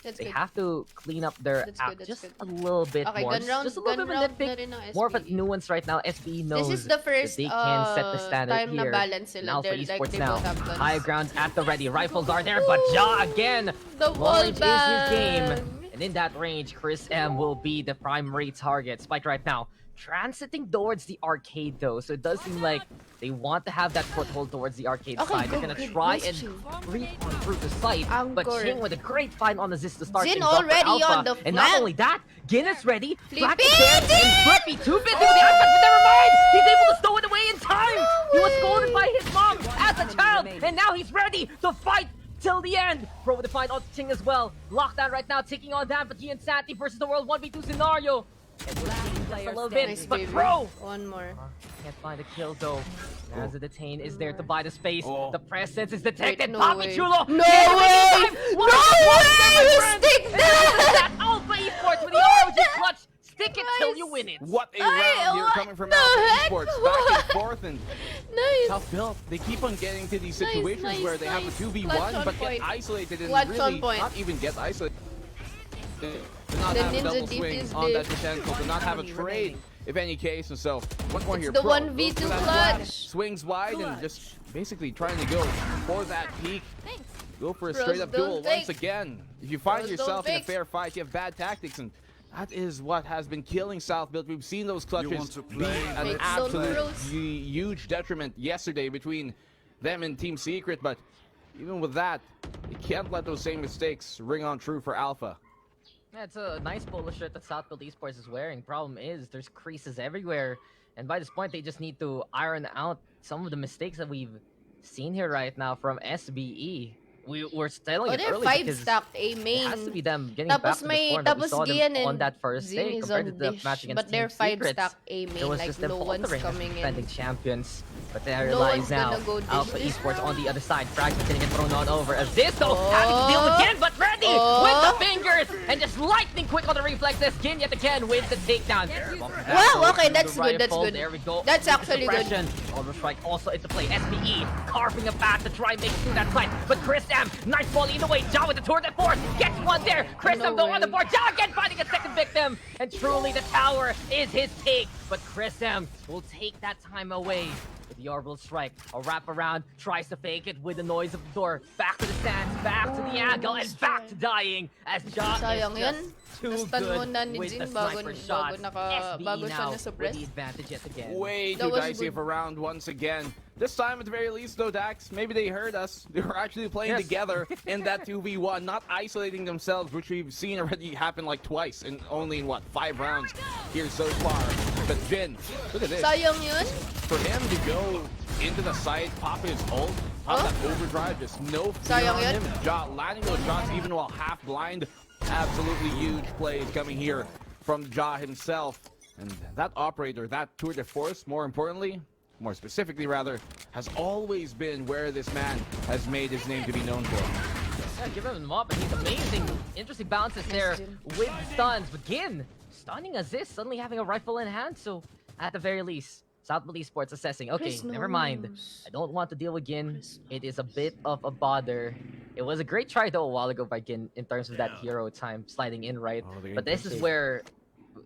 That's They good. have to clean up their That's act good. That's just good. a little bit Okay, more. gun round, Just a little gun bit of a round na nitpick. rin ng More of a SBE. nuance right now. SBE This knows is the that first they can set the standard time na here. balance And sila. Alpha They're like Esports they now. both have guns. High grounds at the ready. Rifles are there, but Ja again. The Long wall range is his game. bang. And in that range, Chris M will be the primary target. Spike right now. Transiting towards the arcade though, so it does seem like they want to have that foothold towards the arcade Okay, side. They're go. gonna Good. try Nice and Ching. creep on through the site, but Angkor. Ching with a great fight on assist to start Jin things off for already Alpha. on the And not flank. only that, Gin is ready. Black Flippy is there, Jin! and Flippy too busy with the iPad, but never mind! He's able to stow it away in time! He was scolded by his mom as a child, and now he's ready to fight till the end. Bro with the fight on Ching as well. Lockdown right now, taking on that, but he and Santi versus the world 1v2 scenario. And we'll see just a little bit, Nice, but baby. bro! One more. Can't find a kill though. As the detain is there to buy the space. Oh. The presence is detected. Wait, no Papi way. Chulo! No He has the way! time! No What a monster, my way! friend! Stick And that! that Alpha Esports with the ROG clutch. Stick it till you win it. What a Ay, round here what coming from the Alpha heck? Esports. Back and forth and Nice. tough build. They keep on getting to these Nice, situations nice, where they have a nice. 2v1 Clutch on but get point. isolated and Clutch on really point. not even get isolated. To not The have a ninja double deep swing is on that deep. potential, to not have a trade, if any case. And so, one more It's here. the Pro 1v2 goes for that clutch. flash, swings wide and just basically trying to go for that peak. Go for a Bros straight up don't duel fake. once again. If you find Bros yourself don't in a fake. fair fight, you have bad tactics, and that is what has been killing South Build. We've seen those clutches want to be play? an Fake absolute bros. huge detriment yesterday between them and Team Secret, but even with that, you can't let those same mistakes ring on true for Alpha. Yeah, it's a nice polo shirt that Southfield Esports is wearing. Problem is, there's creases everywhere. And by this point, they just need to iron out some of the mistakes that we've seen here right now from SBE. We were telling Oh, it they're early 5 because stacked A it main. has to be them getting Tapos back to the may form that we tapos saw Gian them on and that first Zing day is compared on to the dish, match against but they're Team 5 Secrets. stack A It main, was like just them no one's faltering as coming defending in. champions. But there No lies one's now gonna go dish Alpha this Esports on round. the other side. Fragment getting it thrown on over. As this though, having to deal Oh. again, but ready Oh. with the fingers and just lightning quick on the reflexes. Gin yet again with the takedown. Wow, okay, that's The good, that's rifle, good. There we go. That's With the actually good. suppression. Auto strike also into play. SBE carving a path to try and make it through that side. But Chris M, nice volley in the way. Ja with the tour de force gets one there. Chris No M though on the way. board. Ja again finding a second victim. And truly the tower is his take. But Chris M will take that time away. With the orbital strike, a wrap around, tries to fake it with the noise of the door. Back to the stands, back to the angle, and back to dying as Ja Sayang is yan. just too Nastan good muna ni with Jin the bago- sniper bago shots. naka- bago SBE siya now na-suppress. with the advantage yet again. Way That too was dicey good. of a round once again. This time, at the very least, though, Dax, maybe they heard us. They were actually playing Yes. together in that 2v1, not isolating themselves, which we've seen already happen like twice in only, in what, 5 rounds here so far. But Jin, look at this. Sayang yun. For him to go into the site, pop his ult, pop Huh? that overdrive, just no fear Sayang on yan. him. Ja landing those shots even while half blind. Absolutely huge plays coming here from Ja himself. And that operator, that tour de force, more importantly, more specifically rather, has always been where this man has made his name to be known for. Yeah, give him the mop, and he's amazing. Interesting bounces there Jin. with stuns. But Gin, stunning assist, suddenly having a rifle in hand. So, at the very least, Southfield Esports assessing. Okay, Chris never mind. knows. I don't want to deal with Gin. Chris It is a bit of a bother. It was a great try, though, a while ago by Gin in terms of that hero time sliding in right. Oh, the But this is pincer. where...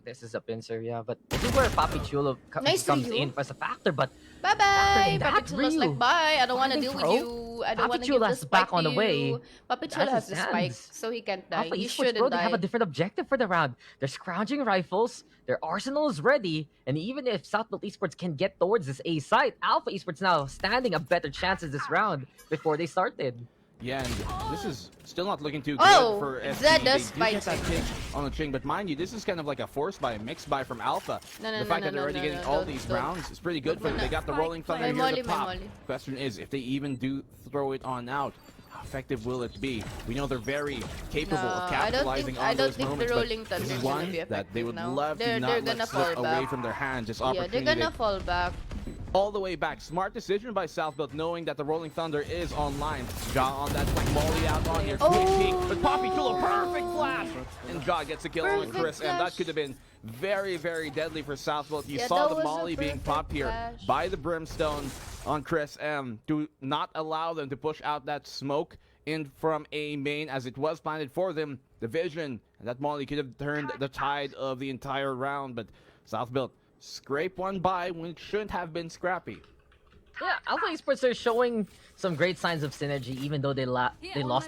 This is a pincer, yeah. But this is where Papi Chulo Nice comes Ryu. in as a factor. But Bye bye. After that, Papi Chulo's Ryu. like bye. I don't want to Why deal they with throw? you. I don't Papi want to Chulo give the has back spike on to the way. you. Papi As Chulo it has the spike, stands, so he can't die. Alpha He Esports, bro, shouldn't they have a die. different objective for the round. They're scrounging rifles, their arsenal is ready, and even if Southfield Esports can get towards this A site, Alpha Esports now standing a better chances this round before they started. Yeah, and this is still not looking too good Oh, for SB. Zed They does do get spike. that kick on the Ching, but mind you, this is kind of like a force buy, a mixed buy from Alpha. No, no, The no, fact no, that they're no, already no, getting no, all don't- these don't. rounds is pretty good for them. Wala. They got the rolling thunder May here molly, at the may top. molly. Question is, if they even do throw it on out, how effective will it be? We know they're very capable of capitalizing I on don't those think moments, the but rolling thunder this is is gonna one be that they effective would now. love to They're not gonna let slip fall away back. from their hands. This Yeah, they're opportunity gonna fall back. all the way back. Smart decision by Southbuild, knowing that the Rolling Thunder is online. Ja on that quick molly out on your quick Oh, peek, but Papi no. Chulo, perfect flash! And Ja gets a kill on Perfect Chris, and that flash. could have been very, very deadly for Southbuild. You Yeah, saw that the was a molly being perfect popped here flash. by the Brimstone on Chris M to not allow them to push out that smoke in from a main as it was planted for them. The vision, and that molly could have turned the tide of the entire round, but South Built scrape one by when it shouldn't have been scrappy. Yeah, Alpha Esports are showing some great signs of synergy, even though they lost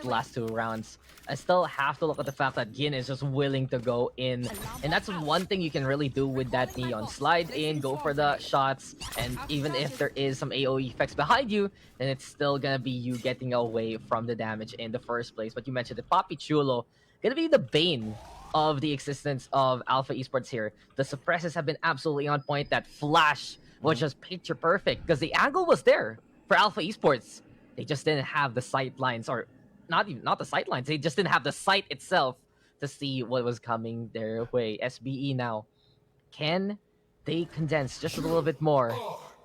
the last 2 rounds. I still have to look at the fact that Gin is just willing to go in, and that's one thing you can really do with that Neon. Slide in, go for the shots, and even if there is some AoE effects behind you, then it's still gonna be you getting away from the damage in the first place. But you mentioned the Papi Chulo, gonna be the bane of the existence of Alpha Esports here. The suppresses have been absolutely on point. That flash was just picture perfect because the angle was there for Alpha Esports. They just didn't have the sight lines, or not the sight lines. They just didn't have the sight itself to see what was coming their way. SBE now, can they condense just a little bit more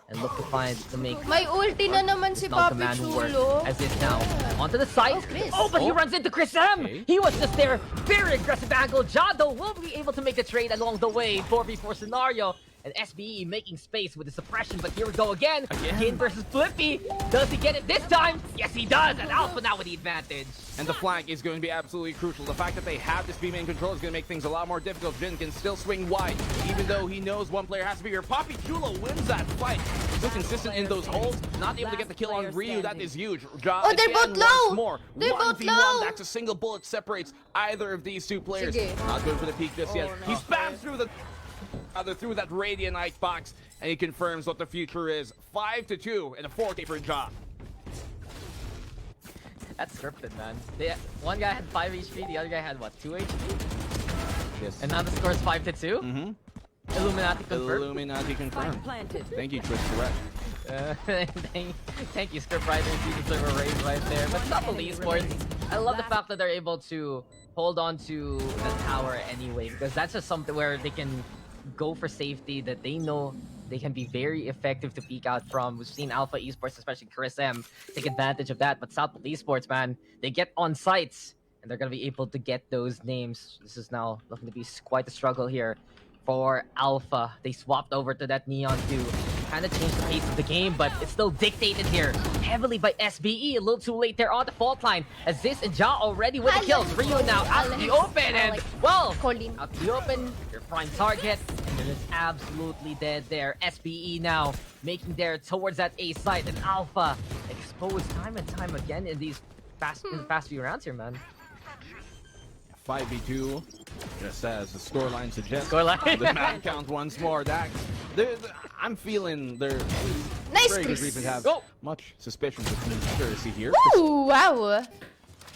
and look to make May ulti na naman si Papi command work Chulo. as is now onto the side. Oh, Chris. But he runs into Chris M. Okay. He was just there. Very aggressive angle. Jado will be able to make the trade along the way. 4v4 scenario. And SBE making space with the suppression, but here we go again. Kin versus Flippy. Does he get it this time? Yes, he does. And Alpha now with the advantage. And the flank is going to be absolutely crucial. The fact that they have this B main control is going to make things a lot more difficult. Jin can still swing wide, even though he knows one player has to be here. Papi Chulo wins that fight. So consistent in those holes, not able to get the kill on Ryu. That is huge. Oh, they're both low. More. They're both 1v1. low. That's a single bullet separates either of these 2 players. Sige. Not going for the peak just yet. Oh, no. He spams through the through that Radiant box, and he confirms what the future is. 5-2 and a 4K for Ja. That's scripted, man. One guy had 5 HP, the other guy had what, 2 HP? Yes. And now the score is 5-2? Mm-hmm. Illuminati confirmed. Illuminati confirmed. Thank you, Twitch Correct. Thank you, scriptwriter. Season server raised right there. But Double Esports, I love the fact that they're able to hold on to the tower anyway, because that's just something where they can go for safety that they know they can be very effective to peek out from. We've seen Alpha Esports, especially Chris M, take advantage of that. But South Esports, man, they get on sites and they're going to be able to get those names. This is now looking to be quite a struggle here for Alpha. They swapped over to that Neon too. Kind of changed the pace of the game, but it's still dictated here heavily by SBE. A little too late there on the fault line, as this and Ja already with the kills. Ryu now out in the open, and well, Colin. out in the open, your prime target, and they're just absolutely dead there. SBE now making there towards that A site, and Alpha exposed time and time again in these past few rounds here, man. 5v2, just as the scoreline suggests. Scoreline. The man count once more. I'm feeling there's Nice, very good Chris. reason to have Go. much suspicion of conspiracy here. Ooh, wow.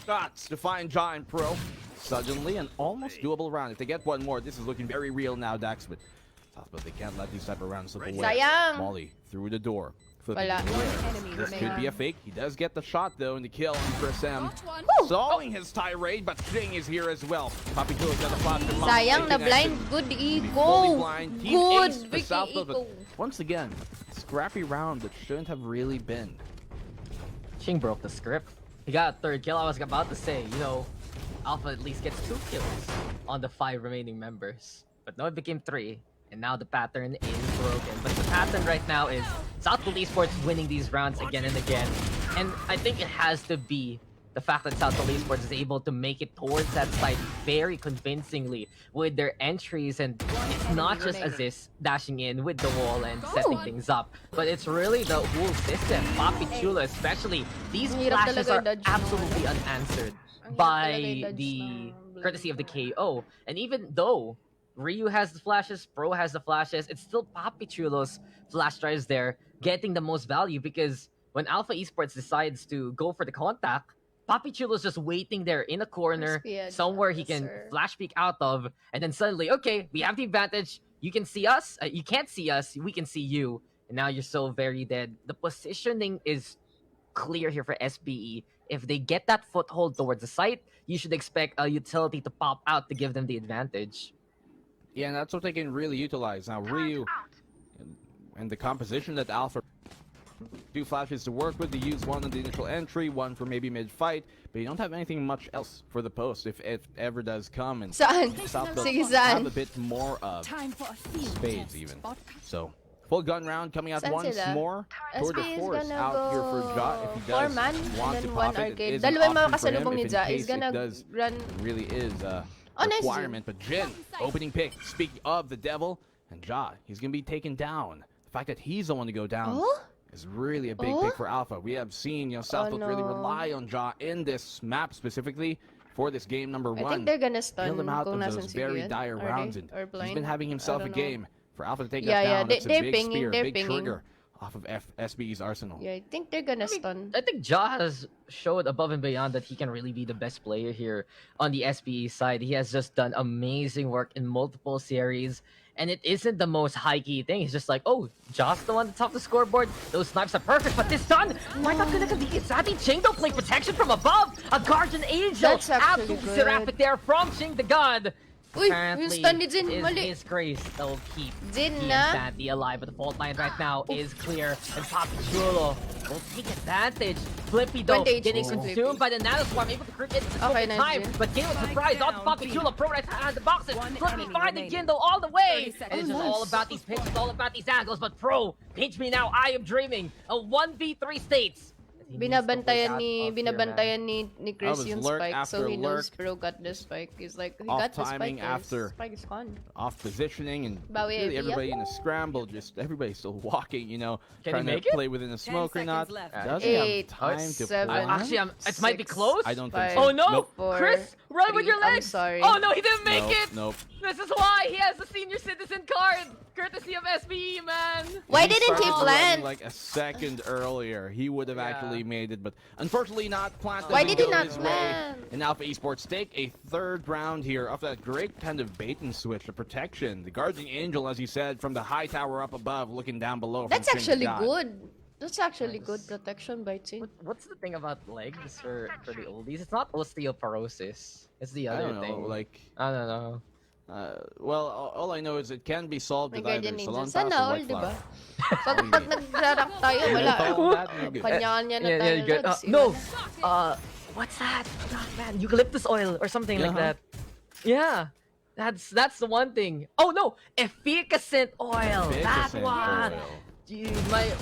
Shots to find Ja and Pro. Suddenly, an almost doable round. If they get one more, this is looking very real now, Dax. But they can't let these type of rounds slip away. Sayang. Molly through the door. Flipping Wala. in the air. This could be a fake. He does get the shot though, and the kill on Chris M. Stalling his tirade, but Sting is here as well. Papi Chulo's got the flash. Sayang na blind. Good Fully eco. blind. Team Good ace for Vicky South Built, eco. but once again, scrappy round that shouldn't have really been. Ching broke the script. He got a 3rd kill. I was about to say, you know, Alpha at least gets 2 kills on the 5 remaining members. But no, it became 3. And now the pattern is broken. But the pattern right now is South Esports winning these rounds again and again. And I think it has to be the fact that South Esports is able to make it towards that side very convincingly with their entries. And it's not just Aziz dashing in with the wall and setting things up, but it's really the whole system. Papi Chulo especially. These Ang hirap flashes talaga are i-dodge, no? absolutely unanswered Ang hirap talaga by i-dodge the ng courtesy of the KO. And even though Ryu has the flashes, Pro has the flashes, it's still Papi Chulo's flash drives there getting the most value, because when Alpha Esports decides to go for the contact, Papi Chulo's just waiting there in a corner, Crispy, somewhere he yes, can sir. flash peek out of, and then suddenly, okay, we have the advantage. You can see us, you can't see us, we can see you, and now you're so very dead. The positioning is clear here for SBE. If they get that foothold towards the site, you should expect a utility to pop out to give them the advantage. Yeah, and that's what they can really utilize. Now, Ryu and the composition that Alpha 2 flashes to work with. They use one on the initial entry, one for maybe mid-fight, but you don't have anything much else for the post if it ever does come. And Saan? South Built Sige, have saan? a bit more of spades even. So, Full gun round coming out Saan once sila? more. Tour de SB is force gonna out here for Ja. If he does 4-man want and to then 1 pop it, it arcade. is an Dalawa yung mga option for him kasalubong ni if in Ja is case it gonna does run. really is a Oh, nice. requirement. But Jin, opening pick. Speaking of the devil, and Ja, he's going to be taken down. The fact that he's the one to go down Oh? is really a big pick for Alpha. We have seen, Southfield really no. rely on Ja in this map specifically for this game number 1. I think they're gonna stun Bail him out kung of nasan those si very Ian. dire Are rounds, they? and Or he's blind? been having himself I a don't know. game. For Alpha to take Yeah, us yeah, down, that's a they're big pinging, spear, they're big pinging. trigger off of SBE's arsenal. Yeah, I think they're gonna stun. I think Ja has showed above and beyond that he can really be the best player here on the SBE side. He has just done amazing work in multiple series. And it isn't the most high-key thing. He's just like, oh, Ja's the one that's off the scoreboard. Those snipes are perfect, but this stun might not gonna be Zati Chingdo play protection from above. A Guardian Angel. That's actually Absolutely good. seraphic there from Ching the God. Uy, Apparently, yung stun ni Jin, it is mali. His grace that will keep Jin he na? and Sandy alive, but the fault line right now is clear, and Papi Chulo will take advantage. Flippy though, 20 getting HP. consumed by the nanoswarm, able to creep it Okay, in nice, time, Jin. but Jin was surprised on Papi Chulo, pro right hand the boxes, Flippy finding Jin though all the way, and it's just all about these picks, it's all about these angles, but Pro, pinch me now, I am dreaming, a 1v3 states. Binabantayan ni Chris was yung lurk spike, so after he knows lurk. Pro got the spike. He's like, he Off got the timing spike. after- Spike is gone. Off positioning, and Bawi really Evia. everybody in a scramble, just everybody's still walking, Can he trying to make it? play within the smoke or not. seconds left. Does he have 8, time to 7, play? Actually, it might be 6, close. I don't 5, think so. Oh no! Nope. 4, Chris, run with 3. your I'm legs! sorry. Oh no, he didn't make Nope, it! nope. This is why he has the senior citizen card! Courtesy of SBE, man! Why If didn't he started plant? running like a second earlier, he would have actually made it, but unfortunately not. Plant Why doesn't did he go not his way. plant? And Alpha Esports take a third round here off that great kind of bait and switch, the protection. The Guardian Angel, as you said, from the high tower up above, looking down below. from That's King actually God. good. That's actually good protection by Jin. What's the thing about legs for the oldies? It's not osteoporosis. It's the I other don't know, thing. like, I don't know. well, all I know is it can be solved May with either Guardian Angel. Salon Pass Sana or all, White di ba? Flower. Pag nag-rack tayo, wala. Kanya-kanya na tayo. good. Lods. No! What's that? Oh, man, eucalyptus oil or something like Uh-huh. that. Yeah. That's the one thing. Oh no! Efficacent oil! That Efficacent one! oil. Dude,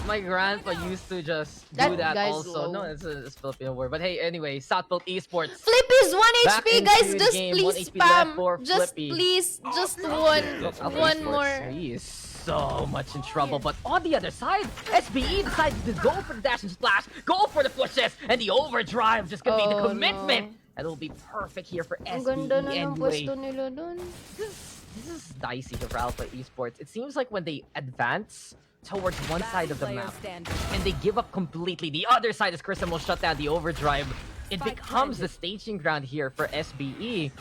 my grandpa used to just That do that guy's also. low. No, it's a Filipino word. But hey, anyway, Southfield Esports. Flippy's 1 Back HP, into guys. the Just game. please 1 HP left for spam. Just Flippy. please. Just Look, Southfield one Esports, more. He is so much in trouble. But on the other side, SBE decided to go for the dash and splash, go for the pushes, and the overdrive just gonna be the Oh, commitment. no. And it'll be perfect here for Ang SBE ganda na ng anyway. pwesto nila dun. This is dicey for Alpha Esports. It seems like when they advance towards one side of the Player map standing. and they give up completely, the other side, as Kristen will shut down the overdrive, it Spike becomes the planted. staging ground here for SBE.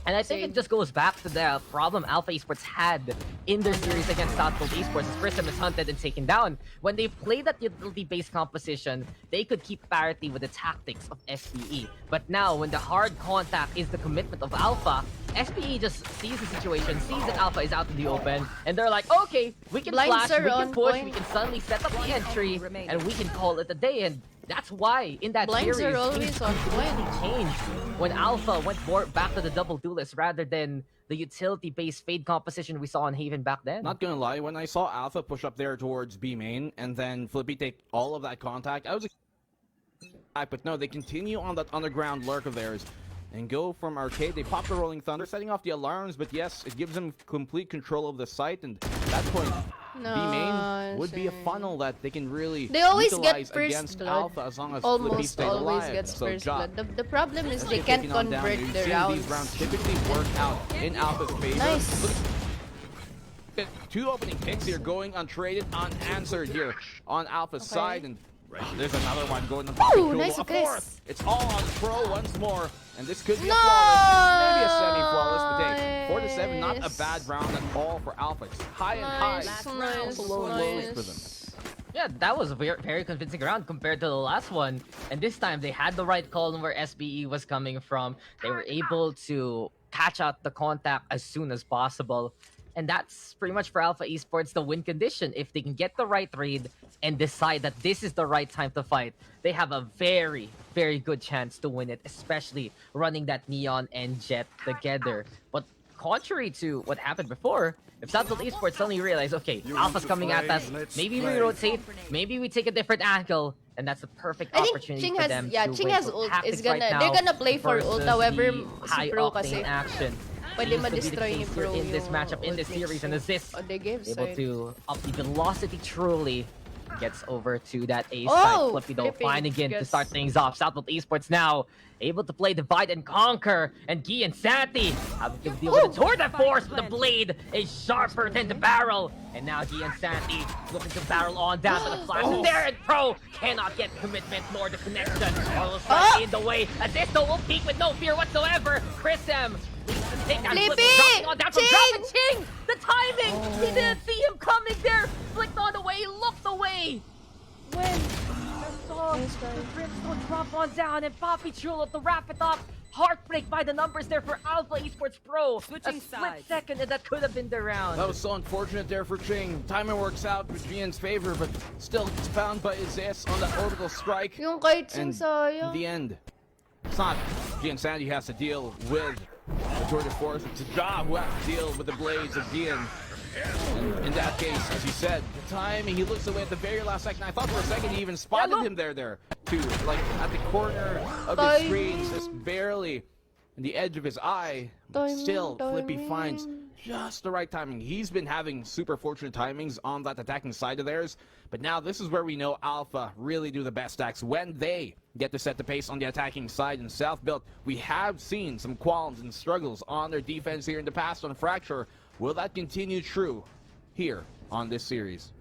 And I think Same. it just goes back to the problem Alpha Esports had in their series against Southfield Esports as Prism is hunted and taken down. When they play that utility-based composition, they could keep parity with the tactics of SBE. But now, when the hard contact is the commitment of Alpha, SBE just sees the situation, sees that Alpha is out in the open, and they're like, okay, we can Blinds flash, are we can on push, point. we can suddenly set up the entry, remaining. and we can call it a day. And that's why, in that Blinds series, are always things on completely point. changed when Alpha went more back to the double duelist rather than the utility-based fade composition we saw on Haven back then. Not gonna lie, when I saw Alpha push up there towards B main and then Flippy take all of that contact, I was but no, they continue on that underground lurk of theirs and go from arcade. They pop the Rolling Thunder, setting off the alarms, but yes, it gives them complete control of the site, and at that point, B main would be a funnel that they can really They always utilize get first against blood. Alpha as long as Flippy Almost stays always alive. gets So first Ja, blood. The problem is they taking can't on down convert here. You the see rounds. These rounds typically work out in Alpha's favor. Nice. Two opening picks here going untraded, unanswered here on Alpha's side, and there's another one going on top of Ooh, Kulo. nice A Chris. fourth. It's all on Pro once more, and this could be a Nice. flawless, maybe a semi-flawless, but hey, 4-7, not a bad round at all for Alpha. It's high and high, Nice, low and lows for them. Yeah, that was a very, very convincing round compared to the last one. And this time, they had the right call on where SBE was coming from. They were able to catch out the contact as soon as possible. And that's pretty much for Alpha Esports the win condition. If they can get the right read and decide that this is the right time to fight, they have a very, very good chance to win it, especially running that Neon and Jet together. But contrary to what happened before, if Southfield Esports suddenly realize, okay, Alpha's coming at us, maybe we rotate, maybe we take a different angle, and that's the perfect I think opportunity Ching for has, them yeah, to Ching win has for ult. tactics Is gonna, right now they're gonna play for ult. versus However, the si Pro kasi, high-octane action. pwede Seems to be the ma-destroy ni case Pro here in this yung matchup, in ult this ni series, Ching. and Assist On the game able side. to up the velocity truly. Gets over to that A Oh, side. Flippy though, Flippy finding in to gets- start things off. Southfield Esports now able to play divide and conquer. And Guy and Santi having to deal with the tour de force, but the blade is sharper than the barrel. And now Guy and Santi looking to barrel on down, but the flash is there, and Pro cannot get commitment nor the connection. Almost right in the way. Azisto will peek with no fear whatsoever. Chris M. Flippy! Dropping on down from Ching! dropping Ching! The timing! He didn't see him coming there! Flicked on away, looked away! When? Saw the Brimstone drop on down and Poppy Chulo to wrap it up. Heartbreak by the numbers there for Alpha Esports Pro. Switching a split sides. second and that could have been the round. That was so unfortunate there for Ching. Timing works out with Gian's favor, but still it's found by Izis on that orbital strike. Yung kahit Ching And sayang. in the end, it's not Gian Sandy has to deal with the tour de force. It's a job who has to deal with the blades of Gian. And in that case, as you said, the timing, he looks away at the very last second. I thought for a second he even spotted him there too. Like at the corner of his screen, just barely in the edge of his eye. But still, Flippy finds just the right timing. He's been having super fortunate timings on that attacking side of theirs. But now this is where we know Alpha really do the best stacks when they get to set the pace on the attacking side. In South Built, we have seen some qualms and struggles on their defense here in the past on Fracture. Will that continue true here on this series?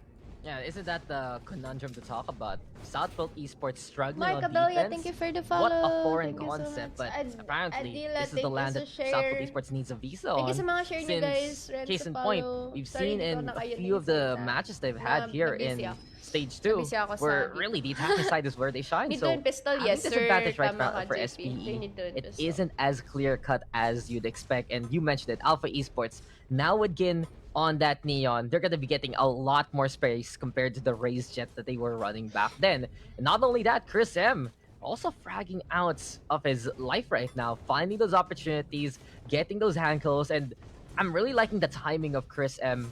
Yeah, isn't that the conundrum to talk about? Southfield Esports struggling Mark on Abelia, defense. thank you for the What a follow. foreign Thank you so concept, much. but apparently Adila, this is thank the you land sa that share. Southfield Esports needs a visa on. Thank you sa mga share niyo, guys. Since, Red case sa in point, follow. we've Sorry, seen hindi ko in a nakayun few of the minsan. matches they've had here in Nabisi ako. Stage 2, Nabisi ako sa where dito. really the attacking side is where they shine. Need So to pistol, having yes this sir. advantage right Tama now ka, for JP. They SPE, need to it pistol. isn't as clear cut as you'd expect. And you mentioned it, Alpha Esports now again on that Neon, they're gonna be getting a lot more space compared to the raised jet that they were running back then. And not only that, Chris M also fragging out of his life right now, finding those opportunities, getting those handles, and I'm really liking the timing of Chris M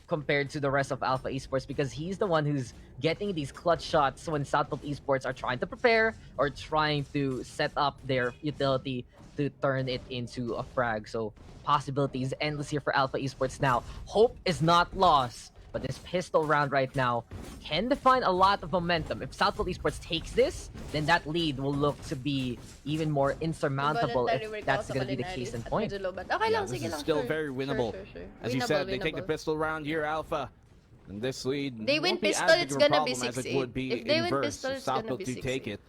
compared to the rest of Alpha Esports because he's the one who's getting these clutch shots when Southfield Esports are trying to prepare or trying to set up their utility to turn it into a frag. So possibilities endless here for Alpha Esports now. Hope is not lost, but this pistol round right now can define a lot of momentum. If Southfield Esports takes this, then that lead will look to be even more insurmountable if that's going to be the case in point. Okay Yeah, lang, this sige is lang. still sure. very winnable. Sure. As you Winnable, said, they take the winnable. pistol round here, Alpha. And this lead They win won't be as pistol, big it's of a gonna be problem as it 6-8. would be If they win inverse pistol, if it's gonna Southfield be do take 6-8. it.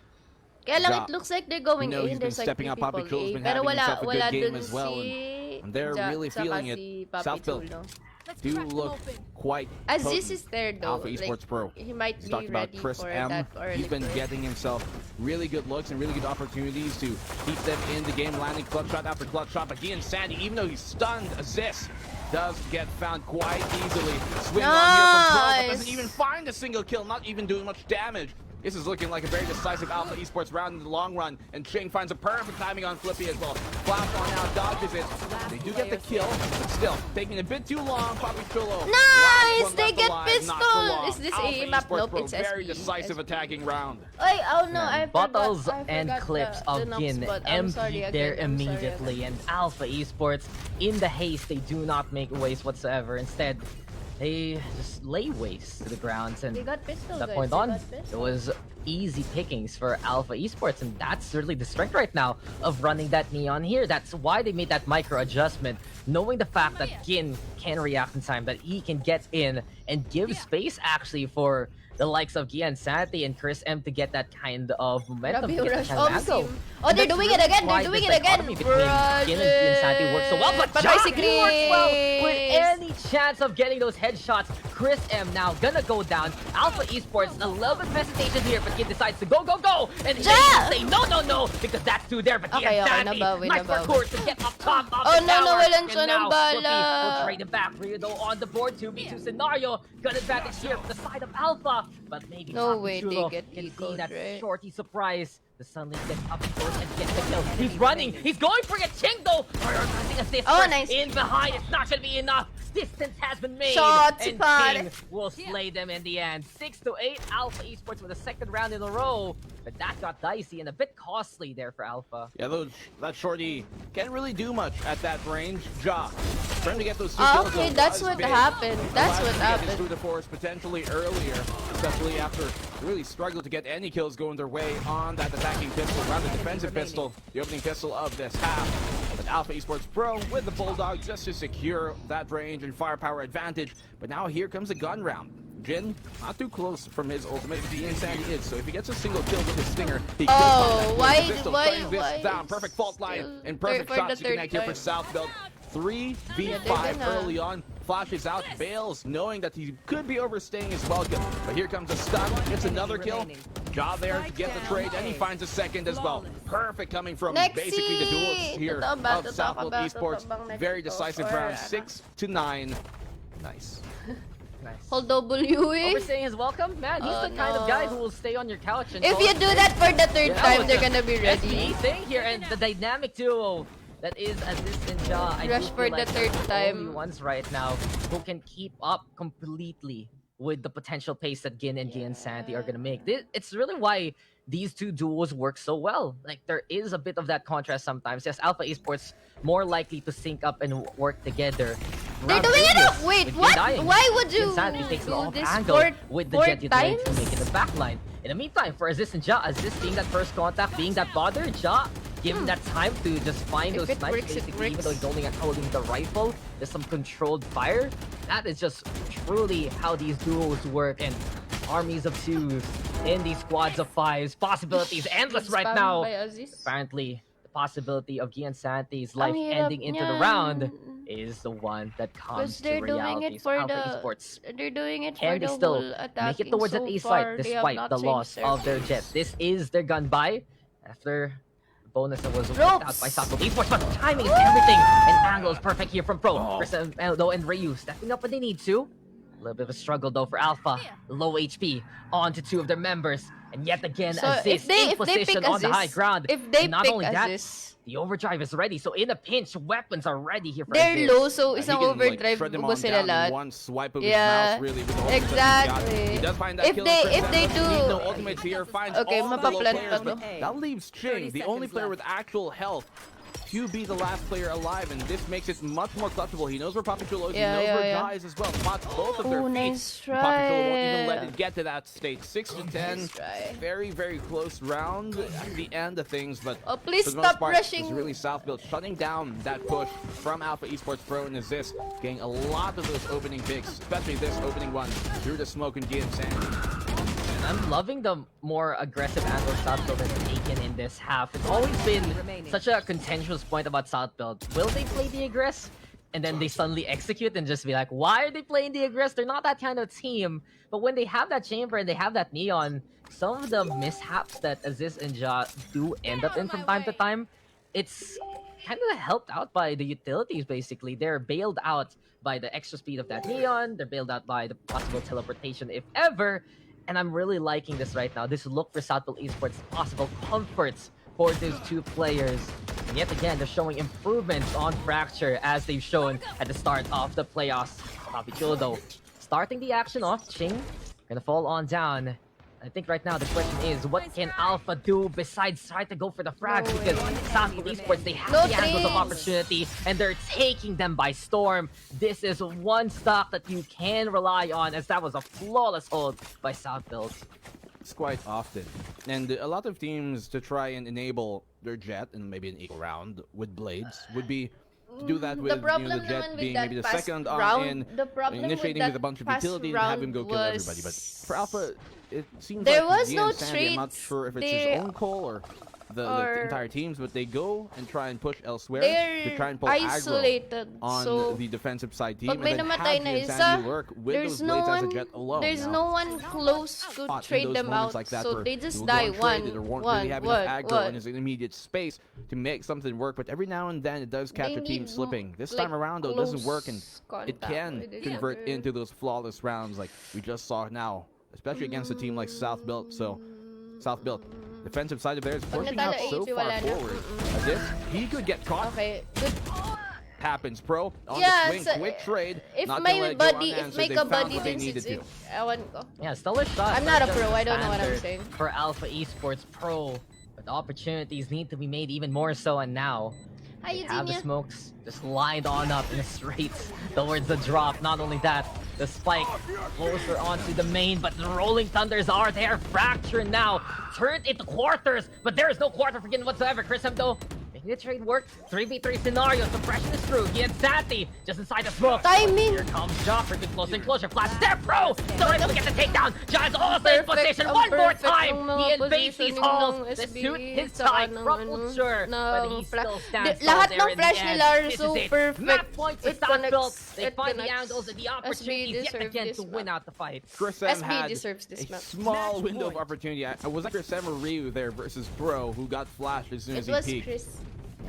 Kaya lang Ja, it looks like they're going you know A he's and been there's like stepping 3 up. people Poppy Chul's A. been Pero having himself a wala good game dun as well, si and they're Ja, really tsaka feeling it. si Papi Southfield Chul, no? do look quite Aziz potent. is there though. Alpha Esports Like, Pro. he might He's be talked about ready Chris for M. that early He's been first. getting himself really good looks and really good opportunities to keep them in the game, landing clutch shot after clutch shot. But Gian Sandy, even though he's stunned, Aziz does get found quite easily. Swing on here from Pro, but doesn't even find a single kill, not even doing much damage. This is looking like a very decisive Alpha Esports round in the long run, and Ching finds a perfect timing on Flippy as well. Flash on now, dodges it. They do get the kill, but still, taking a bit too long. Poppy Chulo. Nice! last one They left get alive, not for pistol! long. Is this Alpha a map? Esports Nope, Pro, it's very SPE. decisive attacking round. Ay, oh no, I forgot. Bottles I and forgot clips the of knock Gin spot. I'm MP sorry again, there I'm sorry immediately, again. and Alpha Esports, in the haste, they do not make waste whatsoever. Instead, they just lay waste to the grounds, and They got pistol, from that guys. point They on, got it pistol. was easy pickings for Alpha Esports, and that's really the strength right now of running that Neon here. That's why they made that micro adjustment, knowing the fact that Gin can react in time, that he can get in and give space actually for the likes of Gian Santi and Chris M to get that kind of momentum. Grabe to yung get rush that kind of of angle. team. Oh, they're That's doing it really again. why They're doing this it again. dichotomy between Gin and Gian Santi works so well, but But Jock basically- works well with any chance of getting those headshots. Chris M now gonna go down. Alpha Esports a little bit of hesitation here, but Gin decides to go, and Ja! they say no, because that's two there. But Okay, Gian okay, Santi, nabawi, nice nabawi. parkour to get up top of Oh, the no, tower. nawalan And siya ng now bala. Flippy will trade it back. Rito on the board, 2v2 scenario. Got advantage here for the side of Alpha, but maybe No Papi way they Chulo get can see ecoed, that right? shorty surprise The Sunlight gets up close and gets the kill. He's running. He's going for a chink though. Prioritizing assist. Oh, nice. In behind. It's not gonna be enough. Distance has been made. Shots, and pare. King will slay them in the end. 6-8. Alpha Esports with a second round in a row. But that got dicey and a bit costly there for Alpha. Yeah, that shorty can't really do much at that range. Ja, trying to get those 2 kills. Okay, though, that's was what big. happened. That's what Allowed him to get happened. his through the force potentially earlier, especially after really struggled to get any kills going their way on that attacking pistol, rather defensive pistol, the opening pistol of this half. But Alpha Esports Pro with the Bulldog just to secure that range and firepower advantage. But now here comes the gun round. Jin, not too close from his ultimate, but the Insanity is. So if he gets a single kill with his stinger, he kills Oh, why why down. Perfect fault line and perfect for shots the to connect here third for South Belt. 3v5 Yeah, they're gonna- early on. Flashes out, bails, knowing that he could be overstaying his welcome. But here comes a stun, gets another kill. Job there to get the trade, and he finds a second as well. Perfect coming from basically the duels here of South Belt Esports. Very decisive round, 6-9. Nice. Nice. Hold W eh. Overstaying his welcome? Man, he's the kind of guy who will stay on your couch and If you do that for the third time, they're gonna be ready. SBE thing here and the dynamic duo that is Aziz and Ja. I Rush do for feel the like third they're the time. only ones right now who can keep up completely with the potential pace that Gin and Gian Santi are gonna make. It's really why these two duos work so well. Like there is a bit of that contrast sometimes. Yes, Alpha Esports more likely to sync up and work together. They're doing enough! Wait, what? Why would you Insanity takes an do off this angle with the Jet four utility to times? make it the backline. In the meantime, for Aziz and Ja, Aziz being that first contact, being that bother, Ja given that time to just find If those it snipes, works, it basically, even works. though he's only holding the rifle, there's some controlled fire. That is just truly how these duos work, and armies of twos in these squads of fives. Possibilities endless right Spam now. by Aziz. Apparently, the possibility of Gian Santi's life Ang hirap ending into the niyan. round is the one that comes Because to they're doing reality. it So for Alpha Esports they're doing it can for they the still whole attacking make it towards so that ace far. fight They have despite not the changed loss their of their course. jet. This is their gun buy after the bonus that was worked out by Sato Esports, but timing is everything, and angle is perfect here from Pro. Though and Ryu stepping up when they need to. A little bit of a struggle though for Alpha. Low HP onto two of their members, and yet again So Aziz if they in position pick on the high Aziz, ground. if they And not pick only that, Aziz, the overdrive is ready. So in a pinch, weapons are ready here for they're Aziz. low, so He isang can, overdrive, shred them ubos all sila down in lahat. one swipe of his Yeah, mouse, really, with the ultimate that he's got. exactly. He does find that If kill they- on if they Chris Evans. do- Needs no ultimate here, finds Okay, all the low mapaplant players, pa but to. that leaves Ching, the only player with actual health, to be the last player alive, and this makes it much more clutchable. He knows where Papachulo is, Yeah, he knows yeah, where yeah. Jai is as well. Spots both of their Oh, feet. nice And Papachulo won't even try. let it get to that state. 6-10, Nice try. very, very close round at the end of things, but Oh, please for the stop most part, rushing. it's really South Build shutting down that push from Alpha Esports Pro and Aziz, getting a lot of those opening picks, especially this opening one through the smoke and Gian Sandy. I'm loving the more aggressive angle South Build has taken in this half. It's always been such a contentious point about South Build. Will they play the aggress? And then they suddenly execute and just be like, why are they playing the aggress? They're not that kind of team. But when they have that chamber and they have that neon, some of the mishaps that Aziz and Ja do end up in from time to time, it's kind of helped out by the utilities, basically. They're bailed out by the extra speed of that neon. They're bailed out by the possible teleportation, if ever. And I'm really liking this right now. This look for Southfield Esports, possible comforts for these two players. And yet again, they're showing improvements on Fracture as they've shown at the start of the playoffs. Papichulo though, starting the action off. Ching gonna fall on down. I think right now the question is, what can Alpha do besides try to go for the frags? No Because way. Southfield Esports, they have No the angles of trades. opportunity and they're taking them by storm. This is one stock that you can rely on, as that was a flawless hold by Southfield. It's quite often. And a lot of teams, to try and enable their jet and maybe an equal round with blades, would be to do that with The problem the jet naman with being that maybe the past second round, in, the problem initiating with with a bunch of that utility and past have him go kill round everybody. But was- for Alpha, it seems There like was Gian no Sandy, I'm not trades. sure if it's They- his own call or the or- entire teams, but they go and try and push elsewhere They're to try and pull isolated, aggro on so the defensive side team pag and may then namatay have na Gian isa, Sandy work with there's those no blades as one, a jet alone. there's Now, no one close to spot in trade those them moments out, like that so where they just you'll go die untrade or won't really have enough aggro in what? his immediate space to make something work, but every now and then it does catch They a team need slipping. This like, time around though, it doesn't close work and it contact can with each convert other. into those flawless rounds like we just saw now, especially against a team like South Built. So South Built defensive side of theirs pushing natalo out so AP, far wala na. forward. This, he could get caught. Okay, good. Happens, Pro on Yeah, the swing, so, quick trade. If Not my gonna let it go buddy, if unanswered. my They found kabuddy what they din needed si to. ewan ko. Yeah, stellar shot. I'm not a right pro, there I don't know what I'm standard saying. For Alpha Esports Pro, but opportunities need to be made even more so, and now Hi, they have the Eugenia. smokes just lined on up in a straight towards the drop. Not only that, the spike closer onto the main, but the Rolling Thunders are there. Fracture now turned into quarters, but there is no quarter forgiven whatsoever. Chris though making the trade work. 3v3 scenario. Suppression is true. He and Santi just inside the smoke. Timing. Here comes Joffrey. Get closer and closer. Flash there, Pro. Still able to get the takedown. Giants also in position one more time. He invades these halls to shoot his tie. Ruffled, sure, but he still stands tall Lahat there ng in flash the nila end. are This so is it. perfect. Map points to It start built. connects. They It find the connects. angles and the opportunities yet deserve again this to win map. out the fight. Chris M SB had deserves this a map. small window of opportunity. Was that Chris M or Ryu there versus Pro, who got flashed as soon as It he was peeked? Chris.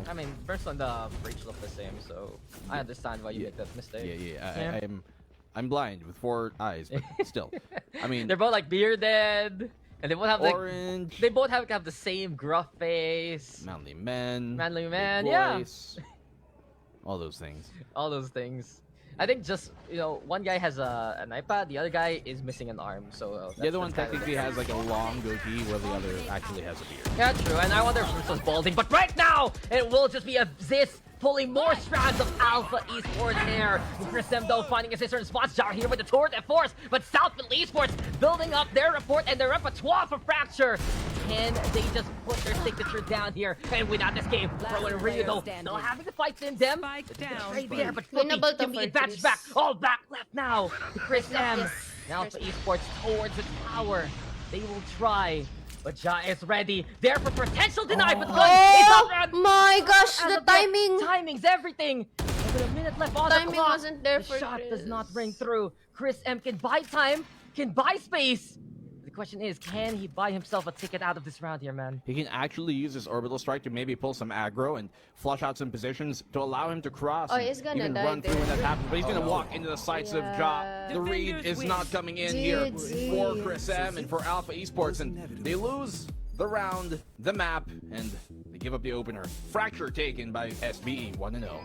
I mean, first on the breach look the same, so I understand why you make that mistake. Yeah. I'm blind with 4 eyes, but still. I mean, They're both like bearded, and they both have like orange, they both have the same gruff face, manly men, manly big man, yeah, voice, all those things. all those things. I think just one guy has an iPad, the other guy is missing an arm, so The other one that's kinda technically has like a long goatee, while the other actually has a beard. Yeah, true. And I wonder if this was balding. But right now, it will just be a Ziz pulling more strands of Alpha Esports hair. Chris though finding a certain spots. Jar here with the tour de force. But Southfield Esports building up their report and their repertoire for Fracture. Can they just put their signature down here and win out this game? Pro and Ryu though still having the fights in them. Right there, but Winnable to give me for advantage Chris. back. All back left now. To Chris M. Yes. Now Alpha Esports towards its power. They will try. But Ja is ready. There for potential deny, but the gun is Oh up and my gosh, as the of yet, timing. Timing's everything. And with a minute left on the Timing clock, wasn't there the for shot Chris. does not ring through. Chris M can buy time, can buy space. The question is, can he buy himself a ticket out of this round here, man? He can actually use his orbital strike to maybe pull some aggro and flush out some positions to allow him to cross. Oh, and he's gonna even die run through when that there. happens. But he's gonna walk into the sights of Ja. Yeah. The read is not coming in here GG. for Chris M and for Alpha Esports, and they lose the round, the map, and they give up the opener. Fracture taken by SBE 1-0.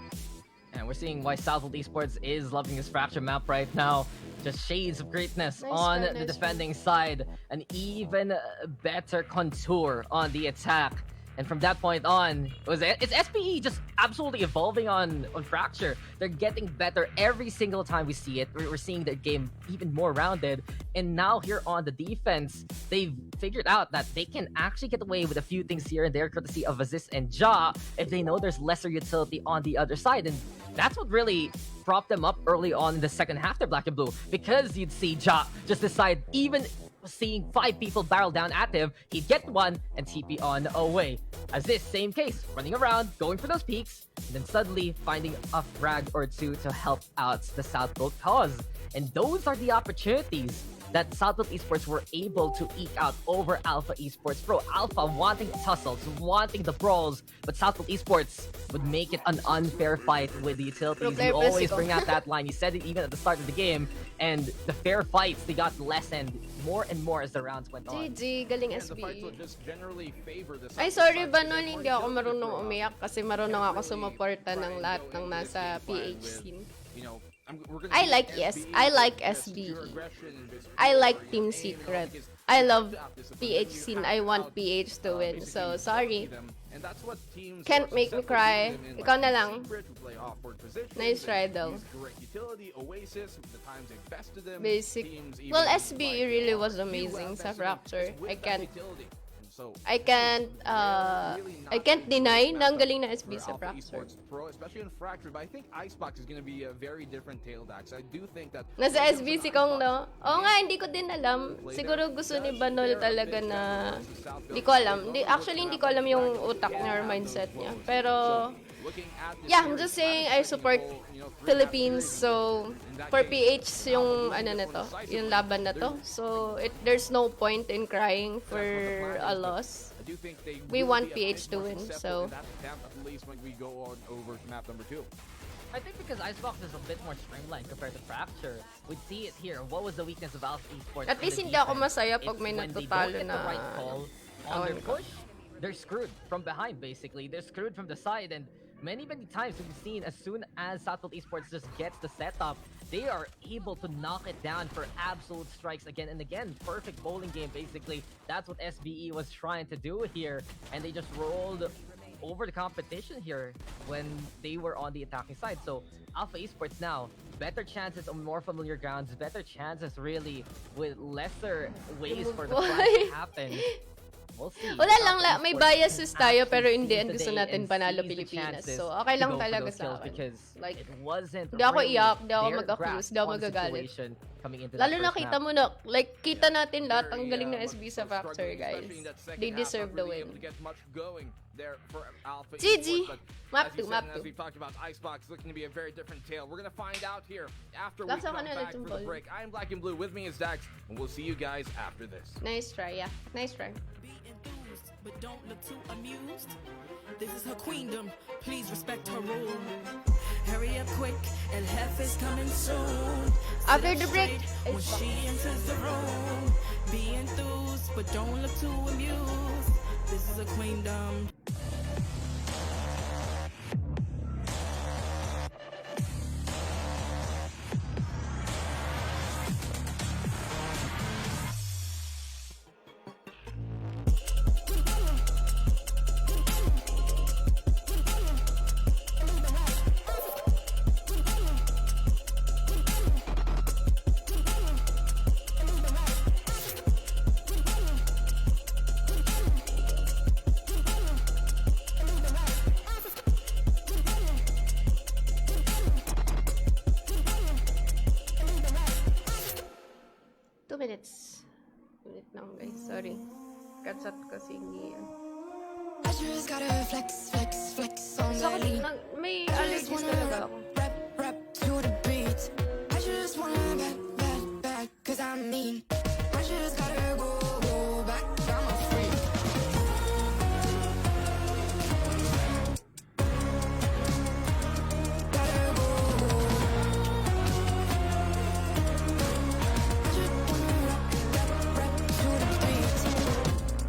And we're seeing why Southfield Esports is loving this Fracture map right now. Just shades of greatness Nice on one, the nice defending side. An even better contour on the attack. And from that point on, it's SPE just absolutely evolving on Fracture. They're getting better every single time we see it. We're seeing their game even more rounded. And now here on the defense, they've figured out that they can actually get away with a few things here and there, courtesy of Aziz and Ja, if they know there's lesser utility on the other side. And that's what really propped them up early on in the second half, they're Black and Blue. Because you'd see Ja just decide, even seeing 5 people barrel down at him, he'd get one and TP on away. As this same case, running around, going for those peaks, and then suddenly finding a frag or two to help out the Southfield cause. And those are the opportunities that Southfield Esports were able to eke out over Alpha Esports Pro. Alpha wanting the tussles, wanting the brawls, but Southfield Esports would make it an unfair fight with the utilities. You always bring out that line. You said it even at the start of the game, and the fair fights, they got lessened more and more as the rounds went on. GG, galing And the fights will SB. just generally favor the Ay, sorry Banol, hindi ako marunong umiyak kasi marunong ako sumuporta ng lahat ng nasa PH scene. You know, we're gonna I see like SBE I like just SBE. pure aggression and just I like pure Team pain. Secret. Because I love this PH scene. I want PH to win. So, sorry. And that's what teams Can't who are make me successful cry. do them in, Ikaw like, na lang. Secret, who play off-board positions, Nice try, and though. use correct utility, Oasis, the times they bested them. Basic. Teams even Well, like SBE really was few amazing sa bested them Fracture. just with I that can't utility. And so, I can't deny na ang galing na SB sa for Alpha Fracture. Esports Pro, especially in Fracture, but I think Icebox is going to be a very different tail dax. I do think that Nasa SB si Kong, no? Oo nga, hindi ko din alam. Siguro gusto ni Banol talaga na... Hindi ko alam. Actually, hindi ko alam yung utak niya or mindset niya. Pero... Yeah, I'm just saying I support Philippines. So, for PH yung ano na to, yung laban na to. So, there's no point in crying for a loss. We want PH to win, so... At least when we go on over to map number 2. I think because Icebox is a bit more streamlined compared to Fracture, we'd see it here. What was the weakness of Alpha Esports? At least hindi ako masaya pag may when they don't natutalo get the na... right call, on their Awan ko. push, they're screwed from behind, basically. They're screwed from the side, and many times we've seen as soon as Southfield Esports just gets the setup, they are able to knock it down for absolute strikes again and again. Perfect bowling game, basically. That's what SBE was trying to do here, and they just rolled over the competition here when they were on the attacking side. So Alpha Esports now, better chances on more familiar grounds, better chances really with lesser ways for the flash to happen. We'll see. Wala lang, Alpha may Esports biases tayo actually pero in the sees end gusto day natin and panalo sees the Pilipinas. chances So okay to lang go for talaga those sa kills akin. because Like, it wasn't hindi ako really iyak, hindi ako their mag-accuse, grasp hindi ako on the magagalit. situation coming into Lalo that na first kita map. mo na, like, kita natin lahat ang Very, galing ng much SB sa Factor, struggling, guys. especially in that second They half, deserve not the really win. able to get much going there for Alpha GG. Esports, but Map as you 2, said, map and as 2. we talked about, Icebox looking to be a very different tale. We're gonna find out here after we Laksa come ka na back ulit yung for the ball. break. I'm Black and Blue, with me is Dax, and we'll see you guys after this. Nice try, yeah. Nice try. Be enthused, but don't look too amused. This is her queendom, please respect her rule. Hurry up quick, and Hef is coming soon. After Sit the up break, straight when she enters the room. Be enthused, but don't look too amused. This is a queendom. Minutes. Minute lang, guys. Sorry. Katsat kasi hindi yan. I just gotta flex, flex, flex on the Sakit lean. lang. May allergies talaga ako. Rap, rap to the beat. I just wanna back, cause I'm mean. I just gotta go back, I'm a freak. Gotta go. I just wanna rap to the beat.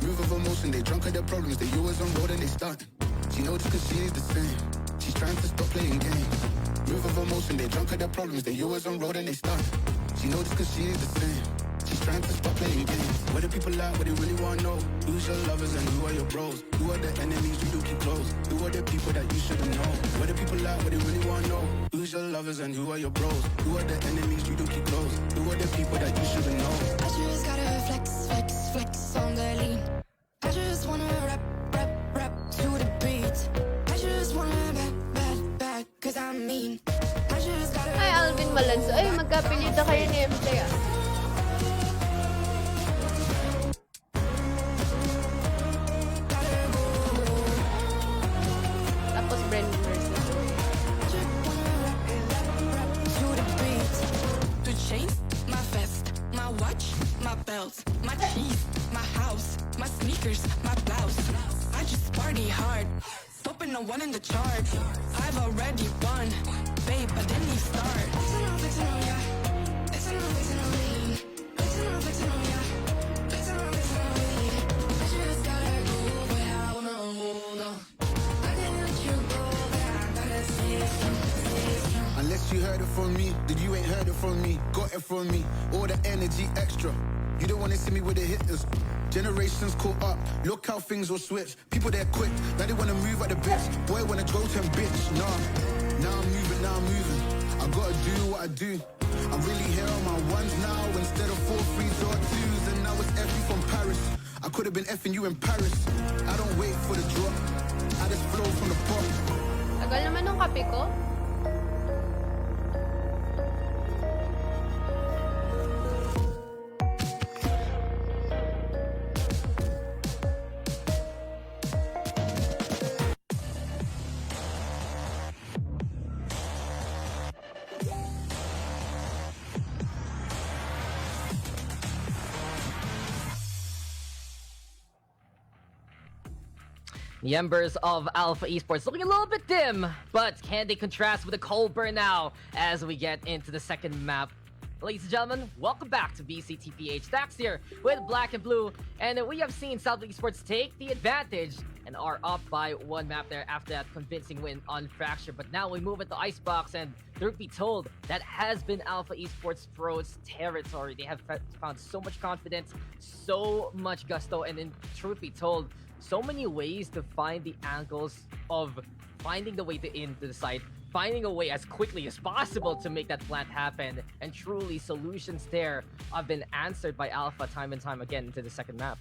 Move of emotion, they drunk at their problems. They always on road and they stunt. She knows cause she is the same. She's trying to stop playing games. Move of emotion, they drunk at their problems. They always on road and they stunt. She knows cause she is the same. She's trying to stop playing games. What do people like? What they really wanna know? Who's your lovers and who are your bros? Who are the enemies you do keep close? Who are the people that you shouldn't know? What do people like? What they really wanna know? Who's your lovers and who are your bros? Who are the enemies you do keep close? Who are the people that you shouldn't know? I just gotta flex, flex, flex on the lean. I just wanna rap to the beat. I just wanna back, cause I'm mean. I just gotta Ay, Alvin Malanzo. Ay, magkapilit na kayo ni MJ, ah. Tapos Brendan versus to the beat. The chains, my vest, my watch, my belt, my cheese, my house, my sneakers, my blouse. I just party hard, stopping no one in the chart. I've already won, babe, but then you start. Flexing on ya, flexing on lean. Flexing on ya, flexing on lean. I just gotta go where I wanna hold on. I can't let you go, but I gotta stay strong. Unless you heard it from me, then you ain't heard it from me. Got it from me, all the energy extra. You don't wanna see me with the hitters. Generations caught up, look how things will switch. People they're quick, now they wanna move at the bits. Boy wanna go to bitch, nah. Now I'm moving. I gotta do what I do. I'm really here on my ones now instead of 4 3s or 2s. And now it's effing from Paris. I could have been effing you in Paris. I don't wait for the drop, I just flow from the pop. tagal naman ng kape ko. The embers of Alpha Esports looking a little bit dim, but can they contrast with the Colbert now as we get into the second map? Ladies and gentlemen, welcome back to BCTPH. Dax here with Black and Blue, and we have seen South Esports take the advantage and are up by one map there after that convincing win on Fracture. But now we move into Icebox, and truth be told, that has been Alpha Esports Pro's territory. They have found so much confidence, so much gusto, and in truth be told, so many ways to find the angles of finding the way into the site, finding a way as quickly as possible to make that plant happen, and truly solutions there have been answered by Alpha time and time again into the second map.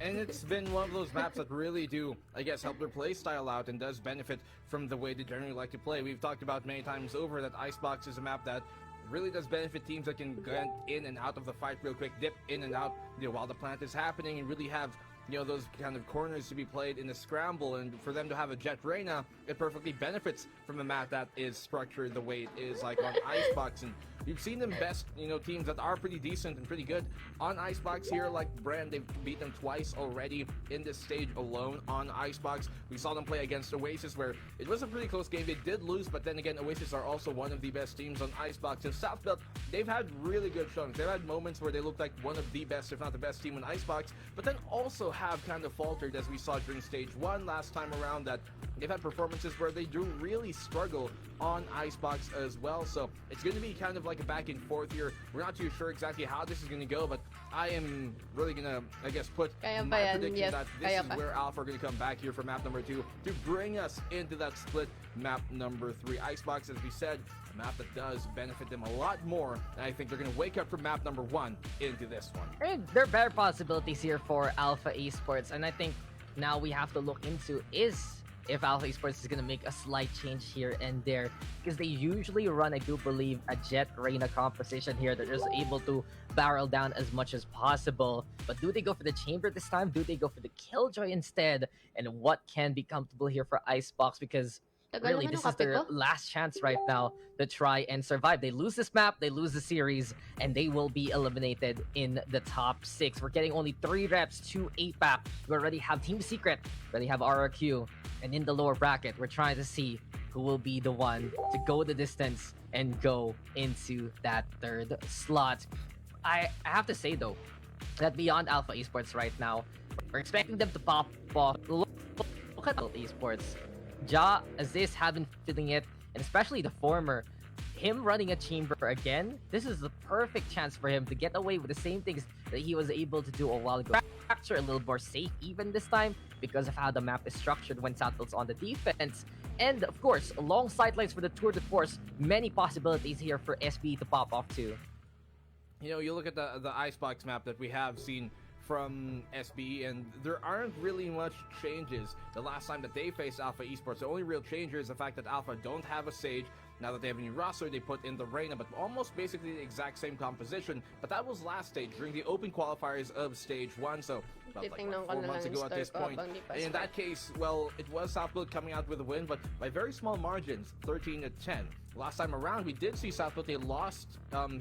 And it's been one of those maps that really do, I guess, help their play style out and does benefit from the way they generally like to play. We've talked about many times over that Icebox is a map that really does benefit teams that can get in and out of the fight real quick, dip in and out, while the plant is happening, and really have those kind of corners to be played in the scramble. And for them to have a Jet Reyna, it perfectly benefits from a map that is structured the way it is, like on Icebox. And you've seen them best, teams that are pretty decent and pretty good on Icebox here, like Brand. They've beat them twice already in this stage alone on Icebox. We saw them play against Oasis, where it was a pretty close game. They did lose, but then again, Oasis are also one of the best teams on Icebox. And South Belt, they've had really good showings. They've had moments where they look like one of the best, if not the best team on Icebox, but then also have kind of faltered, as we saw during stage 1 last time around, that they've had performances where they do really struggle on Icebox as well. So it's going to be kind of like a back and forth here. We're not too sure exactly how this is going to go, but I am really going to, I guess, put my prediction that this is where Alpha are going to come back here for map number 2 to bring us into that split map number 3. Icebox, as we said, a map that does benefit them a lot more, and I think they're going to wake up from map number 1 into this one. And there are better possibilities here for Alpha Esports, and I think now we have to look into is if Alpha Esports is going to make a slight change here and there, because they usually run, I do believe, a Jet Reyna composition here. They're just able to barrel down as much as possible. But do they go for the chamber this time? Do they go for the Killjoy instead? And what can be comfortable here for Icebox? Because really, this is their last chance right now to try and survive. They lose this map, they lose the series, and they will be eliminated in the top 6. We're getting only 3 reps, 2 8-pack. We already have Team Secret, we already have RRQ, and in the lower bracket, we're trying to see who will be the one to go the distance and go into that 3rd slot. I have to say, though, that beyond Alpha Esports right now, we're expecting them to pop off. Look at Alpha Esports. Ja, Aziz have been feeling it, and especially the former. Him running a chamber again, this is the perfect chance for him to get away with the same things that he was able to do a while ago. Fracture a little more safe even this time because of how the map is structured when Southfield's on the defense. And of course, long sidelines for the Tour de Force, many possibilities here for SB to pop off too. You look at the Icebox map that we have seen from SB, and there aren't really much changes the last time that they faced Alpha Esports. The only real change is the fact that Alpha don't have a Sage. Now that they have a new roster, they put in the Reyna, but almost basically the exact same composition. But that was last stage, during the open qualifiers of stage 1, so about like 4 months ago at this point. And in that case, well, it was Southfield coming out with a win, but by very small margins, 13-10. Last time around, we did see Southfield, they lost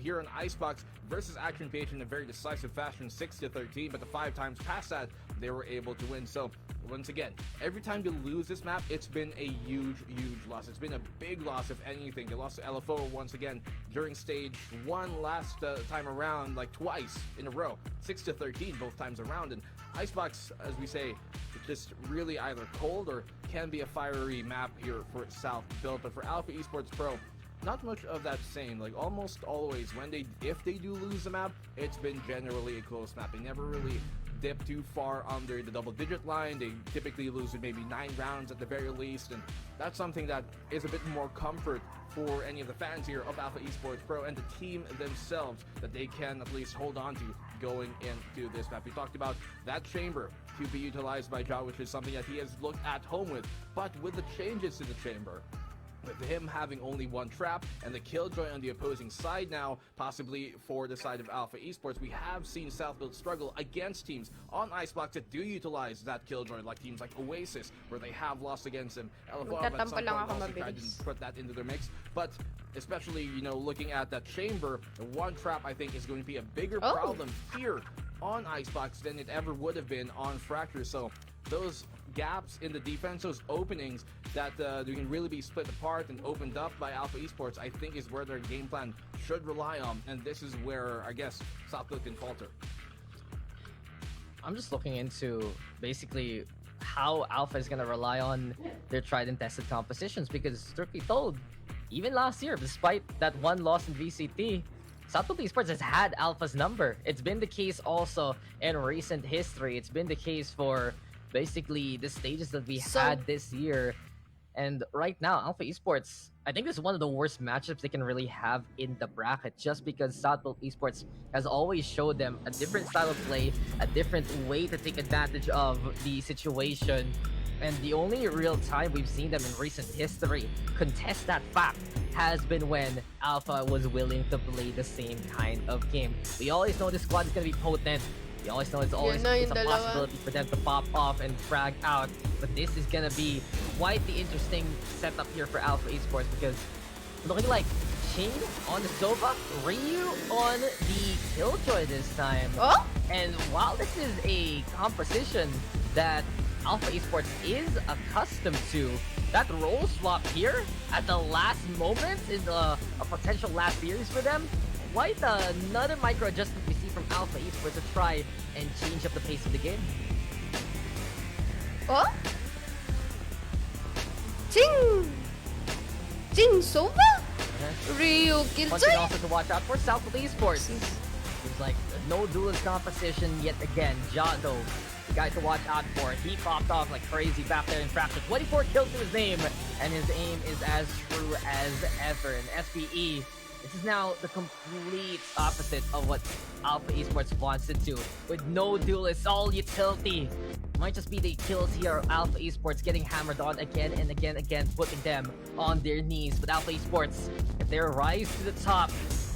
here on Icebox versus Action PH in a very decisive fashion, 6-13, but the 5 times past that, they were able to win. So, once again, every time you lose this map, it's been a huge loss. It's been a big loss, if anything. They lost to LFO once again during stage 1 last time around, like twice in a row, 6-13 both times around. And Icebox, as we say, it's just really either cold or can be a fiery map here for South Built. But for Alpha Esports Pro, not much of that same. Like almost always, if they do lose the map, it's been generally a close map. They never really dip too far under the double-digit line. They typically lose in maybe 9 rounds at the very least, and that's something that is a bit more comfort for any of the fans here of Alpha Esports Pro and the team themselves, that they can at least hold on to going into this map. We talked about that chamber to be utilized by Ja, which is something that he has looked at home with, but with the changes to the chamber, with him having only 1 trap and the Killjoy on the opposing side now, possibly for the side of Alpha Esports, we have seen Southfield struggle against teams on Icebox that do utilize that Killjoy, like teams like Oasis, where they have lost against him. LFO at some point also tried to put that into their mix, but especially, looking at that chamber, the 1 trap I think is going to be a bigger problem here on Icebox than it ever would have been on Fracture. So those gaps in the defense, those openings that they can really be split apart and opened up by Alpha Esports, I think is where their game plan should rely on. And this is where, I guess, Southfield can falter. I'm just looking into basically how Alpha is going to rely on their tried and tested compositions, because truth be told, even last year, despite that one loss in VCT, Southfield Esports has had Alpha's number. It's been the case also in recent history. It's been the case for basically the stages that we had this year. And right now, Alpha Esports, I think this is one of the worst matchups they can really have in the bracket, just because Southfield Esports has always showed them a different style of play, a different way to take advantage of the situation. And the only real time we've seen them in recent history contest that fact has been when Alpha was willing to play the same kind of game. We always know this squad is going to be potent. We always know it's always it's a possibility for them to pop off and frag out. But this is going to be quite the interesting setup here for Alpha Esports, because looking like Ching on the Sova, Ryu on the Killjoy this time. Oh? And while this is a composition that Alpha Esports is accustomed to, that role swap here at the last moment is a potential last series for them. Quite another micro adjustment we see from Alpha Esports to try and change up the pace of the game. Oh? Ching Sova? Ryu One thing Killjoy? also to watch out for Southfield Esports. Seems like no duelist competition yet again. Jado, the guy to watch out for. He popped off like crazy back there in practice. 24 kills to his name, and his aim is as true as ever. And SBE, this is now the complete opposite of what Alpha Esports wants it to. With no duelists, all utility. Might just be the kills here of Alpha Esports getting hammered on again and again, putting them on their knees. But Alpha Esports, if their rise to the top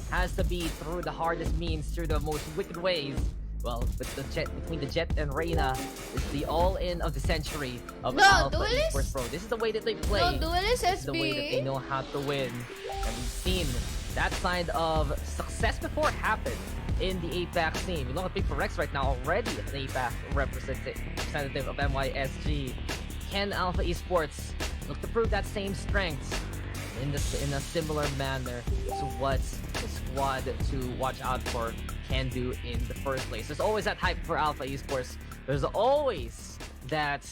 has to be through the hardest means, through the most wicked ways, well, with the Jet, between the Jet and Reina, it's the all-in of the century of Alpha Esports Pro. This is the way that they play. No duelist, This is the way that they SB. know how to win. And we've seen that kind of success before happen in the APAC scene. We look at Big Rex right now, already an APAC representative of MYSG. Can Alpha Esports look to prove that same strength in a similar manner to what the squad to watch out for can do in the first place? There's always that hype for Alpha Esports. There's always that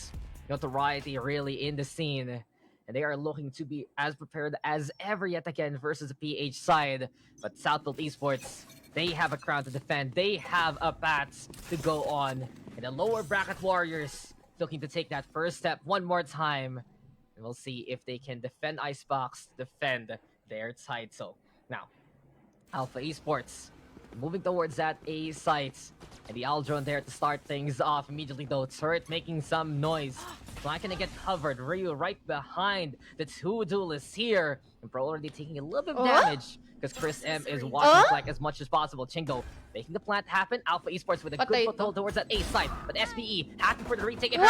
notoriety really in the scene. And they are looking to be as prepared as ever yet again versus the PH side. But Southfield Esports, they have a crown to defend. They have a path to go on. And the lower bracket Warriors looking to take that first step one more time. And we'll see if they can defend Icebox, defend their title. Now, Alpha Esports moving towards that A site. And the Aldrone there to start things off immediately though. Turret making some noise. Not gonna get covered. Ryu right behind the two duelists here. And Pro already taking a little bit of damage, because Chris M is watching flank as much as possible. Chingo making the plant happen. Alpha Esports with a good foothold towards that A side. But SBE happing for the retake. And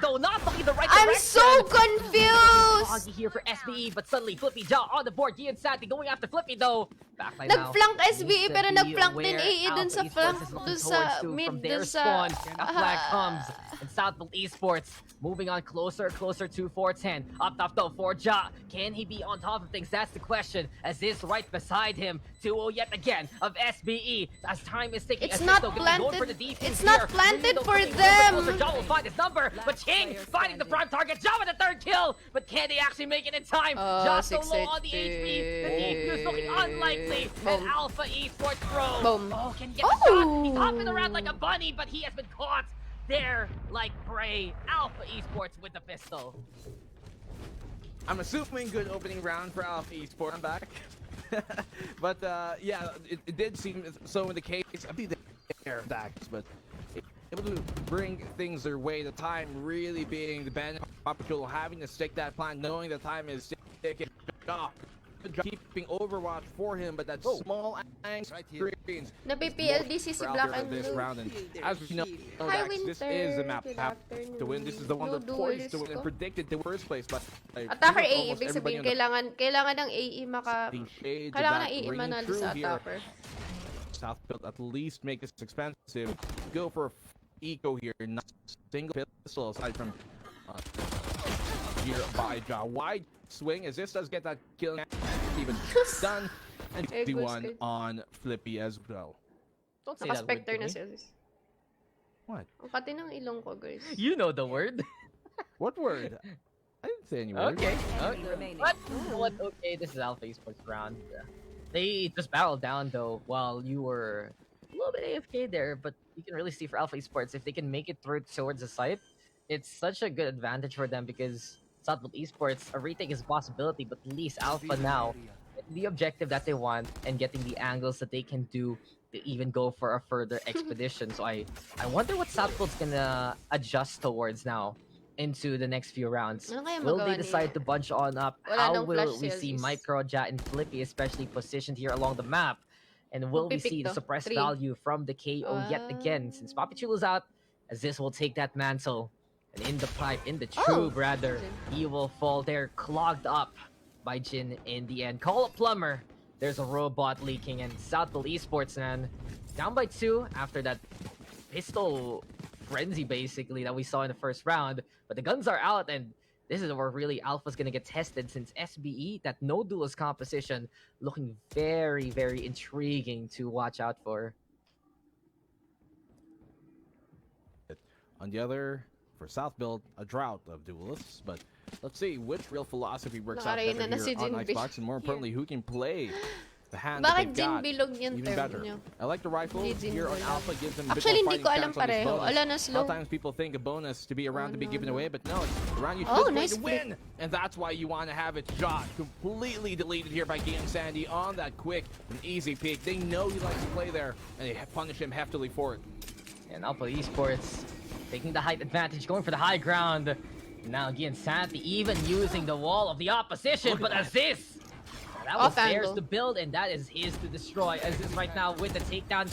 though not looking the right direction. I'm so confused! Foggy here for SBE, but suddenly Flippy Jaw on the board. Gian Santi going after Flippy though. Backline now. Nag-flank SBE Needs to pero be nag-flank din where AE dun sa Alpha flank, Esports is looking dun sa towards to mid, from dun their sa... spawn. A flag comes. And Southfield Esports moving on closer to 410. Up top though for Ja. Can he be on top of things? That's the question. As is right beside him. 2-0 yet again of SBE. As time is ticking. It's not planted. It's not planted for them. Ja will find his number. But Ching finding the prime target. Ja with the third kill. But can they actually make it in time? Ja so low on the HP. The DP is looking unlikely. And Alpha Esports Pro. Boom. Oh, can get the shot. He's hopping around like a bunny, but he has been caught there like prey. Alpha Esports with the pistol. I'm assuming good opening round for Alpha Esports. I'm back. But yeah, it did seem so in the case. I think they're stacks, but able to bring things their way. The time really being the band opportunity, having to stick that plan, knowing the time is ticking. Keeping Overwatch for him, but that small angle screens. Napi-PLDC si Black and this Blue. round, and as we know, Hi, this Winter. is the map Good to win. This is the one No that poised to win duelist and ko. predicted the first place. But Attacker AE, almost ibig everybody sabihin, on kailangan ng AE the shades of kailangan that ng AE ring manalo through sa here. attacker. Southfield at least make this expensive. Go for eco here, not single pistol aside from here by Ja. Wide swing as this does get that kill even done. And Eh, the good one save. on Flippy as well. Don't say that word Naka-specter to na me. si Aziz. What? Ang kati ng ilong ko, guys. You know the word. What word? I didn't say any word. Okay. Enemy remaining. What? What? Okay, this is Alpha Esports round. They just battled down though while you were a little bit AFK there, but you can really see for Alpha Esports if they can make it through towards the site, it's such a good advantage for them because Southwood Esports, a retake is a possibility, but at least Alpha now, the objective that they want and getting the angles that they can do to even go for a further expedition. So I wonder what Southwood's gonna adjust towards now into the next few rounds. Ano kaya Will magawa they niya? decide to bunch on up? Wala How nang will flash we si see Aziz. Micro, Ja, and Flippy especially positioned here along the map? And will we Magpipik see the to. suppressed 3. value from the KO yet again? Since Papi Chulo's out, Aziz will take that mantle. And in the pipe, in the Oh, tube rather, Jin. he will fall there clogged up by Jin in the end. Call a plumber. There's a robot leaking and Southwood Esports, man, down by 2 after that pistol frenzy basically that we saw in the first round. But the guns are out and this is where really Alpha's gonna get tested since SBE, that no duelist composition, looking very, very intriguing to watch out for. On the other, for South Build, a drought of duelists, but let's see which real philosophy works out Nakarena better na here si on Jin Xbox, and more importantly, who can play the hand Bakit that they've Jin got bilog yung even term better. niyo? I like the rifle Hindi Jin here on bilog. Alpha, gives them a bit Actually, more hindi ko fighting alam chance on this pareho. bonus. Ala, na slow. Sometimes people think a bonus to be around to be no, given no. away, but no, it's around you Oh, to nice to flick. win, and that's why you want to have it shot. Completely deleted here by Game Sandy on that quick and easy peek. They know he likes to play there, and they punish him heftily for it. And Alpha Esports taking the height advantage, going for the high ground. Now again, Santi even using the wall of the opposition, but Aziz! That was Off theirs angle. to build, and that is his to destroy. Aziz right now with the takedown.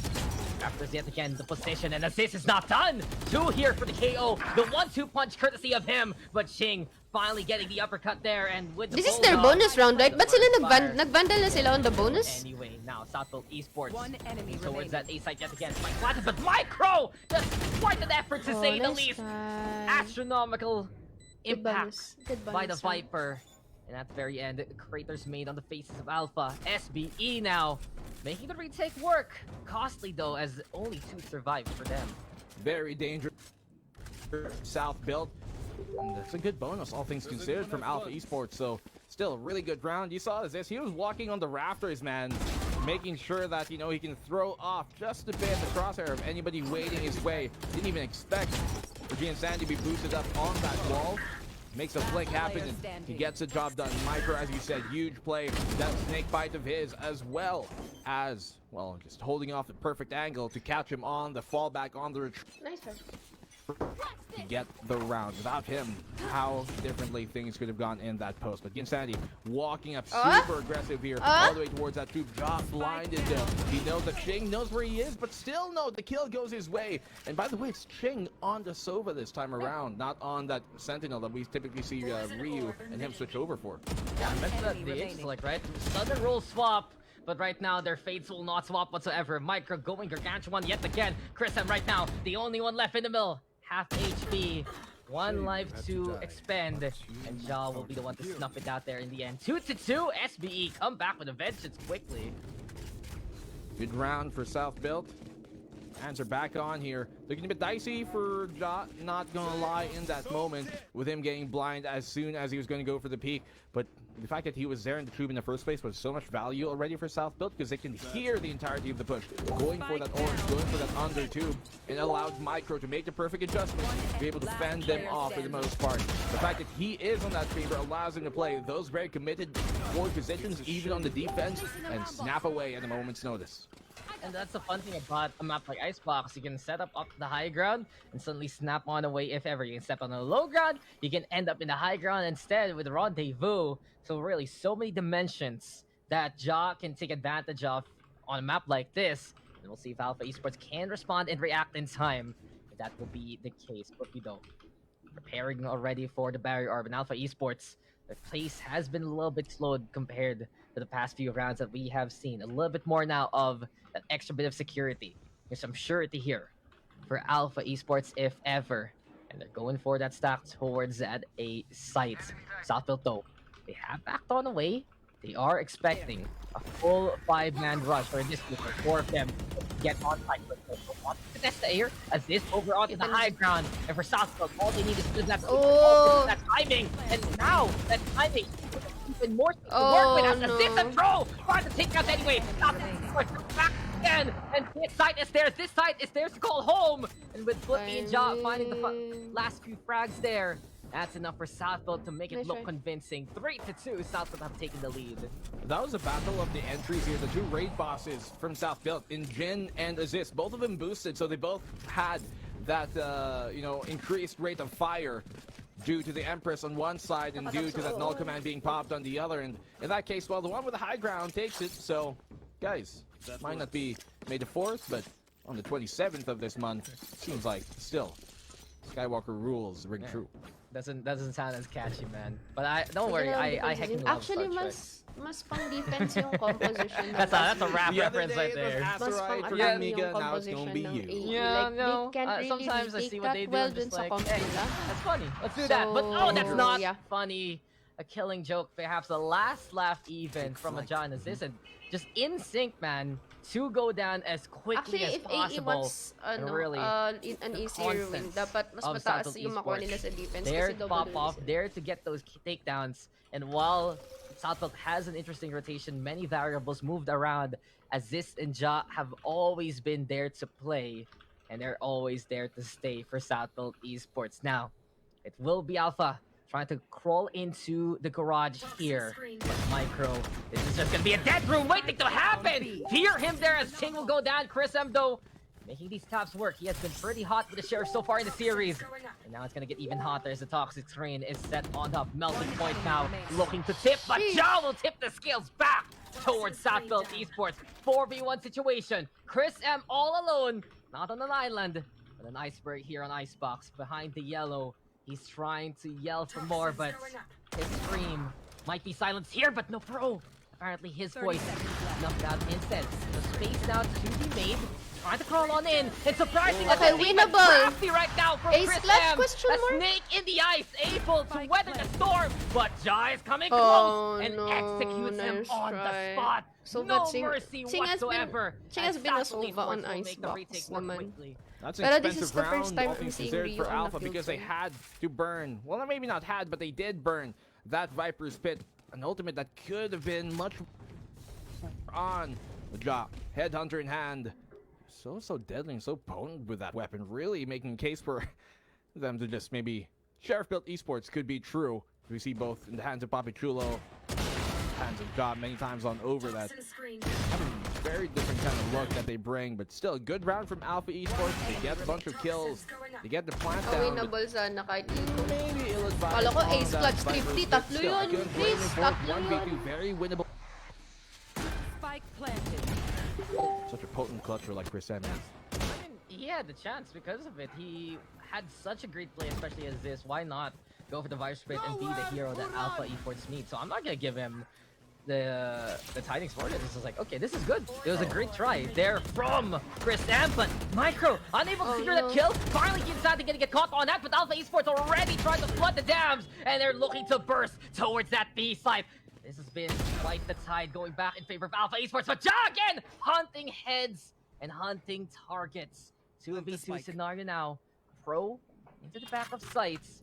Captures yet again the position, and Aziz is not done! 2 here for the KO. The 1-2 punch courtesy of him, but Ching finally getting the uppercut there, and with the This is their bulldog, bonus round, right? Ba't sila fire. nag-vandal na sila on the bonus? Anyway, now Southwood Esports One enemy towards remaining. that A site yet again. Spike planted, but Micro does quite an effort to say the nice least. try. Astronomical Good impact bonus. Good by the bonus round. Viper. And at the very end, craters made on the faces of Alpha. SBE now making the retake work. Costly though, as only 2 survived for them. Very dangerous. South built. And that's a good bonus, all things considered, from Alpha Esports. So, still a really good round. You saw this. He was walking on the rafters, man, making sure that, you know, he can throw off just a bit the crosshair of anybody waiting his way. Didn't even expect Regina Sandy to be boosted up on that wall. Makes a flick happen, and he gets the job done. Micro, as you said, huge play. That snake bite of his, as well as, well, just holding off the perfect angle to catch him on the fallback on the retreat Nice try. to get the round. Without him, how differently things could have gone in that post. But Sandy walking up super aggressive here, all the way towards that troop. Job blinded. He knows that Ching knows where he is, but still no, the kill goes his way. And by the way, it's Ching on the Sova this time around, not on that Sentinel that we typically see Ryu and him switch over for. Yeah, I mentioned that the Ace select, right? Sudden roll swap. But right now, their fates will not swap whatsoever. Micro going gargantuan yet again. Chris M right now, the only one left in the middle. Half HP. 1 life to expend. And Ja will be the one to snuff it out there in the end. 2-2. SBE come back with a vengeance quickly. Good round for South Built. Hands are back on here. Looking a bit dicey for Ja, not gonna lie, in that moment, with him getting blind as soon as he was going to go for the peak. But the fact that he was there in the tube in the first place was so much value already for South Built, because they can hear the entirety of the push. Going for that orange, going for that under tube, and allowed Micro to make the perfect adjustment, to be able to fend them off for the most part. The fact that he is on that chamber allows him to play those very committed forward positions, even on the defense, and snap away at a moment's notice. And that's the fun thing about a map like Icebox. You can set up the high ground and suddenly snap on away if ever. You can step on the low ground, you can end up in the high ground instead with Rendezvous. So really, so many dimensions that Ja can take advantage of on a map like this. And we'll see if Alpha Esports can respond and react in time. If that will be the case. But we don't. Preparing already for the barrier orb. And Alpha Esports, their pace has been a little bit slowed compared to the past few rounds that we have seen. A little bit more now of that extra bit of security. There's some surety here for Alpha Esports if ever. And they're going for that stack towards that A site. Southfield though, they have backed on away. They are expecting a full 5-man rush, or in this case, 4 of them get on site. But they want to test the air as this over onto the high ground. And for Southfield, all they need is that timing. And now that timing even more to work with as this and Pro trying to take out anyway. Southfield back again, and this side is theirs. This side is theirs to call home. And with Flippy and Ja finding the last few frags there, that's enough for Southfield to make it look convincing. 3-2, Southfield have taken the lead. That was a battle of the entries here. The two raid bosses from Southfield, in Jin and Aziz, both of them boosted, so they both had that increased rate of fire due to the Empress on one side and due to that null command being popped on the other. And in that case, well, the one with the high ground takes it. So, guys, might not be May the 4th, but on the 27th of this month, seems like still Skywalker rules ring true. Doesn't sound as catchy, man. But don't worry, I heckin' love actually Star Trek. mas pang defense yung composition. That's a rap reference right there. Mas pang for attack Amiga, yung now it's composition gonna be ng you. AE. Yeah, Like, no. they can't really Sometimes I retake see what that they do. well I'm dun just sa like, comp hey, nila. that's funny. Let's do that. But oh, that's not yeah. funny. A killing joke, perhaps the last laugh even from a John Aziz, and just in sync, man, to go down as quickly Actually, as if AE possible. wants really, an easier win, dapat mas mataas yung makuha nila sa defense. There Kasi to double pop off, there to get those takedowns. And while Southfield has an interesting rotation, many variables moved around. Aziz and Ja have always been there to play, and they're always there to stay for Southfield Esports. Now, it will be Alpha trying to crawl into the garage here. But Micro, this is just gonna be a dead room waiting to happen! Hear him there as Ting will go down. Chris M, though, making these taps work. He has been pretty hot with the Sheriff so far in the series. And now it's gonna get even hotter as the toxic screen is set on the melting point now. Looking to tip, but Ja will tip the scales back towards Southfield Esports. 4v1 situation. Chris M all alone, not on an island, but an iceberg here on Icebox. Behind the yellow, he's trying to yell for more, but his scream might be silenced here, but no Pro. Apparently his voice knocked out instead. The space now to be made. Trying to crawl on in. It's surprising. Okay, winnable. Right now from Ace Chris clutch, M. question A mark? snake in the ice, able to weather the storm, but Ja is coming close and executes him nice on the try. spot. So no Ching mercy has whatsoever. been a as sova Southfield on Esports will make the Icebox retake more naman. quickly. That's an Pero expensive this is the first round, time all I'm things seeing considered, Rio for on the Alpha, field because they zone. had to burn. Well, maybe not had, but they did burn that Viper's Pit. An ultimate that could have been much on the job. Headhunter in hand. So deadly and so potent with that weapon. Really making a case for them to just maybe... Sheriff built esports could be true. We see both in the hands of Papi Chulo, hands of Job many times on over that. Having a very different kind of look that they bring, but still a good round from Alpha Esports. They get a bunch of kills. They get the plant down. Winnable sana kahit ito. Maybe ill-advised. Kala ko on ace that clutch Viper's 350, Pit. tatlo Still, I yun. couldn't blame Please, him for it. tatlo 1v2, yun. very winnable. Spike planted. Such a potent clutcher like Chris M is. I mean, he had the chance because of it. He had such a great play, especially as this. Why not go for the Viper Spit and be the hero that Alpha Esports needs? So I'm not gonna give him the tidings for it. This is like, okay, this is good. It was a great try there from Chris M, but Micro unable to secure that kill. Finally, he's decided to get caught on that, but Alpha Esports already trying to flood the dams, and they're looking to burst towards that B side. This has been quite the tide going back in favor of Alpha Esports, but Ja again hunting heads and hunting targets. 2v2 scenario now. Pro into the back of sights.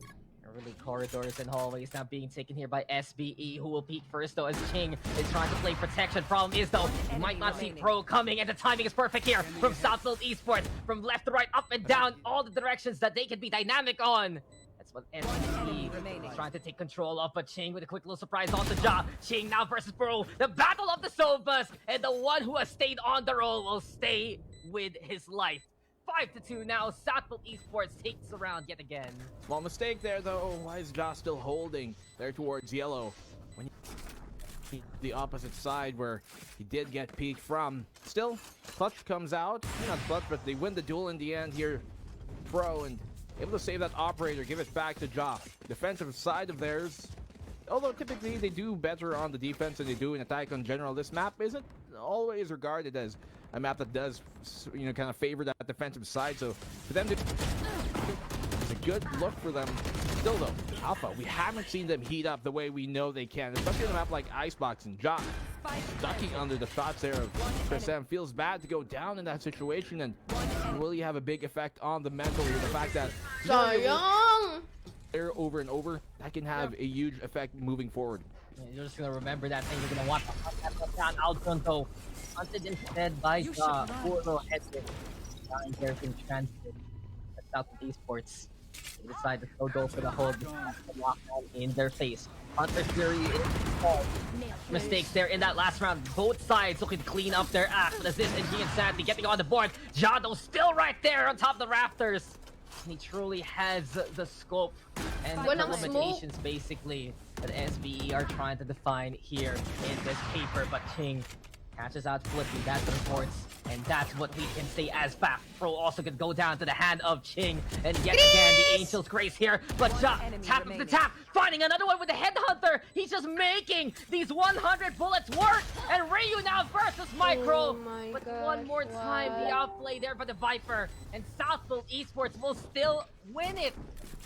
Really corridors and hallways now being taken here by SBE, who will peek first though as Ching is trying to play protection. Problem is though, you might not see Pro coming, and the timing is perfect here from Southfield Esports. From left to right, up and down, all the directions that they can be dynamic on. That's what SBE is trying to take control of, but Ching with a quick little surprise onto Ja. Ching now versus Pro. The battle of the Sovas, and the one who has stayed on the roll will stay with his life. 5-2 now. Southfield Esports takes the round yet again. Small mistake there, though. Why is Ja still holding there towards yellow? When you the opposite side where he did get peeked from. Still, Clutch comes out. Not Clutch, but they win the duel in the end here. Pro, and able to save that operator, give it back to Ja. Defensive side of theirs. Although typically they do better on the defense than they do in attack in general, this map isn't always regarded as a map that does, kind of favor that defensive side. So for them to, it's a good look for them. Still though, Alpha, we haven't seen them heat up the way we know they can, especially on a map like Icebox and Ja. Ducking under the shots there of Chris M. Feels bad to go down in that situation, and will you have a big effect on the mental here? The fact that Sayang! there over and over, that can have a huge effect moving forward. You're just gonna remember that thing. You're gonna watch that outfront though. Hunted instead by Ja. Puro headset. Dying there in transit. That's out of esports. They decide to go for the hold. Lockdown in their face. Hunter Fury is mistakes there in that last round. Both sides looking to clean up their act. But Aziz and Gian Sandy getting on the board. Jado still right there on top of the rafters. He truly has the scope and the Walang limitations basically that SBE are trying to define here in this paper. But Ching catches out Flippy. That's the reports. And that's what we can say as fact. Pro also could go down to the hand of Ching. And yet again, the Angel's Grace here. But Ja, tap of the tap. Finding another one with the Headhunter. He's just making these 100 bullets work. And Ryu now versus Micro. Oh my But gosh, one more time, the outplay there by the Viper. And Southfield Esports will still win it.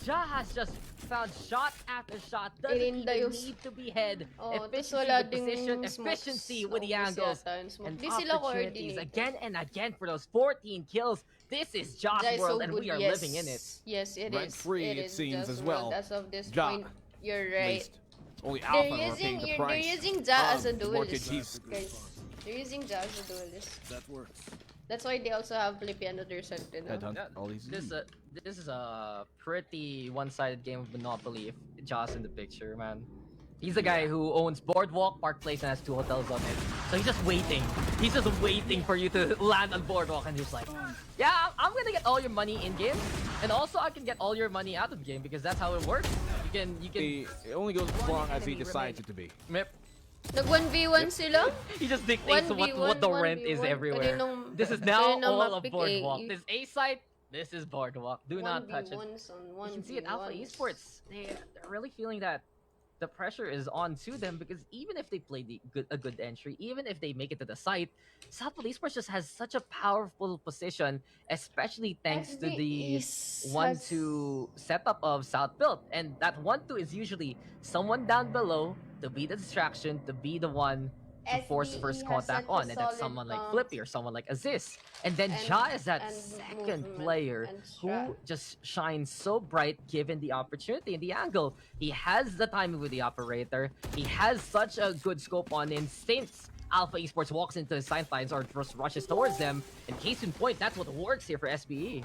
Ja has just found shot after shot. Doesn't Irinda even yung- need to be head. Oh, tas Efficiency wala with ding position, smokes. efficiency with the Naubos angles. yata yung smoke. And Di sila opportunities coordinated. again and again for those 14 kills. This is Ja's Ja is world, so and good, we are yes. living in it. Yes, it Rent is. free, it is seems, Ja's as well. world. As of this Ja, point, you're At right. least. Only Alpha They're are paying using, the they're price. using Ja as a of the duelist, mortgages. guys. They're using Ja as a duelist. That works. That's why they also have Flippy and other set, you know? Headhunt, Yeah, all these. This is a pretty one-sided game of Monopoly if Ja's in the picture, man. He's the guy who owns Boardwalk, Park Place, and has 2 hotels on it. So he's just waiting. He's just waiting for you to land on Boardwalk, and he's like, yeah, I'm gonna get all your money in game, and also I can get all your money out of the game because that's how it works. You can. It only goes as long as he decides it to be. Mip. Nag 1v1 sila? He just dictates 1v1, what the rent is 1v1. everywhere. Kaninong- This is now kaninong all of mappick Boardwalk. eh. This A site, this is Boardwalk. Do not touch it. 1v1s on You can see it, Alpha 1v1s. Esports. They're really feeling that the pressure is on to them because even if they play a good entry, even if they make it to the site, Southfield Esports just has such a powerful position, especially thanks to the 1-2 setup of Southfield. And that 1-2 is usually someone down below to be the distraction, to be the one to force SBE first has contact such a on, and that's solid someone like comp. Flippy or someone like Aziz. And then And- Ja is that and second movement player and who strat. just shines so bright given the opportunity and the angle. He has the timing with the operator. He has such a good scope on instincts. Alpha Esports walks into the sidelines or just rushes towards them. And case in point, that's what works here for SBE.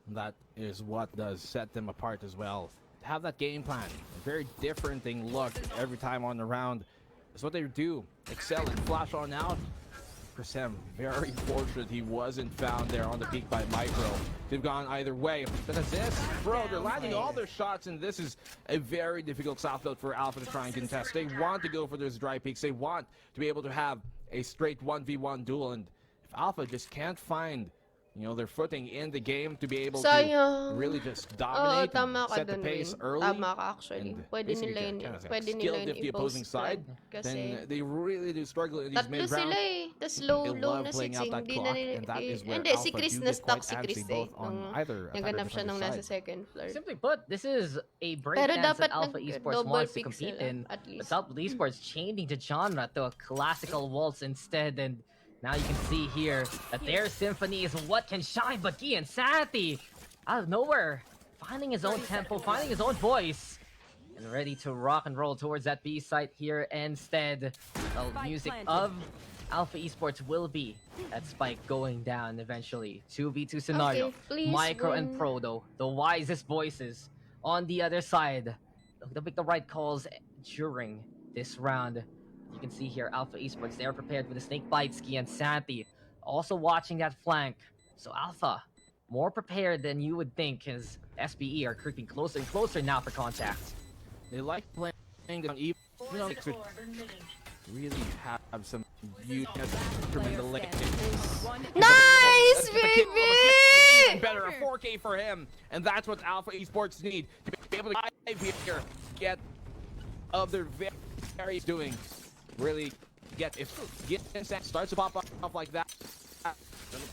That is what does set them apart as well. To have that game plan, a very different thing look every time on the round. That's what they do. Excel and flash on out. Chris M, very fortunate he wasn't found there on the peak by Micro. They've gone either way. But that's this, bro, they're landing all their shots, and this is a very difficult Southfield for Alpha to try and contest. They want to go for those dry peaks. They want to be able to have a straight 1v1 duel, and if Alpha just can't find, you know, their footing in the game to be able to Sayang. really just Oo, dominate tama and ka set the dun, pace Rin. early. Tama ka actually. and Pwede basically nila yun, kind of pwede nila skill yun if the opposing i-post side, kasi then they really do struggle in these tatlo mid sila rounds. eh. Tas low, They low love na si playing out Ching. that Di na clock, nila, and that is where hindi, si Alpha Chris do na get stock quite si Chris antsy, eh. both on Nung either naganap attacker siya from nung the nasa side. second floor. Simply put, this is a Pero breakdance dapat that Alpha Esports double wants to pick compete sila, in. at But least. Southfield Esports changing the genre to a classical waltz instead, and now you can see here that their symphony is what can shine. But Gian Santi, out of nowhere, finding his own tempo, finding his own voice, and ready to rock and roll towards that B site here instead. The music of Alpha Esports will be that spike going down eventually. 2v2 scenario. Okay, please Micro and win. Pro though, the wisest voices on the other side. They'll make the right calls during this round. You can see here Alpha Esports, they are prepared for the snake bite. Ski and Santi also watching that flank. So Alpha, more prepared than you would think, as SBE are creeping closer and closer now for contact. They like playing on even though they could really have some beauty in the lane. Nice, Even baby! better, a 4K for him, and that's what Alpha Esports need to be able to dive here, get of their very doing, really get if get starts to pop off like that.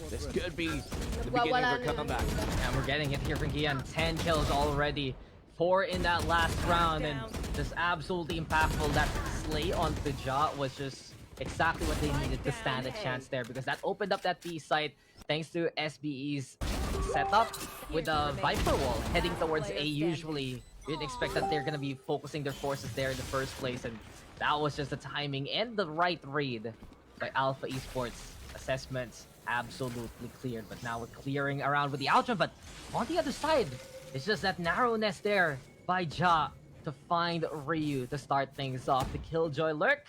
This could be the beginning Nagwawala of na a comeback. And we're getting it here from Gian. 10 kills already. 4 in that last round. And just absolutely impactful. That slay on Pija was just exactly what they needed to stand a chance there. Because that opened up that B site thanks to SBE's setup with a Viper wall heading towards A usually. You didn't expect that they're going to be focusing their forces there in the first place. And that was just the timing and the right read by Alpha Esports. Assessments absolutely cleared, but now we're clearing around with the outro. But on the other side, it's just that narrowness there by Ja to find Ryu to start things off. The Killjoy Lurk,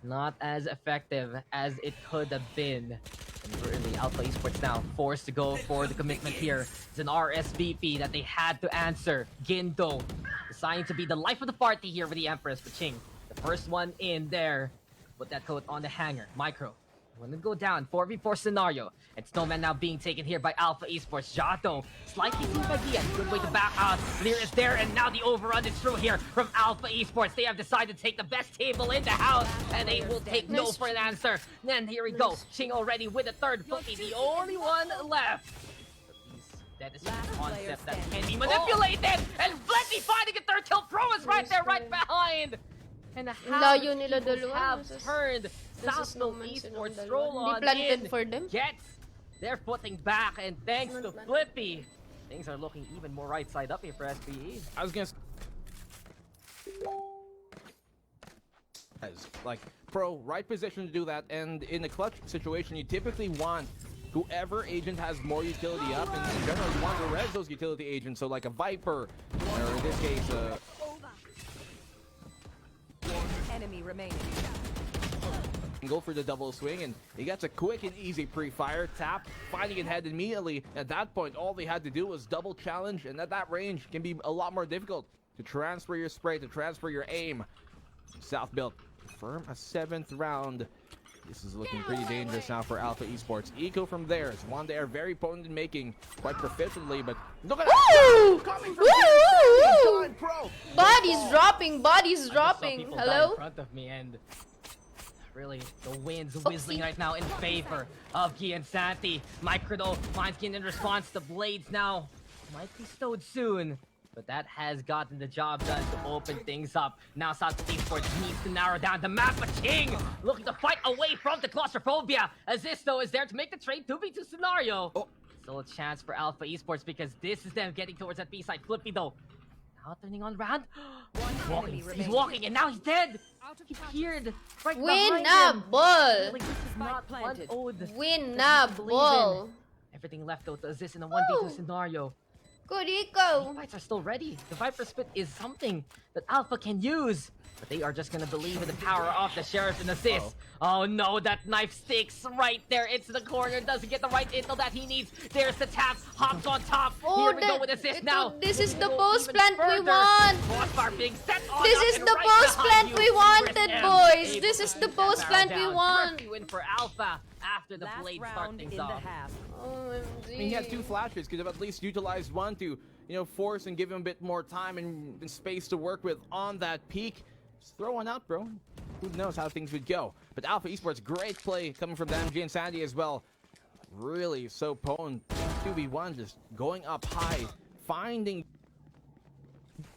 not as effective as it could have been. And really, Alpha Esports now forced to go for the commitment here. It's an RSVP that they had to answer. Gindo deciding to be the life of the party here with the Empress. Paching, the first one in there. Put that coat on the hanger. Micro. When it go down, 4v4 scenario. And Snowman now being taken here by Alpha Esports. Jato, slightly seen by Gian. Good way to back out. Lear is there, and now the overrun is through here from Alpha Esports. They have decided to take the best table in the house, and they will take no for an answer. Then here we go. Ching already with a third. Flippy, the only one left. That is a concept that can be manipulated. And Flippy finding a third kill. Pro is right there, right behind. And how Layo nila dalawa. have This is- turned this is South Snowman Esports silang stroll dalawa. Hindi on planted in, for them. gets their footing back, and thanks to Planted. Flippy, things are looking even more right side up here for SBE. I was gonna as like Pro, right position to do that, and in a clutch situation you typically want whoever agent has more utility up, and in general you want to res those utility agents, so like a Viper, or in this case Enemy remaining. go for the double swing, and he gets a quick and easy pre-fire tap, finding it head immediately. At that point, all they had to do was double challenge, and at that range can be a lot more difficult to transfer your spray, to transfer your aim. South built firm a 7th round. This is looking pretty dangerous now for Alpha Esports. Eco from there is one they are very potent in making quite proficiently, but look at Woo! that! Coming from Woo! John Pro! Bodies dropping, bodies I just saw dropping. people die in Hello? front of me, and really the wind's whistling right now in favor of Gian Santi. Micro finds Gian in response. The blades now might be stowed soon, but that has gotten the job done to open things up. Now South Esports needs to narrow down the map, but King looking to fight away from the claustrophobia, as this though is there to make the trade 2v2 scenario. Oh. Still a chance for Alpha Esports because this is them getting towards that B side. Flippy though, now turning on Rand. He's walking, and now he's dead. He appeared right behind him. Winnable! Like, this is not planted. Winnable! Everything left out to assist in a 1v2 Woo. scenario. Good eco! Fights are still ready. The Viper Spit is something that Alpha can use. But they are just gonna believe in the power of the Sheriff and assist. Oh no, that knife sticks right there into the corner. Doesn't get the right intel that he needs. There's the tap. Hops on top. Here we go with assist now. This is the Go post even plant we further. want! Crossbar being set on This up is and the right post behind plant you. we wanted, Chris M boys! able This to is the shoot that post barrel plant we down. want! Curfew in for Alpha after the Last blade start round things in the off. half. OMG. I mean, he had 2 flashes, could have at least utilized one to, force and give him a bit more time and space to work with on that peak. Just throw one out, bro. Who knows how things would go. But Alpha Esports, great play coming from them. Gian Sandy as well. Really so potent. 2v1 just going up high. Finding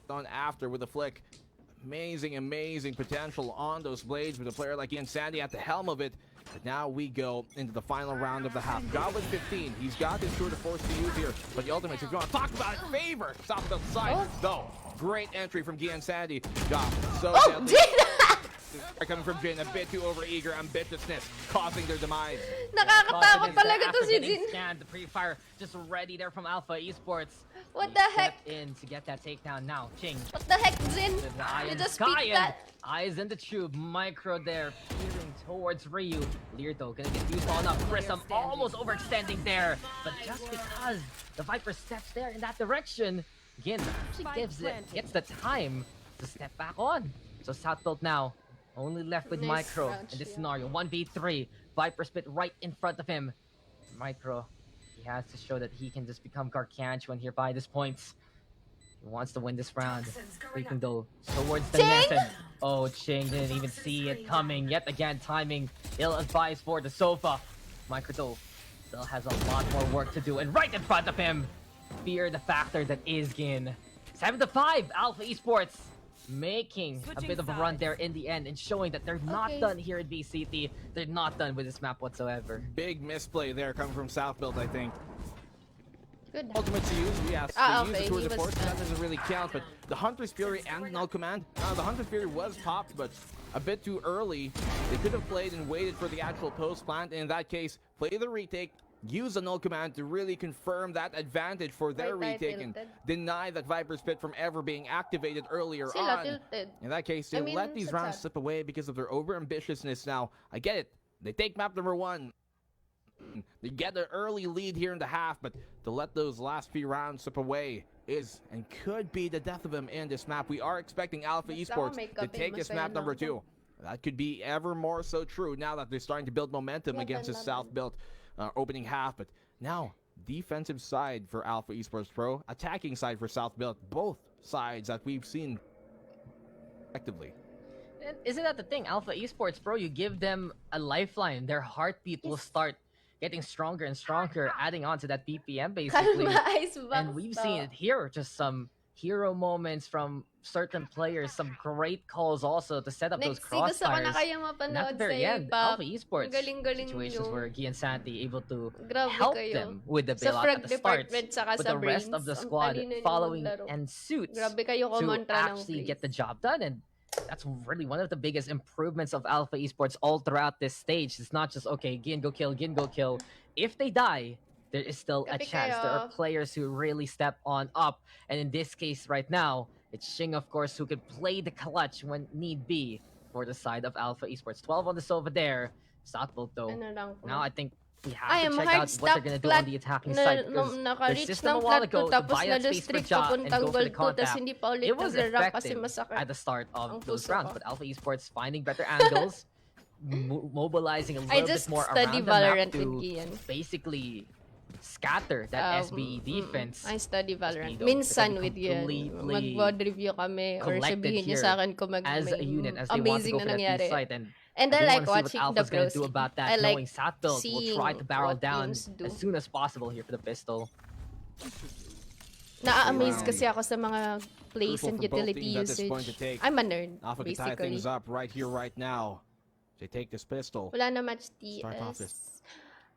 on after with a flick. Amazing, amazing potential on those blades with a player like Gian Sandy at the helm of it. But now we go into the final round of the half. Got with 15. He's got his tour de force to use here. But the ultimate, if you want to talk about it, favor. South the side, though. Great entry from Gian Sandy. Got so Oh, deadly. Gina! Coming from Jin, a bit too overeager ambitiousness, causing their demise. Nakakatakot Confidence there talaga to after si getting Jin. scanned. The pre-fire just ready there from Alpha Esports. What He the heck? stepped in to get that takedown now. Ching. What the heck, Jin? With the eye You in the just sky speak and that. eyes in the tube. Micro there, peering towards Ryu. Learto gonna get used on up. Grissom almost overextending there. But just because the Viper steps there in that direction, again, actually gets the time to step back on. So South built now. Only left with Nice Micro catch, in this yeah. scenario. 1v3. Viper Spit right in front of him. Micro, he has to show that he can just become gargantuan here by this point. He wants to win this round. Creeping though towards the net. And, oh, Ching didn't even see it coming. Yet again, timing ill-advised for the sofa. Micro though still has a lot more work to do. And right in front of him, fear the factor that is Gin. 7-5, Alpha Esports making a bit of a run there in the end and showing that they're not done here at BCT. They're not done with this map whatsoever. Big misplay there coming from South Build, I think. Good. Ultimate to use, yes. Ah, They okay, use the Tour he de was Force, done. that doesn't really count, but the Hunter's Fury and Null Command, the Hunter's Fury was popped, but a bit too early. They could have played and waited for the actual post plant, and in that case, play the retake, use the Null Command to really confirm that advantage for their Right, retake and tilted. deny that Viper's Pit from ever being activated earlier Sila on. tilted. In that case, they I mean, let these sad, rounds sad. slip away because of their over-ambitiousness. Now, I get it. They take map number 1. They get an early lead here in the half, but to let those last few rounds slip away is and could be the death of them in this map. We are expecting Alpha Basta Esports may to kape, take this masaya map na number ako. 2. That could be ever more so true now that they're starting to build momentum against the South-built opening half. But now, defensive side for Alpha Esports Pro, attacking side for South-built, both sides that we've seen effectively. And isn't that the thing? Alpha Esports Pro, you give them a lifeline. Their heartbeat will start getting stronger and stronger, adding on to that PPM basically. Kalma, Icebox And we've seen it here, just some hero moments from certain players, some great calls also to set up those Next, gusto ko na crossfires. kayo And at mapanood the sa very end, impact. Alpha Esports, Galing-galing situations nyo. where Guy and Santi able to Grabe help kayo. them with the Sa bailout frag at the start, department saka but sa the rest brains, of the ang squad talino nyo following maglaro. and suits Grabe kayo to kumontra ng actually plays. get the job done. And that's really one of the biggest improvements of Alpha Esports all throughout this stage. It's not just, okay, Gin go kill, Gin go kill. If they die, there is still a Kape chance. There are kayo. players who really step on up. And in this case right now, it's Shing, of course, who could play the clutch when need be for the side of Alpha Esports. 12 on the Sova there. Southbolt though. Ano lang po. Now I think we have I to am check hard out what they're gonna do on plat the attacking na, side. Because their naka-reach system ng a while plat ago to to tapos buy out space for na-restrict Ja and papuntang go for gold the 2 tapos contact. hindi pa ulit It was nag-rank kasi effective masakit. at the start ang of those puso rounds, ko. but Alpha Esports finding better angles, mobilizing a I little just bit more study around the map Valorant with to Gian. basically scatter that SBE defense. I study Valorant. Speedo. Minsan Because with Gian. completely Mag-VOD review kami or collected sabihin niya here sa akin kung as a unit as they want to amazing go na for that B nangyari. site. And I I do like wanna see what watching the Alpha's gonna pros. do about that, I like knowing Satbuild will try to seeing barrel what down teams do. as soon as possible here for the pistol. Na-amaze kasi ako sa mga plays Crucial and for both utility teams at this point to usage. take. I'm a nerd, Alpha can tie basically. things up right here, right now. They take this pistol. Wala na match Start off this TS.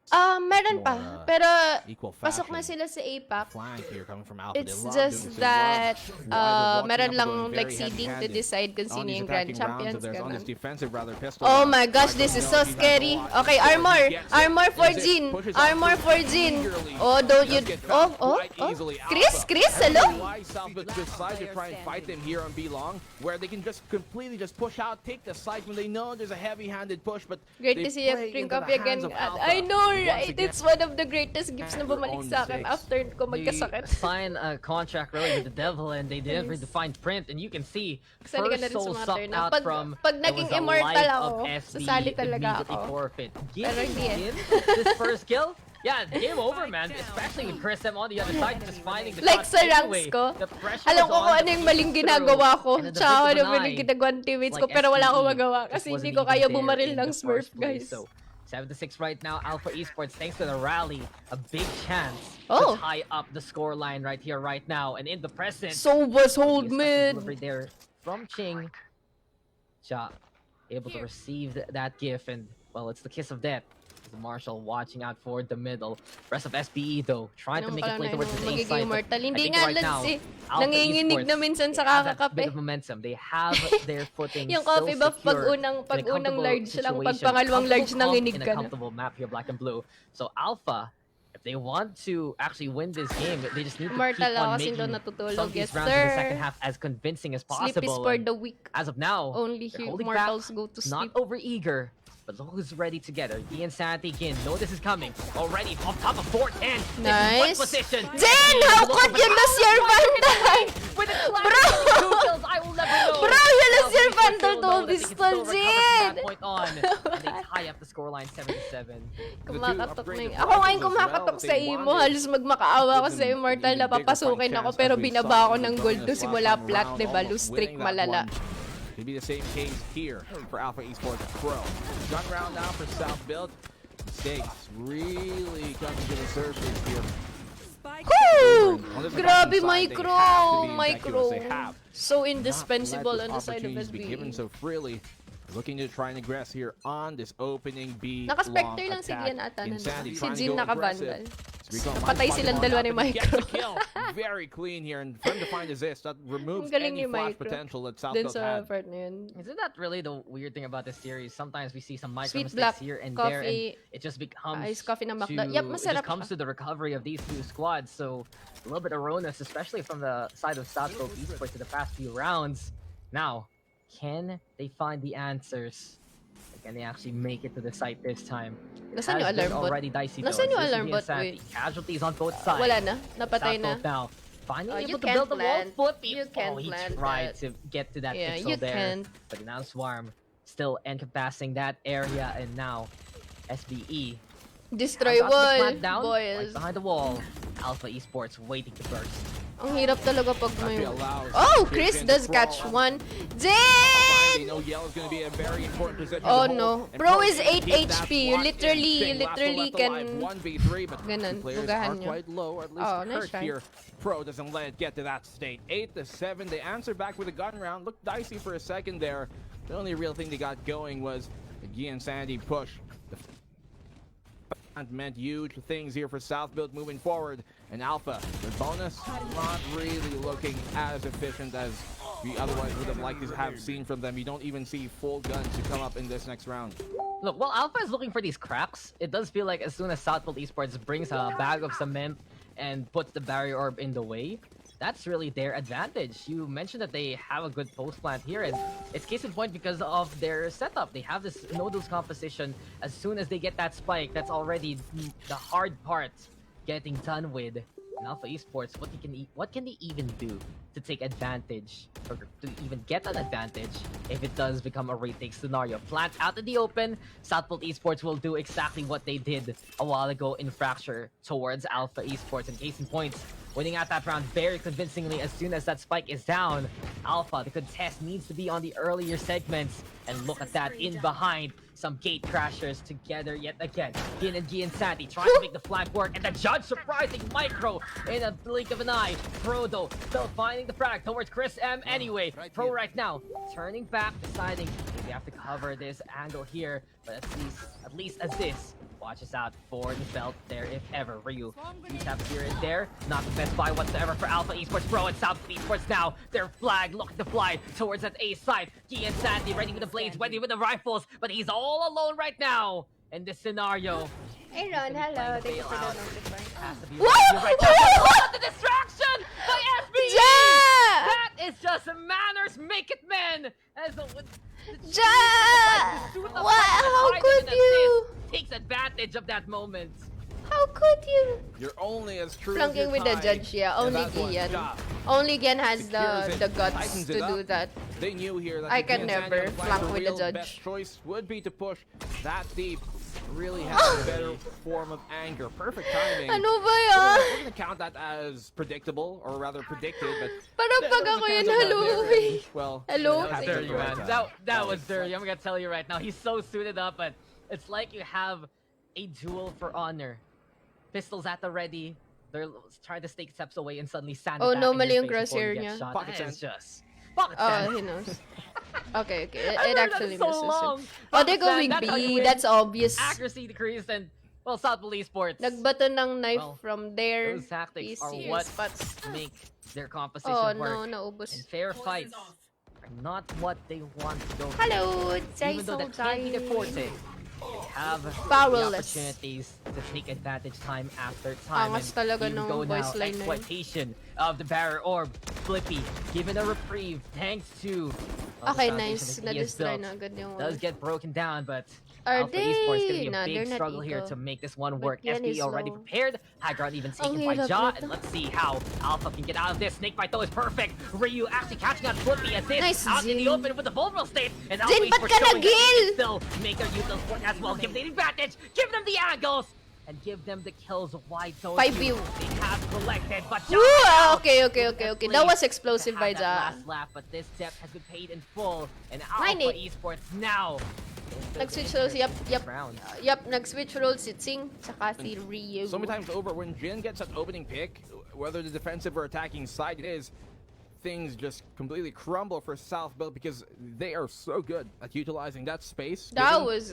Meron pa. more, Pero, equal pasok na fashion. sila sa APAC. Flank here coming from Alpha. It's They love just doing this. They that, love either meron walking up lang or going like very seeding to heavy-handed. decide kung On sino these yung grand attacking rounds, champions. if there's on this Ganun. defensive rather pistol Oh round, my gosh, Viper this is knows so he has a scary. lot Okay, before he armor. gets it. Armor for Is it Jin. pushes Armor out for too Jin. eagerly? Oh, don't you... Does get Oh, found oh, quite oh. easily. Chris, Alpha. Chris, I don't know hello? why Southwood decided to try and fight them here on B long, where they can just completely just push out, take the site when they know there's a heavy-handed push, but Great they to see you play drink into coffee the hands again. of Alpha I know, once right? again. It's one of the greatest gifts na Their bumalik own sa akin mistakes. after ko They magkasakit. sign a contract really with the devil and they deliver the fine print, and you can see Sali ka first na rin sa soul mga sucked turnout. out Pag- from pag there naging was a immortal life ako, of SB sasali talaga immediately ako. forfeit. Pero hindi eh. Gin, this first kill, yeah, game over, man. Especially with Chris M on the other side, just finding the Like shot sa ranks anyway. ko, The pressure alam was ko on, kung the ano yung push maling was ginagawa through, ko. and in the Tsaka blink ano of an maling eye, ginagawa ng teammates ko, like pero wala akong SBE magawa just kasi hindi wasn't ko even kaya there bumaril in ng the Smurf, first place. guys. So 7-6 right now, Alpha Esports, thanks to the rally, a big chance Oh. to tie up the scoreline right here, right now, and in the present. So was hold Delivery mid. there from Ching. Ja able to receive that gift, and well, it's the kiss of death. The Marshall watching out for the middle. Rest of SBE though, trying to make a play towards the A magiging side. but immortal. I Hindi think nga right now, Lods eh. Alpha Nanginginig Esports na minsan sa have that bit kakakape. of momentum. They have their footing Yung still coffee buff pag secure unang in a comfortable large lang, pag situation. pangalawang large Comfortable nanginig comp in ka a na. comfortable map here, black and blue. So Alpha, if they want to actually win this game, they just need to keep Immortal ako on kasi making doon some natutulog. of these Yes, rounds in the sir. second half as convincing as Sleep is possible. for And the weak. as of now, Only they're holding mortals back, go to not sleep. over eager, but look who's ready together. Guy and Santi Gin know this is coming. Already off top of 410. Nice. Position. Jen, how could you lose your Vandal? With a Bro! two kills, I will never know. Bro, you lost your Alpha Vandal Esports will know to that they can pistol, still recover from Jen. that point on. And they tie up the scoreline 7-7. Kumakatok na upgraded yun. Ako nga yung rifles as kumakatok well, sa they imo. wanted. Halos magmakaawa ako Give sa them Immortal. an even bigger Napapasukin fight ako chance pero as we binaba saw ako in the ng gold bonus to last simula time flat, around, diba? almost Lose streak winning that malala. one. Could be the same case here for Alpha Esports Pro. Gun round now for South Build. mistakes really coming to the surface here. Woo! On this Grabe, attacking side, they micro! have to be Micro! impetuous. They have So not indispensable let on the this side of opportunities be given SB. so freely. Looking to try and aggress here on this opening B Naka-specter long lang si attack. Gian ata na Insanity Si trying to Jin go naka-vandal. aggressive. Rico Napatay finds silang Pokemon dalawa up ni and he gets the Micro. kill. Very clean here, and for him to find assist, that removes Ang galing any ni flash Micro. potential that Dun Southfield sa had. part na yun. Isn't that really the weird thing about this series? Sometimes we see some micro Sweet mistakes black here and there, and coffee, it just becomes iced coffee ng to, Macdo. Yep, it masarap just comes siya. to the recovery of these two squads. So a little bit erroneous, especially from the side of Southfield Esports in the past few rounds. Now, can they find the answers? Can they actually make it to the site this time? It Nasaan yung has been alarm bot? already dicey though. Nasaan yung As alarm Yasumi bot? and Santi, Wait. casualties on both sides. Wala na? Napatay na? Southfield now finally You able to can't build the wall. plant. Flippy. You can't He plant tried that. to get to that Yeah, pixel you there. can't. But now Swarm still encompassing that area, and now SBE Destroy has gotten the wall, plant down right boys. behind the wall. Alpha Esports waiting to burst. Ang hirap talaga pag may... That allows Oh, Kirsten Chris to does crawl catch up. one. They Damn! know Yellow's going to be a very important position. Oh, to hold, no. and Bro Pro is can 8 keep that HP. You one literally- in. you Lasso literally left alive, can- 1v3, but Ganun, the players bugahan are nyo. quite low, or at least Oh, nice hurt try. here. Pro doesn't let it get to that state. 8-7. They answer back with a gun round. Looked dicey for a second there. The only real thing they got going was the Gian Sandy push. That meant huge things here for Southfield moving forward. And Alpha, the bonus, not really looking as efficient as we otherwise would have liked to have seen from them. You don't even see full guns to come up in this next round. Look, while Alpha is looking for these cracks, it does feel like as soon as Southfield Esports brings a bag of cement and puts the barrier orb in the way, that's really their advantage. You mentioned that they have a good post plant here, and it's case in point because of their setup. They have this noodles composition. As soon as they get that spike, that's already the hard part getting done with. And Alpha Esports, what can they even do to take advantage, or to even get an advantage if it does become a retake scenario? Plant out in the open, Southfield Esports will do exactly what they did a while ago in Fracture towards Alpha Esports. And case in point, winning out that round very convincingly as soon as that spike is down. Alpha, the contest needs to be on the earlier segments. And look at that, in behind, some gate crashers together yet again. Gin and Santi trying to make the flank work, and the judge surprising Micro in a blink of an eye. Pro though, still finding the frag towards Chris M anyway. Pro right now, turning back, deciding we have to cover this angle here, but at least as this watches out for the belt there if ever. Ryu, you have here and there. Not the best buy whatsoever for Alpha Esports. Pro and South Esports now. Their flag looking to fly towards that A side. Gian Sandy ready with the blades, ready with the rifles, but he's all alone right now in this scenario. Hey Ron, hello. Thank you for the Bailout. notifier. Has to be Whoa! right now. But look at the distraction by SBE! Ja! That is just manners, make it men! As the Ja! What? How could you? Takes advantage of that moment. How could you? You're only as true as Flunking your with the time, judge, yeah. and Only that one Gian. job. Only Gian has Secures it, the guts tightens to it do up. that. They knew here that I the can Gian never Sandy flunk the with the real judge. best choice would be to push that deep. Really have a better form of anger. Perfect timing. Ano ba We're yan? gonna count that as predictable, or rather predicted, but Parang that pag was ako the yun, count of hello. that there. Well, Hello? That was that's dirty, the right man. time. That was dirty. I'm gonna tell you right now. He's so suited up, but it's like you have a duel for honor. Pistols at the ready. They're trying to stake steps away, and suddenly sand Oh, back no, in mali your yung face before you crosshair get niya. shot. Pocket That is sand. just pocket Oh, sand. he knows. Okay, okay. It I've heard actually that so misses long. him. Oh, they're Pocket sand, going that's how you B. win. That's obvious. Accuracy decreased, and well, Southfield Esports. Nagbato ng knife Well, from there. Those tactics are PC what spots. make their composition Oh, work. no, And naubos. fair fights are not what they want to go. Hello, Even though that can't be their forte, they have the Powerless. opportunities to take advantage time after time. Angas And talaga even nung go now, voice line na yun. exploitation of the barrier orb. Flippy, given a reprieve thanks to Okay, the foundation nice. that he has Na-destroy built. na agad yung Does wall. get broken down, but Are Alpha Esports gonna be they? a Nah, big they're not struggle here eco. to make this one But work. yan SB is already low. prepared. High ground even taken by hirap Ja, nito. and let's see how Alpha can get out of this. Snake bite though is perfect. Ryu actually catching out Flippy as this Nice, out in the Jin. open with the vulnerable state, and Alpha Jin, ba't Esports ka showing that they nag-heal? can still make their use of sport as well. Give them the advantage, give them the angles, and give them the kills. Why don't 5 they have collected? But Ja Woo! now Okay, okay, okay, okay. That was explosive to by have that Ja. last lap, but this depth has been paid in full, and Alpha 9-8. Esports now Nag-switch roles, yep. round. Nag-switch roles si Tsing, saka si Ryu. So many times over, when Jin gets that opening pick, whether the defensive or attacking side it is, things just completely crumble for South Build because they are so good at utilizing that space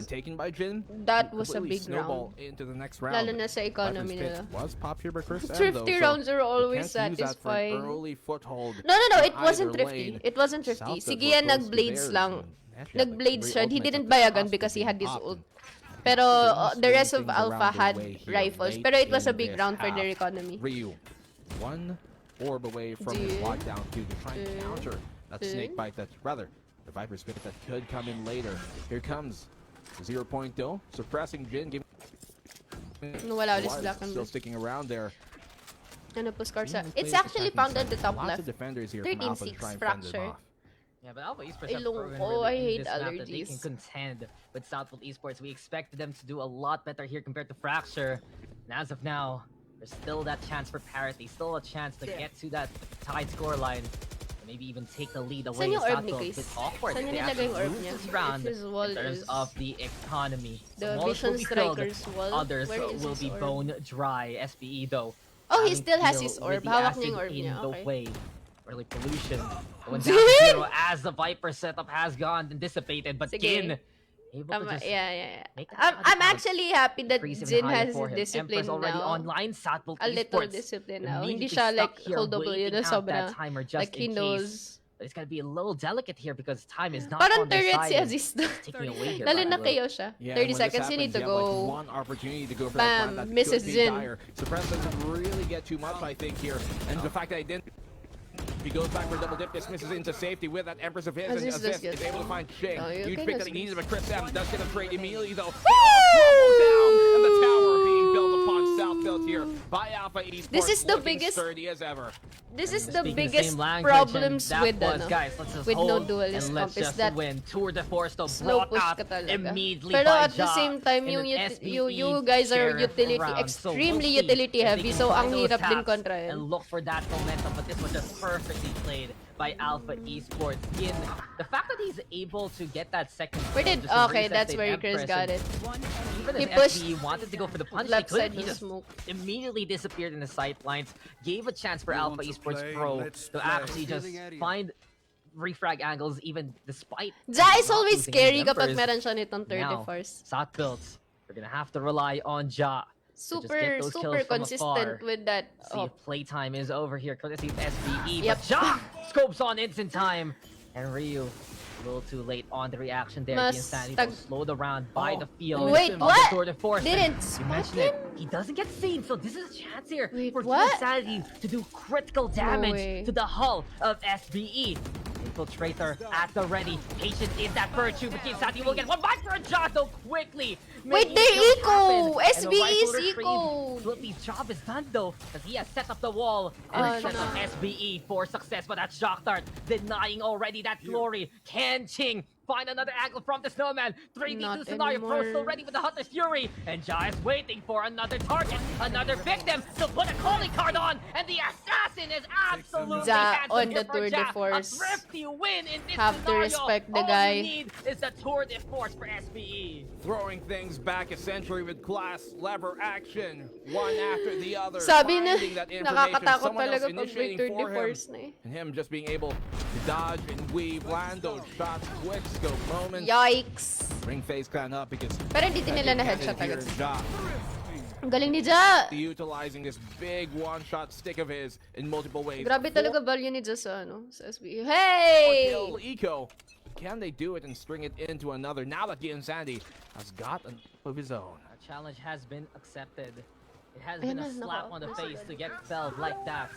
taken by Jin. That was a completely big snowball round. into the next round. Lalo na sa economy Viper's nila. pick was popular by Chris Thrifty rounds are always satisfying. Early foothold. No, in it wasn't either thrifty. lane. It wasn't thrifty. South Sige Build yan, were close to nag-blades theirs, lang. and actually had, like, Nag-blades three siya. He ultimates didn't at buy the a gun cost because of he being had his popped. ult. Pero the rest of Things Alpha around the had way here rifles. late Pero it was a in big this round for half. their economy. Ryu, one orb away from his lockdown queue to try and counter that snake bite that, rather, the Viper's pick that could come in later. Here comes 0.0, suppressing Jin, giving Wala ulit si Black and still Blue. sticking around there. Ano po score sa... Jin It's plays actually attacking found at side. the top Lots left. of defenders here from Alpha to 13-6 try and fend them fracture. off. Yeah, but Alpha Esports Ay, have proven lungko, really I in hate this map that they can allergies. contend with Southfield Esports. We expected them to do a lot better here compared to Fracture. And as of now, there's still that chance for parity, still a chance to get to that tied scoreline. Maybe even take the lead away. Saan yung orb ni Southfield. Chris? It's awkward. Saan They niya actually nilagay yung orb lose niya? this round If his wall in terms is- of the economy. The Some walls Vision will be filled, Striker's wall? others Where is will his be orb? bone dry. SPE though. Oh, he having still has to his deal orb. with the Hawak niya yung acid orb in niya, the okay. way. Really pollution. Going Sige! down to zero as the Viper setup has gone and dissipated, but Sige. Jin able to Tama, just yeah. make the I'm count actually happy that increase even Jin higher has for him. discipline Empress already now. online. Southfield A little Esports discipline now. immediately Hindi siya like stuck here holdable yun waiting na out sobra. that timer just Like he in knows. case. But it's gonna be a little delicate here because time is not Parang on their turret side. si Aziz. Taking away here. Lalo by na the kayo siya. Yeah, 30 when this seconds, you need happens, to you have, go. like, one opportunity to go for Bam, that plant that Mrs. could be Jin. dire. Suppress doesn't really get too much, I think, here. And the fact that he didn't. He goes back for a double dip, dismisses into safety with that Empress of his, and Aziz does Aziz good. is able to find Shing. Oh, you Huge can pick that he Aziz. needed, but Chris M does get a trade immediately, though. They all crumble down, and the tower being built upon Southfield here by Alpha Esports. This is the looking biggest- sturdy as ever. This is the Speaking biggest same language, problems and that with was, ano, guys, let's just with no hold duelist and let's comp is just that win. Tour de Force though slow brought push up ka talaga. immediately Pero by at the Ja same time, in yung an you SPE guys are share utility, round. So extremely we'll see utility if they heavy, can so find ang those hirap din taps kontrahin. and look for that momentum, but this was just perfectly played by Alpha Esports. In the fact that he's able to get that second Where kill did... just to Okay, reset that's the where Chris Empress, got and it. even He if pushed SPE wanted to go for the punch, left he side couldn't. He with just smoke. immediately disappeared in the sight lines, gave a chance for Alpha Esports Pro to actually just find refrag angles even despite Ja is not always losing scary his kapag Empress. meron siya nitong 30 Now, force. South builds. We're gonna have to rely on Ja. Super consistent with that. See Oh, if playtime is over here. Courtesy of SBE. Yep. But Ja scopes on instant time. And Ryu, a little too late on the reaction there. Mas The Insanity tag- was slowed around by the field. Wait, of what? The Tour de Force. Didn't You spot mentioned him? it. He doesn't get seen, so this is a chance here Wait, for what? Insanity to do critical damage way. to the hull of SBE. Infiltrator at the ready. Patient is that virtue, but Insanity will get one back for a Ja though quickly. Wait, making they're kills eco! happen. And the SBE is rifle retrieve. eco! Flippy's job is done though, because he has set up the wall and Oh, set no. up SBE for success, but that shock dart denying already that glory. Can Ching find another angle from the snowman? 3v2 Not scenario, Pro still anymore. ready with the Hunter's Fury, and Ja is waiting for another target, another victim to put a calling card on, and the assassin is absolutely Ja handsome on here the for Tour de Ja. Force. A thrifty win in this Have to scenario. respect the All guy. you need is the Tour de Force for SBE. Throwing things back essentially with class lever action, one after the other. Sabi na, finding that information, nakakatakot someone else talaga pag may initiating Tour de for him, Force na eh. and him just being able to dodge and weave, land those shots, quick scope moments. Yikes! Bring face clan up because Pero hindi din nila that na-headshot cannon agad. here, Ja, Ang galing ni Ja! utilizing this big one-shot stick of his in multiple ways. Grabe talaga value ni Ja sa, ano, sa SBE. Hey! Kill Eco. Can they do it and string it into another now that the Insanity has got an of his own? Our challenge has been accepted. It has Ayan been a na, slap nako. on the face to get felled like that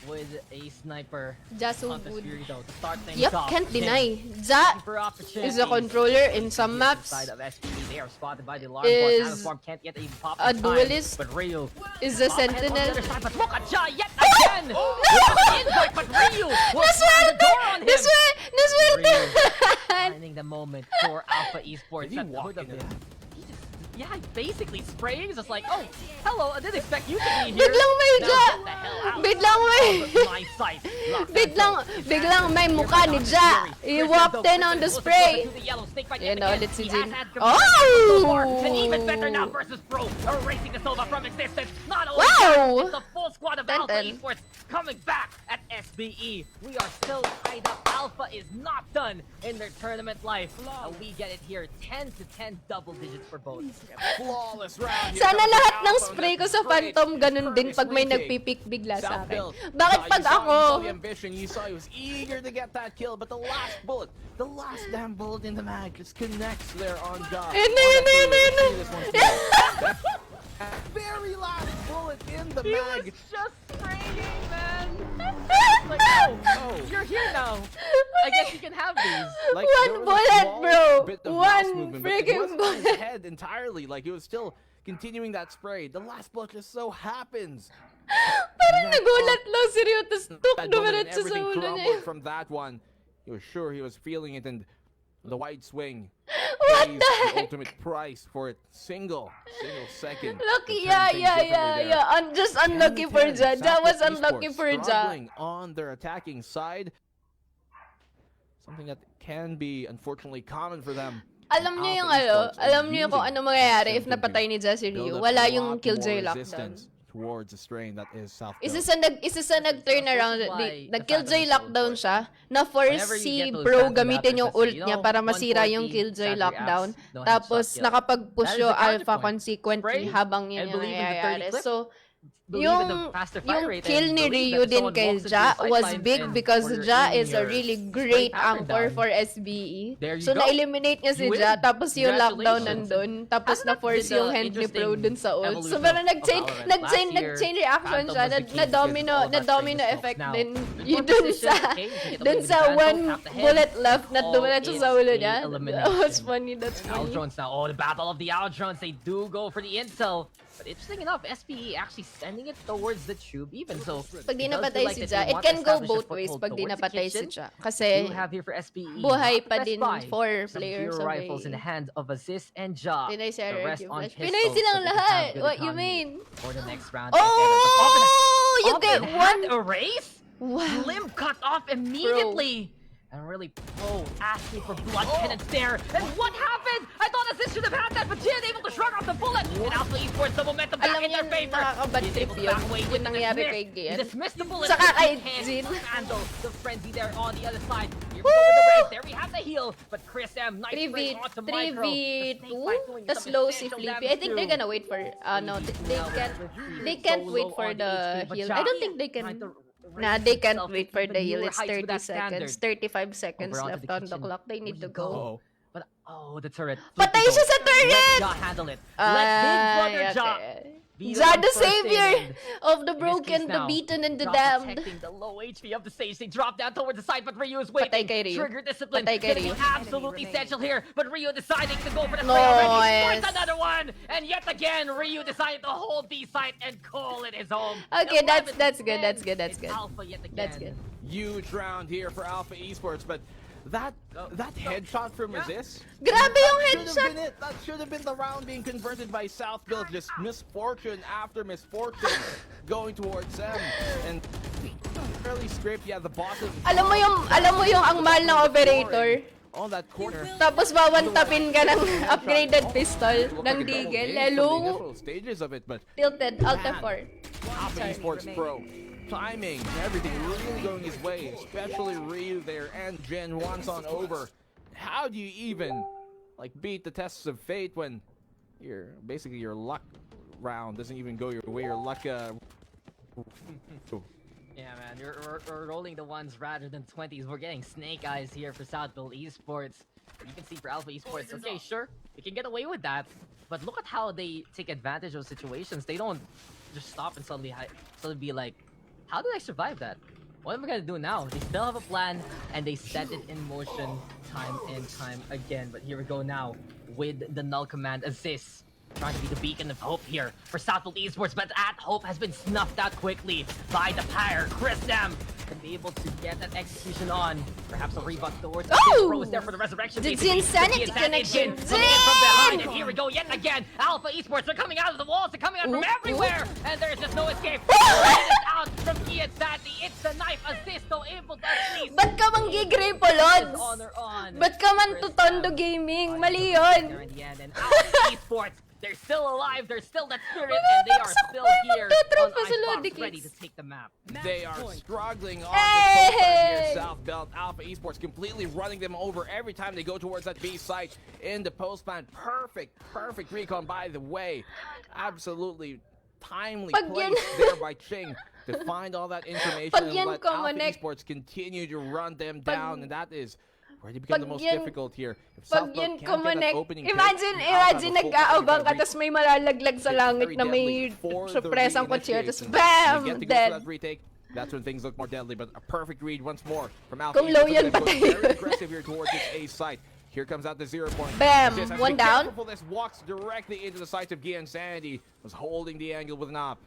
with a sniper. Ja so Hunter's good. Fury though to start things Yep, off. can't Jin deny. Ja looking for is a opportunities. controller in some maps. Inside of SPE, they are spotted by the alarm Is boss. Form can't yet even pop a in time, duelist. but Ryu Is a pop ahead on the sentinel. other side, but look at Ja yet again. Invite, but Ryu will slam the door on him. Naswerte! Finding the moment for Alpha Esports. Did he That walk would have in been. it? He yeah, basically spraying, just like, oh, hello, I didn't expect you to be here. Biglang may Now Ja! get the hell out Biglang may... of my sight. Biglang may mukha ni Ja. He walked in on the spray. Yan na ulit si Jin. Oh! And even better now versus Pro, erasing the Sova from existence. Not only Wow! that, it's the full squad of Alpha Ten. Esports coming back at SBE. We are still tied up. Alpha is not done in their tournament life. And we get it here, 10 to 10 double digits for both. Flawless round here Sana coming lahat from ng Alpha, spray ko and sa that's great. Phantom ganun din pag may Curtis nagpipik bigla sa akin. Southbill. Bakit You pag saw ako... the ambition, you saw he was eager to get that kill, but the last bullet, the last damn bullet in the mag just connects there on Josh. Yun na, yun na, yun na, yun na. This one's good. Very last bullet in the He was mag. just spraying, man. Like, oh, you're here now. I guess you can have these. Like, One there was a bullet, small bro. bit of mouse One movement, but it freaking wasn't on his bullet. head entirely. Like, he was still continuing that spray. The last bullet just so happens. Parang nagulat lang si Ryu, tapos tuk, That moment and dumiretso sa everything ulo niya. crumbled from that one. He was sure he was feeling it, and the wide swing What pays the the heck? ultimate price for it. Single second. Lucky, to turn yeah, things yeah, differently yeah, there. yeah. Just unlucky for Ja. Ja was unlucky for Ja. Struggling on their attacking side. Something that can be unfortunately common for them. Alam niyo yung Alpha ano, Esports alam are niyo kung using ano mangyayari if them to napatay ni Ja si build Ryu. up Wala a yung lot Killjoy more lockdown. resistance towards the strain that is South. Isa sa nag-turn around, nag-Killjoy lockdown siya, na-force Whenever you si get those Bro phantom gamitin yung raptors, ult you niya know, para masira yung 140 Killjoy Sandry lockdown. apps, no Tapos headshot kill. nakapag-push That is yung the Alpha counterpoint. consequently Spray habang yun and yung believe in the 30 nangyayari. clip. So, Believe in the faster fire yung rate kill and ni believe Ryu that din someone kay walks into Ja the was sidelines big and because order Ja in is a your really spray great pattern anchor down. for SBE. There you So, go. na-eliminate niya si You Ja, win. tapos yung lockdown Congratulations. nandun, tapos Hasn't that na-force been yung the hand ni Pro dun sa ult. evolution So, parang of nag-chain Valorant? Last year, reaction Phantom siya, was the king na-domino, because all about na-domino famous effect folks din. now. Yung Good dun position, sa, okay, you get dun away with sa the Phantom, one tap the head. bullet left na All dumiretso is sa ulo a niya. elimination. That was funny, that's Owl funny. drones now. Oh, the battle of the owl drones. They do go for the intel. But interesting enough, SPE actually sending it towards the tube even. So, Pag di it does napatay feel like si that Ja, they it want to can go establish a both ways foothold pag di towards the napatay si kitchen. Ja. We Kasi, do have here for SPE. buhay not pa Best din Buy. for Some players hero rifles in away. the hands of Aziz and Ja. Pinay si The Eric rest yung on flash. pistols, Pinay silang so they can lahat! have good What you economy mean? For the next round. Oh! You get one! Erase? Wow. Limb cut off immediately. And really Pro asking for blood penance there. And what happened? I thought Aziz should have had that, but Jin able to shrug off the bullet. And Alpha Esports the momentum back Alam in their niyo, favor. nakakabad He's trip able to yun. back away Yung with the nangyari dismiss. kay He Gian. dismissed the bullet. Saka but kay he can't Jin. handle the frenzy there on the other side. Here we go with the res. There we have the heal. But Chris M, nice spray onto Micro. The snake 3v2, bite doing tas some low si essential Flippy. I damage think too. they're gonna wait for, no, they can't wait for the heal. I don't think they can, nah, they can't wait for the heal. It's 30 seconds, 35 seconds Over onto left the on the kitchen. clock. They need to Where'd he go. Oh. But the turret. Patay siya sa turret! Let Ja handle it. Let big brother Ja be Ja, one the first in, savior and of the in this broken, case the now, beaten, and the Ja damned. protecting the low HP of the stage. They drop down towards the side, but Ryu is waiting. Patay kay Ryu. Trigger discipline. Patay kay Gonna be Ryu. absolutely essential here. But Ryu deciding to go for the spray already. Nice. Scores another one. And yet again, Ryu decided to hold the site and call it his home. Okay, that's 11-10. good, that's good, that's It's good. Alpha yet again. That's good. Huge round here for Alpha Esports, but that headshot from Aziz. Grabe yung Should have headshot! been it. That should have been the round being converted by Southbill. Just misfortune after misfortune going towards them. And early script, yeah, the bottom. Alam mo yung ang mahal ng operator. On that corner. Tapos wawantapin ka ng upgraded pistol Looked ng like a double Deagle. game from the Lalo initial stages of it, but tilted, Alt F4. Alpha Esports Pro. Timing, everything really going his way, especially Ryu there and Jin once on over. How do you even like beat the tests of fate when basically your luck round doesn't even go your way? Your luck Yeah, man, we're rolling the ones rather than 20s. We're getting snake eyes here for Southbill Esports. You can see for Alpha Esports, okay, sure, we can get away with that. But look at how they take advantage of situations. They don't just stop and suddenly be like, how did I survive that? What am I gonna do now? They still have a plan, and they set it in motion time and time again. But here we go now with the null command Aziz. Trying to be the beacon of hope here for Southfield Esports, but that hope has been snuffed out quickly by the Pyre. Chris Dam can be able to get that execution on. Perhaps a rebuff towards Oh! Pro is there for the resurrection. The basically. Insanity The Insanity connection. coming in from behind, and here we go. go yet again. Alpha Esports are coming out of the walls. They're coming out from everywhere. And there's just no escape. It's out from Kian Santi. It's a knife assist, though, able to at least... Ba't ka manggigray po, Lods? Honor on. Ba't ka man tutondo gaming? Mali yun. There in the end, and Alpha Esports, they're still alive, they're still that spirit, and they are still here on Icebox, ready to take the map. They are struggling on the coast here, South Belt. Alpha Esports completely running them over every time they go towards that B site in the post plant. Perfect recon, by the way. Absolutely timely placed there by Ching to find all that information and let Alpha Esports continue to run them down, and that is where they become the most difficult here. If South Belt can't get that opening pick, imagine nag-aabang ka, tapos may malalaglag sa langit na may surpresang kutsilyo, tapos BAM! Dead. That's when things look more deadly, but a perfect read once more from Alpha. Kung low yan, patay yun. Very aggressive here towards this A site. Here comes out the 0 point. BAM! Just One down. This walks directly into the sight of Gian Sanity. Was holding the angle with an op.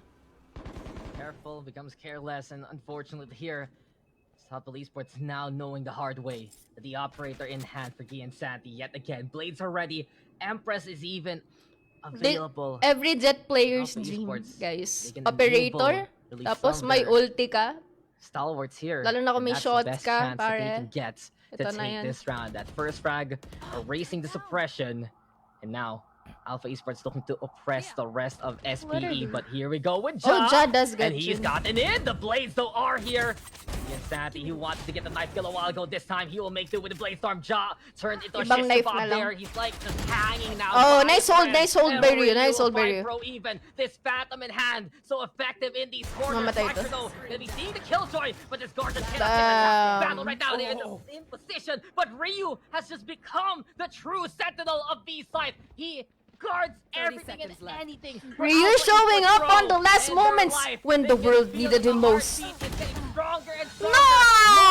Careful, becomes careless, and unfortunately here, South Belt Esports now knowing the hard way that the operator in hand for Gian Santi yet again. Blades are ready. Empress is even available. Every Jet player's Alpha dream, Esports, guys. they can Operator, enable tapos from may their ulti ka. Stalwarts here. Lalo na kung and may that's the shots best ka, chance that they pare. can get to Ito na take yan. this round. That first frag, erasing the suppression, and now Alpha Esports looking to oppress the rest of SPE, but here we go with Ja. Oh, Ja does good. And he's gotten in. The Blades though are here. Yes, Santi, he wanted to get the knife kill a while ago. This time he will make do with the Blade Storm. Ja turned into a Ibang shit knife spot na lang. there. He's like just hanging now. Oh, by nice his hold, friend. nice hold And by Ryu, Ryu nice hold by by Ryu. Pro even. This Phantom in hand, so effective in these corners. Mamatay Watcher ito. though, gonna be seeing the killjoy, but this Guardian cannot Damn. get that battle right now. They're in position, but Ryu has just become the true sentinel of B-side. He guards everything and seconds left. anything. Ryu showing up on the last moments when the world needed him most.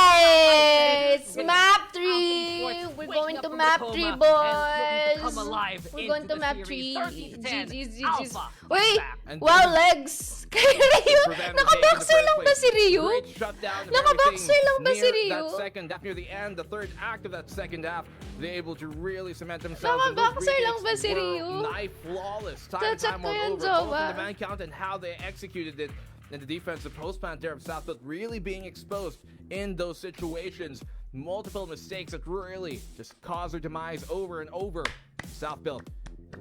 Nice! Map 3! We're going to map 3, boys! We're going to map 3. GG's. Wait! Wow, legs! Kay Ryu! Naka-boxer lang ba si Ryu? Naka-boxer lang ba si Ryu? That second half, near the end, the third act of that second half, they're able to really cement themselves. Naka-boxer lang ba si Were Ryu? knife flawless. Time and Tatsak time ko yan, over, both in Jowa. the man count and how they executed it. And the defensive post plant there of South Belt really being exposed in those situations. Multiple mistakes that really just cause their demise over and over. South Belt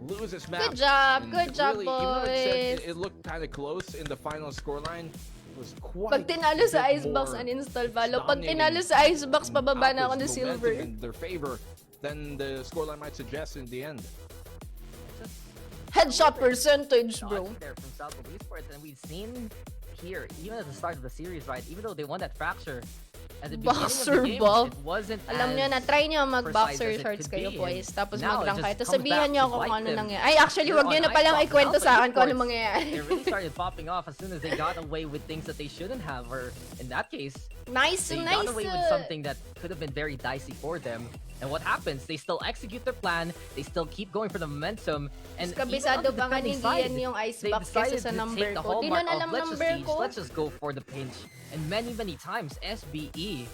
loses map. Good job, And good job, really, even though it boys. it looked kind of close in the final scoreline, it was quite Pag tinalo sa a bit Icebox, more uninstall follow. Pag stunning tinalo sa Icebox, pababa na ako ng Alpha's silver. momentum in their favor than the scoreline might suggest in the end. Headshot percentage, bro. Shots there from South Belt Esports, and we've seen here, even at the start of the series, right? Even though they won that fracture at the beginning Boxer of the game, buff. it wasn't Alam nyo na, as try nyo mag-boxer precise as it shorts could kayo, be, boys. and Tapos now it mag-rank just kayo. Tapos comes sabihan back nyo to kung bite ano them. nangyari. Ay, actually, Here wag nyo on na palang Icebox, ikwento Alpha sa akin kung ano Esports, mangyayari. They really started popping off as soon as they got away with things that they shouldn't have, or in that case, Nice, they nice. got away with something that could have been very dicey for them. And what happens? They still execute their plan. They still keep going for the momentum. And Kabisado even on the pa nga defending hindi side, yan yung they Icebox decided kesa sa to number take the ko. Di hallmark nun alam of let's just number siege, ko. let's just go for the pinch. And many times, SBE,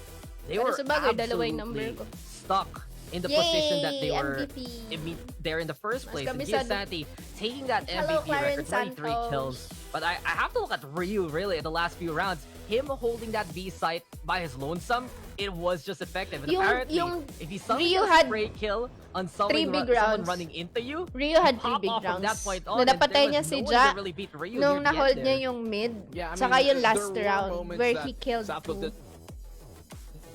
they Pero were sa bagay, dalawa yung number absolutely ko. stuck in the position that they Yay! were MVP. there in the first place. And kabisado. Santi taking that Hello, MVP record, Clarence 23 Santos. kills. But I have to look at Ryu really in the last few rounds. Him holding that B site by his lonesome, it was just effective. And apparently, if he suddenly Ryu gets a had spray kill on 3 big someone rounds. running into you, Ryu had 3 pop big off from that rounds. point on, Na and napatay there niya was si no one Ja that really beat Ryu nung near the na-hold end niya there. yung mid. Yeah, I mean, Saka yung there last were round moments where that he killed South Belt 2. did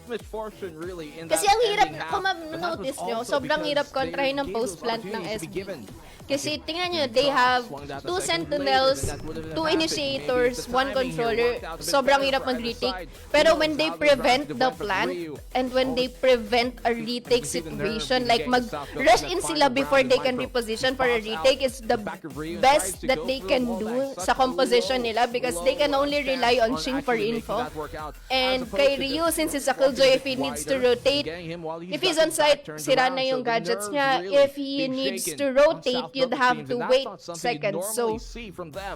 misfortune really in Kasi that ang hirap, ending half, kung but that was ma-notice nyo, also sobrang because hirap they kontrahin ng gave those post-plant ng opportunities to be SB. given. Kasi tingnan nyo, they have Swung that a 2 second sentinels, later, then that would have 2 happened. initiators, Maybe 1 the timing here controller. worked out a bit Sobrang better hirap for either mag-retake. side. Pero Who when knows they how the prevent round the went for plant, Ryu. and when they prevent a retake see the nerve situation, in like the game, South Belt mag-rush in in that sila final before round they in can Micro. reposition He for a pops retake, out is the the back of Ryu and best tries to that go they for the can wall do dive. Such sa a composition low, nila because they low can only chance rely on on Ching for actually making info. that work out, as And opposed kay to Ryu, just since he's a kill Killjoy if he needs to rotate. If he's on site, sira na yung gadgets niya. If he needs to rotate, you'd have to wait seconds. So,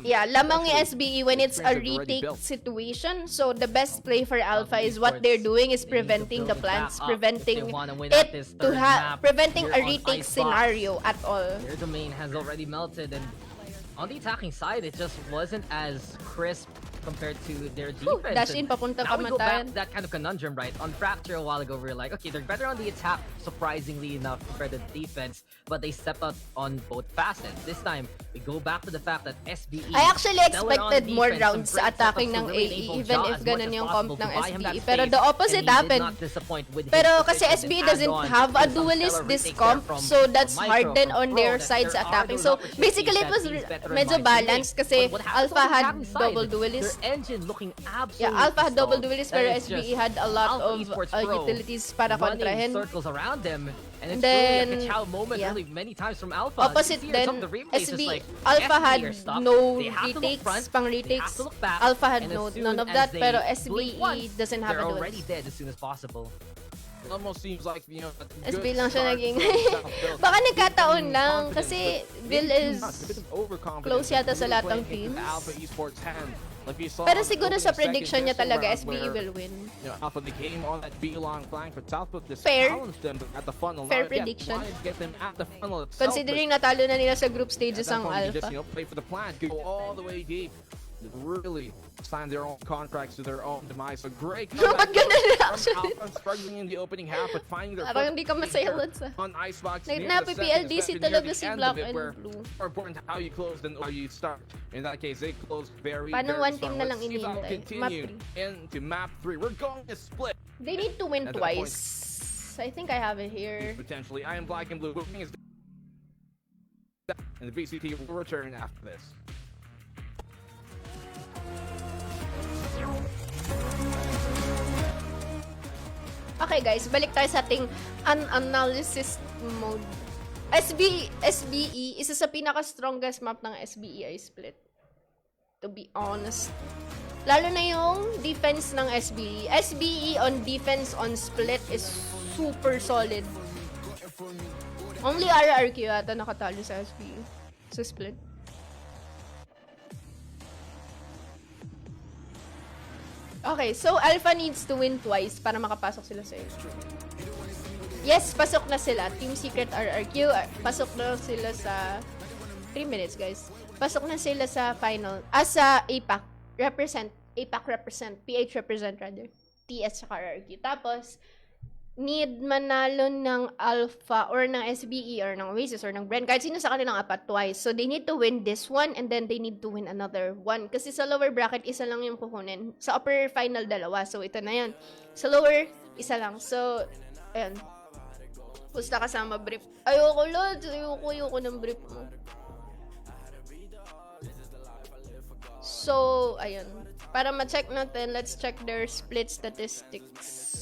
yeah, lamang yung SBE when it's a retake situation. So, the best play for Alpha is what they're doing is preventing the plants, preventing preventing a retake scenario at all. Their domain has already melted, and on the attacking side, it just wasn't as crisp compared to their defense. Dash in, papunta now we go back kamatayan. to that kind of conundrum, right? On Fracture a while ago, we were like, okay, they're better on the attack, surprisingly enough, compared to the defense, but they step up on both facets. This time, we go back to the fact that SBE... I actually stellar on expected more defense, rounds some sa great attacking setups ng to really AE, enable even Ja if as much ganun as yung possible comp to ng buy him that SBE. Pero space, the and opposite he did happened. not disappoint with his Pero kasi position, and SBE add doesn't on have a some duelist stellar this retakes comp, there from so that's Micro, hard then from on Pro, their that sides there are attacking. those So opportunities basically it that was these veteran medyo minds can balanced make. kasi But what happens Alpha on the had attacking side? double duelist. Their engine looking absolutely Yeah, Alpha had double stalled. duelist That pero is SBE just had a lot Alpha of Esports Pro utilities para running kontrahin. circles around them, and it's Then, really like a Chow moment yeah. really many times from Alpha. Opposite You see some then, of the replays, it's SB, like, Alpha SBE had are stuck. no They have to look retakes, front, pang they retakes. have to look back, Alpha had and as soon none of as that, they pero blink SBE once, doesn't have a they're already duelist. dead as soon as possible. It almost seems like, you know, a SB good lang siya start naging... from South Baka Bill. nagkataon Giving lang confidence, kasi but Bill maybe is too much, a bit of overconfidence close yata sa really lahat ng playing into the teams. Alpha Esports hand. Like we saw Pero on the siguro opening sa second prediction niya pistol talaga, round SBE where, will win. you know, Alpha they came on that B-long flank, but Southwood just Fair. challenged them at the funnel. Fair Not yet prediction. wanted to get them at the funnel itself, Considering natalo na nila sa group stages at that ang point, you Alpha. just, you know, play for the plan, go all the way deep. Really sign their own contracts to their own demise. A great Ba't comeback ganun from actually? Alpha, struggling in the opening half, but finding their Parang foot hindi ka masaya dun sa... on Icebox. Na-PPLDC talaga si Black and Blue. More important how you close than how you start. In that case, they closed very, Paano very one strong. team na lang Let's see if that'll iniintay? Map continue into map 3. We're going to split They need to win At that twice. I think I have it here. potentially. I am Black and Blue. Booking is and the VCT will return after this. Okay guys, balik tayo sa ating analysis mode. SBE, isa sa pinaka-strongest map ng SBE ay split. To be honest. Lalo na yung defense ng SBE. SBE on defense on split is super solid. Only RRQ yata nakatalo sa SBE. Sa split. Okay, so Alpha needs to win twice para makapasok sila sa Yes, pasok na sila. Team Secret RRQ, pasok na sila sa 3 minutes, guys. Pasok na sila sa final. Sa APAC. APAC represent. PH represent rather. TS sa RRQ. Tapos, need manalo ng Alpha or ng SBE or ng Oasis or ng Brent. Kahit sino sa kanilang apat twice. So, they need to win this one and then they need to win another one. Kasi sa lower bracket, isa lang yung kukunin. Sa upper final, dalawa. So, ito na yan. Sa lower, isa lang. So, ayan. Basta kasama brief. Ayoko, Lods. Ayoko ng brief mo. So, ayun. Para ma-check natin, let's check their split statistics.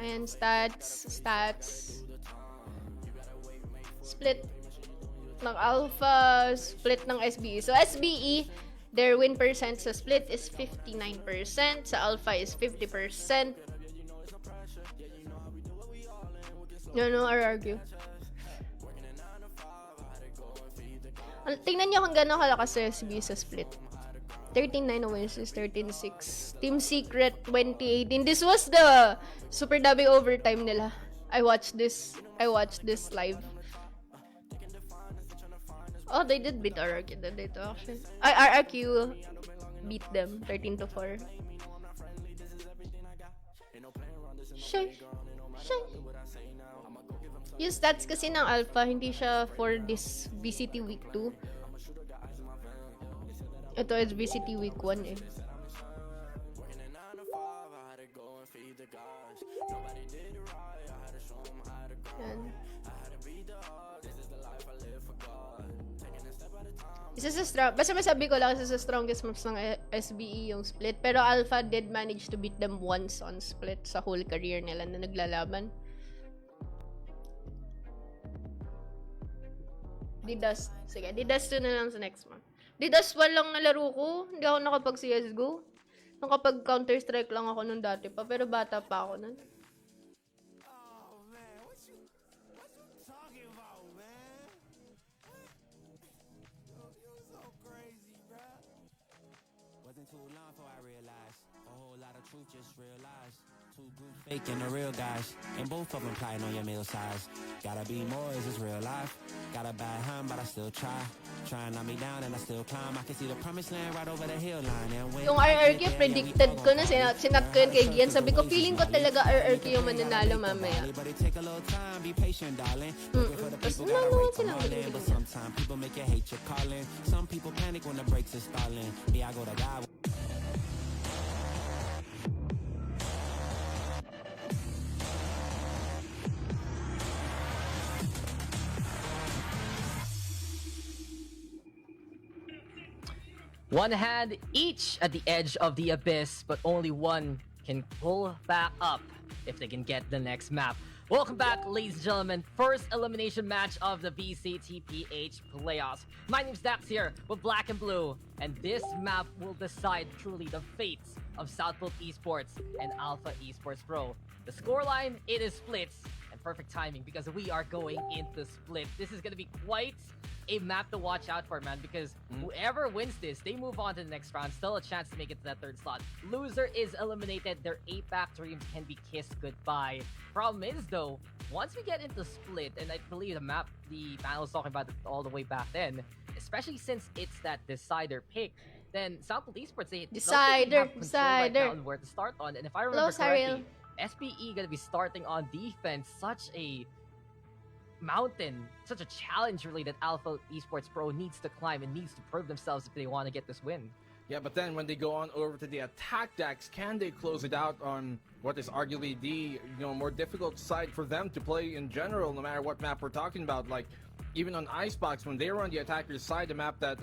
Ayan, stats. Split ng Alpha, split ng SBE. So, SBE, their win percent sa split is 59%. Sa Alpha is 50%. No, RRQ. Tingnan nyo kung gano'n kalakas sa SBE sa split. 13-9 Oasis, 13-6. Team Secret, 2018. This was the super dubbing overtime nila. I watched this live. Oh, they did beat RRQ that day too, actually. RRQ beat them, 13-4. Shay. Yung stats kasi ng Alpha, hindi siya for this VCT Week 2. Ito is VCT Week 1 eh. Yan. Basta masabi ko lang, isa sa strongest maps ng SBE yung split. Pero Alpha did manage to beat them once on split sa whole career nila na naglalaban. Didust. Sige, didust na lang sa next month. Di Daswal lang nalaro ko. Hindi ako nakapag-CSGO. Nakapag Counter-Strike lang ako nung dati pa. Pero bata pa ako nun. Wasn't too long before I realized a whole lot of truth just realized. Two groups fake and the real guys, and both of them plotting on your meal size. Gotta be more, is this real life? Got a bad hand, but I still try. Trying to knock me down and I still climb. I can see the promised land right over the hill line. And when Yung RRQ, predicted ko na, sinat ko yun kay Gian. Sabi ko, feeling ko talaga RRQ yung mananalo mamaya. but it take a little time, be patient, darling. Tapos nanunod silang But galing-galing. sometimes people make you hate your calling. Some people panic when the brakes are stalling. Me, I go to God. One hand each at the edge of the abyss, but only one can pull back up if they can get the next map. Welcome back, ladies and gentlemen. First elimination match of the VCTPH playoffs. My name's Dax here with Black and Blue, and this map will decide truly the fates of Southfield Esports and Alpha Esports Pro. The scoreline, it is splits, and perfect timing because we are going into split. This is going to be quite a map to watch out for, man, because whoever wins this, they move on to the next round. Still a chance to make it to that third slot. Loser is eliminated. Their 8-pack dreams can be kissed goodbye. Problem is, though, once we get into split, and I believe the panel was talking about it all the way back then, especially since it's that decider pick, then Southfield Esports, they Decider, have control right now decider. on where to start on. And if I remember Hello, correctly, SPE gonna be starting on defense. Such a mountain, such a challenge really that Alpha Esports Pro needs to climb and needs to prove themselves if they want to get this win. Yeah, but then when they go on over to the attack decks, can they close it out on what is arguably the more difficult side for them to play in general, no matter what map we're talking about? Like, even on Icebox, when they were on the attacker's side, a map that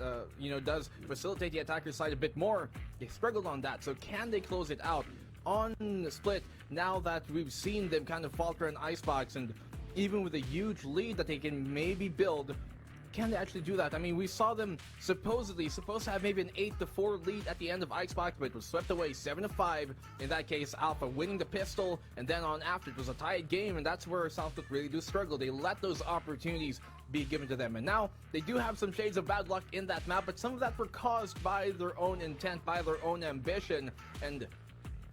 does facilitate the attacker's side a bit more, they struggled on that. So can they close it out on Split now that we've seen them kind of falter in Icebox, and even with a huge lead that they can maybe build, can they actually do that? I mean, we saw them supposed to have maybe an 8-4 lead at the end of Icebox, but it was swept away 7-5. In that case, Alpha winning the pistol, and then on after it was a tied game, and that's where Southfield really do struggle. They let those opportunities be given to them, and now they do have some shades of bad luck in that map, but some of that were caused by their own intent, by their own ambition, and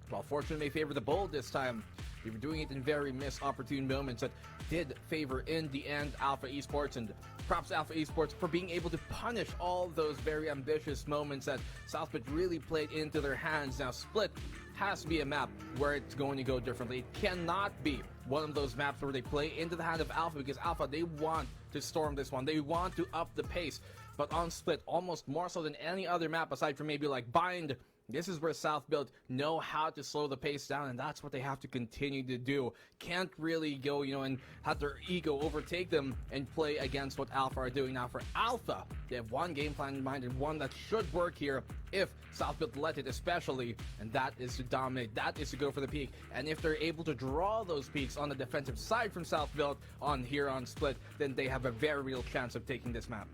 while fortune may favor the bold this time, they were doing it in very missed opportune moments that did favor, in the end, Alpha Esports, and props to Alpha Esports for being able to punish all those very ambitious moments that Southfield really played into their hands. Now, Split has to be a map where it's going to go differently. It cannot be one of those maps where they play into the hand of Alpha, because Alpha, they want to storm this one. They want to up the pace. But on Split, almost more so than any other map aside from maybe like Bind, this is where Southfield know how to slow the pace down, and that's what they have to continue to do. Can't really go, and have their ego overtake them and play against what Alpha are doing. Now for Alpha, they have one game plan in mind, and one that should work here if Southfield let it especially, and that is to dominate, that is to go for the peak. And if they're able to draw those peaks on the defensive side from Southfield on Split, then they have a very real chance of taking this map.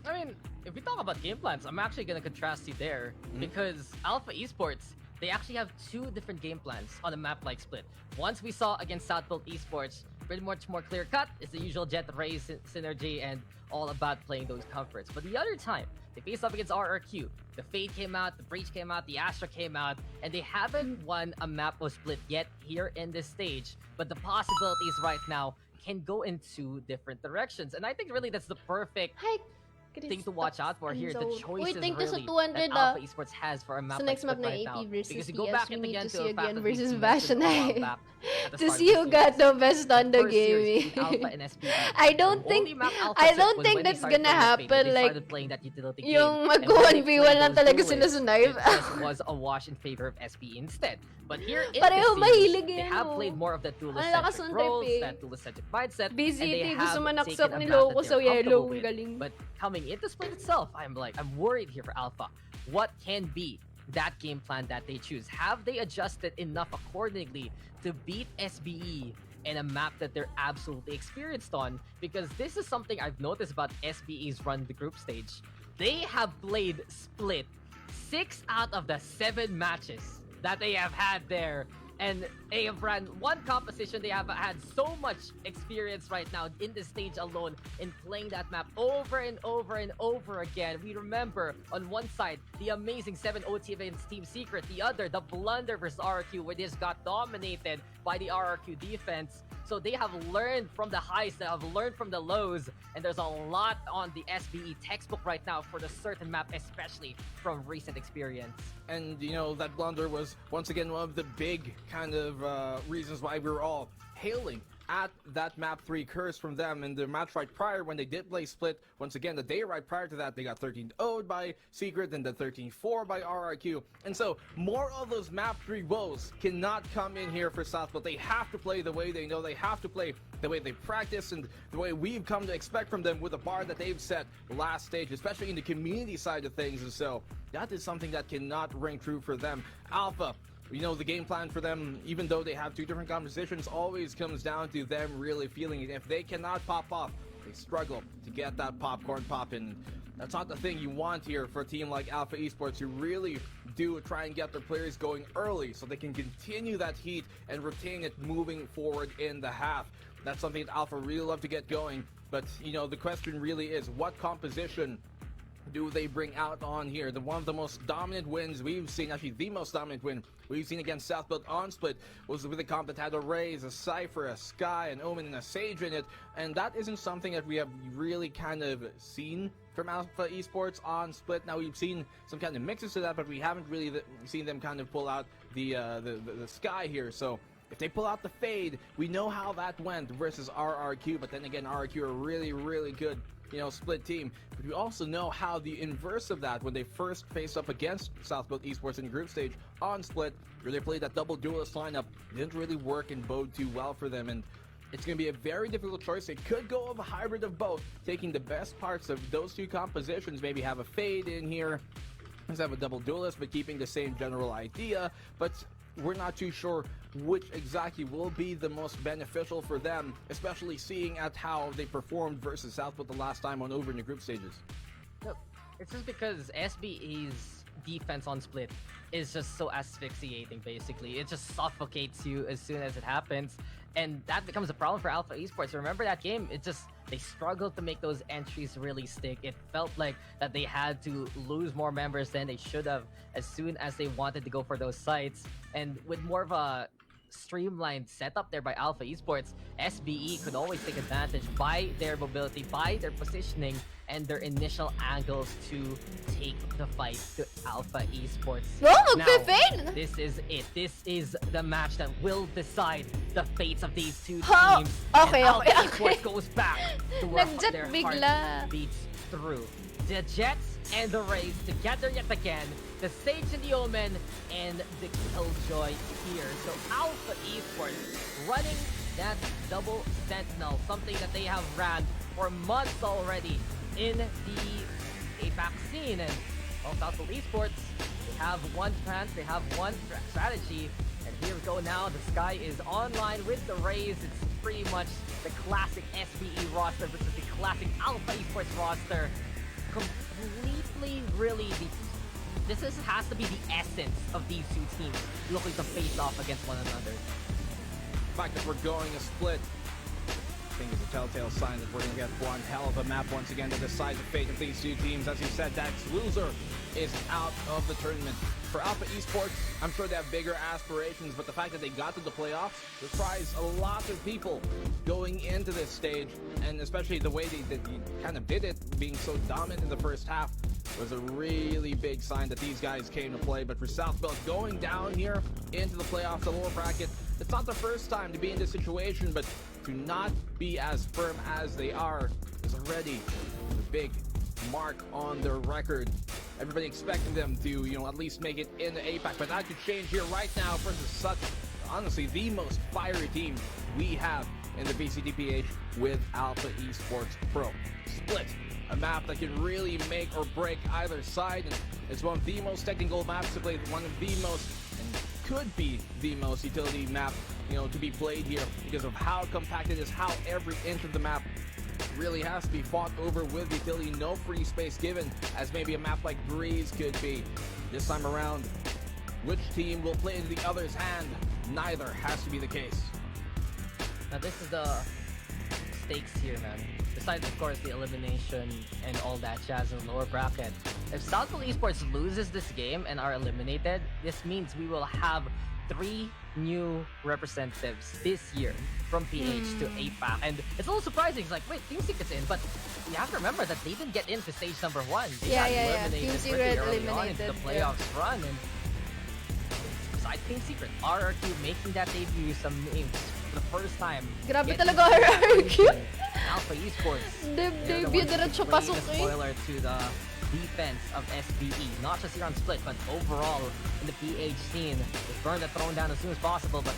I mean, if we talk about game plans, I'm actually going to contrast you there because Alpha Esports, they actually have two different game plans on a map like Split. Once we saw against Southfield Esports, pretty much more clear cut. It's the usual Jet Ray synergy and all about playing those comforts. But the other time, they faced up against RRQ. The Fade came out, the Breach came out, the Astra came out, and they haven't won a map of Split yet here in this stage. But the possibilities right now can go in two different directions. And I think really that's the perfect thing to watch out for here. The choices thank you sa really 200 that Alpha Esports has for a map So like next map Split na right AP now. versus Because you go PS, back we at need again to to see the fact again that versus we Bastion. mentioned a while back at the To start see of who the got season. the best on the First series game. between Alpha and SPE. I don't The think only map Alpha I took don't was think when they that's started gonna playing happen, Fade. They like, started playing that utility game. yung And mag when they 1v1 played lang those talaga duelists, sila sa knife. it just was a wash in favor of SPE instead. But here in Pareho the mahilig series, they yan, have oh. played more of that Ang lakas duelist-centric ng roles, type eh. that duelist-centric mindset, and BZT, they gusto have manaksak taken a ni map Loco that sa they're yellow. comfortable with. Galing. But coming into Split itself, I'm worried here for Alpha. What can be that game plan that they choose? Have they adjusted enough accordingly to beat SBE in a map that they're absolutely experienced on? Because this is something I've noticed about SBE's run the group stage. they have played Split 6 out of the 7 matches that they have had there. And they have ran one composition. They have had so much experience right now in this stage alone in playing that map over and over and over again. We remember on one side, the amazing 7 OT against Team Secret. The other, the blunder versus RRQ, where this got dominated by the RRQ defense. So they have learned from the highs, they have learned from the lows, and there's a lot on the SBE textbook right now for the certain map, especially from recent experience. And, you know, that blunder was, once again, one of the big kind of reasons why we were all hailing at that map 3 curse from them in the match right prior when they did play Split. Once again, the day right prior to that, they got 13-0'd by Secret and then 13-4 by RRQ. And so, more of those map 3 woes cannot come in here for South, but they have to play the way they know. They have to play the way they practice and the way we've come to expect from them with the bar that they've set last stage, especially in the community side of things. And so, that is something that cannot ring true for them. Alpha, you know, the game plan for them, even though they have 2 different compositions, always comes down to them really feeling it. If they cannot pop off, they struggle to get that popcorn popping. That's not the thing you want here for a team like Alpha Esports. You really do try and get their players going early so they can continue that heat and retain it moving forward in the half. That's something that Alpha really love to get going. But, you know, the question really is, what composition do they bring out on here? One of the most dominant wins we've seen, actually the most dominant win we've seen against Southbuilt on Split, was with a comp that had a Raze, a Cypher, a Sky, an Omen, and a Sage in it. And that isn't something that we have really kind of seen from Alpha Esports on Split. Now, we've seen some kind of mixes to that, but we haven't really seen them kind of pull out the Sky here. So if they pull out the Fade, we know how that went versus RRQ. But then again, RRQ are really, really good, you know, Split team. But we also know how the inverse of that, when they first faced up against Southbuilt Esports in group stage on Split, where they played that double duelist lineup, didn't really work and bode too well for them. And it's going to be a very difficult choice. It could go of a hybrid of both, taking the best parts of those 2 compositions, maybe have a Fade in here, let's have a double duelist, but keeping the same general idea. But we're not too sure which exactly will be the most beneficial for them, especially seeing at how they performed versus Southwood the last time on over in the group stages. No, it's just because SBE's defense on Split is just so asphyxiating, basically. It just suffocates you as soon as it happens, and that becomes a problem for Alpha Esports. Remember that game? They struggled to make those entries really stick. It felt like that they had to lose more members than they should have as soon as they wanted to go for those sites. And with more of a streamlined setup there by Alpha Esports, SBE could always take advantage by their mobility, by their positioning, and their initial angles to take the fight to Alpha Esports. No, Now, magpe-fade! this is it. This is the match that will decide the fates of these 2 Oh, teams. okay, and Alpha okay, Esports okay. goes back to where Nag-jet their bigla. heart beats through. The Jets and the Rays together yet again. The Sage and the Omen and the Killjoy here. So Alpha Esports running that double Sentinel, something that they have ran for months already in the APAC scene. And Alpha Esports, they have one plan, they have one strategy. And here we go now. The Sky is online with the Rays. It's pretty much the classic SBE roster versus the classic Alpha Esports roster. Completely, really, this has to be the essence of these 2 teams looking to face off against one another. The fact that we're going a Split, I think, is a telltale sign that we're going to get one hell of a map once again to decide the fate of these 2 teams. As you said, Dax, loser is out of the tournament. For Alpha Esports, I'm sure they have bigger aspirations, but the fact that they got to the playoffs surprised a lot of people going into this stage, and especially the way they kind of did it, being so dominant in the first half, was a really big sign that these guys came to play. But for Southbelt, going down here into the playoffs, the lower bracket, it's not the first time to be in this situation, but to not be as firm as they are is already a big mark on their record. Everybody expecting them to, you know, at least make it in the APAC, but that could change here right now versus such, honestly, the most fiery team we have in the VCTPH with Alpha Esports Pro. Split, a map that can really make or break either side, and it's one of the most technical maps to play, one of the most, and could be the most utility map, you know, to be played here because of how compact it is, how every inch of the map really has to be fought over with utility. No free space given, as maybe a map like Breeze could be. This time around, which team will play into the other's hand? Neither has to be the case. Now this is the stakes here, man. Besides, of course, the elimination and all that jazz in the lower bracket. If Southfield Esports loses this game and are eliminated, this means we will have 3 new representatives this year from PH to APAC. And it's a little surprising. It's like, wait, Team Secret's in, but you have to remember that they didn't get into stage number 1. They got eliminated Team pretty Secret early on eliminated. into the playoffs run. And besides Team Secret, RRQ making that debut, some names for the first time. Grabe getting talaga RRQ. Alpha Esports. Debut diretso pasok eh. Spoiler to the defense of SBE, not just here on Split, but overall in the PH scene. Just burn the throne down as soon as possible, but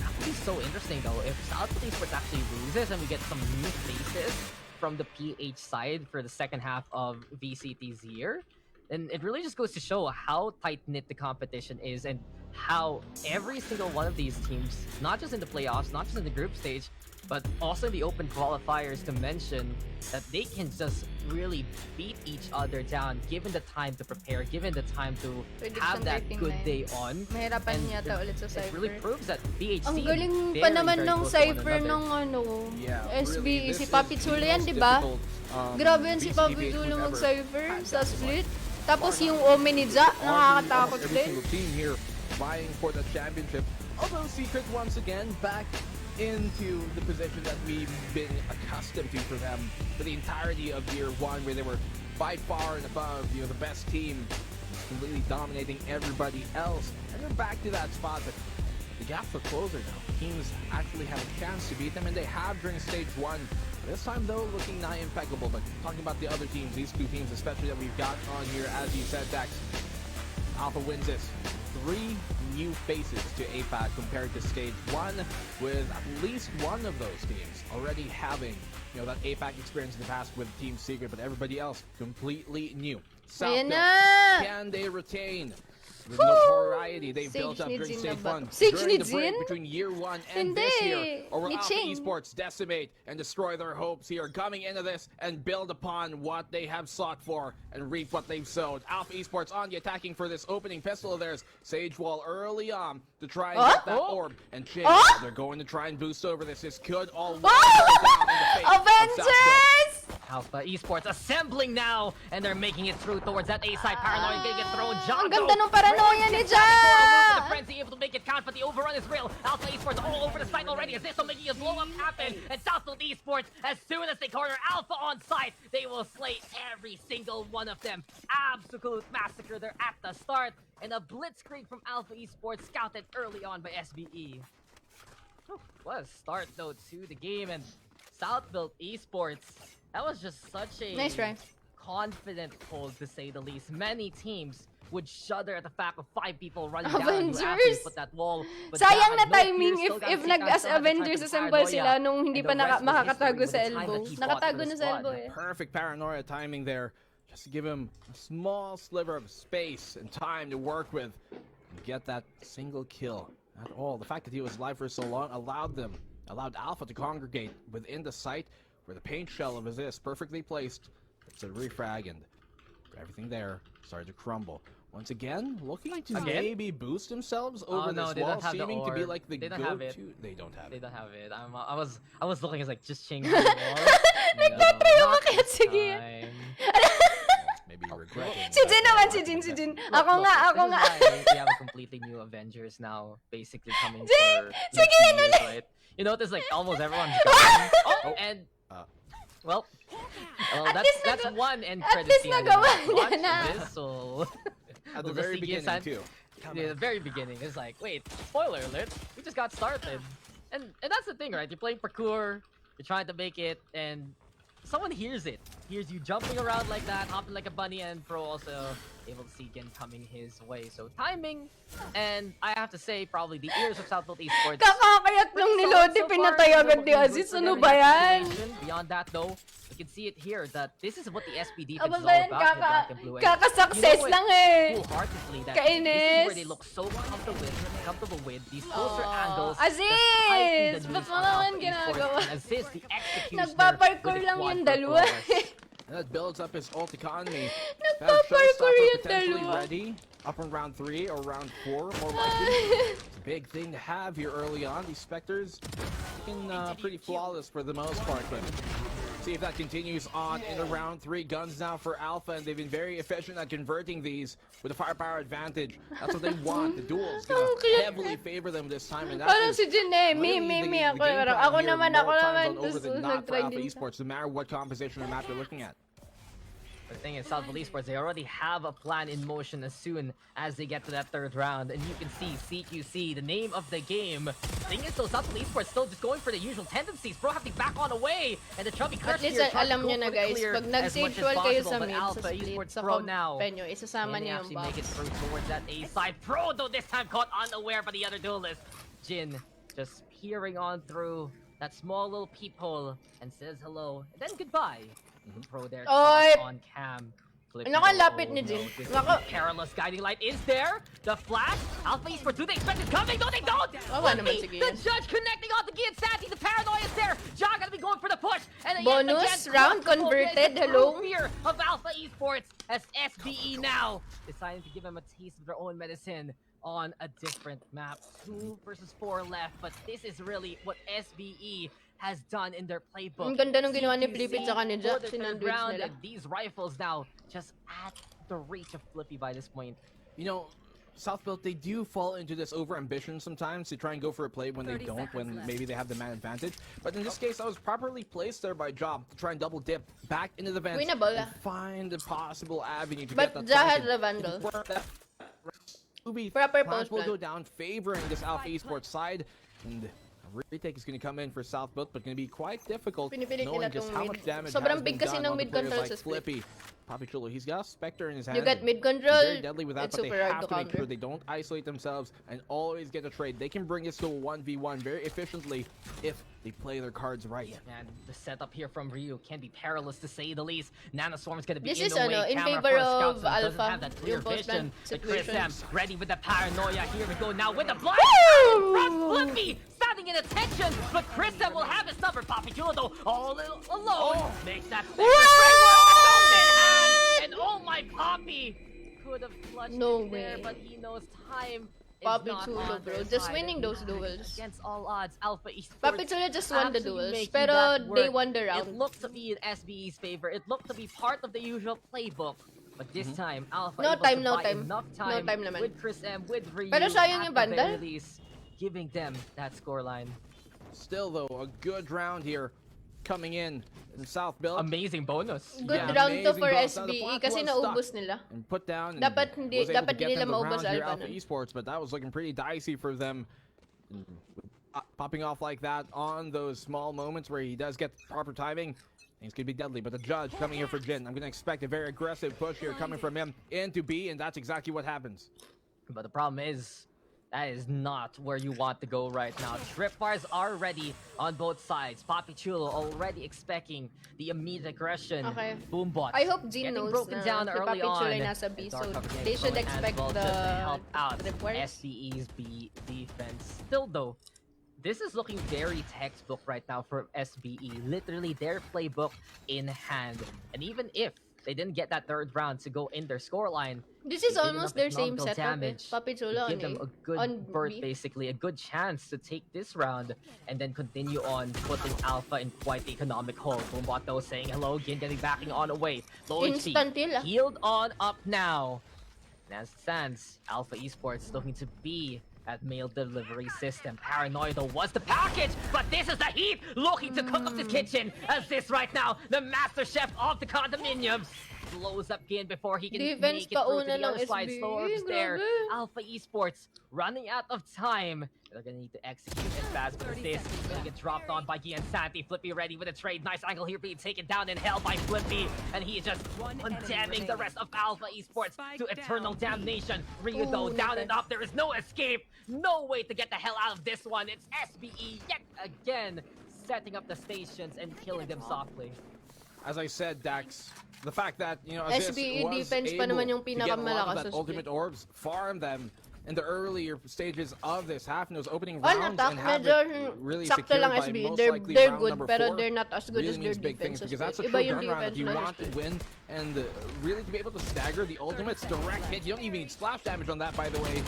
that would be so interesting though if Southfield Esports actually loses and we get some new faces from the PH side for the second half of VCT's year. And it really just goes to show how tight-knit the competition is and how every single one of these teams, not just in the playoffs, not just in the group stage, but also in the open qualifiers, to mention that they can just really beat each other down given the time to prepare, given the time to have that good day on. Mahirapan yata ulit sa It really Cypher. proves that BHC Ang galing very, pa naman very ng close to one Cypher another. ng ano, Yeah, SBE. really, Si this Papi is the Chulo yan, most di ba? difficult, Grabe yan si VCT Papi PH Chulo we've ever mag-Cypher had sa that split. Tapos yung Omen ni Ja, nakakatakot every din. single team here vying for the championship. Although Secret once again back into the position that we've been accustomed to for them for the entirety of year 1, where they were by far and above, you know, the best team, completely dominating everybody else. And they're back to that spot, but the gaps are closer now. Teams actually have a chance to beat them, and they have during stage 1. This time, though, looking nigh impeccable. But talking about the other teams, these 2 teams especially that we've got on here, as you said, Dax, Alpha wins this. 3 new faces to APAC compared to stage 1, with at least one of those teams already having, you know, that APAC experience in the past with Team Secret, but everybody else completely new. Ayan Southfield, na! can they retain the notoriety they Sage built up needs during in stage na 1 ba? Sage during the needs break in? between year 1 and Hindi. this year? Or will Ni Alpha Ching. Esports decimate and destroy their hopes here, coming into this and build upon what they have sought for and reap what they've sowed? Alpha Esports on the attacking for this opening pistol of theirs. Sage Wall early on to try and get that orb. And Ching, they're going to try and boost over this. This could all down in the face of Southfield. Avengers! Alpha Esports assembling now, and they're making it through towards that A-side. Paranoia gonna get thrown. John, Ang ganda ng paranoia ni Ja! The frenzy able to make it count, but the overrun is real. Alpha Esports all over the site already as this will making a blow-up happen. And Southfield Esports, as soon as they corner Alpha on site, they will slay every single one of them. Absolute massacre there at the start. And a blitzkrieg from Alpha Esports scouted early on by SBE. What a start though to the game, and Southfield Esports, that was just such a Nice try. confident hold, to say the least. Many teams would shudder at the fact of 5 people running down and you actually Avengers! put that wall. But Sayang that na had no timing fear, still if got if to take nag out as some of the Avengers type of assemble paranoia, sila nung hindi and pa the rest was makakatago history sa with the time elbow. that he fought Nakatago for na his sa squad. elbow eh. Perfect paranoia timing there, just to give him a small sliver of space and time to work with and get that single kill at all. The fact that he was alive for so long allowed Alpha to congregate within the site where the paint shell of his is perfectly placed. It's a refrag, and everything there started to crumble. Once again, looking to maybe boost themselves over no, this they wall, don't have the seeming to be orb. like the They don't have it. go-to. They don't have They it. don't have it. I was looking as like just Ching. Nagtatry umakyat, sige. Maybe regretting. Si Jin naman, si Jin. Ako nga. We have a completely new Avengers now, basically coming Jin! for Sige, next year, right? You notice like almost everyone's gone. And well, that's one end at credit least scene. nagawa niya Watch na. this, so At the we'll just very see beginning, Gisan. too. Yeah, the very beginning is like, wait, spoiler alert, we just got started. And that's the thing, right? You're playing parkour, you're trying to make it, and someone hears it. Hears you jumping around like that, hopping like a bunny, and Pro also able to see Gen coming his way. So timing, and I have to say, probably the ears of Southfield Esports. Kakakayat nung ni Lodi, pinatay agad ni Aziz. Ano ba yan? Beyond that though, the can see it here that this is what the SB Aba defense is ba all yan? about in the black and blue. And Kaka-success what? lang eh. Wholeheartedly, that Kainis. this is where they look so comfortable with these closer angles. Aziz! just heighten the Ba't news mo on naman Alpha ginagawa? Esports and assist the executioner Nagpa-parkour with the lang quad yung for dalawa. flawless. And that builds up his ult economy. Nagpa-parkour yung potentially dalawa. ready up in round 3 or round 4, more likely. It's a big thing to have here early on. These Spectres looking pretty flawless for the most part, but see if that continues on into round 3. Guns now for Alpha, and they've been very efficient at converting these with a firepower advantage. That's what they want. The duel's gonna heavily favor them this time, and Parang that's si Jin eh. Me. Ako naman. over the Tapos not for nag-try Alpha din. Esports, no matter what composition or map you're looking at. The thing is, South Esports, they already have a plan in motion as soon as they get to that third round. And you can see CQC, the name of the game. Thing is, though, South Esports still just going for the usual tendencies. Bro have to back on away. And the chubby At crush least here tries to alam go nyo na for the guys, clear pag as nag-stage much as roll kayo possible. sa But mid, Alpha sa split, Esports sa Pro now. compenyo, isasama Can they niyo yung actually box. make it through towards that A side? Pro, though, this time caught unaware by the other duelist. Jin just peering on through that small little peephole and says hello. And then goodbye. Pro there Oy! caught on cam. Nakalapit ni Jin. Perilous guiding light is there. The flash. Alpha Esports, do they expect it coming? No, they don't. Wawa naman Flippy, si the Gian. judge connecting on the Gian Santi. The paranoia is there. Ja gonna be going for the push. And Bonus again, round converted, hello? Fear of Alpha Esports as SBE now deciding to give them a taste of their own medicine on a different map. 2 versus 4 left, but this is really what SBE has done in their playbook. Ang ganda nung ginawa ni CQC Flippy tsaka ni Ja, for the third sinandwich round, nila. and these rifles now just at the reach of Flippy by this point. You know, Southbuilt, they do fall into this over-ambition sometimes to try and go for a play when they don't, when maybe they have the man advantage. But in this case, I was properly placed there by Job to try and double dip back into the vents Winnable, and find a possible avenue to But get that Ja had target. the Vandal. Plans Proper post will plan. go down favoring this Alpha Esports side, and a retake is going to come in for Southbuilt, but going to be quite difficult Pinipilit knowing nila just tong how mid. much damage Sobrang has big been kasi done ng on the mid players control like sa split. Flippy. Papi Chulo, he's got a Spectre in his hand. You got and mid control, he's very deadly with that, it's but they super hard have to to make sure counter. they don't isolate themselves and always get a trade. They can bring this to a 1v1 very efficiently if they play their cards right. And the setup here from Ryu can be perilous to say the least. Nanoswarm's gonna be This in is the way. in Camera favor first, of Scouts doesn't Alpha, have that clear yung post vision. plan But Chris situation. M ready with the paranoia. Here we go now with the blind. Woo! From Flippy, standing in attention. But Chris M will have his number. Papi Chulo though, all alone. Makes that and oh my Poppy could have clutched No it there, way. but he knows time. Papi is not Chulo, on bro. their Just side. winning those duels. Against all odds, Alpha Esports. Papi Chulo just won the actually duels, making pero that they work. won the It round. looked to be in SBE's favor. It looked to be part of the usual playbook. But this time, Alpha No able time, to no buy time. enough No time, time naman. with Chris M, with Ryu, Pero sayang at yung the Vandal. very least, giving them that scoreline. Still, though, a good round here coming in South Build. Amazing bonus. Good Yeah, round to amazing for bonus. Now, the SBE Black kasi was naubos stuck nila. and put down. And Dapat hindi- was able dapat to get hindi them nila the maubos round here, Alpha Alpha nun. Esports, but that was looking pretty dicey for them. Popping off like that on those small moments where he does get proper timing. He's going to be deadly, but the judge coming here for Jin. I'm going to expect a very aggressive push here coming from him into B, and that's exactly what happens. But the problem is, that is not where you want to go right now. Tripwires are ready on both sides. Papi Chulo already expecting the immediate aggression. Okay. Boombot. I hope Jin getting knows broken na down si early Papi on. Chulo ay nasa B, And so Dark Ops they getting should thrown as expect well just to the help out reports. SBE's B defense. Still though, this is looking very textbook right now for SBE. Literally their playbook in hand. And even if they didn't get that third round to go in their scoreline, This is they did almost enough their same economical setup. damage Papi to Chulo give them a good on berth, B. basically, a good chance to take this round and then continue on putting Alpha in quite the economic hole. Boombot though saying hello again, getting backing on away. Low HP, Instant heal, ah. healed on up now. And as it stands, Alpha Esports looking to be that mail delivery system. Paranoid though was the package, but this is the heat looking to cook up this kitchen. As this right now, the master chef of the condominiums blows up again before he can Defense make it through to pauna the other ng side. SB, Slow orbs there. grabe. Alpha Esports running out of time. They're gonna need to execute as fast as this. Gonna get dropped on by Gian Santi. Flippy ready with a trade. Nice angle here being taken down and held by Flippy. And he is just condemning the rest of Alpha Esports to eternal damnation. Ryu though down and up. There is no escape. No way to get the hell out of this one. It's SBE yet again setting up the stations and killing them softly. as I said, Dax, the fact that, you know, Aziz SBE was defense pa able naman yung to get a lot of pinakamalakas that sa ultimate split. orbs, farm them in the earlier stages of this half in those opening On rounds, attack, and have medyo it really sakto secured lang by SB. most They're likely they're round good, number pero 4. they're not as good Really as their means big defense things, sa because that's a split. true Iba yung gun round if defense you nila sa want to split. win, and really to be able to stagger the ultimates, direct hit. You don't even need splash damage on that, by the way.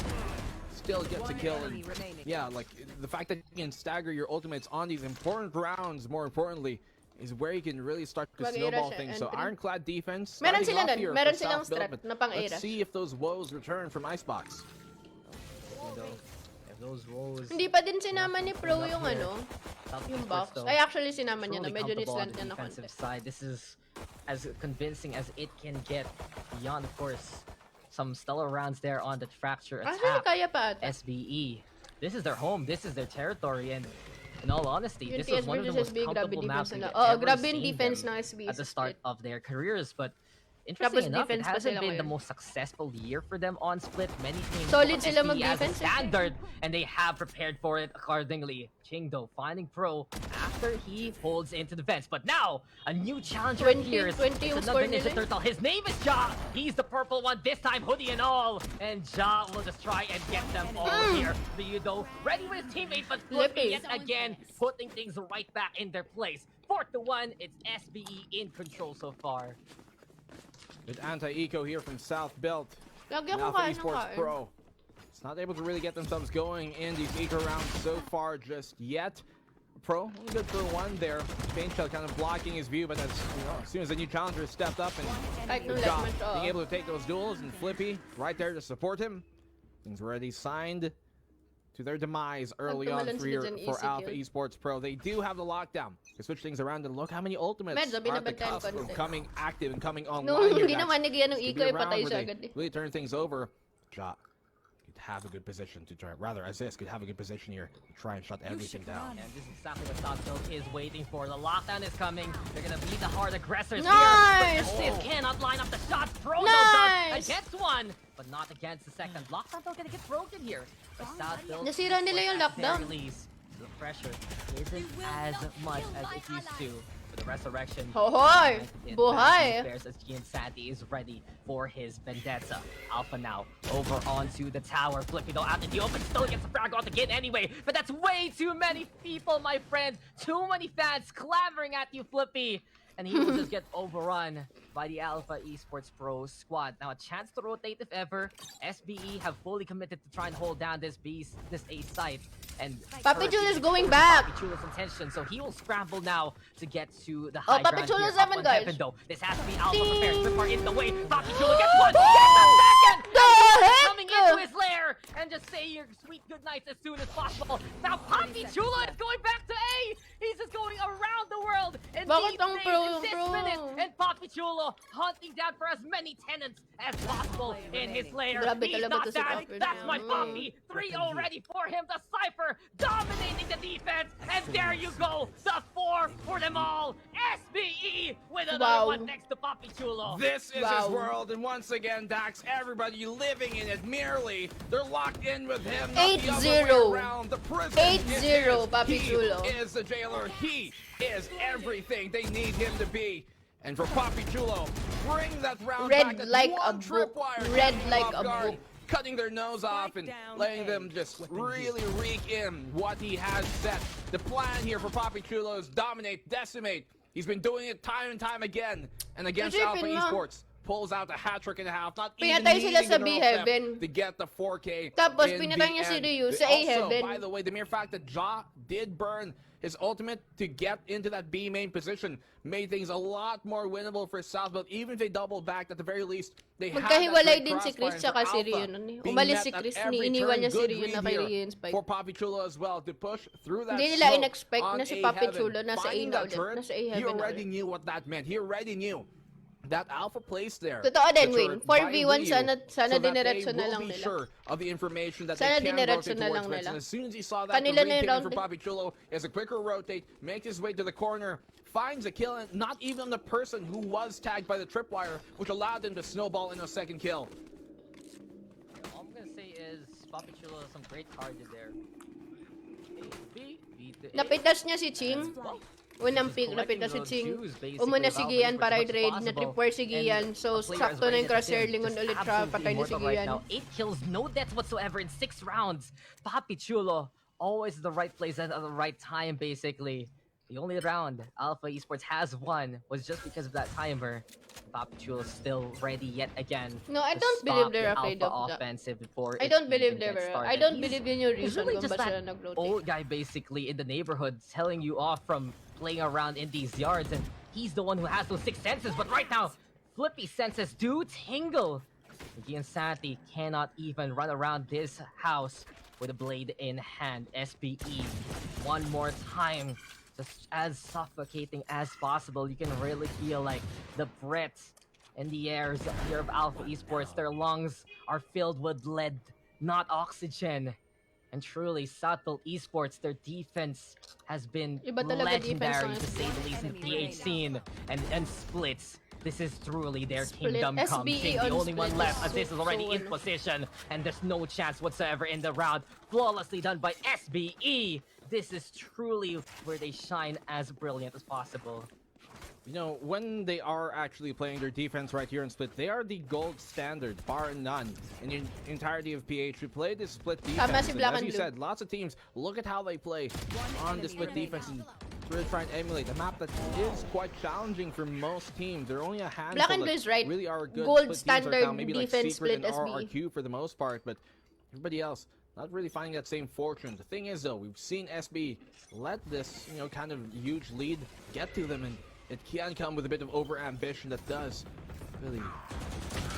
Still gets a kill, and yeah, like the fact that you can stagger your ultimates on these important rounds, more importantly, is where you can really start to Mag-era snowball siya, things. So entry. Ironclad defense. Meron starting sila off nun. here Meron for silang South strat Build, na but pang-era. let's see if those woes return from Icebox. If those rows Hindi pa din sinama ni Pro yung ano, South yung Esports, box. though, Ay, actually sinama niya na. truly Medyo comfortable on nislant the niya na defensive konti. side. This is as convincing as it can get beyond, of course, some stellar rounds there on the fracture Actually, attack. kaya pa ata. SBE. This is their home. This is their territory, and in all honesty, Yung this was TS one of the versus most SB, grabe comfortable maps defense we've nila. Oo, ever grabe yung seen defense them ng SB at the sa start split. of their careers. But Tapos interesting enough, it defense pa hasn't sila been the ngayon. most successful year for them on split. Many teams Solid put sila SBE as a mag-defense, eh. standard, and they have prepared for it accordingly. Chingdo finding Pro after he holds into the fence. But now, a new challenger 20 appears. 20 yung It's score another Ninja nila eh. Turtle. His name is Ja. He's the purple one this time, hoodie and all. And Ja will just try and get them all here. Ryudo ready with his teammate, but flipping Flippy. yet again, putting things right back in their place. 4-1, it's SBE in control so far. With anti-eco here from South Belt. Lagi akong Alpha kain ng Esports kain. Pro. It's not able to really get themselves going in these eco rounds so far just yet. Pro, only good for one there. Painshell kind of blocking his view, but that's, you know, as soon as the new challenger stepped up and Kahit nung good job last match, being able to take those duels, and Flippy right there to support him. Things were already signed to their demise early on tumalan sila dyan, for easy Alpha kill. Esports Pro. They do have the lockdown. They switch things around and look how many ultimates Medyo are at the binabantayan cusp of konti. coming active and coming online Nung here. hindi Dax. naman nagyan ng This could Iko, be a eh, round patay where siya they agad eh. really turn things over. Ja could have a good position to try, rather Aziz could have a good position here to try and shut everything down. And this is exactly what Southfield is waiting for. The lockdown is coming. They're gonna be the hard aggressors Nice! here. But Aziz cannot line up the shots. Pro Nice! does against one, but not against the second. Lockdown though gonna get broken here. But Southfield, Nasira nila yung at the very lockdown. least, the pressure isn't as much as it used to. With the resurrection. Hohoy! Buhay! Bears as Gian Sandy is ready for his vendetta. Alpha now over onto the tower. Flippy though out in the open, still gets the frag off again anyway. But that's way too many people, my friend. Too many fans clamoring at you, Flippy. And he will just get overrun by the Alpha Esports Pro squad. Now a chance to rotate if ever. SBE have fully committed to try and hold down this A site. And Papi currently, Chulo is going it's back. Papi Chulo's intention, so he will scramble now to get to the Oh, high Papi ground Chulo's here. Up naman, on guys. heaven, though. This has to be Alpha Ding. prepared. Tripwire in the way. Papi Chulo gets one. Gets a second. The heck? Coming into his lair and just say your sweet good nights as soon as possible. Now Papi Chulo is going back to A. He's just going around the world in Bakit deep ang space pro in yung this pro? minute. And Papi Chulo hunting down for as many tenants as possible in his lair. Grabe He's talaga not to si done. Papi. That's my Papi. 3 already for him. The Cypher dominating the defense. And there you go. The 4 for them all. SBE with another one next to Papi Chulo. This is Wow. his world, and once again, Dax, everybody living in it merely. They're locked in with him. Not the other way 8-0. around. The prison 8-0, is his. Papi He Chulo. is the jailer. He is everything they need him to be. And for Papi Chulo, bring that round Red back at like one a book. tripwire, Red catching like off a guard, book. cutting their nose off and letting them just really reek in what he has set. The plan here for Papi Chulo is dominate, decimate. He's been doing it time and time again. And against Alpha Isipin mo. Esports, pulls out a hat-trick and a half, not even Pinatay sila needing sa the neural B-Heaven. theft to get the 4K. Tapos in pinatay the niya si end. Ryu sa Also, A-Heaven. by the way, the mere fact that Ja did burn his ultimate to get into that B main position made things a lot more winnable for Southbelt. Even if they doubled back, at the very least, they had that Magkahiwalay great din si Chris crossfire tsaka for si Alpha Ryu nun eh. being Umalis met si at Chris, every iniwan turn. niya si Good Ryu read na kay here Ryu yung spike. for Papi Chulo as well to push through that Hindi nila smoke in-expect on na si A Papi Heaven. Chulo nasa A Finding na that ulit. turret, Nasa A he Heaven na already ulit. knew what that meant. He already knew that Alpha placed there. Totoo din, the Win. turret by 4v1 Ryu, sana so that diniretso they na will lang be nila. sure of the information that Sana they can diniretso rotate na towards lang Rex. nila. And as soon as he saw that, Kanila the na yung retake for round. Papi Chulo is a quicker rotate, makes his way to the corner, finds a kill, and not even the person who was tagged by the tripwire, which allowed them to snowball in a second kill. All I'm gonna say is Papi Chulo has some great target there. A, B, B to A. Napitas niya si Ching. Well, Unang Just pick, napit na si collecting Ching. the juice, basically, Umuna of si Alpha Gian Esports para as much as i-trade. possible. Na-tripwire si And Gian. So, a player as sakto na great yung as crosshair him, lingon just ulit siya. absolutely Patay na si immortal right Gian. now. 8 kills, no deaths whatsoever in 6 rounds. Papi Chulo, always the right place at the right time, basically. The only round Alpha Esports has won was just because of that timer. Papi Chulo still ready yet again. No, I to don't stop believe they're the afraid Alpha of that. offensive before I it don't believe even they gets were. started. I don't He's- believe yun yung he's reason really kung just ba siya that nag-rotate. old guy basically in the neighborhood telling you off from playing around in these yards, and he's the one who has those 6 senses. But right now, Flippy senses do tingle. Gian Santi cannot even run around this house with a blade in hand. SBE, one more time, just as suffocating as possible. You can really feel like the breath in the airs here of Alpha Esports. Their lungs are filled with lead, not oxygen. And truly, Southfield Esports, their defense has been Iba talaga defense legendary, ng to say the least, in the PH scene. And Splits, this is truly their Split. kingdom come. SBE King, the on only one Split left, is as this is already so in position. And there's no chance whatsoever in the round. Flawlessly done by SBE. This is truly where they shine as brilliant as possible. You know, when they are actually playing their defense right here in Split, they are the gold standard, bar none, in the entirety of PH. We play this Split defense, si and Black as and you Blue. said, lots of teams, look at how they play on the Split defense and really try and emulate a map that is quite challenging for most teams. There are only a handful Black and Blue that is right. really are good Gold Split teams right standard now, maybe like defense Secret Split and SB. RRQ for the most part, but everybody else not really finding that same fortune. The thing is, though, we've seen SB let this, you know, kind of huge lead get to them, and it can come with a bit of over-ambition that does really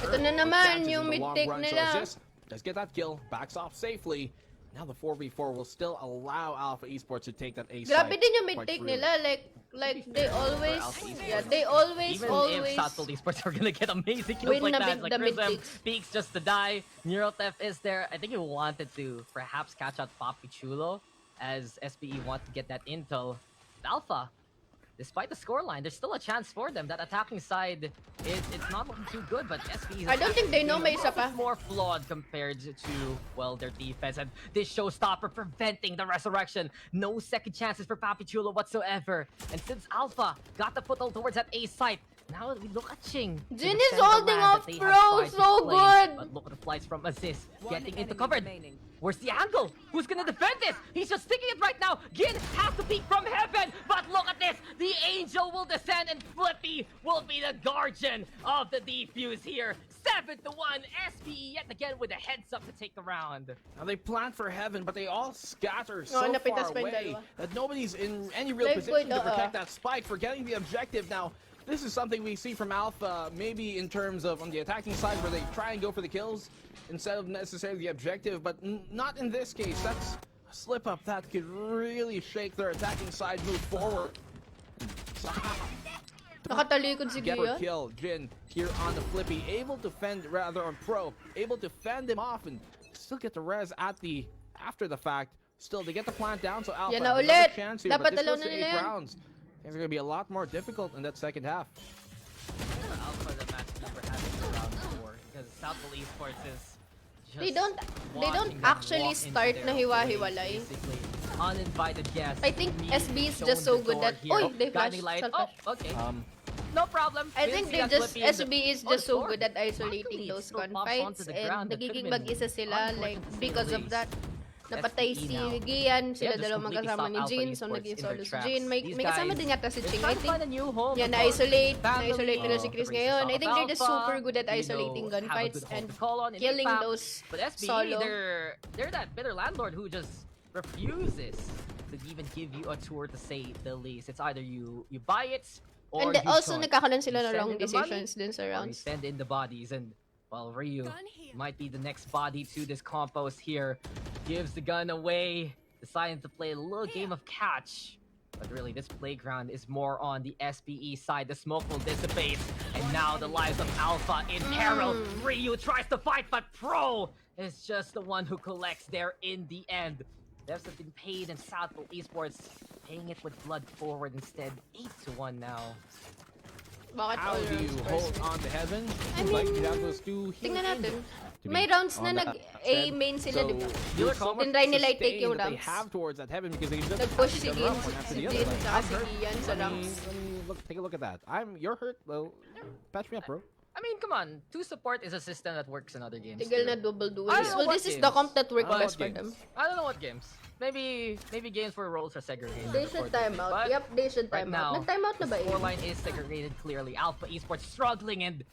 Ito na hurt naman chances yung in the long mid-take run. nila. So Assist does get that kill, backs off safely. Now the 4v4 will still allow Alpha Esports to take that A side. Grabe din yung quite mid-take freely. nila. Like they always, Alpha Esports, yeah, they always, Even always. if Southfield Esports are gonna get amazing kills Win like na that, big- like the Prism mid-picks. peeks just to die, Neurotheft is there. I think he wanted to perhaps catch out Papi Chulo as SPE want to get that intel. Alpha, despite the scoreline, there's still a chance for them. That attacking side it's not looking too good, but SPE is I don't think they know may isa a pa. bit more flawed compared to, well, their defense. And this showstopper preventing the resurrection. No second chances for Papi Chulo whatsoever. And since Alpha got the foothold towards that A site, now we look at Ching. to Jin defend is the holding land off that they Pro have tried to so claim. good. But look at the flights from Assist. Getting into enemy covered. remaining. Where's the angle? Who's gonna defend this? He's just sticking it right now. Gin has to peek from heaven. But look at this. The angel will descend and Flippy will be the guardian of the defuse here. 7-1. SPE yet again with a heads up to take the round. Now they plant for heaven, but they all scatter Oh, so napitas far pa yung away dalawa. that nobody's in any real Like, position wait, to protect that spike for getting the objective. Now, this is something we see from Alpha, maybe in terms of on the attacking side where they try and go for the kills instead of necessarily the objective, but not in this case. That's a slip up that could really shake their attacking side move forward. Nakatalikod si Get her Gian. kill, Jin here on the Flippy, able to fend, rather on Pro, able to fend him off and still get the res at the after the fact. Still, they get the plant down, so Alpha Yan na has another ulit. chance here, Dapat but this dalaw goes na to nila 8 yan. rounds. It's going to be a lot more difficult in that second half. Alpha the match never has in round 4 because Southfield Esports is just They don't watching them actually walk into start their na hiwa-hiwalay. place, basically. Uninvited guests. I think being SB is shown just so the good door at- here. Oy, they Guiding flashed, light. self-flash. Oh, okay. No problem. I We think didn't see they that just Flippy in the- SB is Oh, just the so door. good at isolating Luckily, it those still pops gunfights onto the and ground. That could've nagiging been mag-isa sila like unfortunate to say because the of least. that. Napatay SPE si now. Gian, They sila have just dalawa completely magkasama stopped ni Alpha Jin, so Esports naging in solo their si tracks. Jin. May These kasama guys, din yata si they're Ching. I trying to think find a new home yan, before na-isolate family, nila si Chris the ngayon. I races think of they're just Alpha, super good at you know, isolating have a gunfights good home and to call on in killing APAC. those But SPE, solo. they're that bitter landlord who just refuses to even give you a tour, to say the least. It's either you buy it or And you also don't. nagkakaroon sila You ng send wrong in the money, decisions din sa or you rounds. send in the bodies, and well, Ryu might be the next body to this compost here. Gives the gun away, deciding to play a little game of catch. But really, this playground is more on the SPE side. The smoke will dissipate, and now the lives of Alpha in peril. Ryu tries to fight, but Pro is just the one who collects there in the end. Devs have been paid, and Southfield Esports paying it with blood forward instead. 8-1 now. Bakit How all do you rounds hold first? on to heaven? I Like mean, that goes to tingnan natin. to be May rounds on na that nag-A said. main sila, di ba? there's so much Tinry nila i-take sustain yung that they ramps. have towards that heaven because they just Nag-push have si to Jin, run one after the other. Jin, Like, tsaka I'm si hurt. Ian sa ramps. Let me take a look at that. You're hurt. Well, patch me up, bro. I mean, come on. 2 support is a system that works in other games. Tigil too. na double duels. I don't know Well, what this is the games. comp that worked I don't know best what for games. them. I don't know what games. Maybe games where roles are segregated. They should time out. But Yep, they should right time now, out. Nag-time out na ba the yun? scoreline is segregated clearly. Alpha Esports struggling and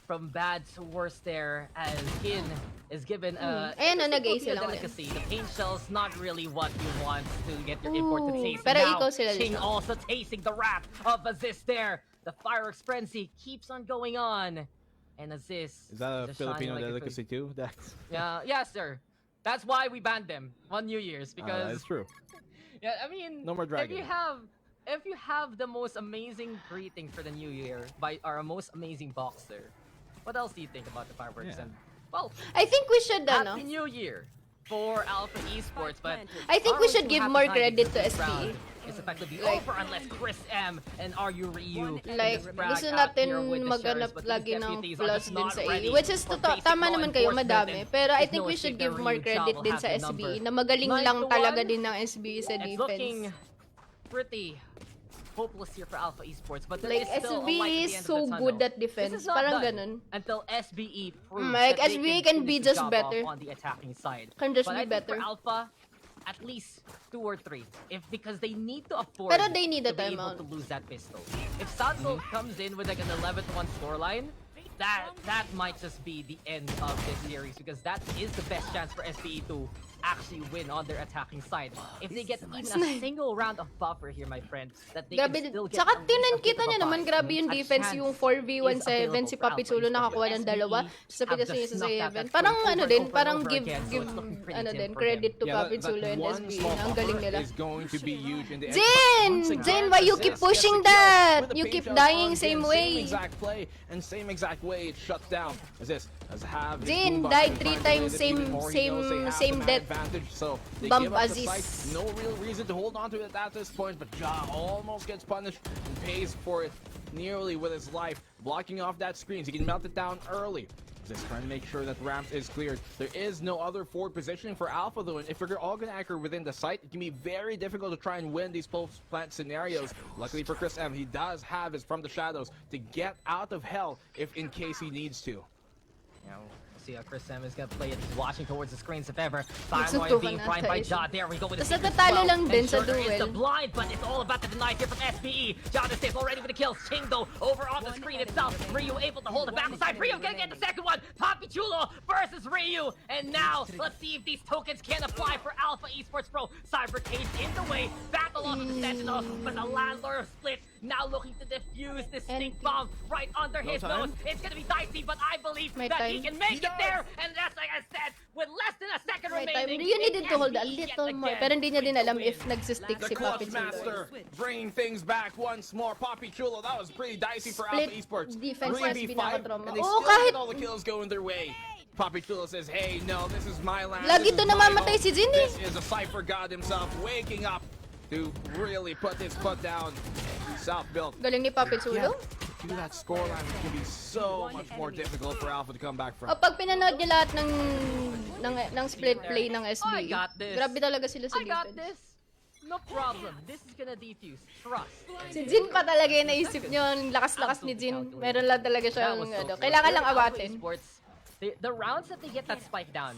from bad to worse there as Kin is given a Ayan na, nag-A Filipino sila ngayon. delicacy. The paint shell's not really what you want to get your import to Ooh, taste. pero Now, ikaw sila Ching dito. also tasting the wrath of Aziz there. The fireworks frenzy keeps on going on. And Aziz Is that a just shining Filipino like delicacy too, Dax? yes, sir. That's why we banned them on New Year's because That's true. yeah, I mean, No more dragon. If you have the most amazing greeting for the new year or a most amazing boxer, what else do you think about the fireworks? Yeah. And well, I think we should, happy New Year for Alpha Esports, but I think we aren't should too give happy more time credit because to this SPE. round is effectively Like- over unless Chris M and Ryu Ryu Like, can brag gusto out natin here with the maghanap shares, but lagi these ng deputies are flaws just din not sa ready A. Which is, for totoo, basic tama law naman kayo, enforcement, madami. and Pero I there's think no we should escape give that more Ryu credit Chao din will sa have the SBE. number. Na magaling 9 lang to talaga 1. din ng SBE sa It's looking defense. pretty hopeless here for Alpha Esports, but there Like, is still a light SBE at is the end so of the tunnel. good at This defense. is not Parang done ganun. until SBE proves Like, that they SBE can be finish the just job better. off on the attacking side. Can just but be I think better. for Alpha, at least 2 or 3, because they need to afford Pero they need a to be able timeout. to lose that pistol. If Sanzo comes in with like an 11-1 scoreline, that might just be the end of this series because that is the best chance for SPE to actually win on their attacking side. If they get even a single round of buffer here, my friend, that they Grabe, can still get tsaka a tinan bit kita of a niya naman, bite. grabe yung A defense, chance yung 4v1 is 7, available si for Papi Alpha Chulo Esports. nakakuha ng SBE dalawa, sabi have kasi just yung sa snuffed out 7. that Parang play ano over din, and parang over give, again, so it's looking pretty ano dim din, for credit to Yeah, Papi that Chulo and one SBE. small Ang galing buffer nila. is going to be huge in the Jin! Once again, Jin, why you Aziz keep gets the pushing kill that? with the You paint keep shell dying on same Jin. way. Same exact play and same exact way it's shut down. Aziz has have his Jin boombox died and 3 finally times, did even more. He knows they have same the death. advantage, so they Bump give up the Aziz. sight. No real reason to hold on to it at this point, but Ja almost gets punished and pays for it nearly with his life, blocking off that screen so he can melt it down early. Just trying to make sure that ramps is cleared. There is no other forward positioning for Alpha though, and if you're all gonna anchor within the site, it can be very difficult to try and win these post plant scenarios. Luckily for Chris M, he does have his From the Shadows to get out of hell if in case he needs to. You know, we'll see how Chris Sam is gonna play it. He's watching towards the screens if ever. Firemoy Nagsuntukan being na primed by tayo. Ja. There we go with the Tas secret natatalo spell. lang din And sa Sugar is the duel. blind, but it's all about the deny here from SPE. Ja is already with the kills. Ching though over on the screen itself. Ryu able to hold it back aside. Ryu gonna get the second one. Papi Chulo versus Ryu. And now let's see if these tokens can apply for Alpha Esports Pro. Cyber Cage in the way. Battle off of the Sentinel, but the landlord split. Now looking to defuse this stink bomb right under his nose. It's gonna be dicey, but I believe May that he time. can make it there. And that's like I said, with less than a second May time. remaining. You needed to hold a SBE little yet more. again Pero hindi niya din with the alam win. if nagsistick The si Clutch Papi Chulo. Master bringing things back once more. Papi Chulo, that was pretty dicey for Split Alpha Esports. defense 3v5, pinakatrauma. and they Oo, still kahit- get all the kills going their way. Papi Chulo says, hey, no, this is my land. Lagi this to is my namamatay home. si Jin eh. This is a Cypher God himself waking up to really put his foot down. South built. Galing ni Papi Chulo. Do that scoreline can be so much more difficult for Alpha to come back from. O pag pinanood niyo lahat ng split play ng I SBE, got this. grabe talaga sila sa I got defense. this. No problem. This is gonna defuse. Trust. Si Jin pa talaga yung naisip niyo, ang lakas-lakas ni Jin. Meron lang talaga That siyang was so ano. close. Kailangan lang Alpha awatin. Esports, the rounds that they get that spike down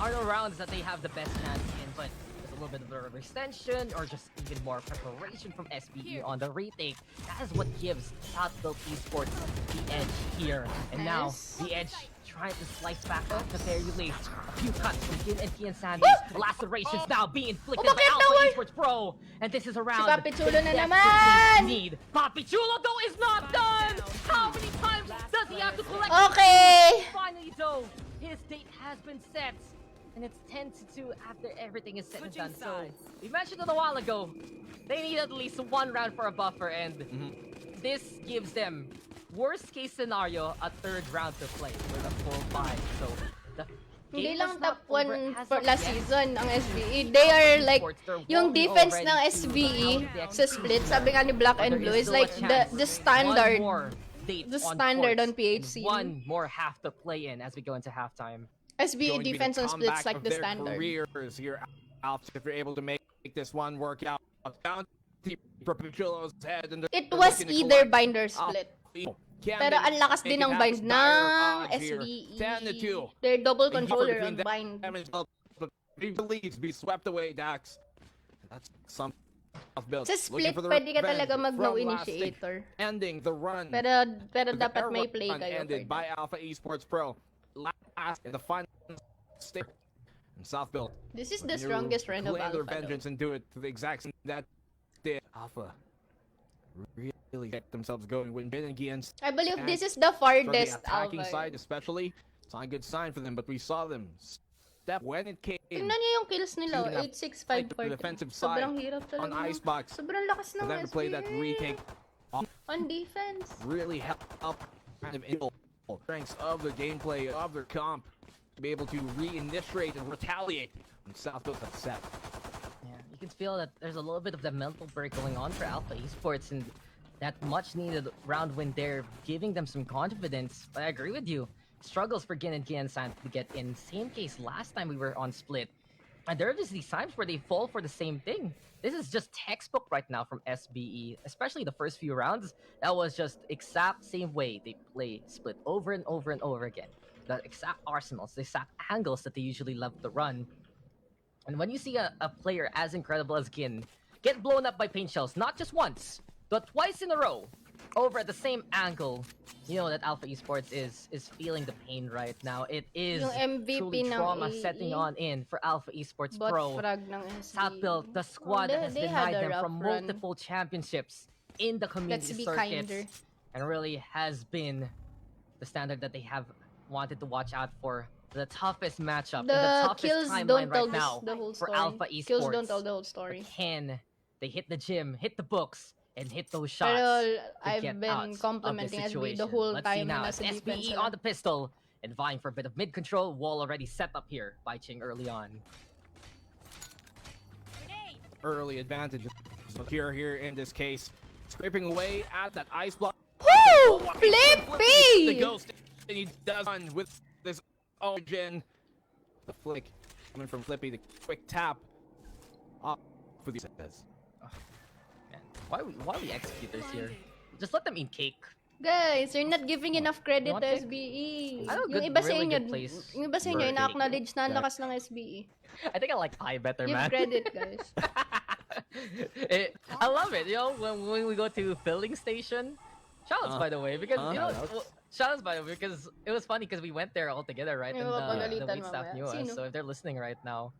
are the rounds that they have the best chance in, but there's a little bit of a extension or just even more preparation from SBE on the retake. That is what gives South Built Esports the edge here. And now, Nice. the edge trying to slice back at the very least. A few cuts from Gin and Kian Sandy. Lacerations now being inflicted by bakit Alpha nawal? Esports Pro. And this is a round Papi Chulo na they naman! desperately need. Papi Chulo though is not done! How many times does he have to collect? Okay! Finally though, his date has been set. And it's 10 to 2 after everything is said and done. So, we mentioned it a while ago, they need at least one round for a buffer, and this gives them, worst case scenario, a third round to play with a full 5. So, the Hindi game lang is not top 1 over as for of last yet. season ang SBE. They are like, yung walking defense already ng to SBE the out of the sa split, sabi nga ni Black and There Blue, is still a like chance. the standard. One more date the on standard court, on PHC. and one more half to play in as we go into halftime. SBE going to be the defense on splits comeback like of the their standard. careers here, Alf, if you're able to make this one work out. Down to Perpetual's head, and It they're was looking to either collect. bind or split. Can Pero they ang lakas make din it ng happen? bind Dire ng odds here. SBE. 10-2. Their double A yard controller between ang bind. them as well, but he believes be swept away, Dax. That's some build. Sa split, pwede ka talaga mag-no initiator. Ending the run. Pero The dapat may run play kayo. ended by Alpha Esports Pro. Last in the final stage in South Build. This is the strongest run of Claim their Alpha. vengeance and do it to the exact same that did Alpha. Really get themselves going. Win against. I believe this is the From the farthest attacking Alpha. side, especially, it's not a good sign for them. But we saw them step when it came. Tingnan niyo yung kills nila. Shooting up 8, 6, 5, the 4, defensive 3. side Sobrang hirap on talaga. Icebox. Sobrang lakas For ng them to play that SBE. retake On defense. really help kind of strengths of their gameplay, of their comp, to be able to reinitiate and retaliate when South Built upset. Yeah, you can feel that there's a little bit of the mental break going on for Alpha Esports, and that much needed round win there, giving them some confidence. But I agree with you. Struggles for Gin and Gian-san to get in. Same case last time we were on split. And there are just these times where they fall for the same thing. This is just textbook right now from SBE, especially the first few rounds. That was just exact same way they play split over and over and over again. The exact arsenals, the exact angles that they usually love to run. And when you see a player as incredible as Gin get blown up by paint shells, not just once, but twice in a row, over at the same angle, you know that Alpha Esports is feeling the pain right now. It is Yung MVP truly ng trauma AE. setting on in for Alpha Esports Bot Pro. frag ng SBE. South Built, the squad They- that has they had denied a them rough from run. multiple championships in the community Let's be circuits, kinder. and really has been the standard that they have wanted to watch out for. The toughest matchup, and the The toughest kills timeline don't tell right now the whole for story. Alpha Esports. Kills don't tell the whole But story. can they hit the gym, hit the books, and hit those shots? Pero to I've get out been of complimenting this SBE the situation. whole Let's see time now. na It's nasa defense SBE sila. on the pistol and vying for a bit of mid control. Wall already set up here by Ching early on. Early advantage here in this case. Scraping away at that ice block. Woo! The Flippy! ghost, and he does on with this origin. The flick coming from Flippy, the quick tap off for the says. Man, why we executors here? Just let them eat cake. Guys, you're not giving enough credit You want to cake? SBE. I know, Yung good- iba sa really inyo, good place yung iba sa for inyo, cake. ina-acknowledge na ang lakas ng SBE. I think I like pie better, Give man. credit, guys. I love it, you know, when we go to filling station. Shoutouts, by the way, because you know, shoutouts by the way, because it was funny because we went there all together, right? Yung And the mapagalitan wait staff mamaya. knew us, Sino? so if they're listening right now,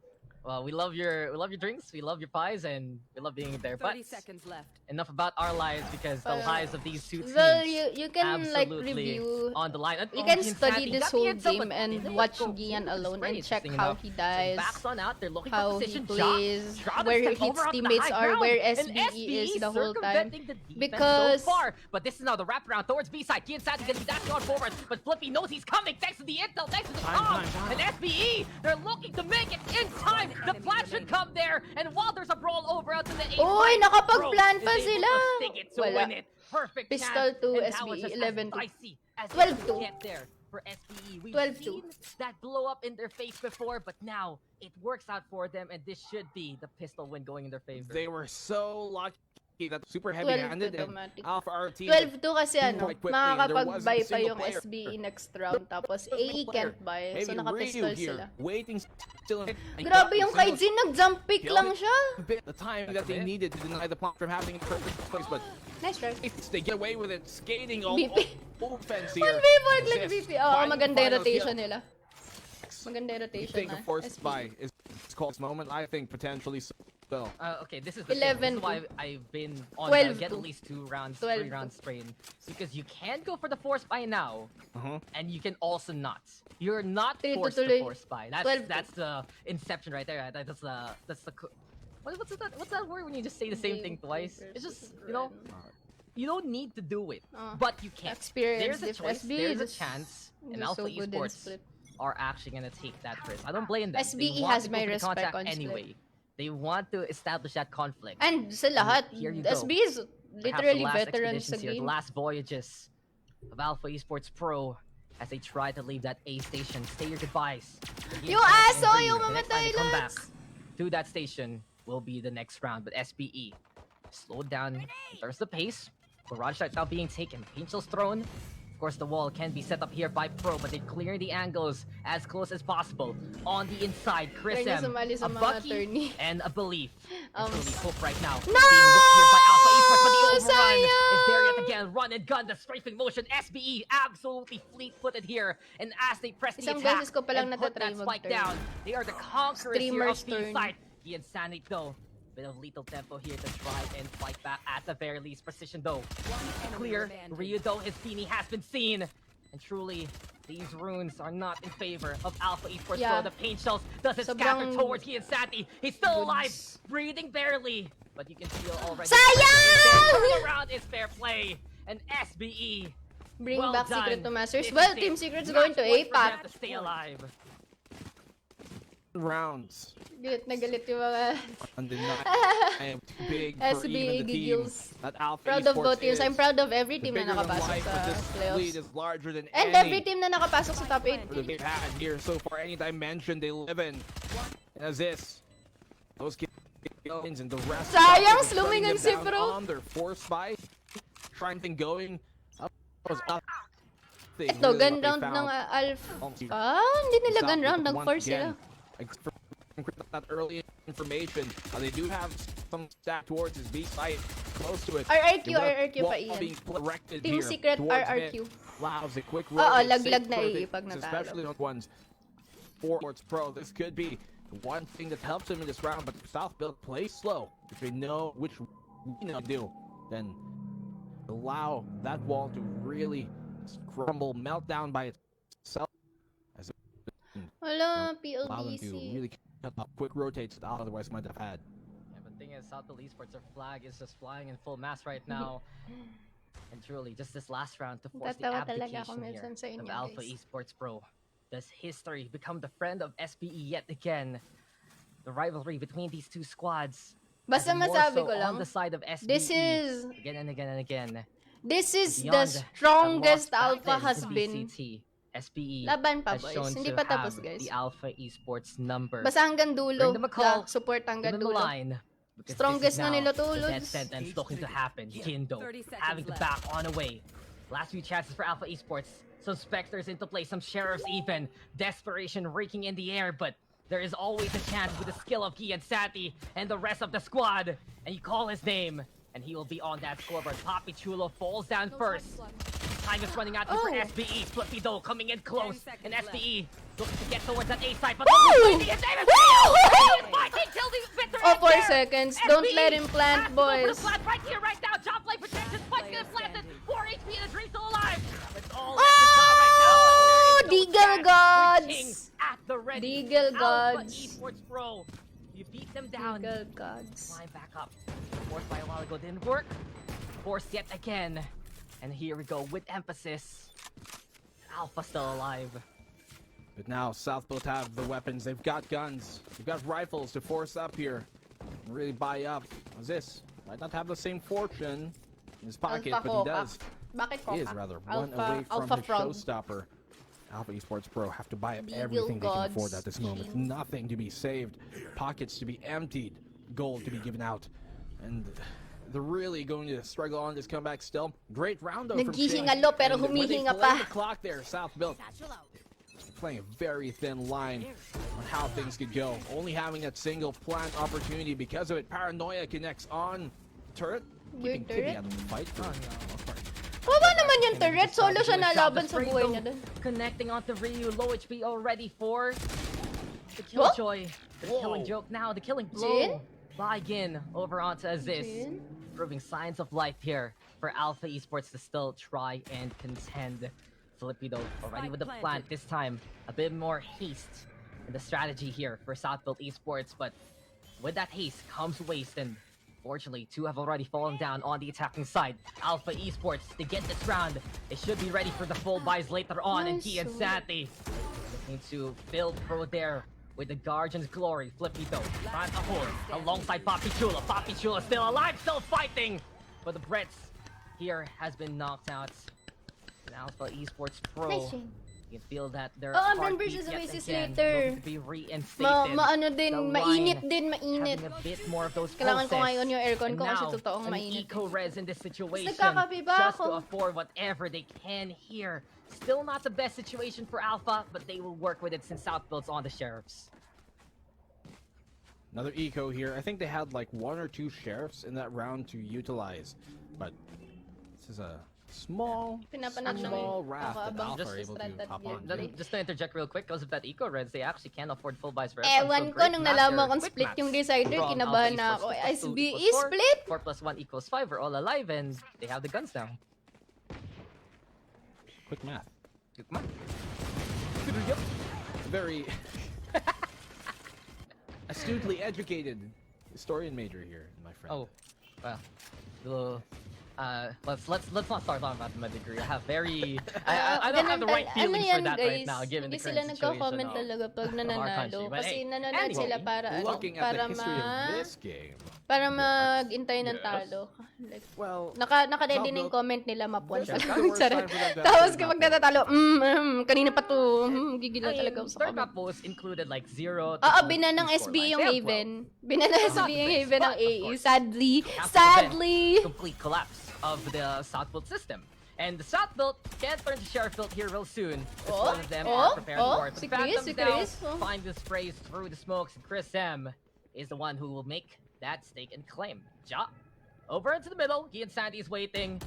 well, we love your drinks, we love your pies, and we love being there. But 30 seconds left. enough about our lives because the lives of these two teams Well, you can like absolutely review. on the line. And, You oh, can Gian study Santi this got whole me in some, game but and let's watch go. Gian It's alone very and check interesting how enough. he So dies, backs on out, they're looking how for he position. plays, Shroud where is his over onto the teammates high are, ground, where and SBE is the whole time. circumventing the defense Because so far. But this is now the wraparound towards B side. Gian Santi gonna be dashing on forward, but Flippy knows he's coming thanks to the intel, thanks to the Time. and SBE, they're looking to make it in time. The flash should come there, and while there's a brawl over out to the A Uy, side, nakapag-plan Bro pa is able sila. to stick it to Wala. win it. Perfect Pistol chance. to And that SBE, was just 11 to. as dicey as 12 it to. could get there for SBE. We've 12 to. seen that blow up in their face before, but now it works out for them, and this should be the pistol win going in their favor. They were so lucky that super 12 heavy-handed to and automatic. Alpha our team. 12 to kasi ano, Quite quickly, and there wasn't makakapag-buy a pa single yung player. SBE next round, tapos AE can't buy, so Maybe nakapistol Ryu here, sila. waiting still. Grabe yung Kaijin, nag-jump pick lang siya. The time that they needed to deny the pump from happening in the first place, but Nice try. they get away with it, skating all BP. offense here. 1v4 like Assists, VP. Oo, final maganda yung kill. rotation nila. Maganda yung You rotation think na. a forced SBE. buy is called this moment? I think potentially so. Okay, this is the 11 thing. This is why to. I've been on 12 the get to. at least 2 rounds, 12 3 rounds strain. Because you can go for the force buy now, and you can also not. You're not 3 to forced to tuloy. force buy. 12 to. That's the inception right there. That's the what's that word when you just say the same thing twice? It's just, you know, you don't need to do it, but you can. Experience There's a difference. choice, there's a SBE chance, and is Alpha so good in Esports split. are actually gonna take that risk. I don't blame them. SBE They want has to go my for the respect contact on split. anyway. They want to establish that conflict. And sa lahat, Here you go. SBE is Perhaps literally the last veteran sa expeditions here, the game. last voyages of Alpha Esports Pro as they try to leave that A station. Say your goodbyes. Yung aso, yung The next time they mamatay, come back Lods. to that station will be the next round, but SBE slowed down. There's the pace. Barrage right now being taken. Angels thrown. Of course, the wall can be set up here by Pro, but they clear the angles as close as possible. On the inside, Chris Try niya M, sumali sa a mga Bucky, attorney. and a Belief. And truly hope right now. No! Being looked here by Alpha Esports, but the overrun Sayang! is there yet again. Run and gun, the strafing motion. SBE absolutely fleet-footed here. And as they press the Isang attack beses ko palang and put that natatry spike mag-turn. down, they are the conquerors here of Streamer's the turn. site. The Insanity though. Bit of lethal tempo here to try and fight back at the very least. Precision though. Clear. Ryu though, his beanie has been seen. And truly, these runes are not in favor of Alpha Esports. Yeah. So the pain shells doesn't scatter Sobrang towards Insanity. He's still alive, goods. breathing barely. But you can feel already. Sayang! Turning around is fair play. And SBE. Bring well back done. Secret to Masters. This Well, is Team it. Secret's Match going to point for them APAC. to stay alive. Rounds. Galit na galit yung mga Undeniable. I am too big for SBA even the team giggles. that Alpha Proud of Esports both teams. is. I'm proud of every The team na bigger than nakapasok life, sa but this lead playoffs. is larger than And any every team na nakapasok sa top 8. that they've had here so far. Any dimension they live in. As this, those kills and the rest. Sayang, of them sluming shutting ang them si down Pro. on their force by trying thing going. Was up. Ito, gun round ng Alpha. Hindi nila gun round. Nag-force sila. That early information. They do have some stack towards his B site, close to it. RRQ, The RRQ pa wall iyan. being directed Team here Secret, towards RRQ. mid. Allows a quick Oo, rotate, laglag safe na rotate, AA pag natalo. especially on ones for Sports Pro. This could be the one thing that helps him in this round, but South Build plays slow. If they know which do, then allow that wall to really crumble, melt down by itself. As it, Wala, allow them to PLDC. really cut off quick rotates that otherwise might have had. Yeah, but the thing is, South Esports, their flag is just flying in full mass right now. And truly, just this last round to force the Tatawa talaga ako abdication here minsan sa of inyo, Alpha guys. Esports Pro. Does history become the friend of SBE yet again? The rivalry between these two squads. Basta has more masabi so ko lang, on the side of SBE this is again and again and again. This is the Beyond strongest the lost Alpha battles has to been. BCT, SBE Laban pa, has boys. shown Hindi to pa tapos, have guys. the Alpha Esports number. Basta hanggang dulo. Bring them a call. Yeah, support hanggang Give them the dulo. line. Because Strongest this is na now nila to, the dead Lods. sentence looking to happen. Kindo 30 seconds having to left. back on away. Last few chances for Alpha Esports. Some Spectres into play, some Sheriffs even. Desperation raking in the air, but there is always a chance with the skill of Gian Sati and the rest of the squad. And you call his name, and he will be on that scoreboard. Papi Chulo falls down first. Time is running out for SBE. Flippy though coming in close. 10 And seconds SBE looking to get towards that A side, but Woo! looking his name is He is fighting till the bitter Oh, end 4 there. seconds. Don't SBE let him plant, has to go for the boys. plant right here, right now. Job play protection. Spike's gonna plant it. 4 HP and the Dream still alive. It's all left to Job right now. Oh, but there is no Deagle chance. Gods. The King at the ready. Deagle Alpha Gods. Esports Pro. You beat them down. Eagle Gods. Climb back up. Forced by a while ago didn't work. Forced yet again. And here we go with emphasis. Alpha still alive. But now South both have the weapons. They've got guns. They've got rifles to force up here. And really buy up. What's this? Might not have the same fortune in his pocket, Alpha but he Coca. does. Bakit He is Coca? rather one away from Alpha his Frog. showstopper. Alpha Esports Pro have to buy up Deagle everything they can Gods. afford at this moment. Jeez. Nothing to be saved, pockets to be emptied, gold to be given out. And they're really going to struggle on this comeback still. Great round though from Shin. Naghihingalo pero And when they humihinga play pa. the clock there, South built playing a very thin line on how things could go. Only having that single plant opportunity because of it. Paranoia connects on turret. Keeping Weird Kitty turret? out of the fight for the most part. Kawawa naman yung turret. Solo siya nalaban sa Spray buhay though, niya dun. Connecting onto Ryu. Low HP already for the What? Killjoy. The killing joke now. The killing blow Jin? by Gin over onto Aziz. Jin? Proving signs of life here for Alpha Esports to still try and contend. Filipino already with the plant this time. A bit more haste in the strategy here for Southfield Esports, but with that haste comes waste, and fortunately, 2 have already fallen down on the attacking side. Alpha Esports, to get this round, they should be ready for the full buys later on, and Nice. Gian Santi looking to build Pro there with the Guardian's Glory. Flipito, trying to hold alongside Papi Chula. Papi Chula still alive, still fighting, but the Brits here has been knocked out. And Alpha Esports Pro Nice, Shane. You can feel that their Oh, heartbeat versus yet Oasis again later. looking to be reinstated. Maano din, The mainit line din, mainit. having a bit more of those Kailangan ko pulses. ngayon yung aircon And ko kasi now, totoong an mainit. eco-res in this situation nagkakape ba just to ako? afford whatever they can here. Still not the best situation for Alpha, but they will work with it since South Build's on the Sheriffs. Another eco here. I think they had like 1 or 2 sheriffs in that round to utilize, but this is a small wrath that Abang Alpha are just able strat to that hop gear. on. Just to interject real quick, because of that eco-res, they actually can't afford full buys for Ewan ko, nung nalaman kong split yung decider, kinabahan na ako. SBE split? 4 plus 1 equals 5. We're all alive and they have the guns now. Quick math. Quick math. Very astutely educated historian major here, my friend. Oh, well, let's not start talking about my degree. I have I don't have the right feelings for that right now, given the current Hindi sila situation nagko-comment talaga pag of our nananalo. country. But Kasi hey, nanonood anyway, sila para Looking at para the history of this game, para mag-intay ng talo. Like, well, naka-ready na yung comment nila, mapuan pa This is lang. the worst Charot. time for them to have Tapos third kapag map natatalo, kanina pa to, gigil na talaga ako sa third comment. map was included like 0 to Oo, 2 binan ng score SB lines. yung They have Haven. 12. Binan ng SB yung Haven ng But, of AE. course, Sadly. have to prevent Sadly. complete collapse of the South Build system. And the South Build can turn to Sheriff Build here real soon. Both of them are prepared for it. Si But Chris, Phantoms si now Chris. find the sprays through the smokes. And Chris M is the one who will make that stake and claim. Ja, over into the middle. He and Sandy is waiting.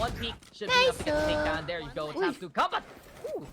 One peek should be enough to get the takedown. There you go. It's have to come, but ooh,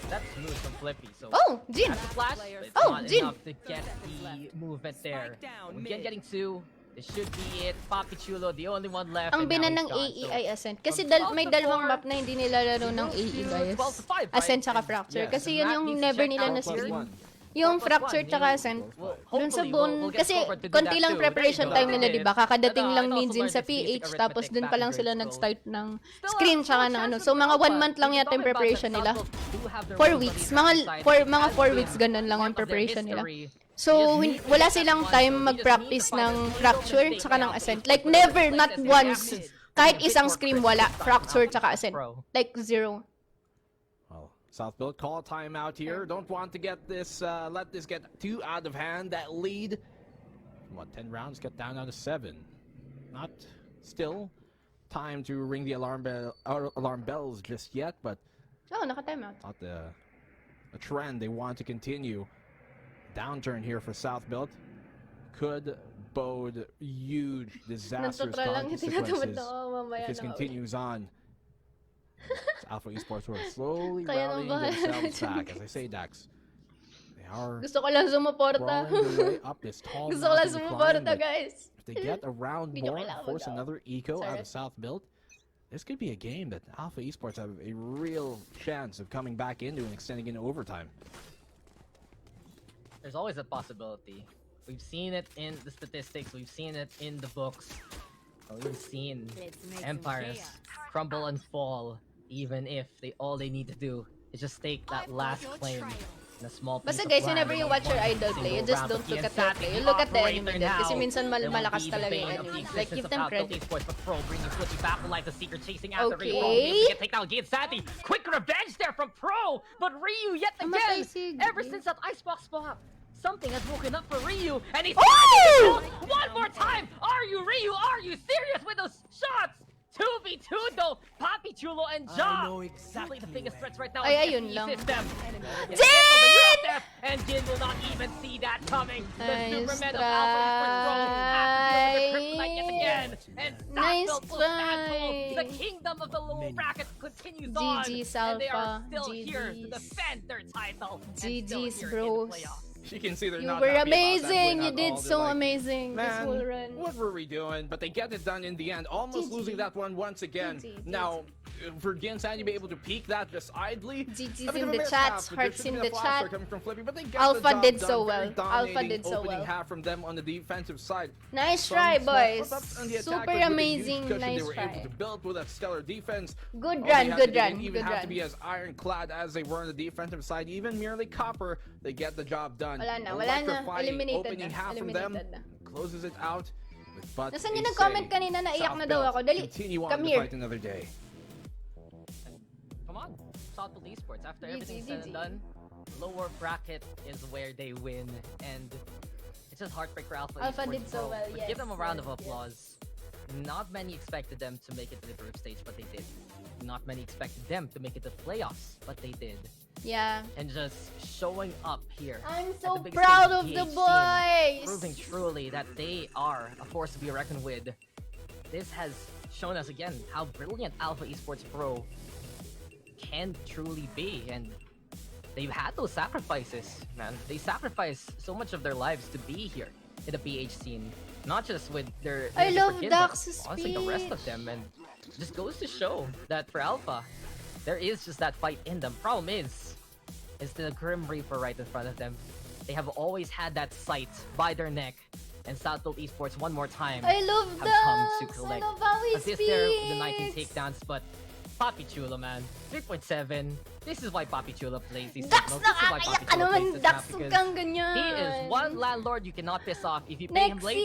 that's smooth from Flippy. So Jin. that's a flash, but it's Oh, not Jin. enough to get the movement there. Again, getting 2. This should be it. Papi Chulo, the only one left. Ang and now binan he's ng gone. AE So, ay Ascent. Kasi from may 12 to dalawang 4, map na hindi nilalaro ng AE, guys. 12 to 5, right? Ascent saka And Fracture. yes, Kasi and yun that yung needs to never check nila out na here. stream. 4 Yung plus Fracture 1, tsaka you- Ascent. well, Dun sa hopefully Boon, we'll get kasi Scorpio to do konti that lang too. preparation There you time go. nila, di ba? Kakadating But, lang I ni also Jin learned sa this basic PH, tapos arithmetic dun back pa in lang grade sila school. nag-start ng Still, scrim tsaka still ng ano. chance So for mga Alpha. 1 month lang We yata can yung talk about preparation that nila. South Build do have their 4 rules on weeks. the Mga defensive side. mga It 4 has weeks been ganun lang part yung of their preparation nila. history. So, wala silang time mag-practice ng Fracture tsaka ng Ascent. Like, never, not once. Kahit isang scream, wala. Fracture tsaka Ascent. Like, 0. well, South Build call timeout here. Don't want to get this, let this get too out of hand. That lead, what, 10 rounds, get down to 7. Not still time to ring the alarm bells just yet, but Oo, naka-time out. not a trend they want to continue. Downturn here for South Build could bode huge disastrous Nagtutra lang, hindi na consequences na ako mamaya if this na. continues on. Alpha Esports who are slowly Kaya nang rallying bahala themselves dyan. back. As I say, Dax, they are Gusto ko lang sumuporta. crawling their way up this tall Gusto ko lang mountain climb, sumuporta, but guys. if they get a round Hindi nyo more, kailangan force mag-out. another eco out Sorry. of South Build, this could be a game that Alpha Esports have a real chance of coming back into and extending into overtime. There's always a possibility. We've seen it in the statistics. We've seen it in the books. We've seen empires crumble and fall, even if all they need to do is just take that last claim in a small piece Basta of guys, land whenever you in watch your one idol play, you single just round. don't But look the at their play. You look at the enemy operator din. Kasi now, minsan they won't malakas be the talaga yung bane of the enemy. Like, give existence them of Alpha credit. Esports, but Pro bringing Flippy back to life. The Seeker chasing after Okay. Ryu. Get taken out. Get Sandy. Quick revenge there from Pro, but Ryu yet Namatay again. si Ever Gigi. since that icebox spot, something has woken up for Ryu, and he's Oh! one more time. Are you Ryu? Are you serious with those shots? 2v2 though. Papi Chulo and Ja. Really the biggest threats right now. Ay, in ayun the lang. System. Jin! And Jin will not even see that coming. The Nice Superman of Alpha Esports Pro have to deal with the Kryptonite yet try. again. And Nice South Build will stand tall. try. The kingdom of the lower bracket continues on. GG's, And they are Alpha. still here to GG's. defend their title. and still GG's, here in the bros. playoffs. You can see they're You not were happy about that amazing. win You at did all. so They're like, amazing this Man, whole run. what were we doing? But they get it done in the end, almost GG. losing that one once again. GG. Now, for Ginsand to be able to peek that just idly. GG's a bit in of a the mishap, chats, but there hearts should have in been a the flash chat. coming from Flippy, but they get Alpha the job did done. so Very well. Alpha dominating did so opening well. half from them on the defensive side. Nice Some try, small boys. slip-ups on the attack, Super but with a huge amazing. cushion, Nice they were able try. to build with a stellar defense. Good All they run, had good to do, run, didn't even good have to run. be as ironclad as they were on the defensive side. Even merely copper, they get the job done. Wala na. Electrifying Eliminated opening na. half from them Eliminated na. closes it out. But Nasaan they yung nag-comment say, kanina na iyak South na daw Belt ako? Dali, continue on come to here. fight another day. Come on. Southpool Esports. After GG, everything's said and GG. done, lower bracket is where they win, and it's just heartbreak for Alpha Alpha Esports. did so bro. well, But yes, give them a round of yes, applause. Not many expected them to make it to the group stage, but they did. Not many expected them to make it to the playoffs, but they did. Yeah. And just showing up here. I'm at so the biggest proud stage of the PH scene, boys! proving truly that they are a force to be reckoned with. This has shown us again how brilliant Alpha Esports Pro can truly be, and they've had those sacrifices, man. They sacrificed so much of their lives to be here in the PH scene. Not just with their I different love kids, Dax's but honestly the rest of speech. them, and just goes to show that for Alpha, there is just that fight in them. Problem is the Grim Reaper right in front of them. They have always had that sight by their neck, and Southpool Esports one more time I love have come to Dax! I collect love how he assist there with the 19 speaks! takedowns, but Papi Chulo, man, 3.7. This is why Papi Chulo plays these Dax, signals. This is why nakakayak Papi ka Chulo naman, plays this Dax! map, Huwag because kang ganyan! he is one landlord you cannot piss off. If you pay him late,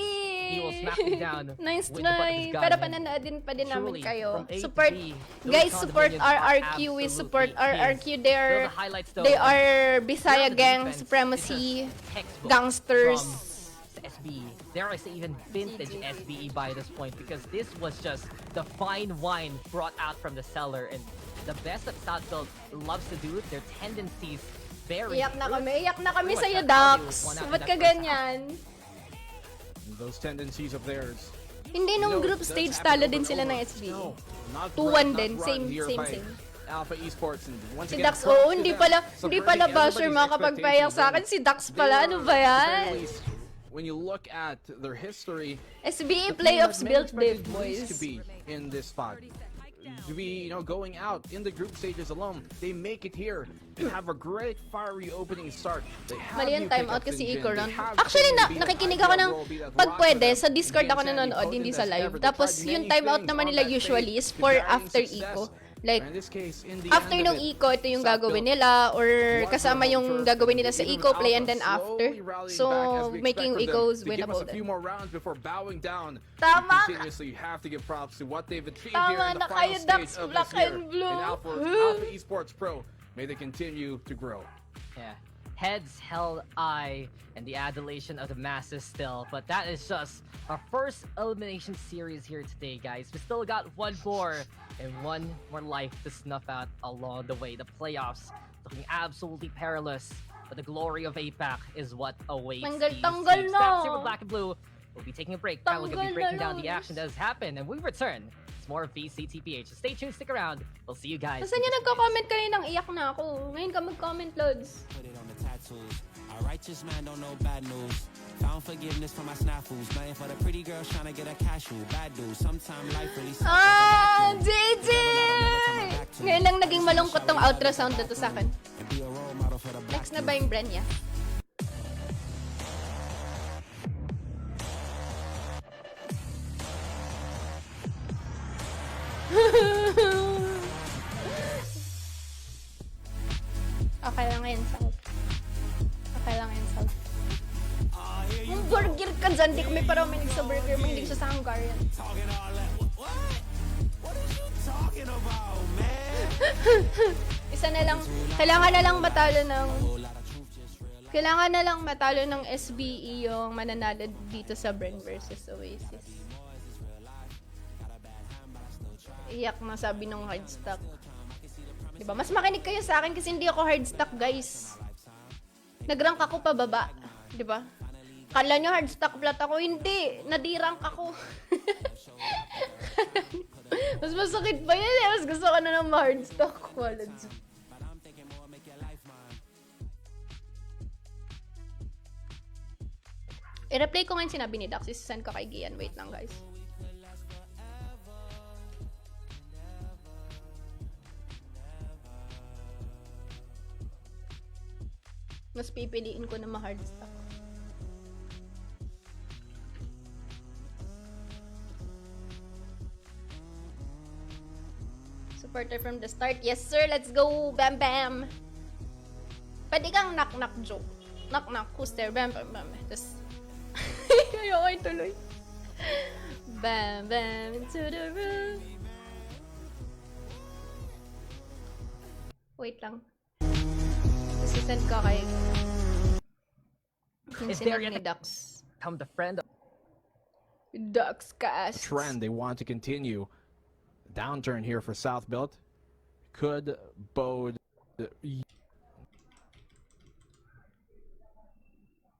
he will smack you down Nice with the butt of his try. gun. Pero And pananood din pa din namin truly, kayo. from A to Support, B, those guys, support condominiums are RRQ. We support absolutely RRQ. his. They're, Those are highlights, though, they of- are Bisaya Beyond the gang defense, supremacy it's just textbook gangsters. from SBE. Dare I say even vintage SBE by this point, because this was just the fine wine brought out from the cellar, and the best that Southfield loves to do, their tendencies vary. Iyak na kami Pretty much sa'yo, that's how they Dax. won out in Ba't that ka first half. ganyan? Those tendencies of theirs. Hindi nung You know, group it does stage happen talo over din and sila over. ng SBE. No, not 2-1 run, din. not Same, run here same, by same. Alpha Esports, and once Si again, Dax, props oo, to hindi them, pala subverting basher everybody's makakapagpayak sa akin. expectations. Si Dax pala, They ano were, ba at the yan? very least, when you look at their history, SBE the team playoffs that many built expected div, Greece boys. to be in this spot. To be, going out in the group stages alone, they make it here and have a great fiery opening start. They have Mali yung new timeout pickups kasi in Iko Jin. Ron. They have Actually, Jin be that nakikinig ako ideal ng role, be that pag rock pwede, for them. sa Discord Game ako Sandy, nanonood, potent hindi as sa live. ever. They Tapos tried yung many timeout things naman on nila that usually stage is to for varying after success. Eco. Like, In this case, in the after end nung of it, Eco, ito yung gagawin Southfield nila, or was kasama their home yung turf, gagawin nila and sa even Eco play and Alpha then after. slowly rallying So, back as we making expect from Ecos them. They give us winnable a few din. more rounds before bowing down. Tama ka. Continuously, you have to give props to what they've achieved Tama here in na the kayo, final Dax, stage of black this year and blue. in Alpha Esports Pro. May they continue to grow. Yeah. Heads held high, and the adulation of the masses still. But that is just our first elimination series here today, guys. We still got one more, and one more life to snuff out along the way. The playoffs looking absolutely perilous, but the glory of APAC is what awaits these Tanggal teams. na. That's it with Black and Blue. We'll be taking a break. Now we're going to be Tanggal breaking na, down the Lods. action that has happened, and we return. It's more of VCTPH. So stay tuned, stick around. We'll see you guys. Saan niya nagko-comment kaninang iyak na ako? Ngayon ka mag-comment, Lods. Put it on the tattoos. A righteous man don't know bad news. Found forgiveness for my snafus. Nothing for the pretty girls trying to get a cashew. Bad dude. Sometimes life really sucks like a Ah, vacuum. JJ! Ngayon lang naging malungkot tong outro sound na to sa akin. And be a role model for the black Next na ba yung brand niya? Okay lang yan, Sal. Okay lang yan, Sal. Yung burger ka dyan, di kami parang mahilig sa burger, mahilig siya sa Hungarian. Talking all that. What? What are you talking about, man? Isa na lang, kailangan na lang matalo ng Whole lot of truth, just real. kailangan na lang matalo ng SBE yung mananalo dito sa Bren versus Oasis. Iyak na sabi nung hardstock. Diba? Mas makinig kayo sa akin kasi hindi ako hardstock, guys. Nag-rank ako pababa. Diba? Kala nyo hardstock plat ako. Hindi. Nadi-rank ako. Mas masakit pa yan eh. Mas gusto ko na ng hardstock. Walads. But I'm thinking more, make your life mine. I-replay ko ngayon sinabi ni Dax. Send ko kay Gian. Wait lang, guys. Mas pipiliin ko na ma-hardstock. Supporter from the start. Yes, sir. Let's go. Bam, bam. Pwede kang knock-knock joke. Knock-knock. Who's there? Bam, bam, bam. Tapos, ayoko ituloy. Bam, bam, into the room. Wait lang. Assistant ko kay... Yung Is there sinag yet ni Dax. Come the friend. Dax cast. Trend they want to continue. Downturn here for South Built could bode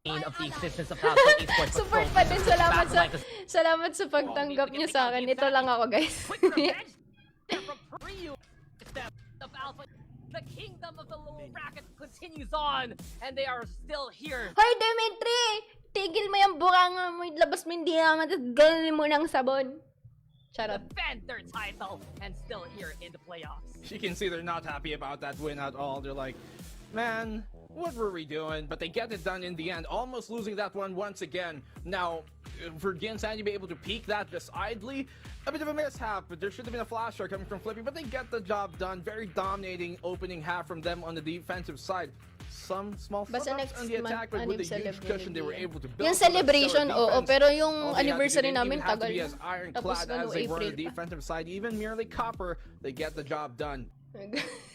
Of the existence of Alpha Esports. Support pa din. Salamat sa pagtanggap niyo sa akin. Ito lang ako, guys. Of Alpha, the kingdom of the lower bracket continues on, and they are still here. Hoy, Dimitri! Tigil mo yung bukanga mo. Labas mo hindi naman. Gawin mo ng sabon. Charot. Defend their title and still here in the playoffs. You can see they're not happy about that win at all. They're like, man, what were we doing? But they get it done in the end, almost losing that one once again. Now, for Ginsan to be able to peek that just idly, a bit of a mishap. There should have been a flash shot coming from Flippy, but they get the job done. Very dominating opening half from them on the defensive side. Some small Basta fuck-ups next on the attack, but with the huge cushion they were able to build. Yung celebration, oo, pero yung All they had to do, anniversary they didn't namin even have to tagal. be as ironclad Tapos as they were on April the pa. defensive side. Even merely copper, they get the job done.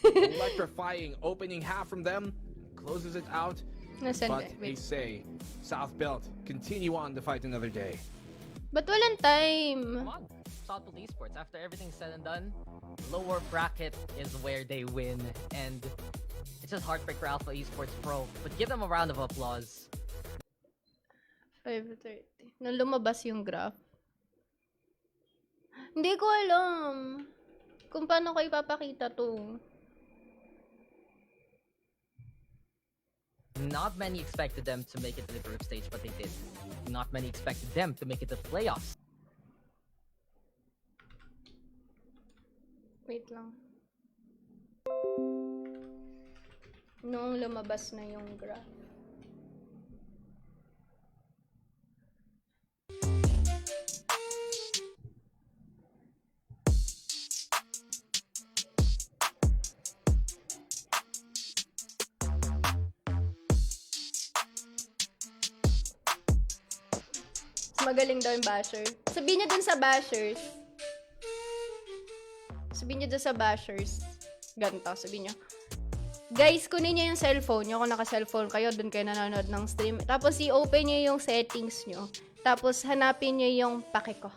Electrifying opening half from them, closes it out. Nasaan But ka? they Wait. say South Belt continue on to fight another day. Ba't walang time? Come on, Southwood Esports. After everything's said and done, lower bracket is where they win, and it's just heartbreak for Alpha Esports Pro. But give them a round of applause. 5:30. Nung lumabas yung graph. Hindi ko alam kung paano ko ipapakita to. Not many expected them to make it to the group stage, but they did. Not many expected them to make it to the playoffs. Wait lang. Noong lumabas na yung graph. Magaling daw yung basher. Sabihin niyo dun sa bashers. Sabihin niyo dun sa bashers. Ganito, sabihin niyo. Guys, kunin niyo yung cellphone niyo. Kung naka-cellphone kayo, dun kayo nanonood ng stream. Tapos i-open niyo yung settings niyo. Tapos hanapin niyo yung pake ko.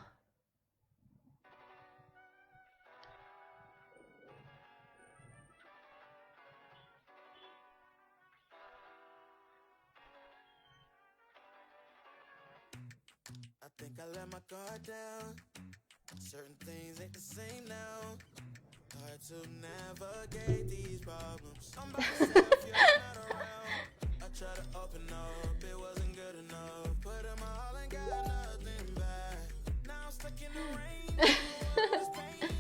I think I let my guard down. Certain things ain't the same now. Hard to navigate these problems. I'm by myself, you're not around. I try to open up, it wasn't good enough. Put in my all and got nothing back. Now I'm stuck in the rain. This pain.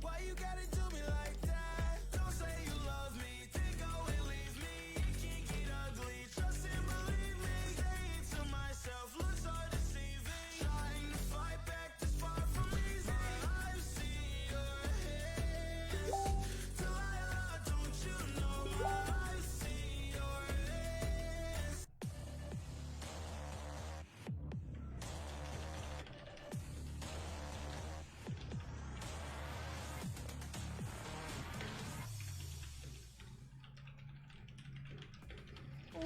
Why you gotta do me like that? Don't say you love me, then go and leave me. It can't get ugly, trust and believe me. Saying to myself, looks are deceiving. Trying to fight back this far from easy. I see your hands. Delilah, don't you know I see your hands?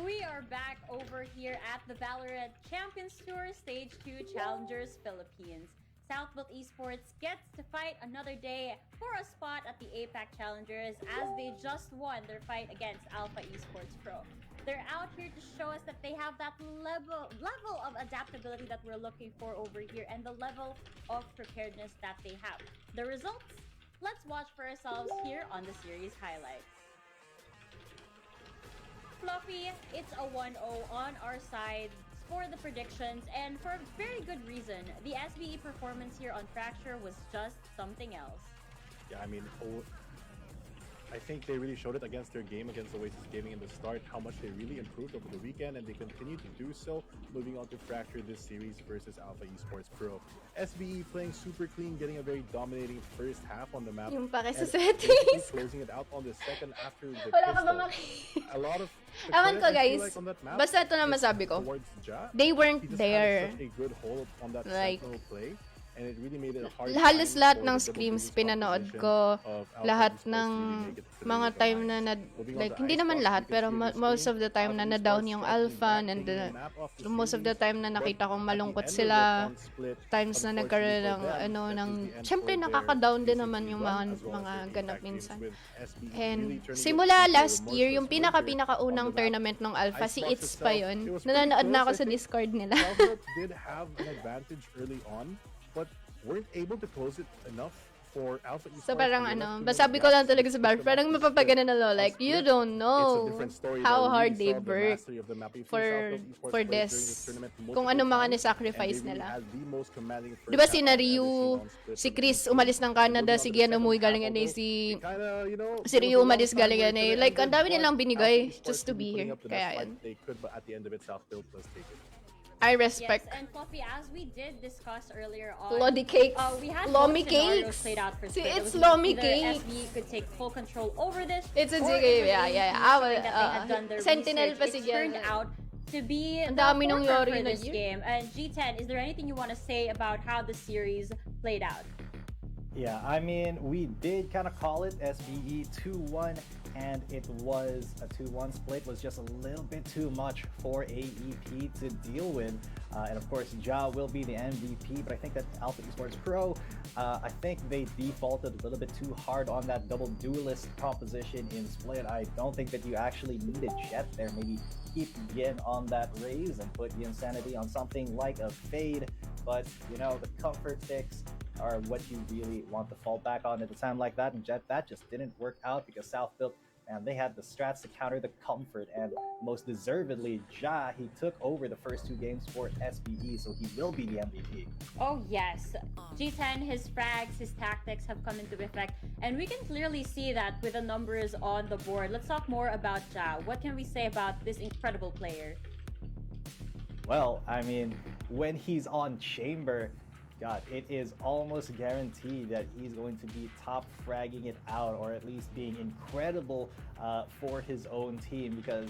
We are back over here at the Valorant Champions Tour Stage 2 Challengers Philippines. Southwood Esports gets to fight another day for a spot at the APAC Challengers as they just won their fight against Alpha Esports Pro. They're out here to show us that they have that level of adaptability that we're looking for over here and the level of preparedness that they have. The results? Let's watch for ourselves here on the series highlights. Fluffy, it's a 1-0 on our side for the predictions, and for a very good reason. The SBE performance here on Fracture was just something else. Yeah, I mean, I think they really showed it against their game against Oasis Gaming in the start, how much they really improved over the weekend, and they continue to do so, moving on to Fracture this series versus Alpha Esports Pro. SBE playing super clean, getting a very dominating first half on the map, Yung pake sa and settings. closing it out on the second after the Wala ka ba pistol. makikita? A lot of Ewan ko, I feel guys. like on that map, Basta ito na it's masabi ko. towards Ja. They weren't He just there. had such a good hold on that Like, sentinel play. and it really made it a hard Halos time lahat for ng the double screams duelist pinanood composition ko. of Alpha Lahat Esports to ng really make it to the mga later time lines. na Moving on like to hindi naman Icebox, lahat you can pero see on the most screen, of the time Alpha na Esports na-down yung striking Alpha back, and taking the map off the most of the series, time na but nakita kong at the malungkot end of sila, it, on split, times na nagkaroon ng unfortunately for them, ng that is the end syempre for their nakaka-down din naman KCC yung run, mga as well as their ganap impact games, minsan. with SBE really And turning it simula into a last year, yung remorseless winter pinaka-unang on the map. tournament ng Alpha, si Icebox It's pa itself, yun. it was pretty Nanonood na close. ako I sa think Discord nila. Southport did have an advantage early on, but weren't able to close it enough for Alpha Esports. So parang to be enough to basabi win ko the lang gaps, talaga which sa pushed bar, them parang up to mapapagana split. na lo, On like, you split, don't it's a know different story how that hard really they saw the work mastery of the map. We've seen for Southport Esports for play during this. this tournament Kung multiple ano mga times, ni-sacrifice and they really nila. had the most commanding first Di ba half si I've ever Ryu, seen on split si from Chris any umalis team. ng And Canada, moving on si to the Gian second umuwi galing half, NA, although si it kinda, you know, si there was Ryu a long umalis time galing where it NA. could've Like, ang ended, dami but nilang Alpha binigay Esports just to really be putting here. up the Kaya best yan. fight they could, but at the end of it, Southfield does take it. I Yes, respect. and Fluffy, as we did discuss earlier on, Lodi cakes. we had Lomi both scenarios cakes. played out for See, Split. It it's was Lomi either cakes. SB could take full control over this, It's a or JK, it was yeah, AEP yeah. showing that they had done their Sentinel research. pa si It turned Gian. out to be Ang the dami nung forefront Yori for na this year. game. And G10, is there anything you want to say about how the series played out? Yeah, I mean, we did kind of call it SBE 2-1, and it was a 2-1 split, was just a little bit too much for AEP to deal with. And of course, Ja will be the MVP, but I think that Alpha Esports Pro, I think they defaulted a little bit too hard on that double duelist composition in split. I don't think that you actually need a Jet there. Maybe keep Yin on that raise and put the Insanity on something like a Fade, but you know, the comfort picks are what you really want to fall back on at a time like that, and Jet, that just didn't work out because South built, and they had the strats to counter the comfort, and most deservedly, Ja, he took over the first two games for SBE, so he will be the MVP. Oh yes, G10, his frags, his tactics have come into effect, and we can clearly see that with the numbers on the board. Let's talk more about Ja. What can we say about this incredible player? Well, I mean, when he's on Chamber, God, it is almost guaranteed that he's going to be top fragging it out, or at least being incredible for his own team, because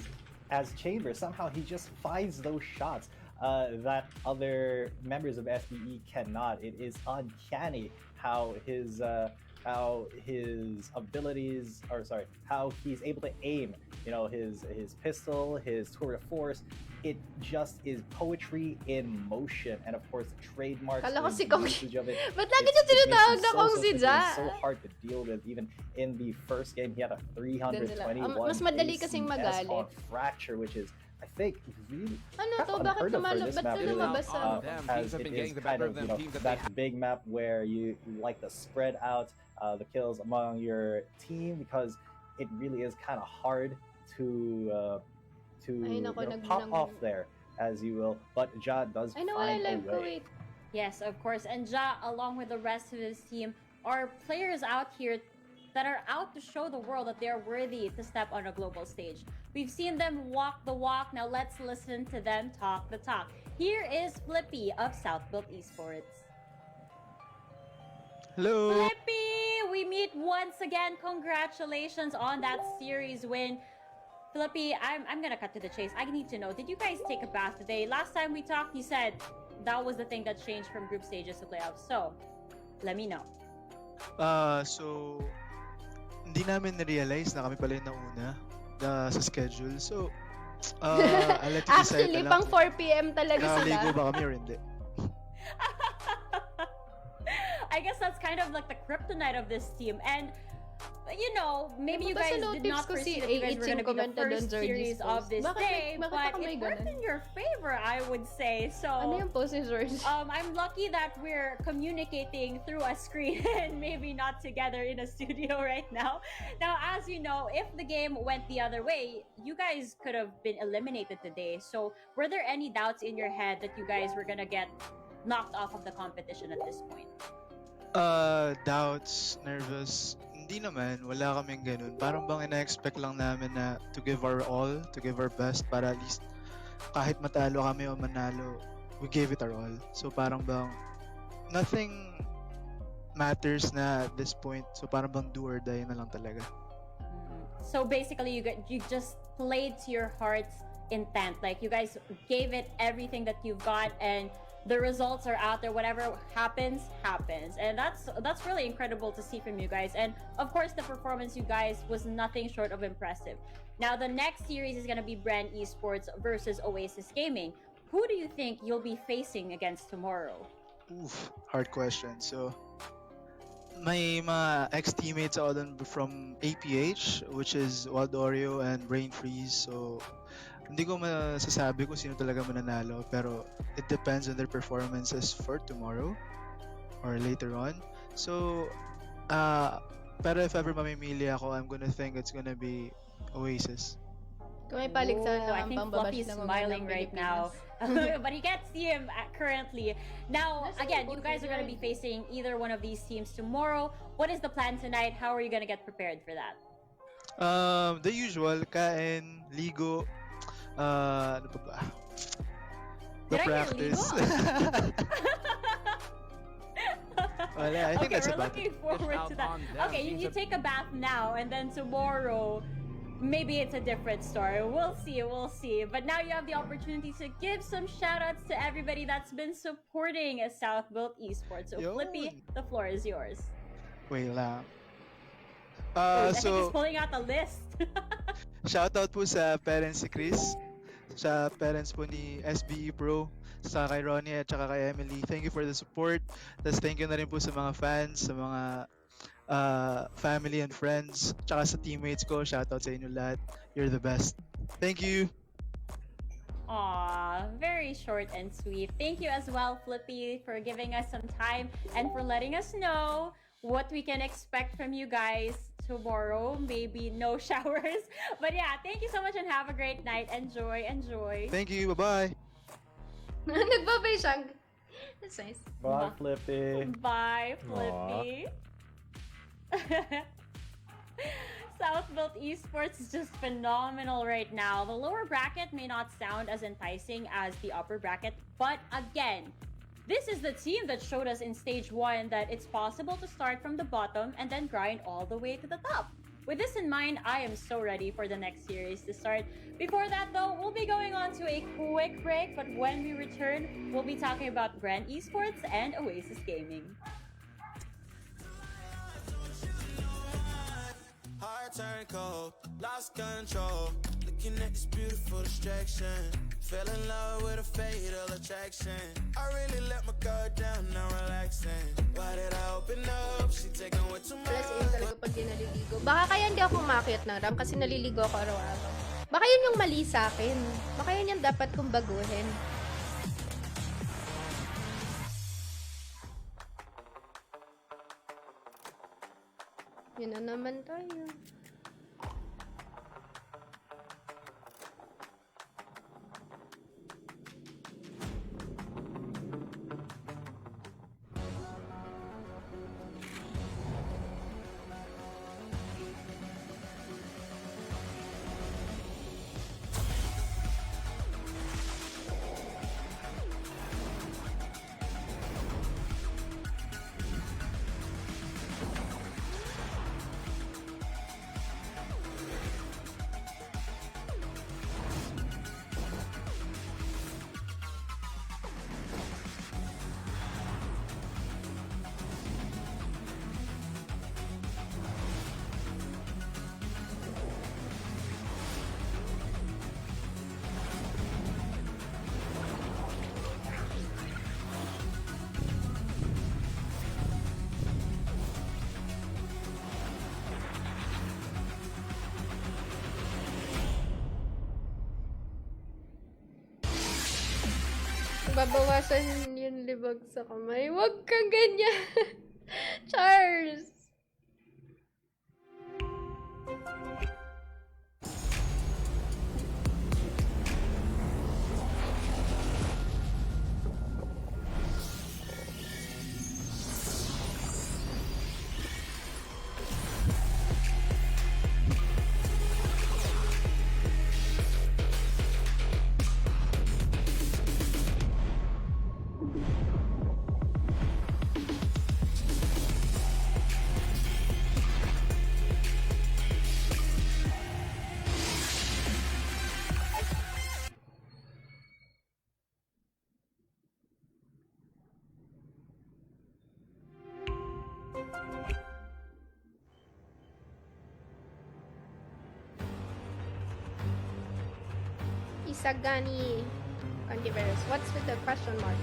as Chamber, somehow he just finds those shots that other members of SBE cannot. It is uncanny how his abilities, or sorry, how he's able to aim, you know, his pistol, his tour de force. It just is poetry in motion, and of course the trademarks, Kala ko the si Kong. usage of it. Ba't lagi it niya makes tinatawag him na Kong si simple Ja? and so hard to deal with. Even in the first game, he had a 321 Mas madali kasing ACS magalit. on Fracture, which is, I think, really Ano kind to? of Bakit unheard of for ba't this to map, really, lumabas Them, as teams have it been is getting the kind better of, of them, you know, teams that they that big map where you like to spread out the kills among your team, because it really is kind of hard to Ay, nako, you know, pop off there, as you will. But Ja does Ay, nawala find a live ko, way. wait. Yes, of course. And Ja, along with the rest of his team, are players out here that are out to show the world that they're worthy to step on a global stage. We've seen them walk the walk. Now let's listen to them talk the talk. Here is Flippy of Southbuilt Esports. Hello. Flippy, we meet once again. Congratulations on that series win. Flippy, I'm gonna cut to the chase. I need to know, did you guys take a bath today? Last time we talked, you said that was the thing that changed from group stages to playoffs. So, let me know. So hindi namin na-realize na kami pala yung nauna sa schedule. So, I'll let you decide Actually, na lang pang 4 p.m. talaga nakaligo sila. ba kami or hindi. I guess that's kind of like the kryptonite of this team. And you know, maybe you guys did not foresee that you guys were going to be the first series of this day, but it worked in your favor, I would say. So, ano yung post ni George? I'm lucky that we're communicating through a screen and maybe not together in a studio right now. Now, as you know, if the game went the other way, you guys could have been eliminated today. So, were there any doubts in your head that you guys were going to get knocked off of the competition at this point? Doubts, nervous. Hindi naman, wala kaming ganun. Parang bang ina-expect lang namin na to give our all, to give our best, para at least kahit matalo kami o manalo, we gave it our all. So parang bang nothing matters na at this point. So parang bang do or die na lang talaga. So basically, you just played to your heart's intent. Like you guys gave it everything that you've got, and the results are out there. Whatever happens, and that's really incredible to see from you guys. And of course, the performance you guys was nothing short of impressive. Now, the next series is gonna be Brand Esports versus Oasis Gaming. Who do you think you'll be facing against tomorrow? Oof, hard question. So, may mga ex-teammates ako dun from APH, which is Wild Oreo and Brain Freeze. So, hindi ko masasabi kung sino talaga mananalo, pero it depends on their performances for tomorrow or later on. So, pero if ever mamimili ako, I'm gonna think it's gonna be Oasis. Kung may paligsahan Oh, I lang ang think pambabash Fluffy's ng smiling ng right Pilipinas. now. But he can't see him currently. Now, Nasa again, likod you guys are going to be yan. facing either one of these teams tomorrow. What is the plan tonight? How are you going to get prepared for that? The usual, kain, ligo, ano pa ba? The Did I hear practice. Wala, I think Okay, that's we're about looking it. forward Out to that. on them. Okay, you take a bath now, and then tomorrow, maybe it's a different story. We'll see. But now you have the opportunity to give some shout outs to everybody that's been supporting South Built Esports. So, Yun. Flippy, the floor is yours. Wait lang. I think he's So, pulling out the list. shoutout po sa parents si Chris, sa parents po ni SBE Pro, sa kay Ronnie at saka kay Emily. Thank you for the support. Tapos thank you na rin po sa mga fans, sa mga family and friends, tsaka sa teammates ko. Shoutout sa inyo lahat. You're the best. Thank you. Aw, very short and sweet. Thank you as well, Flippy, for giving us some time and for letting us know what we can expect from you guys tomorrow. Maybe no showers. But yeah, thank you so much and have a great night. Enjoy. Thank you. Bye-bye. Nagbabay siya. That's nice. Bye, Flippy. Bye, Flippy. South Built Esports is just phenomenal right now. The lower bracket may not sound as enticing as the upper bracket, but again, this is the team that showed us in stage 1 that it's possible to start from the bottom and then grind all the way to the top. With this in mind, I am so ready for the next series to start. Before that though, we'll be going on to a quick break, but when we return, we'll be talking about Brand Esports and Oasis Gaming. Heart turned cold, lost control. Looking at this beautiful distraction. Fell in love with a fatal attraction. I really let my guard down, now relaxing. Why did I open up? She taking way too much. Plus, yun talaga pag di naliligo. Baka kaya hindi ako umakyat ng RAM kasi naliligo ako araw-araw. Baka yun yung mali sa akin. Baka yun yung dapat kong baguhin. Yun na naman tayo. Babawasan yung libag sa kamay. Huwag kang ganyan. Charles! Sagani Antivirus. What's with the question mark?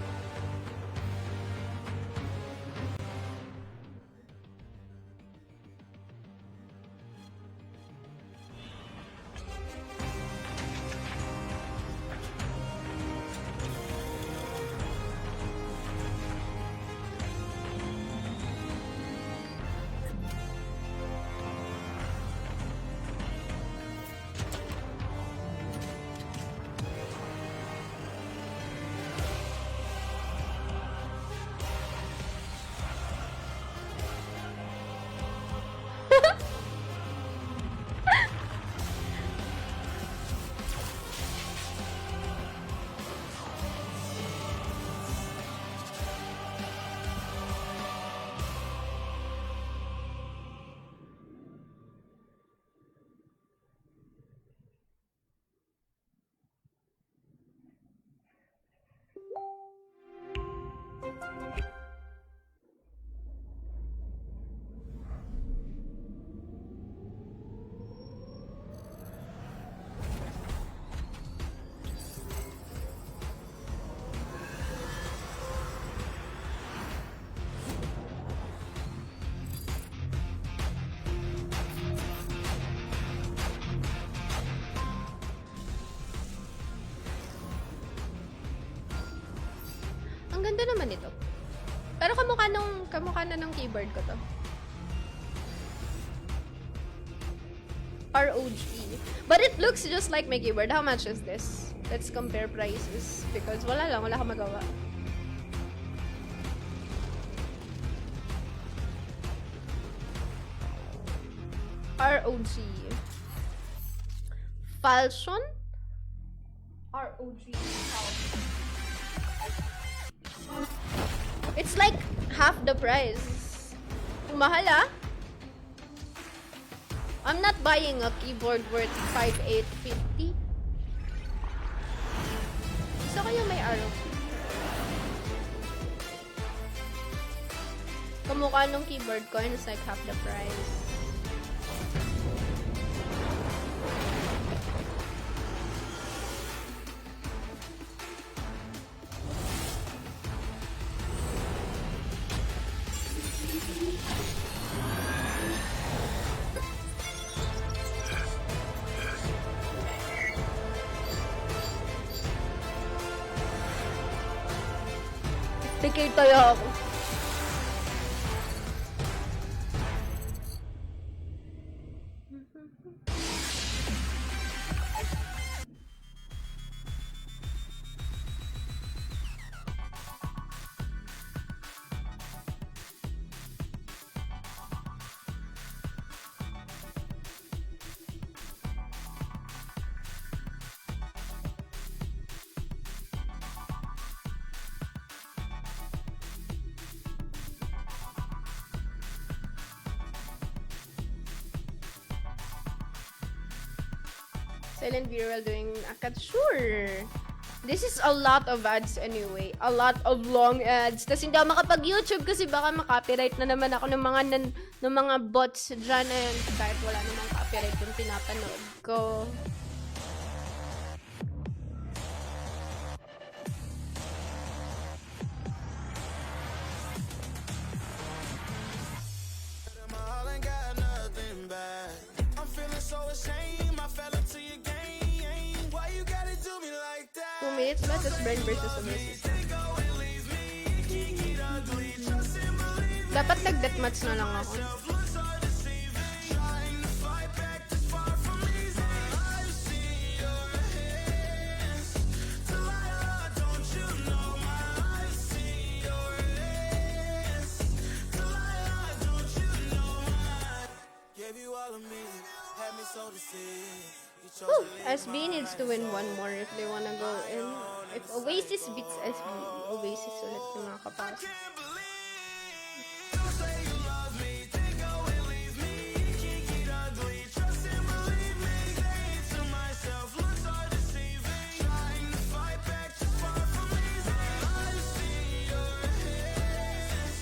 Ang ganda naman ito. Pero kamukha na ng keyboard ko to. ROG. But it looks just like my keyboard. How much is this? Let's compare prices. Because wala akong magawa. ROG. Falcon? ROG. Falcon. It's like half the price. Mahal ah. I'm not buying a keyboard worth 5,850. Gusto ko yung may arrow. Kamukha nung keyboard ko and it's like half the price. Tikay tayo ako. Silent viral doing akad. Sure. This is a lot of ads anyway. A lot of long ads. Tapos hindi ako makapag-YouTube kasi baka makopyright na naman ako ng mga bots dyan na yun. Kahit wala namang copyright yung pinapanood ko. Minutes ba? Tapos Brand versus Oasis. Dapat nag-deathmatch na lang ako. SB needs to win one more if they wanna go in. If Oasis beats SB, Oasis ulit yung makakapasok.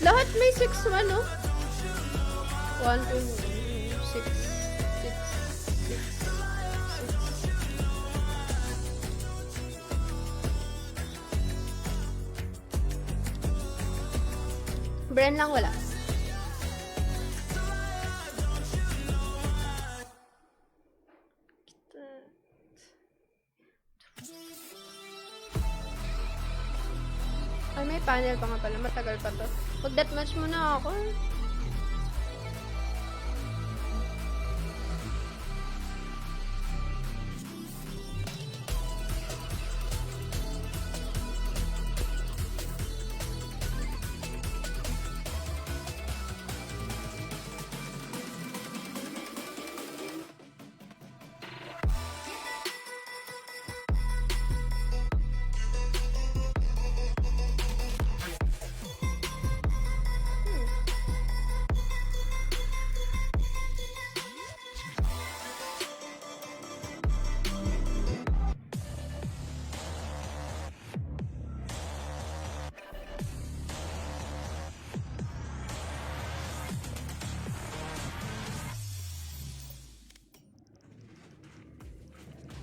Lahat may 6-1, no? 1, 2, 6, 6, 6, 6. Bren lang wala. Ay, may panel pa nga pala. Matagal pa to. Mag-deathmatch muna ako.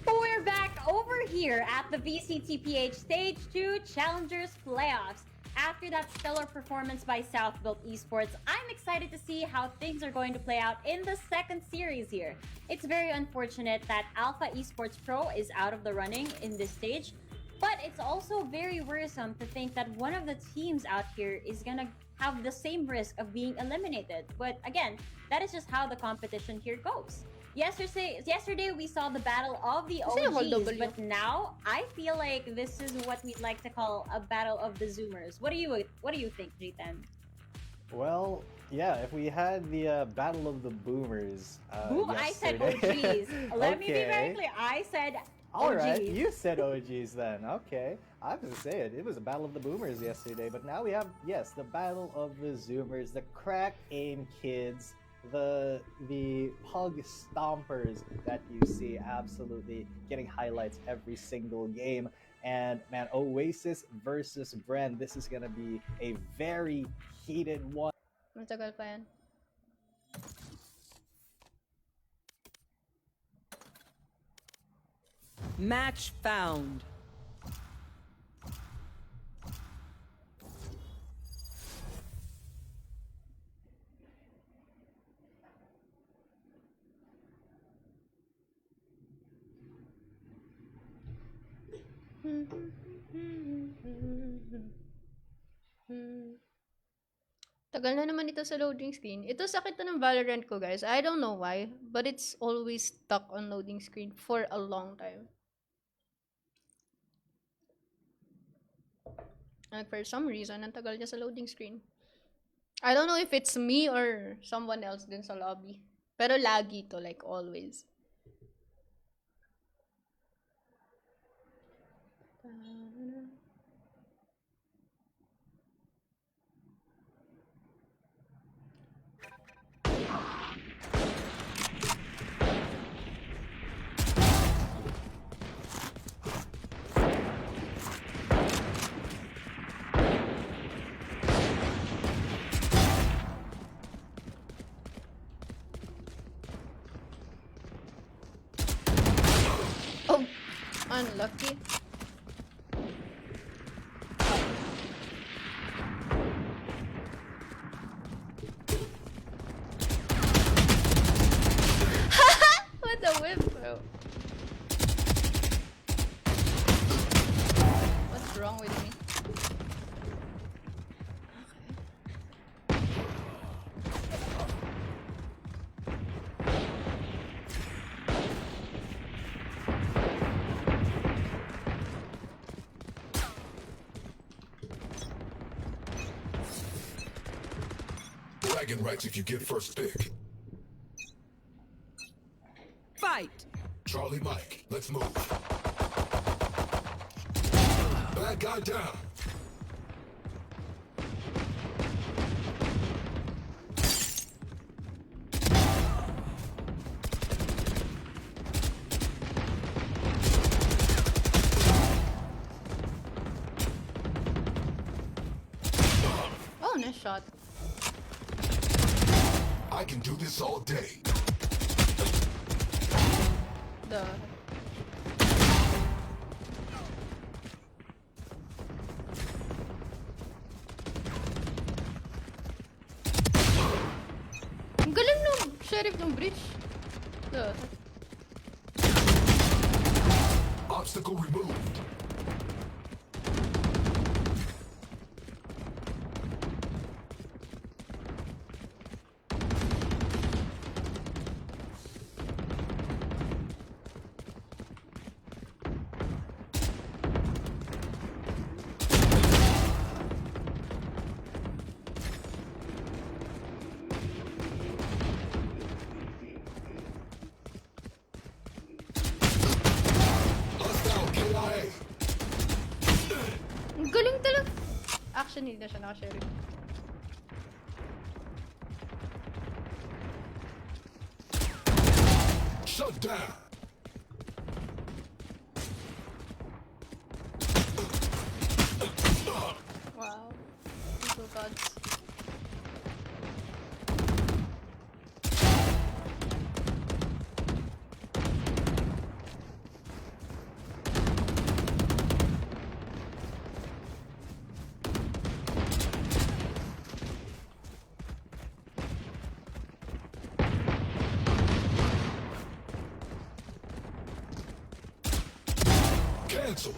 We're back over here at the VCTPH Stage 2 Challengers Playoffs. After that stellar performance by Southbuilt Esports, I'm excited to see how things are going to play out in the second series here. It's very unfortunate that Alpha Esports Pro is out of the running in this stage, but it's also very worrisome to think that one of the teams out here is gonna have the same risk of being eliminated. But again, that is just how the competition here goes. Yesterday we saw the battle of the OGs, but now I feel like this is what we'd like to call a battle of the Zoomers. What do you think, G10? Well, yeah, if we had the Battle of the Boomers I said yesterday- OGs. Let me be very clear. I said OGs. Alright, you said OGs then. Okay. I was gonna say it. It was a Battle of the Boomers yesterday, but now we have, yes, the Battle of the Zoomers, the crack aim kids, the pug stompers that you see absolutely getting highlights every single game. And man, Oasis versus Bren, this is gonna be a very heated one. Matagal pa yan. Match found. Tagal na naman ito sa loading screen. Ito sakit na ng Valorant ko, guys. I don't know why, but it's always stuck on loading screen for a long time. And for some reason, ang tagal niya sa loading screen. I don't know if it's me or someone else din sa lobby. Pero lagi to, like always. Oh, unlucky. What a whip, bro. What's wrong with me? Bragging rights if you get first pick. Fight! Charlie Mike, let's move. Bad guy down. Oh, nice shot. I can do this all day. The Sheriff ng bridge. Obstacle removed. Ang galing talaga. Actually, hindi na siya naka-sheriff. Shut down. Wow. Two gods. Cancelled.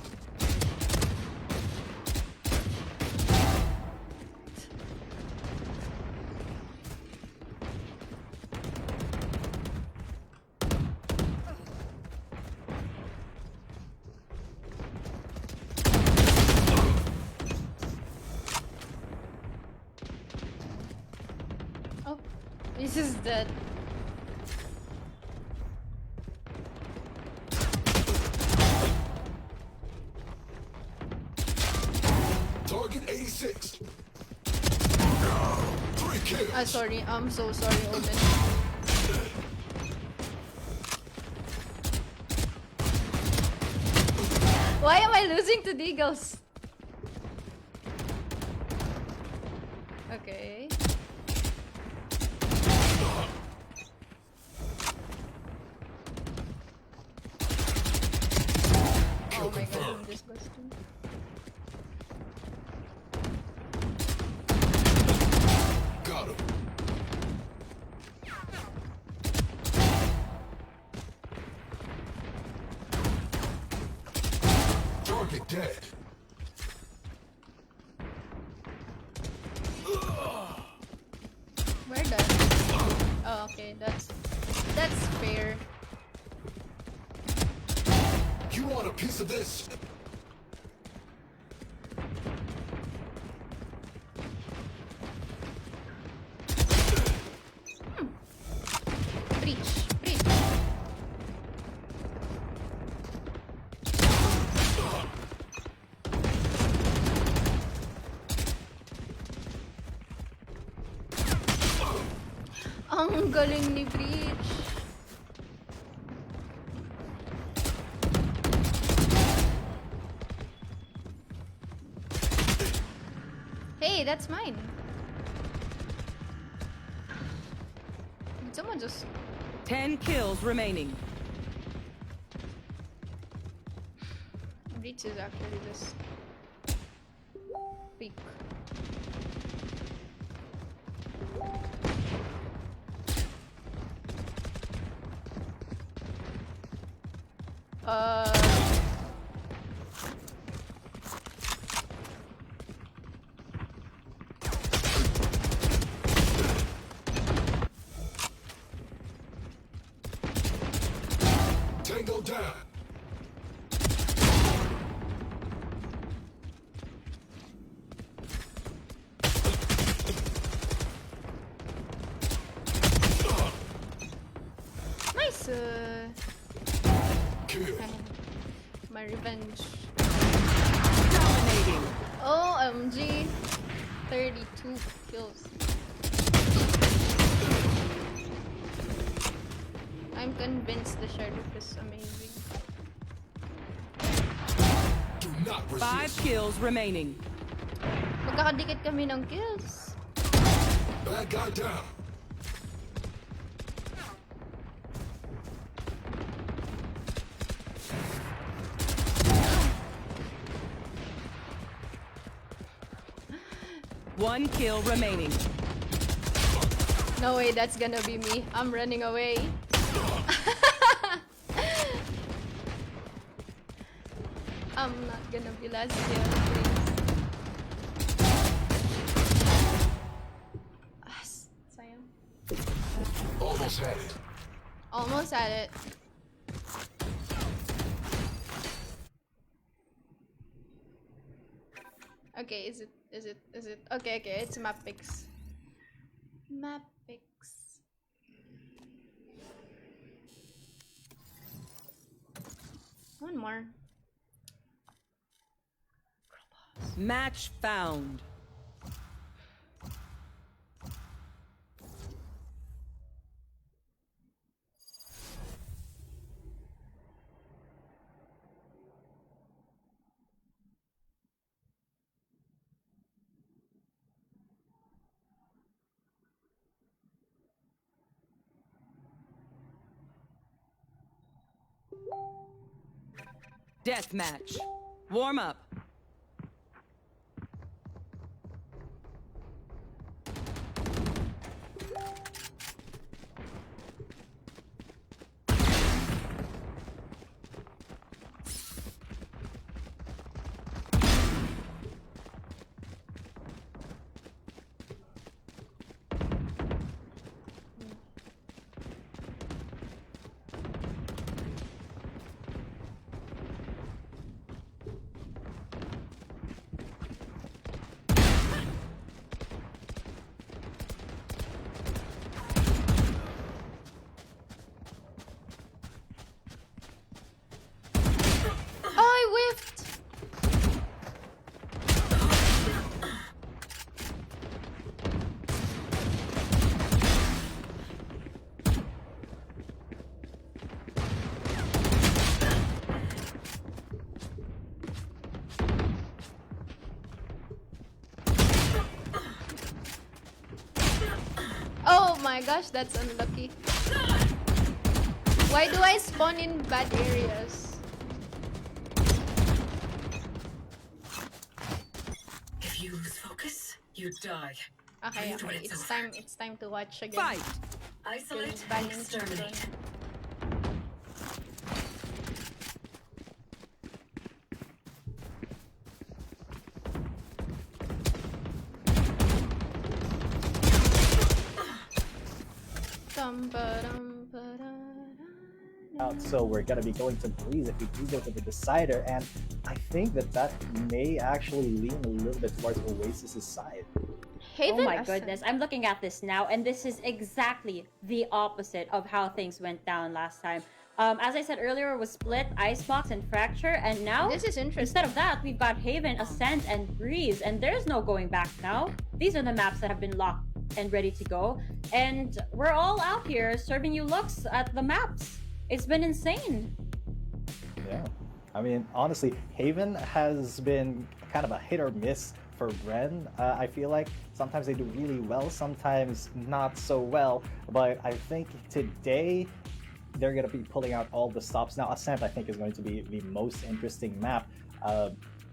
Oh, this is dead. Target 86. 3 kills. Sorry. I'm so sorry, Omen. Why am I losing to Deagles? Okay. Oh my god, I'm disgusting. Got him. Target dead. Where that? Oh, okay, that's fair. You want a piece of this? Breach. Ang galing ni Breach. Hey, that's mine. Did someone just... 10 kills remaining. Breach is actually just... weak. Tango down. Nice! Kill. My revenge. Dominating. OMG. 32 kills. I'm convinced the sheriff is amazing. Do not 5 kills remaining. Magkakadikit kami ng kills. Bad guy down. One kill remaining. No way, that's gonna be me. I'm running away. I'm not gonna be last kill, please. Sayang. Almost had it. Almost had it. Okay, is it? Okay, it's map picks. Map picks. One more. Match found. Deathmatch. Warm up. Oh my gosh, that's unlucky. Why do I spawn in bad areas? If you lose focus, you die. Okay, it's time to watch again. Fight! Isolate Bad and exterminate. Out, so we're gonna be going to Breeze if we do go to the decider, and I think that may actually lean a little bit towards Oasis's side. Oh my goodness, I'm looking at this now, and this is exactly the opposite of how things went down last time. As I said earlier, it was Split, Icebox, and Fracture, and now this is interesting. Instead of that, we've got Haven, Ascent, and Breeze, and there's no going back now. These are the maps that have been locked and ready to go, and we're all out here serving you looks at the maps. It's been insane. Yeah, I mean, honestly, Haven has been kind of a hit or miss for Bren. I feel like sometimes they do really well, sometimes not so well, but I think today they're going to be pulling out all the stops. Now, Ascent, I think, is going to be the most interesting map.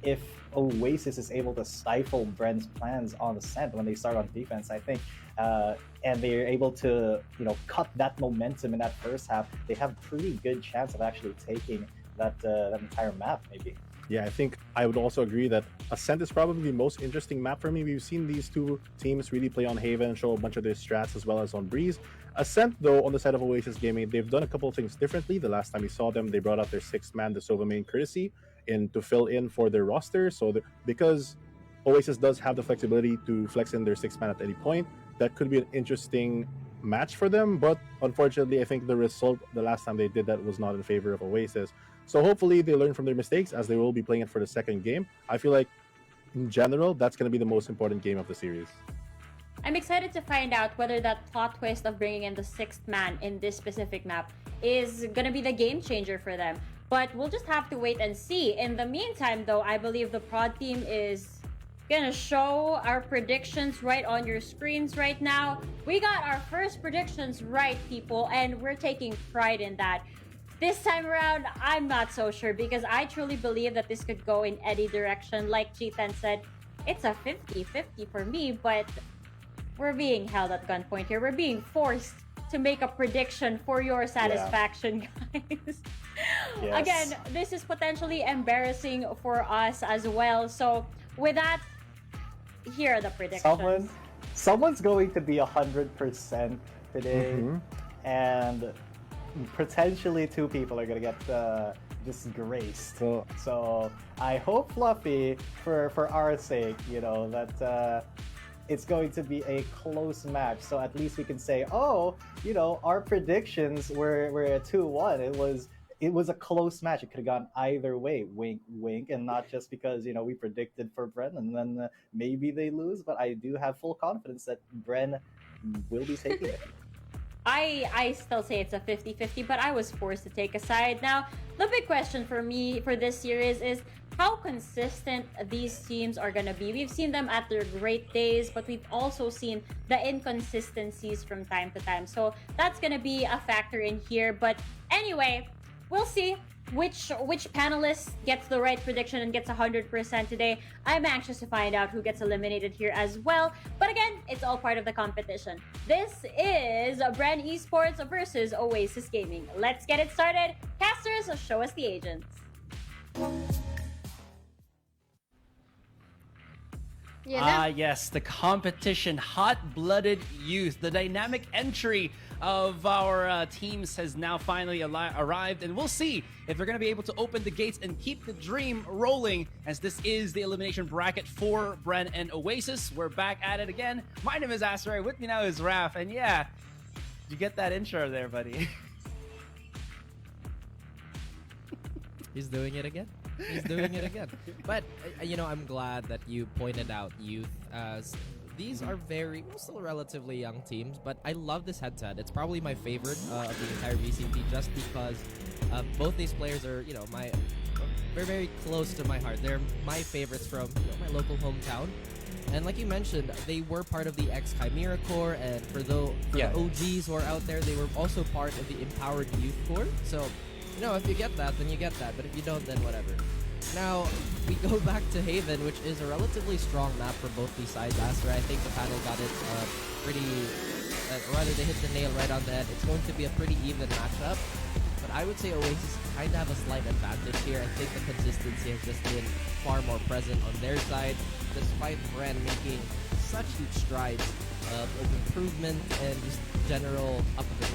If Oasis is able to stifle Bren's plans on Ascent when they start on defense, I think, and they're able to, cut that momentum in that first half, they have a pretty good chance of actually taking that entire map, maybe. Yeah, I think I would also agree that Ascent is probably the most interesting map for me. We've seen these two teams really play on Haven and show a bunch of their strats as well as on Breeze. Ascent, though, on the side of Oasis Gaming, they've done a couple of things differently. The last time we saw them, they brought out their sixth man, the Sova main Courtesy, in to fill in for their roster. So because Oasis does have the flexibility to flex in their sixth man at any point, that could be an interesting match for them. But unfortunately, I think the result the last time they did that was not in favor of Oasis. So hopefully they learn from their mistakes as they will be playing it for the second game. I feel like, in general, that's going to be the most important game of the series. I'm excited to find out whether that plot twist of bringing in the sixth man in this specific map is going to be the game changer for them. But we'll just have to wait and see. In the meantime, though, I believe the prod team is going to show our predictions right on your screens right now. We got our first predictions right, people, and we're taking pride in that. This time around, I'm not so sure because I truly believe that this could go in any direction. Like G10 said, it's a 50-50 for me, but we're being held at gunpoint here. We're being forced to make a prediction for your satisfaction, guys. Yes. Again, this is potentially embarrassing for us as well. So with that, here are the predictions. Someone's going to be 100% today, and potentially 2 people are gonna get disgraced. So I hope, Fluffy, for our sake, you know, that it's going to be a close match. So at least we can say, oh, you know, our predictions were a 2-1. It was a close match. It could have gone either way. Wink, wink. And not just because, you know, we predicted for Bren and then maybe they lose. But I do have full confidence that Bren will be taking it. I still say it's a 50-50, but I was forced to take a side. Now, the big question for me for this series is how consistent these teams are going to be. We've seen them at their great days, but we've also seen the inconsistencies from time to time. So that's going to be a factor in here. But anyway, we'll see which panelist gets the right prediction and gets 100% today. I'm anxious to find out who gets eliminated here as well. But again, it's all part of the competition. This is Bren Esports versus Oasis Gaming. Let's get it started. Casters, show us the agents. Yes, the competition, hot-blooded youth. The dynamic entry of our teams has now finally arrived, and we'll see if they're going to be able to open the gates and keep the dream rolling, as this is the elimination bracket for Bren and Oasis. We're back at it again. My name is Asray. With me now is Raph, and yeah, did you get that intro there, buddy? He's doing it again. He's doing it again. But, you know, I'm glad that you pointed out youth, as these are still relatively young teams, but I love this head-to-head. It's probably my favorite of the entire VCT, just because both these players are, you know, they're very close to my heart. They're my favorites from, you know, my local hometown. And like you mentioned, they were part of the ex-Chimera Corps, and for the OGs who are out there, they were also part of the Empowered Youth Corps. So, you know, if you get that, then you get that. But if you don't, then whatever. Now, we go back to Haven, which is a relatively strong map for both these sides. Astra, I think the panel got it rather they hit the nail right on the head. It's going to be a pretty even matchup. But I would say Oasis kind of have a slight advantage here. I think the consistency has just been far more present on their side, despite Bren making such huge strides of improvement and just general upgrades.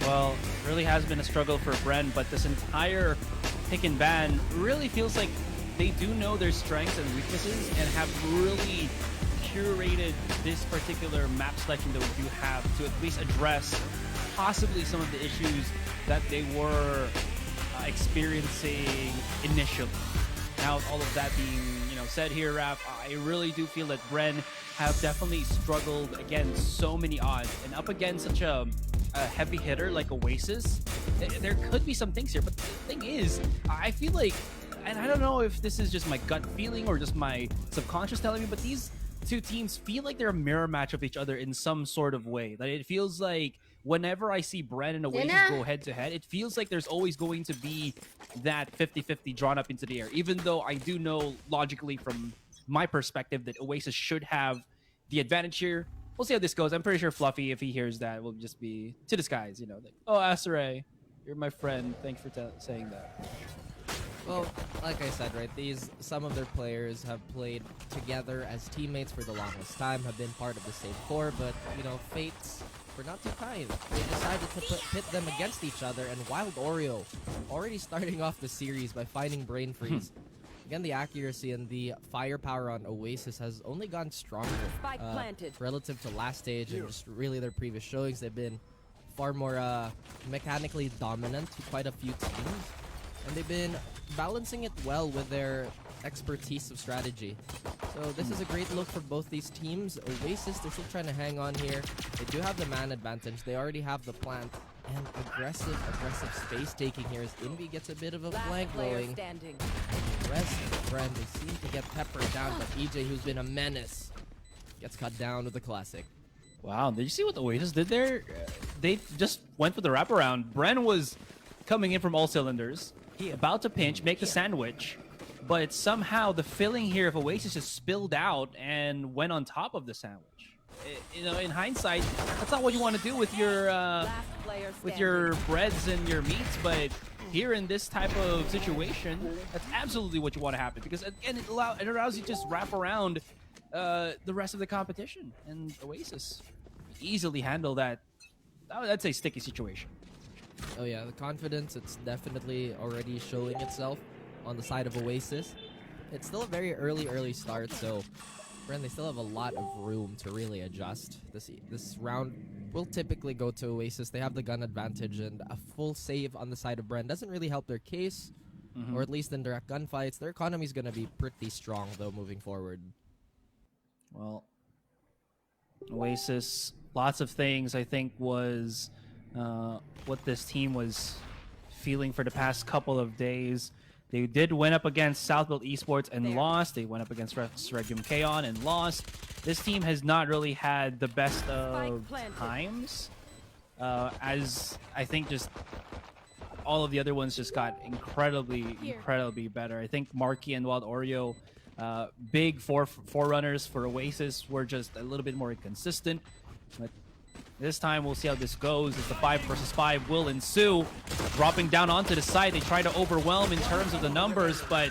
Well, it really has been a struggle for Bren, but this entire pick and ban really feels like they do know their strengths and weaknesses and have really curated this particular map selection that we do have to at least address possibly some of the issues that they were experiencing initially. Now, with all of that being, you know, said here, Raph, I really do feel that Bren have definitely struggled against so many odds, and up against such a heavy hitter like Oasis, there could be some things here. But the thing is, I feel like, and I don't know if this is just my gut feeling or just my subconscious telling me, but these two teams feel like they're a mirror match of each other in some sort of way. That it feels like whenever I see Bren and Oasis go head-to-head, it feels like there's always going to be that 50-50 drawn up into the air, even though I do know logically from my perspective that Oasis should have the advantage here. We'll see how this goes. I'm pretty sure Fluffy, if he hears that, will just be to the skies, you know. Like, oh, Asare, you're my friend. Thanks for saying that. Well, like I said, right, some of their players have played together as teammates for the longest time, have been part of the same core, but, you know, fates were not too kind. They decided to pit them against each other, and Wild Oreo already starting off the series by finding Brain Freeze. Again, the accuracy and the firepower on Oasis has only gotten stronger relative to last stage and just really their previous showings. They've been far more mechanically dominant to quite a few teams, and they've been balancing it well with their expertise of strategy. So this is a great look for both these teams. Oasis, they're still trying to hang on here. They do have the man advantage. They already have the plant. And aggressive space taking here as Invi gets a bit of a flank going. The rest of the Bren, they seem to get peppered down, but EJ, who's been a menace, gets cut down with the classic. Wow, did you see what Oasis did there? They just went for the wraparound. Bren was coming in from all cylinders. He about to pinch, make the sandwich, but somehow the filling here of Oasis just spilled out and went on top of the sandwich. You know, in hindsight, that's not what you want to do with your breads and your meats, but here in this type of situation, that's absolutely what you want to happen, because again, it allows you to just wrap around the rest of the competition, and Oasis easily handle that. I'd say sticky situation. Oh yeah, the confidence, it's definitely already showing itself on the side of Oasis. It's still a very early start, so Bren, they still have a lot of room to really adjust. This round will typically go to Oasis. They have the gun advantage, and a full save on the side of Bren doesn't really help their case, or at least in direct gunfights. Their economy is going to be pretty strong, though, moving forward. Well, Oasis, lots of things I think was what this team was feeling for the past couple of days. They did win up against Southfield Esports and lost. They went up against Regium Kaon and lost. This team has not really had the best of times, as I think just all of the other ones just got incredibly better. I think Marky and Wild Oreo, big forerunners for Oasis, were just a little bit more inconsistent. But this time, we'll see how this goes as the 5 versus 5 will ensue. Dropping down onto the side, they try to overwhelm in terms of the numbers, but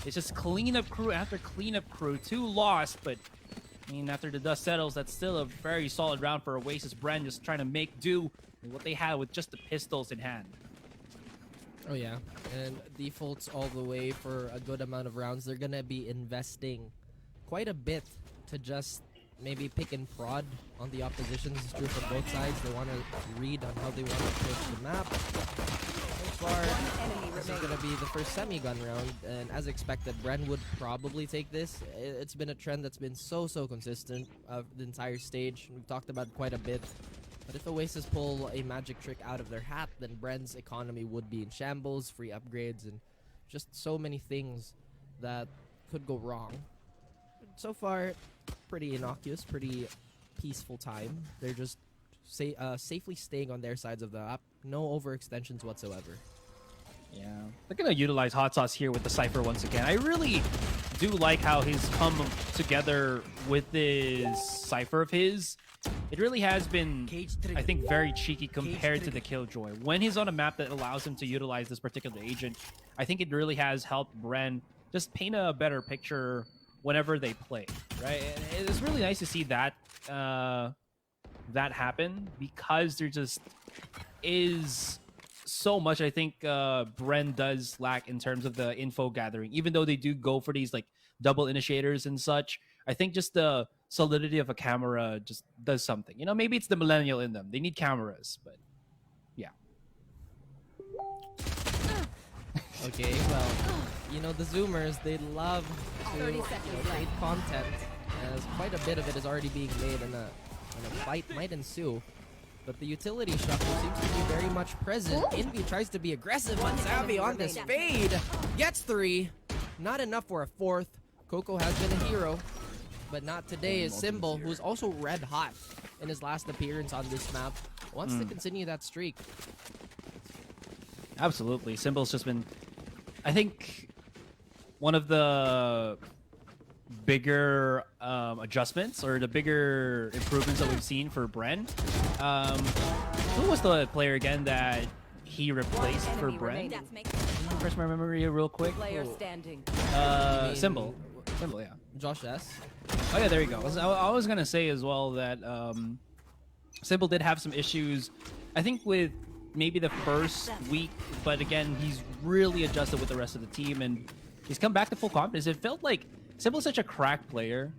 it's just cleanup crew after cleanup crew. 2 lost, but I mean, after the dust settles, that's still a very solid round for Oasis. Bren just trying to make do with what they had with just the pistols in hand. Oh yeah, and defaults all the way for a good amount of rounds. They're gonna be investing quite a bit to just maybe pick and prod on the opposition. This is true for both sides. They want to read on how they want to push the map. So far, this is going to be the first semi-gun round, and as expected, Bren would probably take this. It's been a trend that's been so consistent the entire stage. We've talked about it quite a bit. But if Oasis pull a magic trick out of their hat, then Bren's economy would be in shambles, free upgrades, and just so many things that could go wrong. So far, pretty innocuous, pretty peaceful time. They're just safely staying on their sides of the map. No overextensions whatsoever. Yeah, they're gonna utilize Hot Sauce here with the Cypher once again. I really do like how he's come together with this Cypher of his. It really has been, I think, very cheeky compared to the Killjoy. When he's on a map that allows him to utilize this particular agent, I think it really has helped Bren just paint a better picture whenever they play, right? And it's really nice to see that that happen, because there just is so much I think Bren does lack in terms of the info gathering. Even though they do go for these like double initiators and such, I think just the solidity of a camera just does something. You know, maybe it's the millennial in them. They need cameras, but yeah. Okay, well, you know, the Zoomers, they love to create content, as quite a bit of it is already being made, and a fight might ensue. But the utility shuffle seems to be very much present. Envy tries to be aggressive, but Savvy on this fade gets 3. Not enough for a 4th. Coco has been a hero, but not today. Is Symbol, who's also red hot in his last appearance on this map, wants to continue that streak. Absolutely. Symbol's just been, I think, one of the bigger adjustments, or the bigger improvements that we've seen for Bren. Who was the player again that he replaced for Bren? Refresh my memory real quick. Symbol. Symbol, yeah. Josh S. Oh yeah, there you go. I was gonna say as well that Symbol did have some issues, I think, with maybe the first week, but again, he's really adjusted with the rest of the team, and he's come back to full confidence. It felt like Symbol's such a crack player,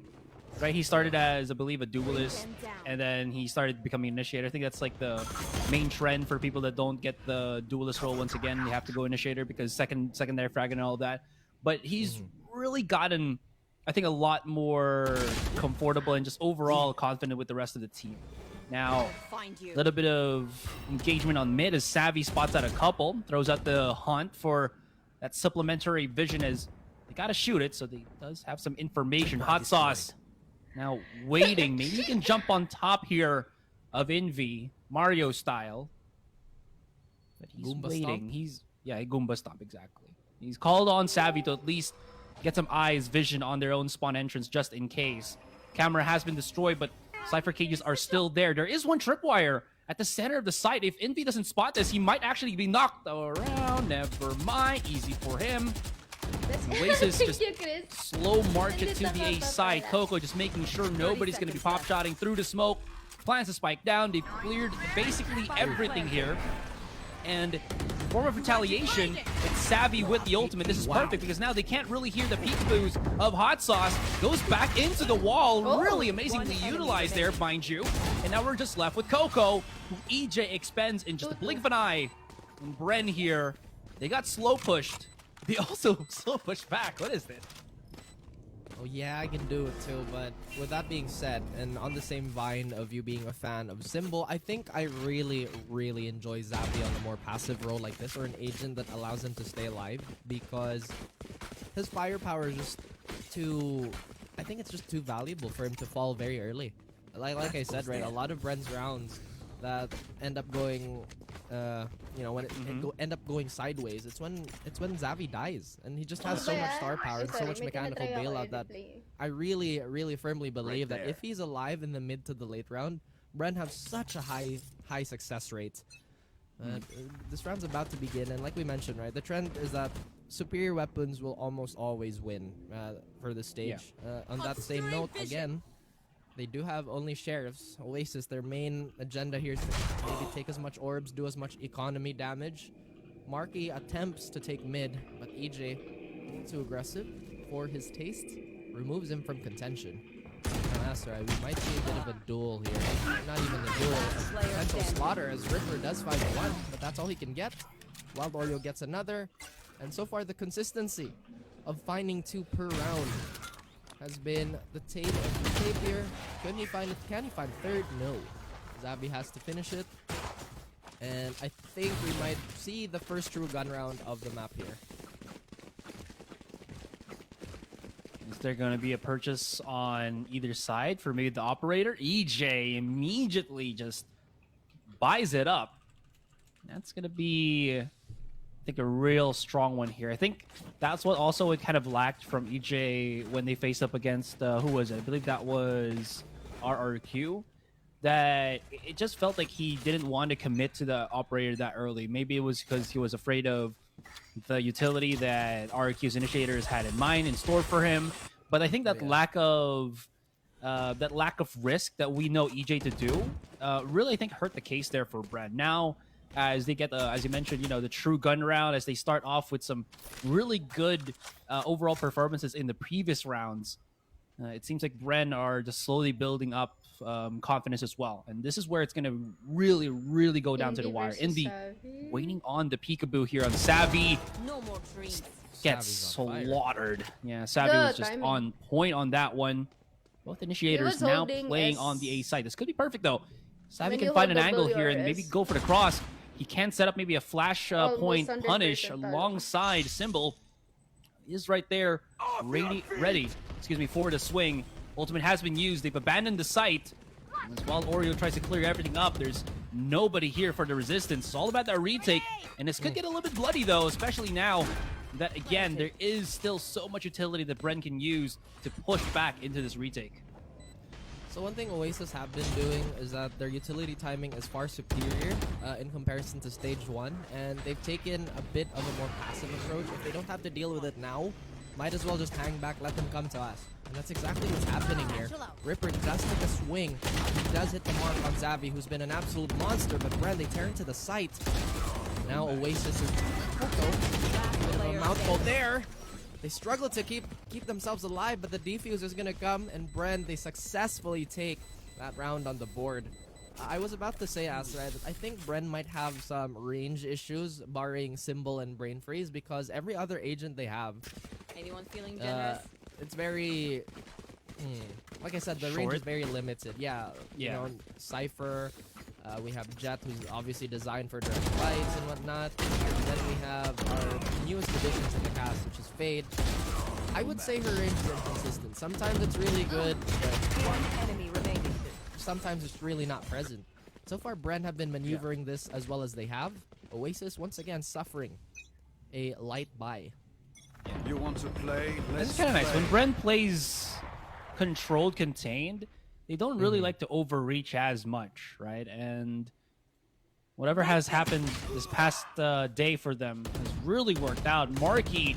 right? He started as, I believe, a duelist, and then he started becoming an initiator. I think that's like the main trend for people that don't get the duelist role. Once again, they have to go initiator because secondary frag and all that. But he's really gotten, I think, a lot more comfortable and just overall confident with the rest of the team. Now, a little bit of engagement on mid as Savvy spots out a couple, throws out the Haunt for that supplementary vision as they gotta shoot it, so they does have some information. Hot Sauce now waiting. Maybe he can jump on top here of Envy, Mario style. But he's Goomba waiting. stomp? He's, yeah, Goomba stomp, exactly. He's called on Savvy to at least get some vision on their own spawn entrance just in case. Camera has been destroyed, but Cypher cages are still there. There is one tripwire at the center of the site. If Envy doesn't spot this, he might actually be knocked around. Never mind. Easy for him. Oasis just slow march it to the A side. Coco just making sure nobody's going to be pop-shotting through the smoke. Plants to spike down. They've cleared basically everything here. And form of retaliation, it's Savvy with the ultimate. This is perfect because now they can't really hear the peekaboos of Hot Sauce. Goes back into the wall. Really amazingly utilized there, mind you. And now we're just left with Coco, who EJ expends in just a blink of an eye. And Bren here, they got slow pushed. They also slow pushed back. What is this? Oh yeah, I can do it too, but with that being said, and on the same vine of you being a fan of Symbol, I think I really enjoy Zappy on a more passive role like this, or an agent that allows him to stay alive, because his firepower is just too... I think it's just too valuable for him to fall very early. Like I said, right, a lot of Bren's rounds that end up going... you know, when it end up going sideways, it's when Zavi dies, and he just has so much star power and so much mechanical bailout that I really firmly believe that if he's alive in the mid to the late round, Bren have such a high success rate. This round's about to begin, and like we mentioned, right, the trend is that superior weapons will almost always win for the stage. On that same note, again, they do have only sheriffs. Oasis, their main agenda here is to maybe take as much orbs, do as much economy damage. Marky attempts to take mid, but EJ, a little too aggressive for his taste, removes him from contention. Now that's right, we might see a bit of a duel here. Not even a duel, a potential slaughter as Ripper does find one, but that's all he can get. Wild Oreo gets another, and so far the consistency of finding 2 per round has been the tape of the tape here. Can he find third? No. Zabi has to finish it. And I think we might see the first true gun round of the map here. Is there going to be a purchase on either side for maybe the operator? EJ immediately just buys it up. That's going to be, I think, a real strong one here. I think that's what also it kind of lacked from EJ when they faced up against, who was it? I believe that was RRQ. That it just felt like he didn't want to commit to the operator that early. Maybe it was because he was afraid of the utility that RRQ's initiators had in mind and stored for him. But I think that lack of risk that we know EJ to do really, I think, hurt the case there for Brad. Now, as they get, as you mentioned, you know, the true gun round, as they start off with some really good overall performances in the previous rounds, it seems like Bren are just slowly building up confidence as well. And this is where it's going to really go down to the wire. Indy waiting on the peekaboo here on Savvy. No more trees. Gets slaughtered. Yeah, Savvy was just on point on that one. Both initiators now playing on the A side. This could be perfect, though. Savvy can find an angle here and maybe go for the cross. He can set up maybe a flash point punish alongside Symbol. He is right there, ready, for the swing. Ultimate has been used. They've abandoned the site. And as while Oreo tries to clear everything up, there's nobody here for the resistance. It's all about that retake. And this could get a little bit bloody, though, especially now that, again, there is still so much utility that Bren can use to push back into this retake. So one thing Oasis have been doing is that their utility timing is far superior in comparison to Stage 1, and they've taken a bit of a more passive approach. If they don't have to deal with it now, might as well just hang back, let them come to us. And that's exactly what's happening here. Ripper does take a swing. He does hit the mark on Zavi, who's been an absolute monster, but Bren, they tear into the site. Now Oasis is a mouthful there. They struggle to keep themselves alive, but the defuse is going to come, and Bren, they successfully take that round on the board. I was about to say, Asra, that I think Bren might have some range issues, barring Symbol and Brain Freeze, because every other agent they have... Anyone feeling generous? It's very... like I said, the range is very limited. Yeah. You know, Cypher, we have Jet, who's obviously designed for direct fights and whatnot. And then we have our newest additions in the cast, which is Fade. I would say her range is inconsistent. Sometimes it's really good, but one enemy remaining. Sometimes it's really not present. So far, Bren have been maneuvering this as well as they have. Oasis, once again, suffering a light buy. You want to play? This is Let's kind of nice. play. When Bren plays controlled, contained, they don't really like to overreach as much, right? And whatever has happened this past day for them has really worked out. Marky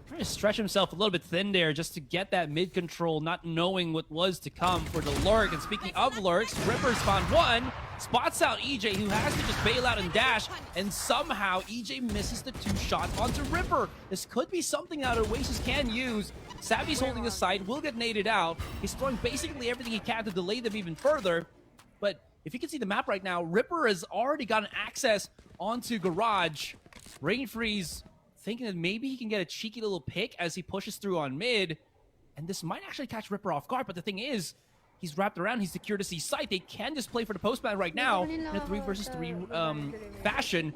trying to stretch himself a little bit thin there just to get that mid control, not knowing what was to come for the Lurk. And speaking of Lurks, Ripper's found one, spots out EJ, who has to just bail out and dash, and somehow EJ misses the 2 shots onto Ripper. This could be something that Oasis can use. Savvy's holding his side, will get naded out. He's throwing basically everything he can to delay them even further. But if you can see the map right now, Ripper has already gotten access onto Garage. Rain Freeze thinking that maybe he can get a cheeky little pick as he pushes through on mid. And this might actually catch Ripper off guard, but the thing is, he's wrapped around, he's secure to see sight. They can just play for the postman right now in a 3 versus 3 fashion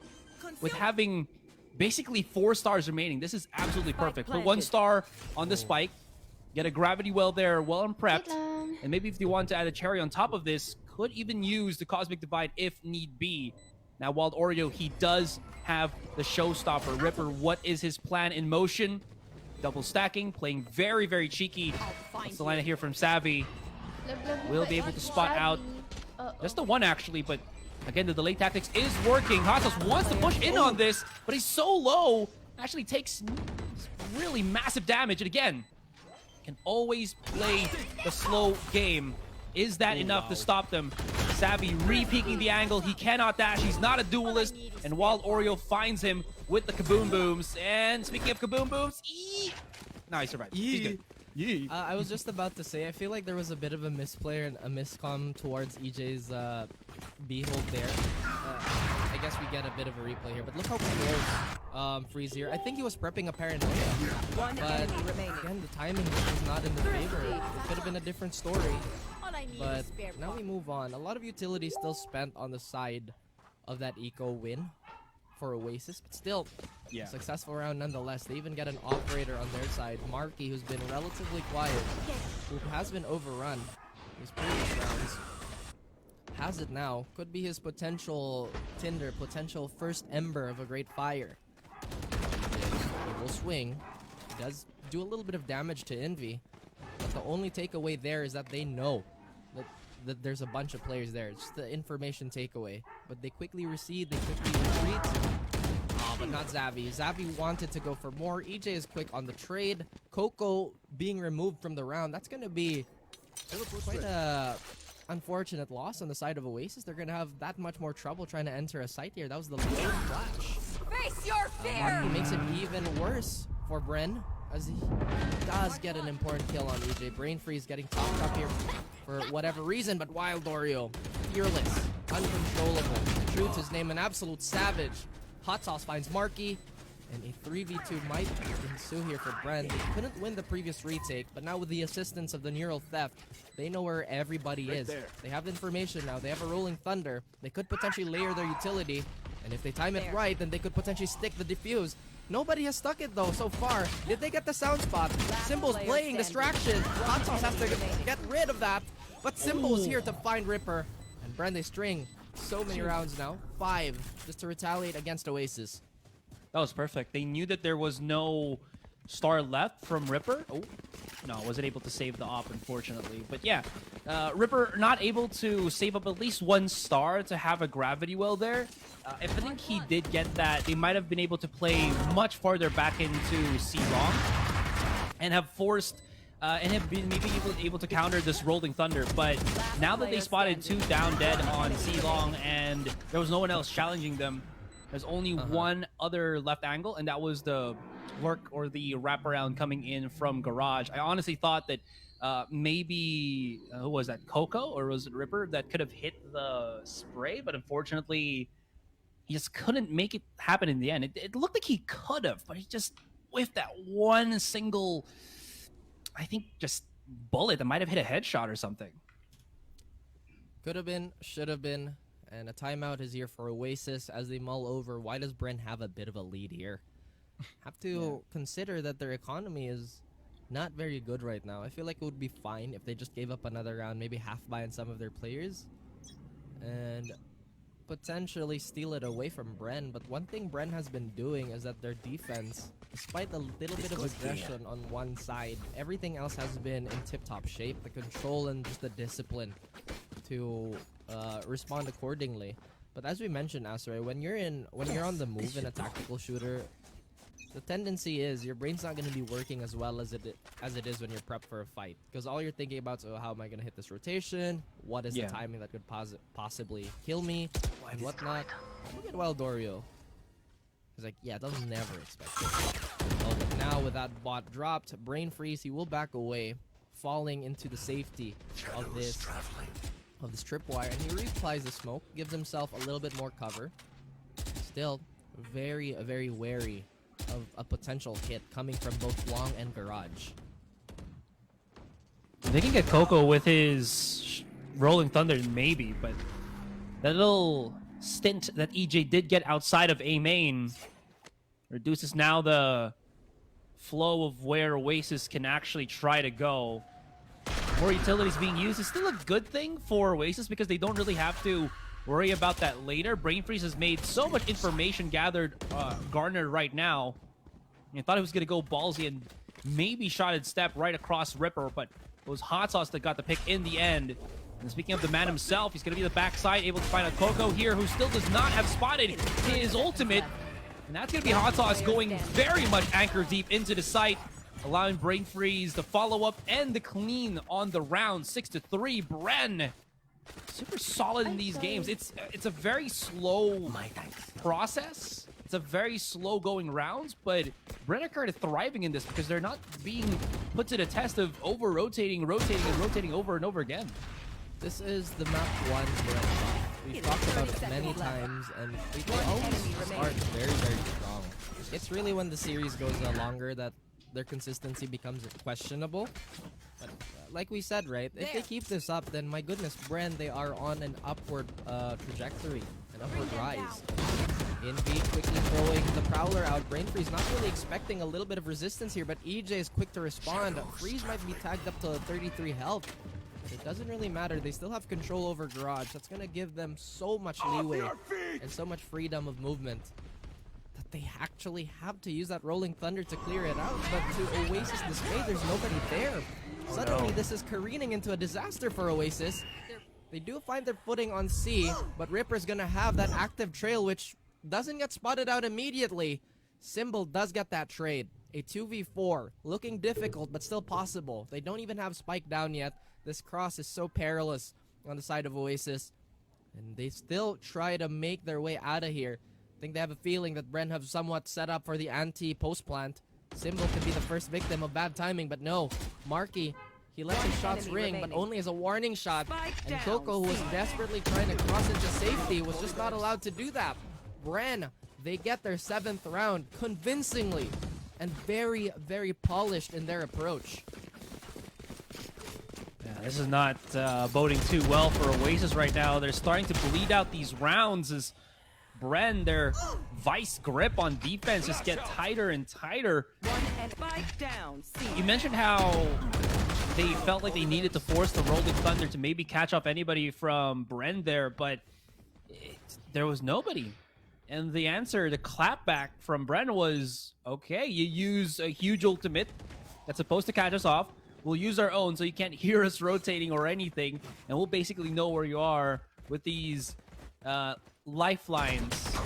with having basically 4 stars remaining. This is absolutely perfect. Put 1 star on the spike, get a gravity well there, well prepped, and maybe if you want to add a cherry on top of this, could even use the Cosmic Divide if need be. Now, Wild Oreo, he does have the showstopper. Ripper, what is his plan in motion? Double stacking, playing very, very cheeky. That's the line I hear from Savvy. Will be able to spot out just the 1 actually, but again, the delay tactics is working. Hasos wants to push in on this, but he's so low, actually takes really massive damage. And again, can always play the slow game. Is that enough to stop them? Savvy re-peeking the angle. He cannot dash. He's not a duelist. And Wild Oreo finds him with the Kaboom Booms. And speaking of Kaboom Booms, no, he survived. He's good. I was just about to say, I feel like there was a bit of a misplay and a miscom towards EJ's B-hold there. I guess we get a bit of a replay here, but look how close Freeze here. I think he was prepping a paranoia, but again, the timing was not in the favor. It could have been a different story, but now we move on. A lot of utility still spent on the side of that eco win for Oasis, but still a successful round nonetheless. They even get an operator on their side, Marky, who's been relatively quiet, who has been overrun these previous rounds. Has it now. Could be his potential tinder, potential first ember of a great fire. He will swing. He does do a little bit of damage to Envy, but the only takeaway there is that they know that there's a bunch of players there. It's just the information takeaway. But they quickly recede, they quickly retreat. But not Zavy. Zavy wanted to go for more. EJ is quick on the trade. Coco being removed from the round. That's going to be quite a unfortunate loss on the side of Oasis. They're going to have that much more trouble trying to enter a site here. That was the low flash. Face your fear! Marky makes it even worse for Bren, as he does get an important kill on EJ. Brain Freeze getting topped up here for whatever reason, but Wild Oreo, fearless, uncontrollable. Truth his name, an absolute savage. Hot Sauce finds Marky, and a 3v2 might ensue here for Bren. They couldn't win the previous retake, but now with the assistance of the Neural Theft, they know where everybody is. They have information now. They have a Rolling Thunder. They could potentially layer their utility, and if they time it right, then they could potentially stick the defuse. Nobody has stuck it though so far. Did they get the sound spot? Symbol's playing distraction. Hot Sauce has to get rid of that, but Symbol's here to find Ripper, and Bren, they string so many rounds now. 5 just to retaliate against Oasis. That was perfect. They knew that there was no star left from Ripper. Oh, no, wasn't able to save the op, unfortunately. But yeah, Ripper not able to save up at least 1 star to have a gravity well there. If I think he did get that, they might have been able to play much farther back into C-Long and have forced and have been maybe able to counter this Rolling Thunder. But now that they spotted 2 down dead on C-Long and there was no one else challenging them, there's only one other left angle, and that was the work or the wraparound coming in from Garage. I honestly thought that maybe, who was that, Coco, or was it Ripper, that could have hit the spray, but unfortunately, he just couldn't make it happen in the end. It looked like he could have, but he just whiffed that one single, I think, just bullet that might have hit a headshot or something. Could have been, should have been. And a timeout is here for Oasis as they mull over. Why does Bren have a bit of a lead here? Have to consider that their economy is not very good right now. I feel like it would be fine if they just gave up another round, maybe half buy on some of their players. And potentially steal it away from Bren, but one thing Bren has been doing is that their defense, despite a little bit of aggression on one side, everything else has been in tip-top shape. The control and just the discipline to respond accordingly. But as we mentioned, Asray, when you're on the move in a tactical shooter, the tendency is your brain's not going to be working as well as it is when you're prepped for a fight. Because all you're thinking about is, oh, how am I going to hit this rotation? What is the timing that could possibly kill me? And whatnot. Look at Wild Dorio. He's like, yeah, they'll never expect it. Oh, but now with that bot dropped, Brain Freeze, he will back away, falling into the safety of this tripwire. And he reapplies the smoke, gives himself a little bit more cover. Still, very, very wary of a potential hit coming from both Long and Garage. They can get Coco with his Rolling Thunder, maybe, but that little stint that EJ did get outside of A main reduces now the flow of where Oasis can actually try to go. More utilities being used is still a good thing for Oasis because they don't really have to worry about that later. Brain Freeze has made so much information garnered right now. I thought he was going to go ballsy and maybe shot and step right across Ripper, but it was Hot Sauce that got the pick in the end. And speaking of the man himself, he's going to be the backside, able to find a Coco here who still does not have spotted his ultimate. And that's going to be Hot Sauce going very much anchor deep into the site, allowing Brain Freeze the follow-up and the clean on the round. 6-3, Bren. Super solid in these games. It's a very slow process. It's a very slow going rounds, but Bren are kind of thriving in this because they're not being put to the test of over-rotating, rotating over and over again. This is the map 1 Bren. We've talked about it many times, and we always start very, very strong. It's really when the series goes longer that their consistency becomes questionable. But like we said, right, if they keep this up, then my goodness, Bren, they are on an upward trajectory, an upward rise. Inbeat quickly throwing the Prowler out. Brain Freeze not really expecting a little bit of resistance here, but EJ is quick to respond. Freeze might be tagged up to 33 health. But it doesn't really matter. They still have control over Garage. That's going to give them so much leeway and so much freedom of movement that they actually have to use that Rolling Thunder to clear it out. But to Oasis' dismay, there's nobody there. Suddenly, this is careening into a disaster for Oasis. They do find their footing on C, but Ripper's going to have that active trail, which doesn't get spotted out immediately. Symbol does get that trade. A 2v4. Looking difficult, but still possible. They don't even have Spike down yet. This cross is so perilous on the side of Oasis. And they still try to make their way out of here. I think they have a feeling that Bren have somewhat set up for the anti-post plant. Symbol could be the first victim of bad timing, but no. Marky, he lets his shots ring, but only as a warning shot. And Coco, who was desperately trying to cross into safety, was just not allowed to do that. Bren, they get their 7th round convincingly and very, very polished in their approach. Yeah, this is not boding too well for Oasis right now. They're starting to bleed out these rounds as Bren, their vice grip on defense, just get tighter and tighter. You mentioned how they felt like they needed to force the Rolling Thunder to maybe catch up anybody from Bren there, but there was nobody. And the answer, the clapback from Bren was, okay, you use a huge ultimate that's supposed to catch us off. We'll use our own so you can't hear us rotating or anything, and we'll basically know where you are with these lifelines,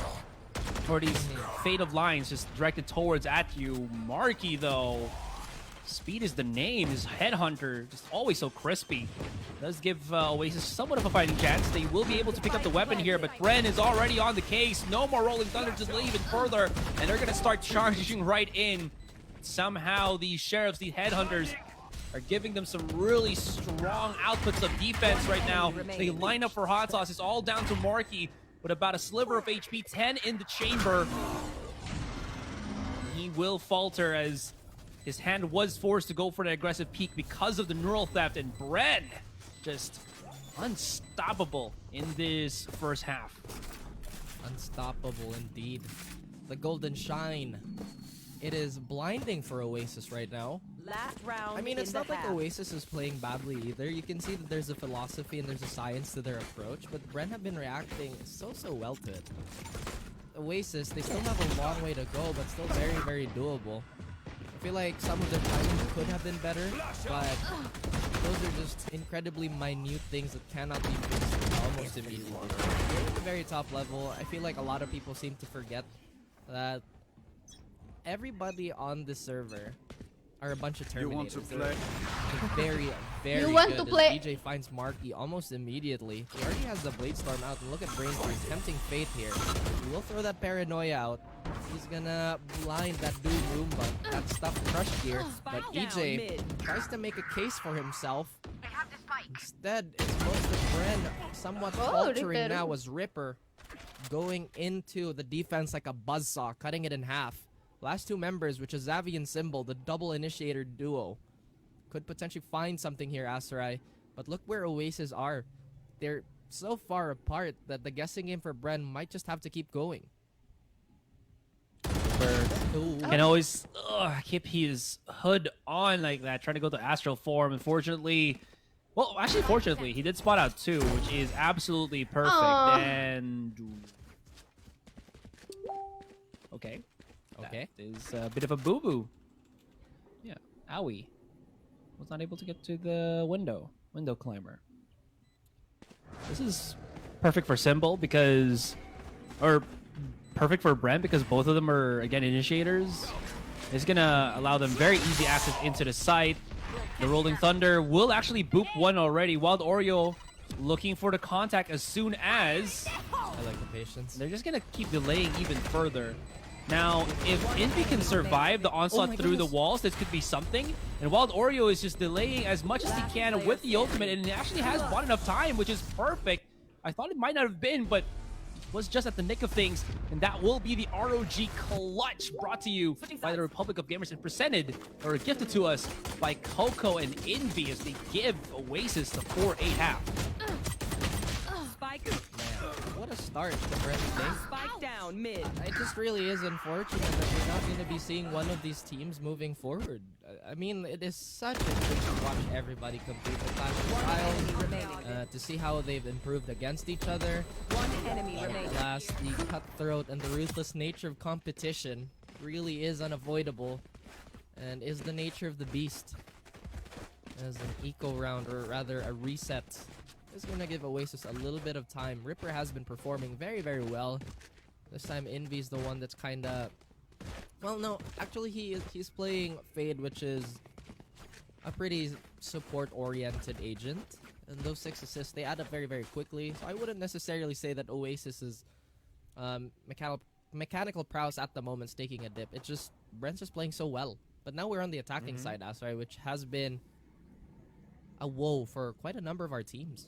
or these fate of lines just directed towards at you. Marky, though, speed is the name. His headhunter, just always so crispy. Does give Oasis somewhat of a fighting chance. They will be able to pick up the weapon here, but Bren is already on the case. No more Rolling Thunder to delay even further, and they're going to start charging right in. Somehow these sheriffs, these headhunters, are giving them some really strong outputs of defense right now. They line up for Hot Sauce. It's all down to Marky with about a sliver of HP, 10 in the chamber. He will falter as his hand was forced to go for an aggressive peek because of the neural theft, and Bren just unstoppable in this first half. Unstoppable indeed. The golden shine. It is blinding for Oasis right now. Last round. I mean, in it's the not like half. Oasis is playing badly either. You can see that there's a philosophy and there's a science to their approach, but Bren have been reacting so well to it. Oasis, they still have a long way to go, but still very doable. I feel like some of their timing could have been better, but those are just incredibly minute things that cannot be fixed almost immediately. Here at the very top level, I feel like a lot of people seem to forget that everybody on the server are a bunch of Terminators. You want to play? They're very You want good to as play? DJ finds Marky almost immediately. He already has the Blade Storm out, and look at Brain Freeze tempting fate here. He will throw that Paranoia out. He's gonna blind that dude Roomba. That stuff crushed gear. But EJ tries to make a case for himself. Instead, it's most of Bren somewhat faltering Ripper. now as Ripper going into the defense like a buzzsaw, cutting it in half. Last two members, which is Xavi and Symbol, the double initiator duo, could potentially find something here, Aserai. But look where Oasis are. They're so far apart that the guessing game for Bren might just have to keep going. Can always keep his hood on like that, trying to go to Astral form. Unfortunately, well, actually, fortunately, he did spot out 2, which is absolutely perfect. Aww. And okay. Okay. That is a bit of a boo-boo. Yeah, owie. Was not able to get to the window climber. This is perfect for Symbol because, or perfect for Brent because both of them are, again, initiators. It's gonna allow them very easy access into the site. The Rolling Thunder will actually boop one already. Wild Oreo looking for the contact as soon as... I like the patience. They're just gonna keep delaying even further. Now, if Envy can survive the onslaught through the walls, this could be something. And Wild Oreo is just delaying as much as he can with the ultimate, and he actually has bought enough time, which is perfect. I thought it might not have been, but was just at the nick of things. And that will be the ROG clutch brought to you by the Republic of Gamers and presented or gifted to us by Coco and Envy as they give Oasis the 4-8 half. Spike. What a start to Bren's day. Spike down mid. It just really is unfortunate that we're not going to be seeing one of these teams moving forward. I mean, it is such a treat to watch everybody compete the Clash Royale, to see how they've improved against each other. One enemy remaining. Alas, the cutthroat and the ruthless nature of competition really is unavoidable and is the nature of the beast. As an eco round, or rather a reset, is going to give Oasis a little bit of time. Ripper has been performing very well. This time Envy's the one that's kind of... Well, no, actually he's playing Fade, which is a pretty support-oriented agent. And those 6 assists, they add up very quickly. So I wouldn't necessarily say that Oasis's mechanical prowess at the moment is taking a dip. It's just, Brent's just playing so well. But now we're on the attacking side, Asrai, which has been a woe for quite a number of our teams.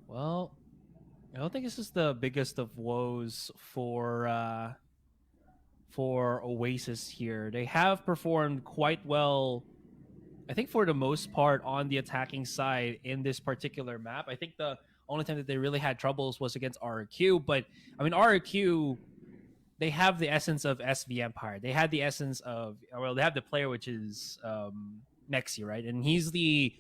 Well, I don't think this is the biggest of woes for Oasis here. They have performed quite well, I think, for the most part on the attacking side in this particular map. I think the only time that they really had troubles was against RQ, but I mean RQ, they have the essence of SV Empire. They had the essence of, well, they have the player which is Nexi, right? And he's the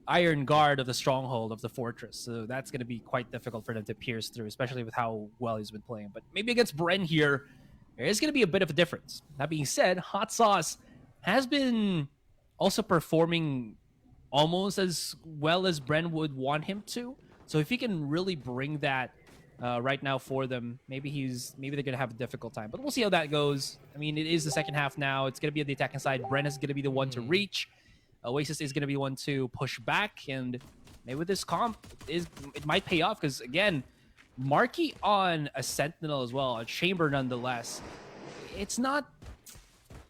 iron guard of the stronghold of the fortress. So that's going to be quite difficult for them to pierce through, especially with how well he's been playing. But maybe against Bren here, there is going to be a bit of a difference. That being said, Hot Sauce has been also performing almost as well as Bren would want him to. So if he can really bring that right now for them, maybe they're going to have a difficult time. But we'll see how that goes. I mean, it is the second half now. It's going to be on the attacking side. Bren is going to be the one to reach. Oasis is going to be one to push back, and maybe with this comp, it might pay off because, again, Marky on a Sentinel as well, a Chamber nonetheless. It's not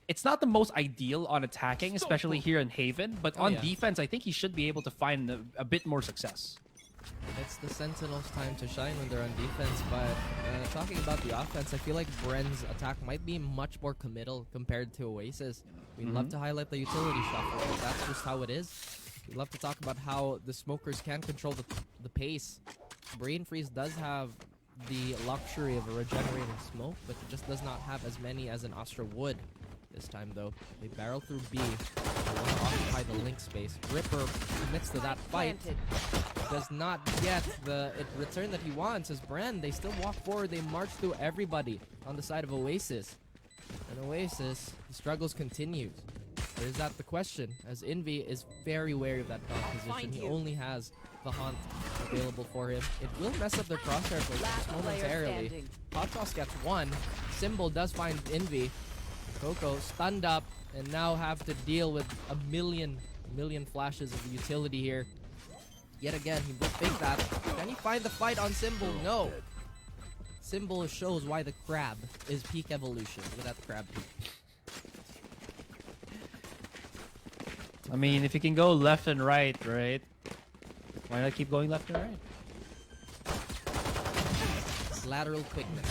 the most ideal on attacking, especially here in Haven, but on defense, I think he should be able to find a bit more success. It's the Sentinels' time to shine when they're on defense, but talking about the offense, I feel like Bren's attack might be much more committal compared to Oasis. We'd love to highlight the utility shuffle, but that's just how it is. We'd love to talk about how the smokers can control the pace. Brain Freeze does have the luxury of a regenerating smoke, but it just does not have as many as an Astra would. This time, though, they barrel through B. They want to occupy the link space. Ripper commits to that fight. Does not get the return that he wants as Bren. They still walk forward. They march through everybody on the side of Oasis. And Oasis, the struggles continues. Or is that the question? As Envy is very wary of that dog position. He only has the Haunt available for him. It will mess up their crosshair for just momentarily. Hot Sauce gets one. Symbol does find Envy. Coco stunned up and now have to deal with a million flashes of utility here. Yet again, he will fake that. Can he find the fight on Symbol? No. Symbol shows why the crab is peak evolution. Look at that crab peak. I mean, if you can go left and right, why not keep going left and right? It's lateral quickness.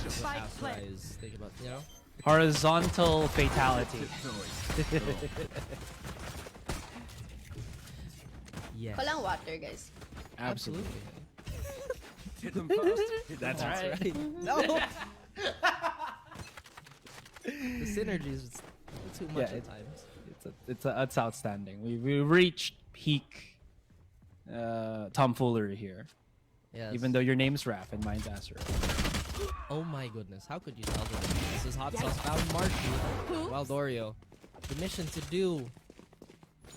That's what Asura is thinking about, you know? Horizontal fatality. Yes. Walang water, guys. Absolutely. Hit them first. That's right. No. The synergy is too much at times. It's outstanding. We reached peak tomfoolery here. Yes. Even though your name's Raph and mine's Asura. Oh my goodness, how could you tell them? This is Hot Sauce found Marky. Well, Dorio, the mission to do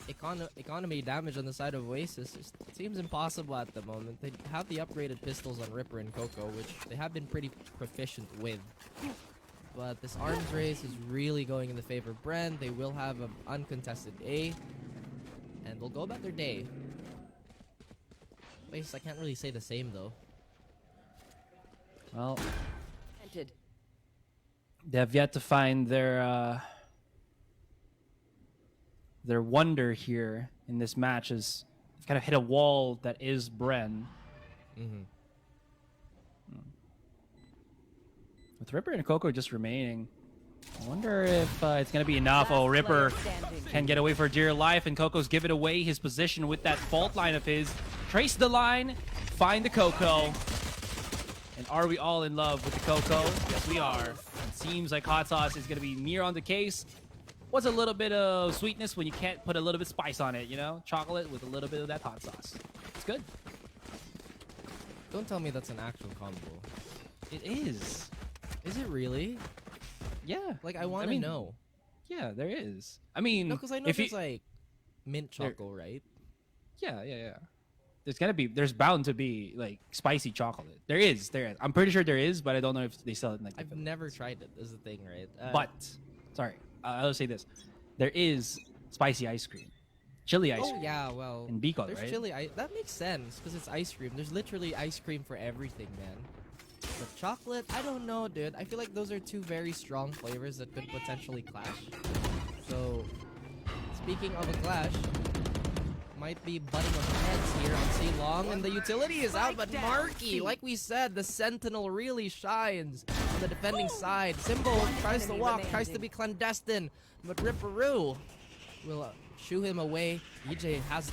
economy damage on the side of Oasis just seems impossible at the moment. They have the upgraded pistols on Ripper and Coco, which they have been pretty proficient with. But this arms race is really going in the favor of Bren. They will have an uncontested A, and they'll go about their day. Oasis, I can't really say the same though. Well, they have yet to find their wonder here in this match, as they've kind of hit a wall that is Bren. With Ripper and Coco just remaining, I wonder if it's going to be enough. Oh, Ripper can get away for dear life, and Coco's given away his position with that fault line of his. Trace the line, find the Coco. And are we all in love with the Coco? Yes, we are. It seems like Hot Sauce is going to be near on the case. What's a little bit of sweetness when you can't put a little bit of spice on it, you know? Chocolate with a little bit of that hot sauce. It's good. Don't tell me that's an actual combo. It is. Is it really? Yeah. Like, I want to know. Yeah, there is. I mean, no, because I know if there's like mint choco, right? Yeah. There's bound to be like spicy chocolate. There is. I'm pretty sure there is, but I don't know if they sell it in like. I've never tried it. Is the thing, right? But sorry, I'll say this: there is spicy ice cream, chili ice cream. Oh yeah, well, in Bicol, there's right? chili. That makes sense because it's ice cream. There's literally ice cream for everything, man. But chocolate, I don't know, dude. I feel like those are two very strong flavors that could potentially clash. So, speaking of a clash, might be butting of heads here on C-Long, and the utility is out, but Marky, like we said, the Sentinel really shines on the defending side. Symbol tries to walk, tries to be clandestine, but Ripperoo will shoo him away. EJ has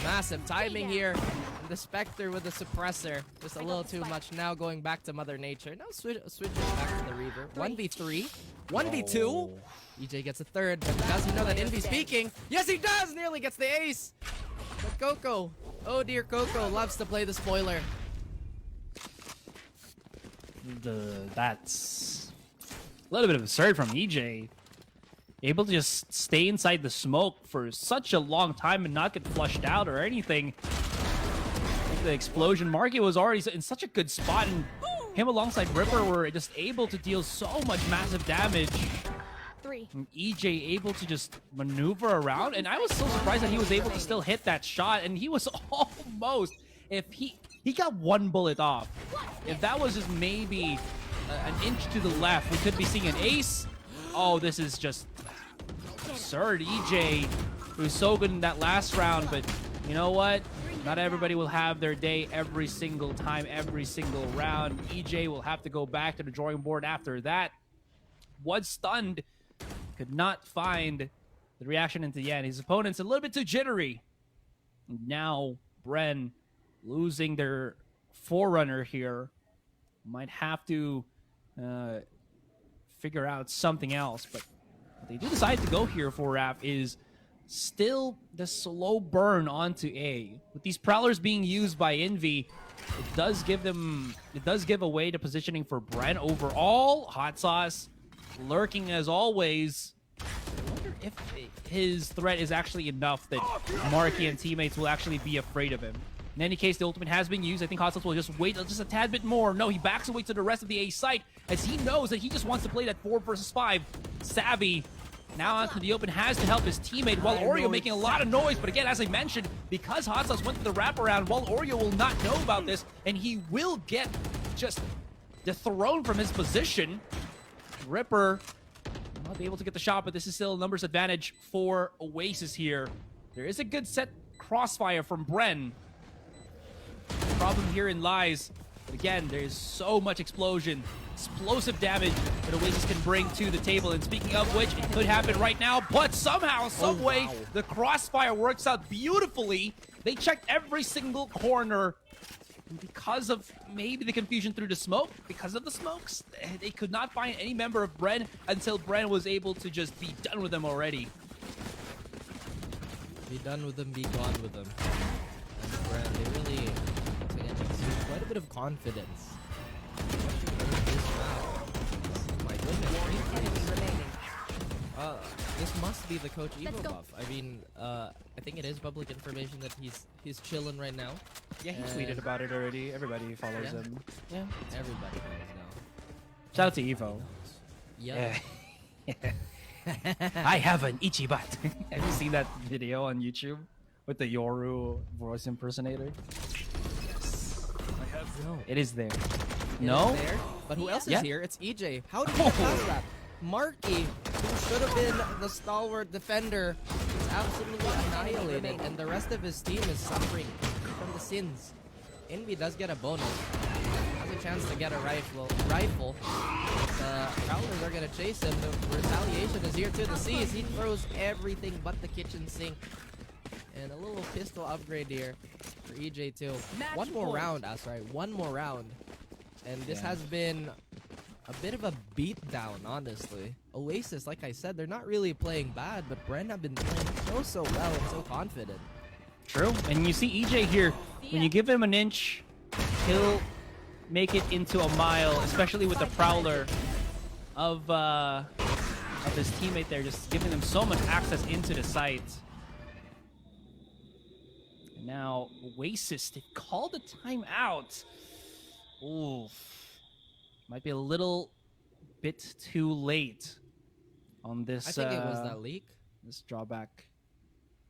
massive timing here. And the Spectre with the suppressor, just a little too much. Now going back to Mother Nature. Now switching back to the Reaver. 1v3, 1v2. EJ gets a third, but does he know that Envy's peeking? Yes, he does! Nearly gets the ace! But Coco, oh dear Coco, loves to play the spoiler. That's a little bit of absurd from EJ. Able to just stay inside the smoke for such a long time and not get flushed out or anything. Like the explosion, Marky was already in such a good spot, and him alongside Ripper were just able to deal so much massive damage. And EJ able to just maneuver around, and I was so surprised that he was able to still hit that shot, and he was almost, if he got one bullet off. If that was just maybe an inch to the left, we could be seeing an ace. Oh, this is just absurd. EJ, who was so good in that last round, but you know what? Not everybody will have their day every single time, every single round. EJ will have to go back to the drawing board after that. Was stunned. Could not find the reaction into the end. His opponent's a little bit too jittery. Now, Bren losing their forerunner here might have to figure out something else. But what they do decide to go here for Raf is still the slow burn onto A. With these Prowlers being used by Envy, it does give away the positioning for Bren overall. Hot Sauce lurking as always. I wonder if his threat is actually enough that Marky and teammates will actually be afraid of him. In any case, the ultimate has been used. I think Hot Sauce will just wait just a tad bit more. No, he backs away to the rest of the A site as he knows that he just wants to play that 4 versus 5. Savvy now onto the open has to help his teammate while Oreo making a lot of noise. But again, as I mentioned, because Hot Sauce went to the wraparound, while Oreo will not know about this, and he will get just dethroned from his position. Ripper not be able to get the shot, but this is still a numbers advantage for Oasis here. There is a good set crossfire from Bren. The problem herein lies, but again, there's so much explosive damage that Oasis can bring to the table. And speaking of which, it could happen right now, but somehow, some way, the crossfire works out beautifully. They checked every single corner. And because of maybe the confusion through the smoke, because of the smokes, they could not find any member of Bren until Bren was able to just be done with them already. Be done with them, be gone with them. And Bren, they really exude quite a bit of confidence. My goodness, this must be the Coach Evo buff. I mean, I think it is public information that he's chilling right now. Yeah, he tweeted about it already. Everybody follows him. Yeah, everybody knows now. Shout out to Evo. Yeah. I have an Ichibat. Have you seen that video on YouTube with the Yoru voice impersonator? No. It is there. It No? is there? But who else is Yeah. here? It's EJ. How did he get past that? Marky, who should have been the stalwart defender, is absolutely annihilated, and the rest of his team is suffering from the sins. Envy does get a bonus. Has a chance to get a rifle. Prowlers are gonna chase him. The retaliation is here to the seas. He throws everything but the kitchen sink. And a little pistol upgrade here for EJ too. One more round, Asrai. One more round. And this has been a bit of a beatdown, honestly. Oasis, like I said, they're not really playing bad, but Bren have been playing so well and so confident. True. And you see EJ here, when you give him an inch, he'll make it into a mile, especially with the Prowler of his teammate there, just giving them so much access into the site. And now, Oasis, they called the timeout. Ooh. Might be a little bit too late on this. I think it was that leak. This drawback.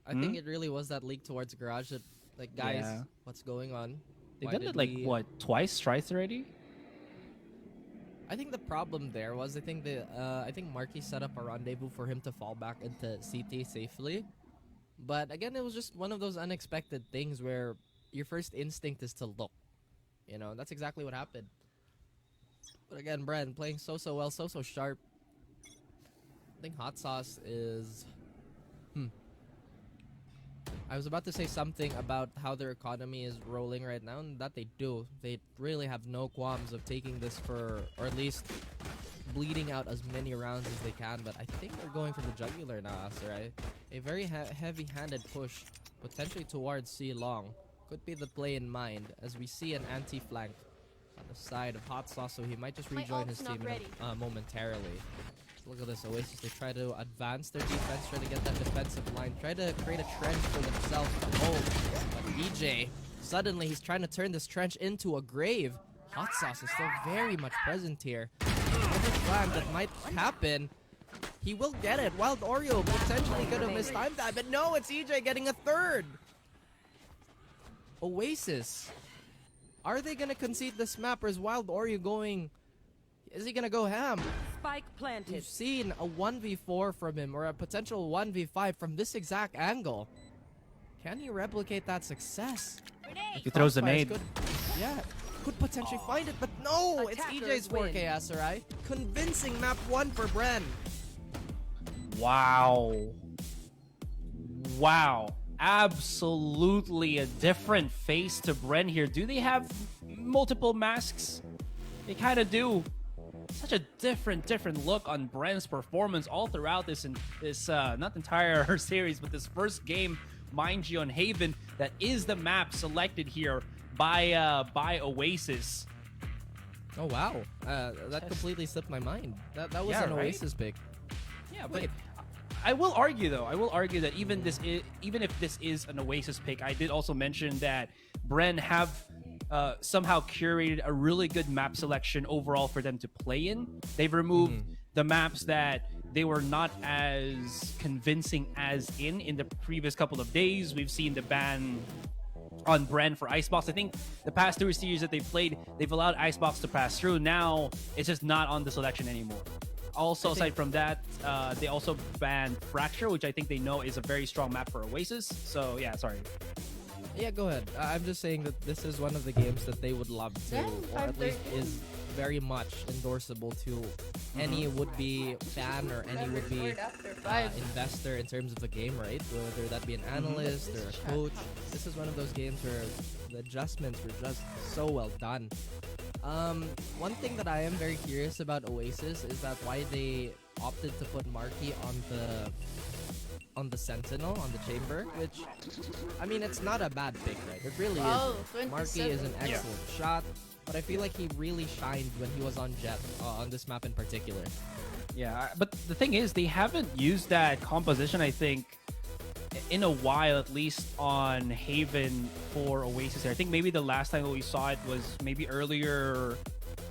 I think it really was that leak towards Garage that, like, guys, what's going on? They've Why done did it like, we- what, thrice already? I think the problem there was I think Marky set up a rendezvous for him to fall back into CT safely. But again, it was just one of those unexpected things where your first instinct is to look. You know, that's exactly what happened. But again, Bren playing so well, so sharp. I think Hot Sauce is... I was about to say something about how their economy is rolling right now, and that they do. They really have no qualms of taking this for, or at least bleeding out as many rounds as they can, but I think they're going for the jugular now, right? A very heavy-handed push, potentially towards C long. Could be the play in mind, as we see an anti-flank on the side of Hot Sauce, so he might just rejoin his team momentarily. Look at this, Oasis, they try to advance their defense, try to get that defensive line, try to create a trench for themselves to hold. But EJ, suddenly he's trying to turn this trench into a grave. Hot Sauce is still very much present here. Another flag that might happen. He will get it. Wild Oreo potentially could have mistimed that, but no, it's EJ getting a third. Oasis, are they going to concede this map, or is Wild Oreo going... Is he gonna go ham? Spike planted. We've seen a 1v4 from him, or a potential 1v5 from this exact angle. Can he replicate that success? He throws the nade. Could potentially find it, but no! It's EJ's 4K SRI. Convincing map 1 for Bren. Wow. Wow. Absolutely a different face to Bren here. Do they have multiple masks? They kind of do. such a different look on Bren's performance all throughout this not entire series, but this first game, mind you, on Haven. That is the map selected here by Oasis. Oh wow, that completely slipped my mind. That was an Oasis pick. Yeah, but I will argue that even if this is an Oasis pick, I did also mention that Bren have somehow curated a really good map selection overall for them to play in. They've removed the maps that they were not as convincing as in the previous couple of days. We've seen the ban on Bren for Icebox. I think the past 2 series that they've played, they've allowed Icebox to pass through. Now it's just not on the selection anymore. Also, aside from that, they also banned Fracture, which I think they know is a very strong map for Oasis. So yeah, sorry. Yeah, go ahead. I'm just saying that this is one of the games that they would love to, or at least is very much endorsable to any would-be fan or any would-be investor in terms of the game, right? Whether that be an analyst or a coach. This is one of those games where the adjustments were just so well done. One thing that I am very curious about Oasis is that why they opted to put Marky on the Sentinel, on the Chamber, which, I mean, it's not a bad pick, right? It really is. Marky is an excellent shot, but I feel like he really shined when he was on Jet, on this map in particular. Yeah, but the thing is, they haven't used that composition, I think, in a while, at least on Haven for Oasis here. I think maybe the last time that we saw it was maybe earlier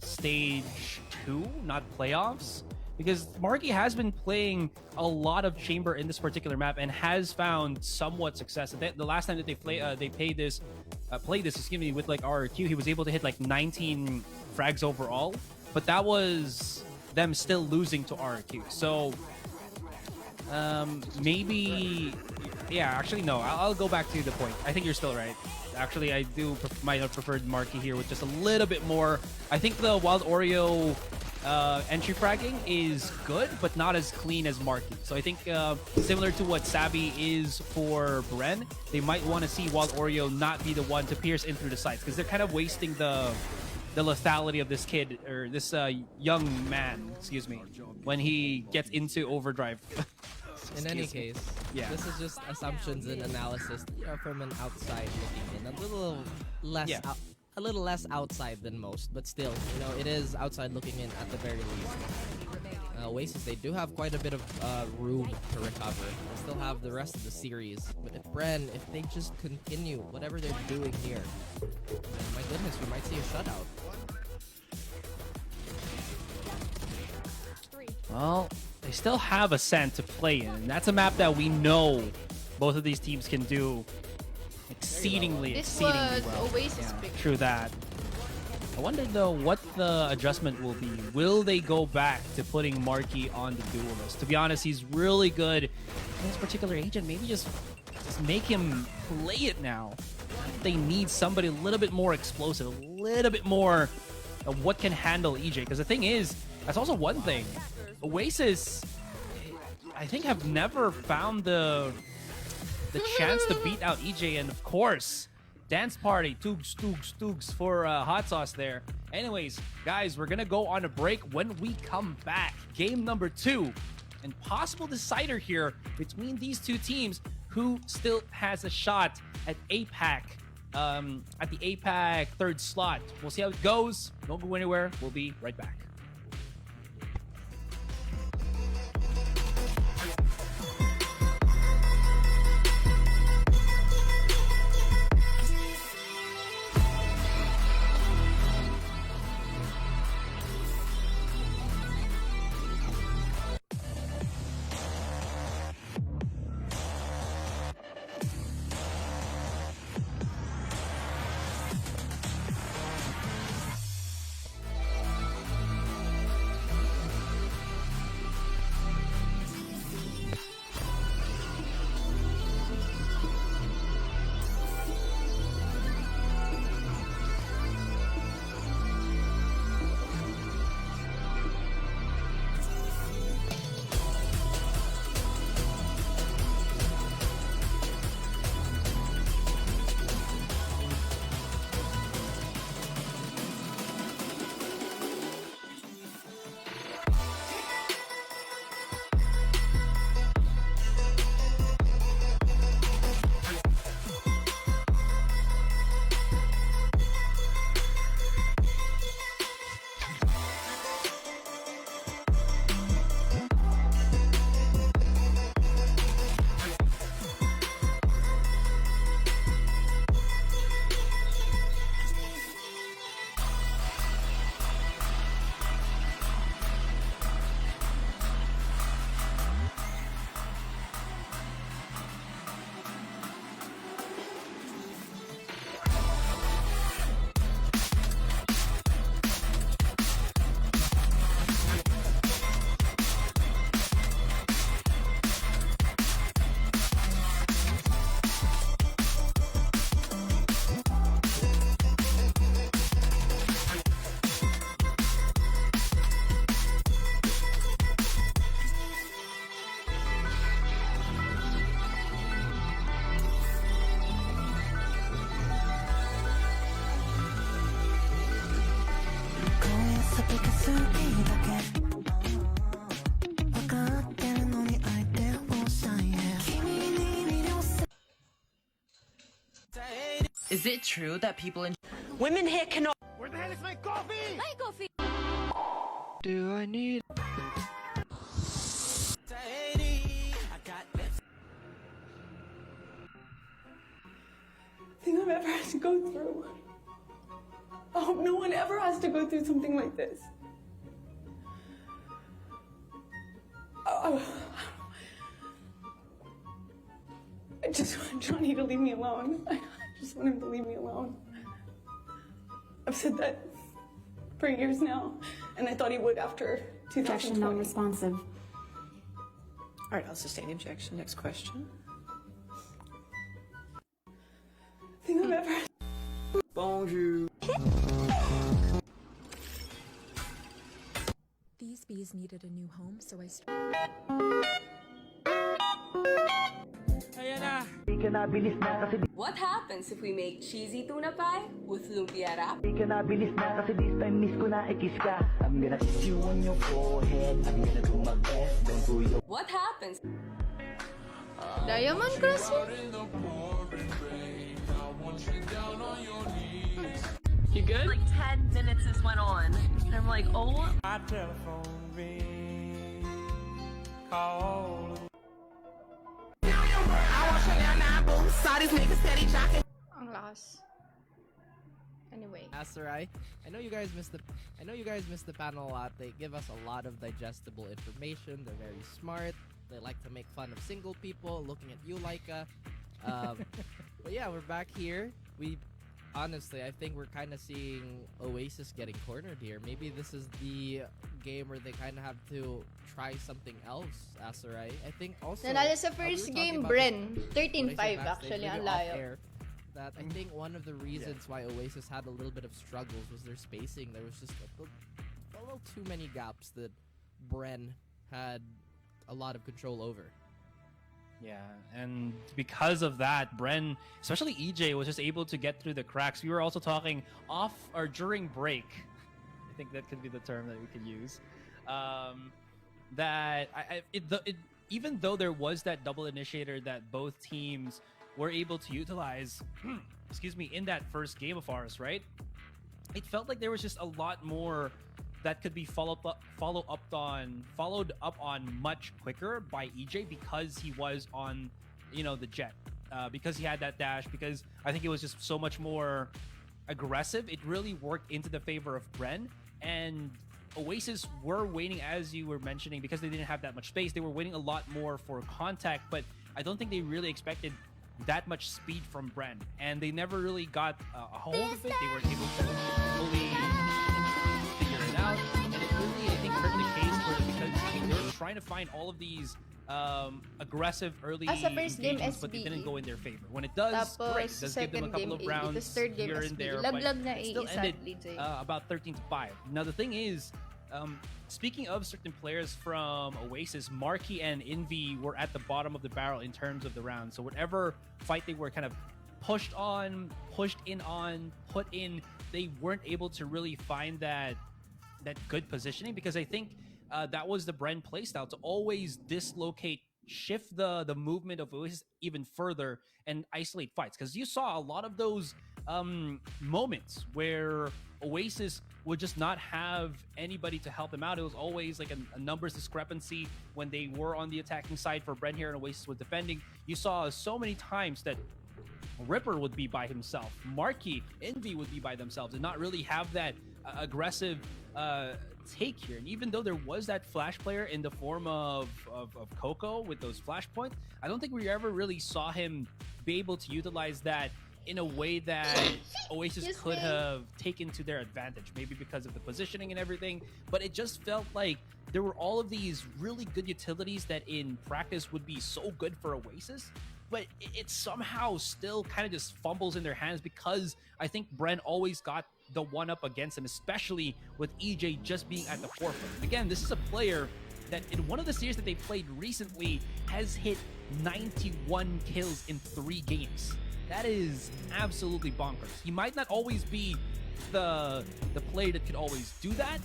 stage 2, not playoffs. Because Marky has been playing a lot of Chamber in this particular map and has found somewhat success. The last time that they played this, with like RRQ, he was able to hit like 19 frags overall. But that was them still losing to RRQ. So maybe, yeah, actually no. I'll go back to the point. I think you're still right. Actually, I might have preferred Marky here with just a little bit more. I think the Wild Oreo entry fragging is good, but not as clean as Marky. So I think similar to what Sabi is for Bren, they might want to see Wild Oreo not be the one to pierce in through the sides, because they're kind of wasting the lethality of this kid, or this young man, excuse me, when he gets into overdrive. In any case, this is just assumptions and analysis from an outside looking in. A little less outside than most, but still, you know, it is outside looking in at the very least. Oasis, they do have quite a bit of room to recover. They still have the rest of the series, but if they just continue whatever they're doing here, then my goodness, we might see a shutout. Well, they still have Ascent to play in, and that's a map that we know both of these teams can do exceedingly well. Oasis pick. True that. I wonder though what the adjustment will be. Will they go back to putting Marky on the duelist? To be honest, he's really good in this particular agent. Maybe just make him play it now. They need somebody a little bit more explosive, a little bit more of what can handle EJ. Because the thing is, that's also one thing. Oasis, I think, have never found the chance to beat out EJ, and of course, Dance Party, Toogs for Hot Sauce there. Anyways, guys, we're gonna go on a break. When we come back, game number 2, and possible decider here between these two teams, who still has a shot at APAC, at the APAC 3rd slot. We'll see how it goes. Don't go anywhere. We'll be right back. Is it true that people in Women here cannot. Where the hell is my coffee? My coffee! Do I need? Thing I've ever had to go through. I hope no one ever has to go through something like this. I just want Johnny to leave me alone. I just want him to leave me alone. I've said that for years now, and I thought he would after 2020. Objection non-responsive. All right, I'll sustain the objection. Next question. Thing I've ever had. Bonjour. These bees needed a new home, so I What happens if we make cheesy tuna pie with lumpia wrap? What happens? Diamond Crossing? You good? Like 10 minutes this went on. And I'm like, oh. My telephone ring. Call. Ang lakas. Anyway. Asarai, I know you guys missed the panel a lot. They give us a lot of digestible information. They're very smart. They like to make fun of single people. Looking at you, Laika. But yeah, we're back here. Honestly, I think we're kind of seeing Oasis getting cornered here. Maybe this is the game where they kind of have to try something else, Asarai. I think also... Nanalo sa first game, Bren. 13-5 actually, ang layo. That I think one of the reasons why Oasis had a little bit of struggles was their spacing. There was just a little too many gaps that Bren had a lot of control over. Yeah, and because of that, Bren, especially EJ, was just able to get through the cracks. We were also talking off or during break. I think that could be the term that we could use. Even though there was that double initiator that both teams were able to utilize, excuse me, in that first game of ours, right? It felt like there was just a lot more that could be followed up on much quicker by EJ because he was on, the jet, because he had that dash, because I think it was just so much more aggressive. It really worked into the favor of Bren, and Oasis were waiting, as you were mentioning, because they didn't have that much space. They were waiting a lot more for contact, but I don't think they really expected that much speed from Bren, and they never really got a hold of it. They weren't able to fully figure it out, and it really, I think, hurt the case for it because they were trying to find all of these aggressive early engagements, but it didn't go in their favor. When it does, great. It does give them a couple of rounds here and there, but it still ended about 13-5. Now the thing is, speaking of certain players from Oasis, Marky and Envy were at the bottom of the barrel in terms of the round. So whatever fight they were kind of pushed in, put in, they weren't able to really find that good positioning, because I think that was the Bren playstyle, to always dislocate, shift the movement of Oasis even further and isolate fights. Because you saw a lot of those moments where Oasis would just not have anybody to help them out. It was always like a numbers discrepancy when they were on the attacking side for Bren here and Oasis was defending. You saw so many times that Ripper would be by himself, Marky, Envy would be by themselves, and not really have that aggressive take here. And even though there was that flash player in the form of Coco with those flashpoints, I don't think we ever really saw him be able to utilize that in a way that Oasis could have taken to their advantage, maybe because of the positioning and everything. But it just felt like there were all of these really good utilities that in practice would be so good for Oasis, but it somehow still kind of just fumbles in their hands, because I think Bren always got the one up against him, especially with EJ just being at the forefront. Again, this is a player that in one of the series that they played recently has hit 91 kills in 3 games. That is absolutely bonkers. He might not always be the player that could always do that.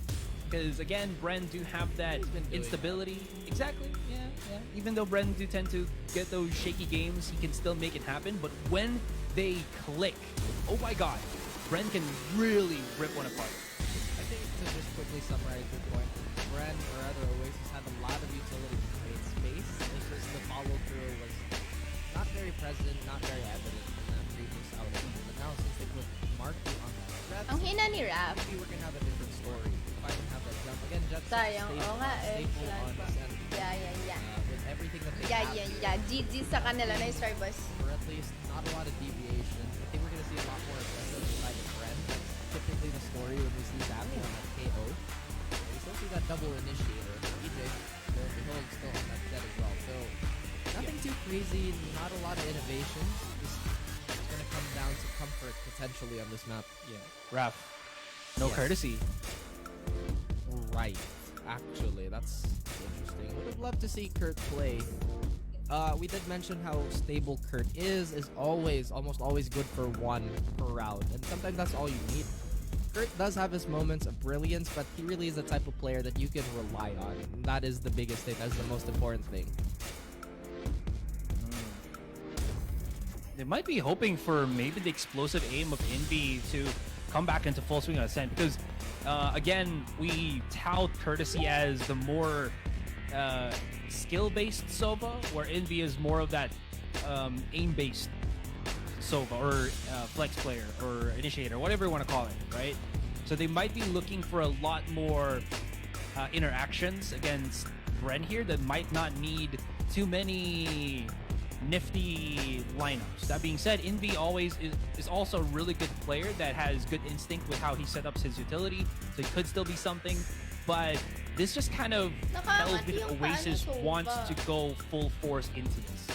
Because again, Bren do have that instability. Exactly. Yeah. Even though Bren do tend to get those shaky games, he can still make it happen. But when they click, oh my god, Bren can really rip one apart. I think to just quickly summarize your point, Bren, or rather Oasis, had a lot of utility to create space. It's just the follow through was not very present, not very evident in that previous outing. But now since they put Marky on the threat, Ang hina ni Raph. maybe we're gonna have a different story. Finally have that jump again. Jump Sayang. staple, Oo nga eh. staple Sila on pa. the center. Yeah. With everything that they Yeah. have. GG sa kanila na yung Starbucks. Or at least not a lot of deviation. I think we're gonna see a lot more aggressive side of Bren. That's typically the story when we see Sammy on that KO. We still see that double initiator. EJ, lo and behold, still on that jet as well. So nothing too crazy, not a lot of innovation. Just it's gonna come down to comfort potentially on this map. Yeah. Raph, no Yes. courtesy. Right. Actually, that's interesting. Would have loved to see Kurt play. We did mention how stable Kurt is almost always good for one per round, and sometimes that's all you need. Kurt does have his moments of brilliance, but he really is the type of player that you can rely on. And that is the biggest thing. That's the most important thing. They might be hoping for maybe the explosive aim of Envy to come back into full swing on Ascent, because again, we tout Courtesy as the more skill-based Sova, where Envy is more of that aim-based Sova, or flex player, or initiator, whatever you want to call it, right? So they might be looking for a lot more interactions against Bren here that might not need too many nifty lineups. That being said, Envy always is also a really good player that has good instinct with how he set up his utility, so it could still be something, but this just kind of tells me that Oasis wants to go full force into this.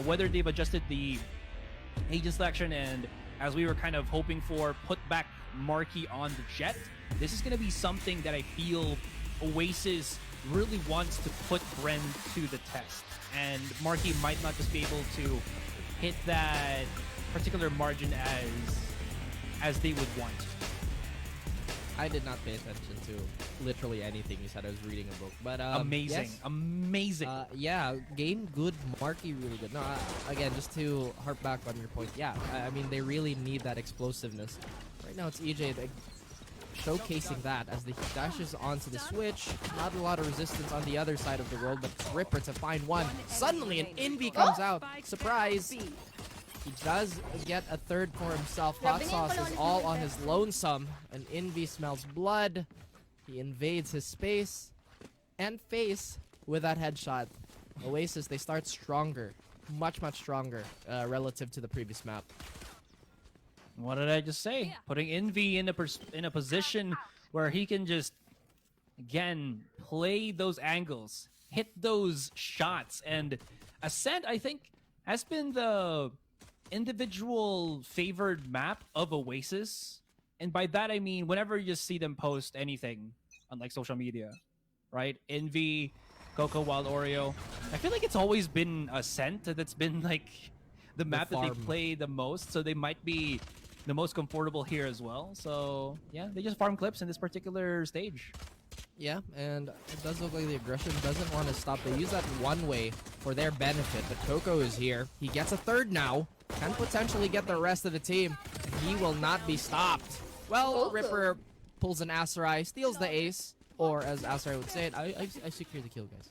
Whether they've adjusted the agent selection and, as we were kind of hoping for, put back Marky on the jet, this is going to be something that I feel Oasis really wants to put Bren to the test. And Marky might not just be able to hit that particular margin as they would want. I did not pay attention to literally anything you said. I was reading a book, but amazing, yes. amazing. Yeah, game good, Marky really good. No, again, just to harp back on your point, yeah, I mean they really need that explosiveness. Right now it's EJ showcasing that as he dashes onto the switch. Not a lot of resistance on the other side of the world, but Ripper to find one. Suddenly an Envy comes out. Surprise! He does get a third for himself. Hot Sauce is all on his lonesome. And Envy smells blood. He invades his space and face with that headshot. Oasis, they start stronger. Much stronger relative to the previous map. What did I just say? Putting Envy in a position where he can just, again, play those angles, hit those shots, and Ascent, I think, has been the individual favored map of Oasis. And by that I mean whenever you just see them post anything on like social media, right? Envy, Coco, Wild Oreo. I feel like it's always been Ascent that's been like the map that they play the most, so they might be the most comfortable here as well. So yeah, they just farm clips in this particular stage. Yeah, and it does look like the aggression doesn't want to stop. They use that one way for their benefit, but Coco is here. He gets a third now. Can potentially get the rest of the team. He will not be stopped. Well, Ripper pulls an Aserai, steals the ace, or as Aserai would say it, I secure the kill, guys.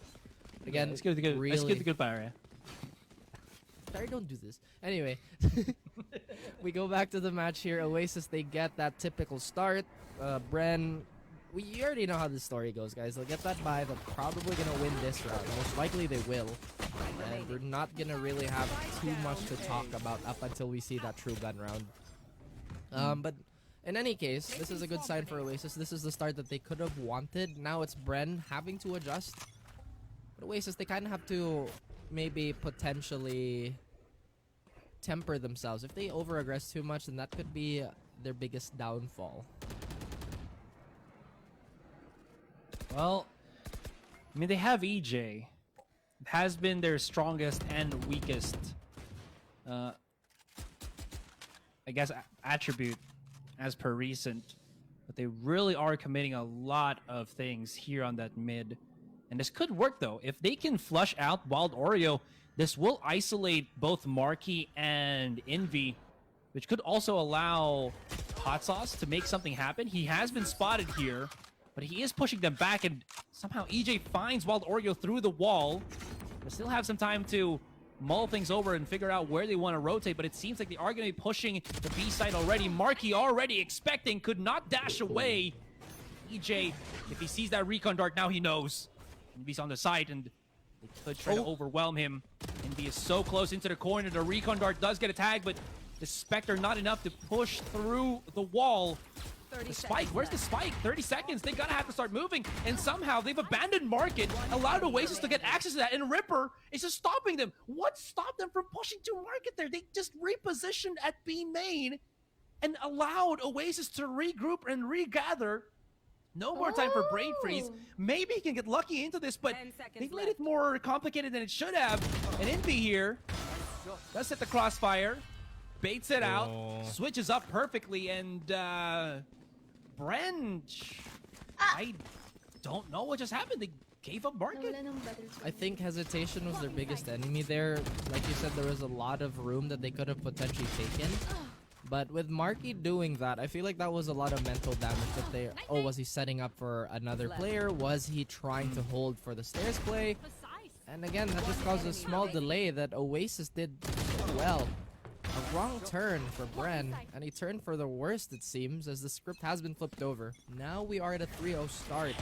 Again, yeah, I secured the good fire, yeah. Sorry, don't do this. Anyway, we go back to the match here. Oasis, they get that typical start. Bren, you already know how this story goes, guys. They'll get that bye. They're probably going to win this round. Most likely they will. And we're not going to really have too much to talk about up until we see that true gun round. But in any case, this is a good sign for Oasis. This is the start that they could have wanted. Now it's Bren having to adjust. But Oasis, they kind of have to maybe potentially temper themselves. If they over-aggress too much, then that could be their biggest downfall. Well, I mean, they have EJ. It has been their strongest and weakest, I guess, attribute as per recent, but they really are committing a lot of things here on that mid. And this could work, though. If they can flush out Wild Oreo, this will isolate both Marky and Envy, which could also allow Hot Sauce to make something happen. He has been spotted here, but he is pushing them back, and somehow EJ finds Wild Oreo through the wall. They still have some time to mull things over and figure out where they want to rotate, but it seems like they are going to be pushing the B side already. Marky already expecting, could not dash away. EJ, if he sees that recon dart, now he knows. He's on the side, and they could try to overwhelm him. Envy is so close into the corner. The recon dart does get a tag, but the Spectre not enough to push through the wall. The spike, where's the spike? 30 seconds, they gotta have to start moving. And somehow they've abandoned Market, allowed Oasis to get access to that, and Ripper is just stopping them. What stopped them from pushing to Market there? They just repositioned at B main and allowed Oasis to regroup and regather. No more time for Brain Freeze. Maybe he can get lucky into this, but they made it more complicated than it should have. And Envy here does hit the crossfire, baits it out, switches up perfectly, and Bren, I don't know what just happened. They gave up Market. I think hesitation was their biggest enemy there. Like you said, there was a lot of room that they could have potentially taken. But with Marky doing that, I feel like that was a lot of mental damage that they... Oh, was he setting up for another player? Was he trying to hold for the stairs play? And again, that just caused a small delay that Oasis did so well. A wrong turn for Bren, and he turned for the worst, it seems, as the script has been flipped over. Now we are at a 3-0 start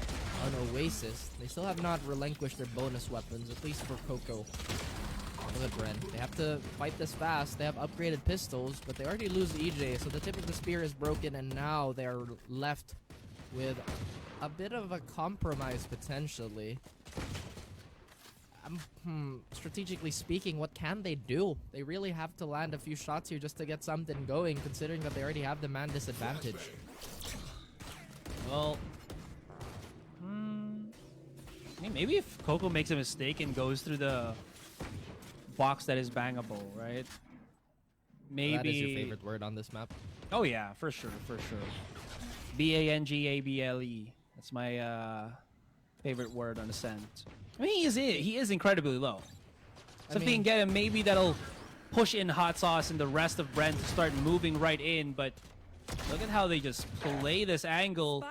on Oasis. They still have not relinquished their bonus weapons, at least for Coco. Look at Bren. They have to fight this fast. They have upgraded pistols, but they already lose EJ, so the tip of the spear is broken, and now they are left with a bit of a compromise, potentially. Strategically speaking, what can they do? They really have to land a few shots here just to get something going, considering that they already have the man disadvantage. Well, I mean, maybe if Coco makes a mistake and goes through the box that is bangable, right? Maybe That is your favorite word on this map. Oh yeah, for sure, for sure. B-A-N-G-A-B-L-E. That's my favorite word on Ascent. I mean, he is incredibly low. Something can get him, maybe that'll push in Hot Sauce and the rest of Brent to start moving right in, but look at how they just play this angle.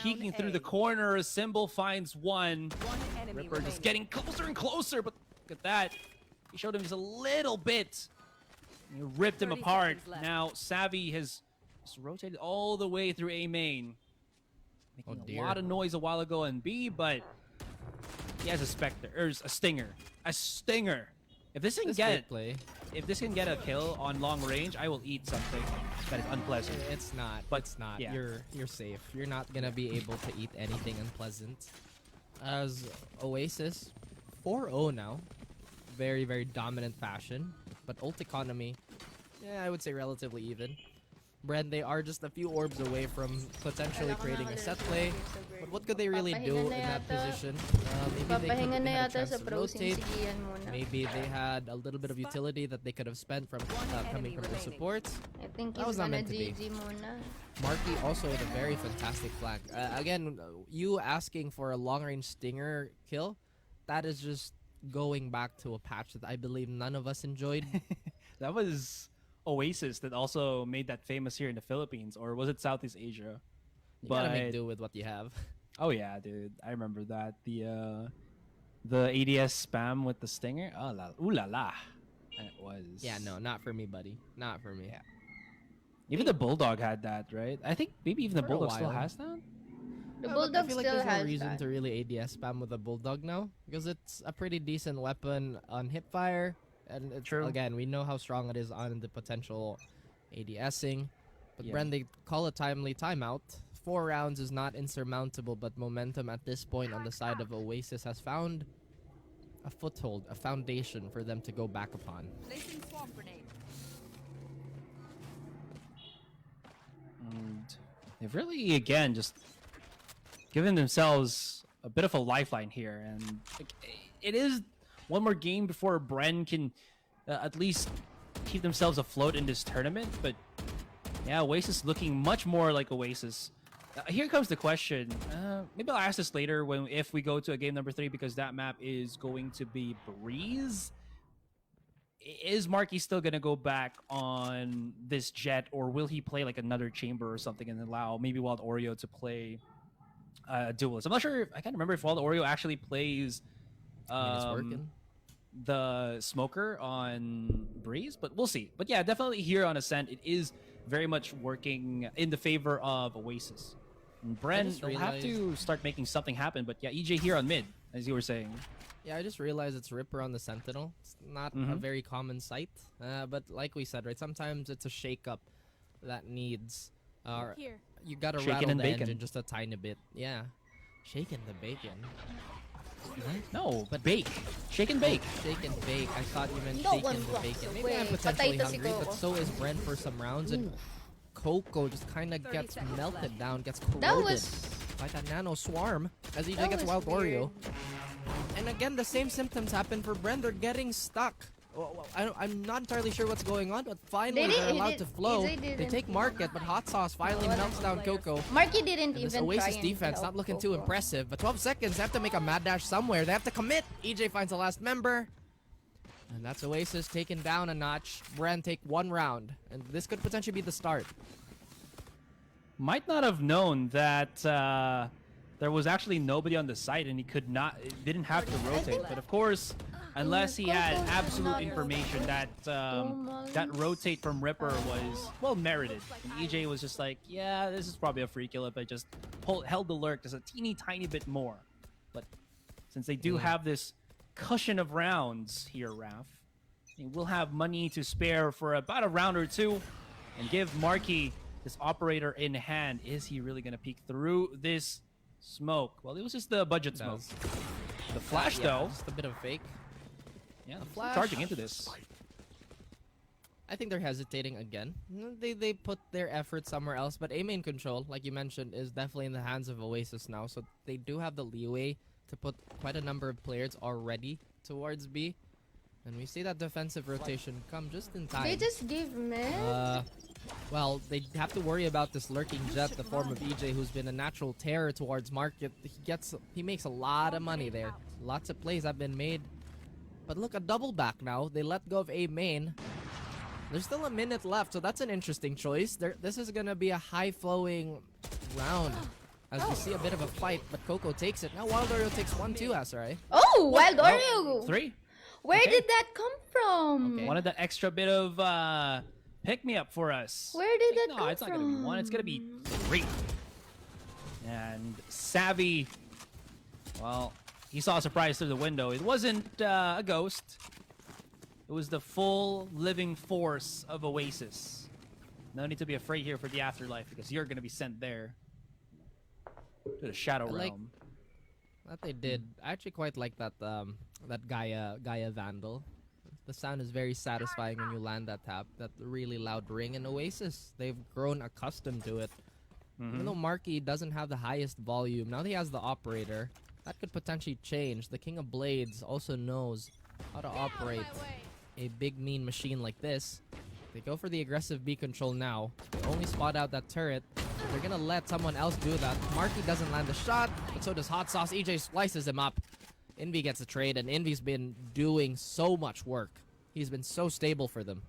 Peeking through the corner, Symbol finds one. Ripper just getting closer and closer, but look at that. He showed him just a little bit. He ripped him apart. Now, Savvy has just rotated all the way through A main. Making a lot of noise a while ago in B, but he has a Spectre, or a Stinger. A Stinger. If this can get a kill on long range, I will eat something that is unpleasant. It's not. But it's not. yeah. You're safe. You're not gonna be able to eat anything unpleasant. As Oasis, 4-0 now. Very, very dominant fashion. But ult economy, yeah, I would say relatively even. Bren, they are just a few orbs away from potentially creating a set play. But what could they really do in that position? Maybe they could have a chance to rotate. Maybe they had a little bit of utility that they could have spent from coming from the supports. I think that was not meant to be. Marky also with a very fantastic flank. Again, you asking for a long-range Stinger kill, that is just going back to a patch that I believe none of us enjoyed. That was Oasis that also made that famous here in the Philippines, or was it Southeast Asia? You gotta make do with what you have. Oh yeah, dude, I remember that. The ADS spam with the Stinger. Oh ooh la la, it was. Yeah, no, not for me, buddy. Not for me. Yeah. Even the Bulldog had that, right? I think maybe even the For a Bulldog still while. has that. The I Bulldog feel like still there's no has reason that. to really ADS spam with a Bulldog now, because it's a pretty decent weapon on hipfire, and it's, again, we know how strong it is on the potential ADSing. But Yeah. Bren, they call a timely timeout. 4 rounds is not insurmountable, but momentum at this point on the side of Oasis has found a foothold, a foundation for them to go back upon. Placing swamp grenade. And they've really, again, just given themselves a bit of a lifeline here. And like, it is one more game before Bren can at least keep themselves afloat in this tournament. But Yeah, Oasis looking much more like Oasis. Here comes the question. Maybe I'll ask this later if we go to a game number 3, because that map is going to be Breeze. Is Marky still going to go back on this Jet, or will he play like another chamber or something and allow maybe Wild Oreo to play Duelist? I'm not sure. I can't remember if Wild Oreo actually plays it's working. the Smoker on Breeze, but we'll see. But yeah, definitely here on Ascent, it is very much working in the favor of Oasis. And Bren will have to start making something happen, but yeah, EJ here on mid, as you were saying. Yeah, I just realized it's Ripper on the Sentinel. It's not a very common sight, but like we said, right, sometimes it's a shake-up that needs... you gotta rattle the engine just a tiny bit. Yeah, shaking the bacon. No, but bake. Shake and bake. Oh, shake and bake. I thought you meant No shaking one the blocks bacon. the Maybe I'm way. potentially Patay to hungry, si but so is Bren for some rounds, and Coco just kind of gets melted down, gets corroded by that nano swarm as EJ gets Wild Oreo. And again, the same symptoms happen for Bren. They're getting stuck. I'm not entirely sure what's going on, but finally they're allowed to flow. They take Market, but Hot Sauce finally melts down Coco. Marky didn't And this even Oasis try defense not looking too impressive, but 12 seconds, they have to make a mad dash somewhere. They have to commit. EJ finds the last member. And that's Oasis taken down a notch. Bren take 1 round, and this could potentially be the start. Might not have known that there was actually nobody on the site, and he didn't have to rotate. But of course, unless he had absolute information that that rotate from Ripper was well merited, and EJ was just like, yeah, this is probably a free kill if I just held the lurk just a teeny tiny bit more. But since they do have this cushion of rounds here, Raf, we'll have money to spare for about a round or two, and give Marky this operator in hand. Is he really gonna peek through this smoke? Well, it was just the budget smoke. The flash, though, just a bit of fake. Yeah, the flash charging into this. I think they're hesitating again. They put their effort somewhere else, but A main control, like you mentioned, is definitely in the hands of Oasis now, so they do have the leeway to put quite a number of players already towards B. And we see that defensive rotation come just in time. They just gave mid? Well, they have to worry about this lurking Jet, the form of EJ, who's been a natural terror towards Market. He makes a lot of money there. Lots of plays have been made. But look, a double back now. They let go of A main. There's still a minute left, so that's an interesting choice. This is going to be a high-flowing round as we see a bit of a fight, but Coco takes it. Now Wild Oreo takes 1-2, Asarai. Oh, Wild Oreo! 3. Where did that come from? Wanted that extra bit of pick-me-up for us. Where did that come from? No, it's not going to be 1. It's going to be 3. And Savvy, well, he saw a surprise through the window. It wasn't a ghost. It was the full living force of Oasis. No need to be afraid here for the afterlife, because you're going to be sent there to the Shadow Realm. That they did. I actually quite like that that Gaia Vandal. The sound is very satisfying when you land that tap. That really loud ring. And Oasis, they've grown accustomed to it. Even though Marky doesn't have the highest volume, now that he has the operator, that could potentially change. The King of Blades also knows how to operate a big mean machine like this. They go for the aggressive B control now. They only spot out that turret. They're gonna let someone else do that. Marky doesn't land the shot, but so does Hot Sauce. EJ slices him up. Envy gets a trade, and Envy's been doing so much work. He's been so stable for them.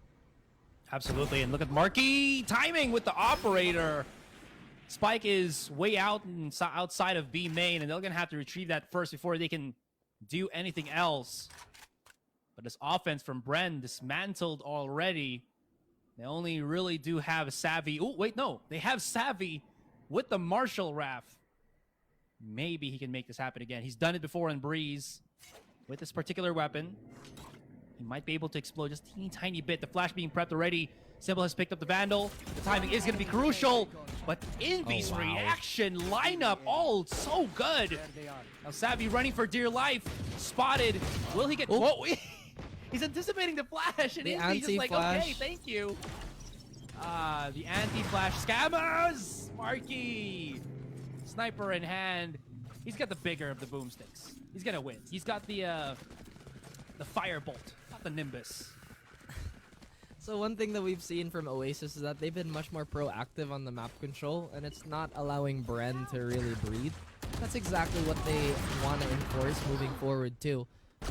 Absolutely, and look at Marky timing with the operator. Spike is way out and outside of B main, and they're gonna have to retrieve that first before they can do anything else. But this offense from Bren dismantled already. They only really do have Savvy. Oh, wait, no. They have Savvy with the Marshall Raf. Maybe he can make this happen again. He's done it before in Breeze with this particular weapon. He might be able to explode just a teeny tiny bit. The flash being prepped already. Symbol has picked up the Vandal. The timing is going to be crucial. But Envy's reaction lineup, all so good. Now Savvy running for dear life. Spotted. Will he get... Whoa. He's anticipating the flash, and Envy's just like, okay, thank you. The anti-flash scammers! Marky! Sniper in hand. He's got the bigger of the boomsticks. He's gonna win. He's got the firebolt, not the Nimbus. So one thing that we've seen from Oasis is that they've been much more proactive on the map control, and it's not allowing Bren to really breathe. That's exactly what they want to enforce moving forward too,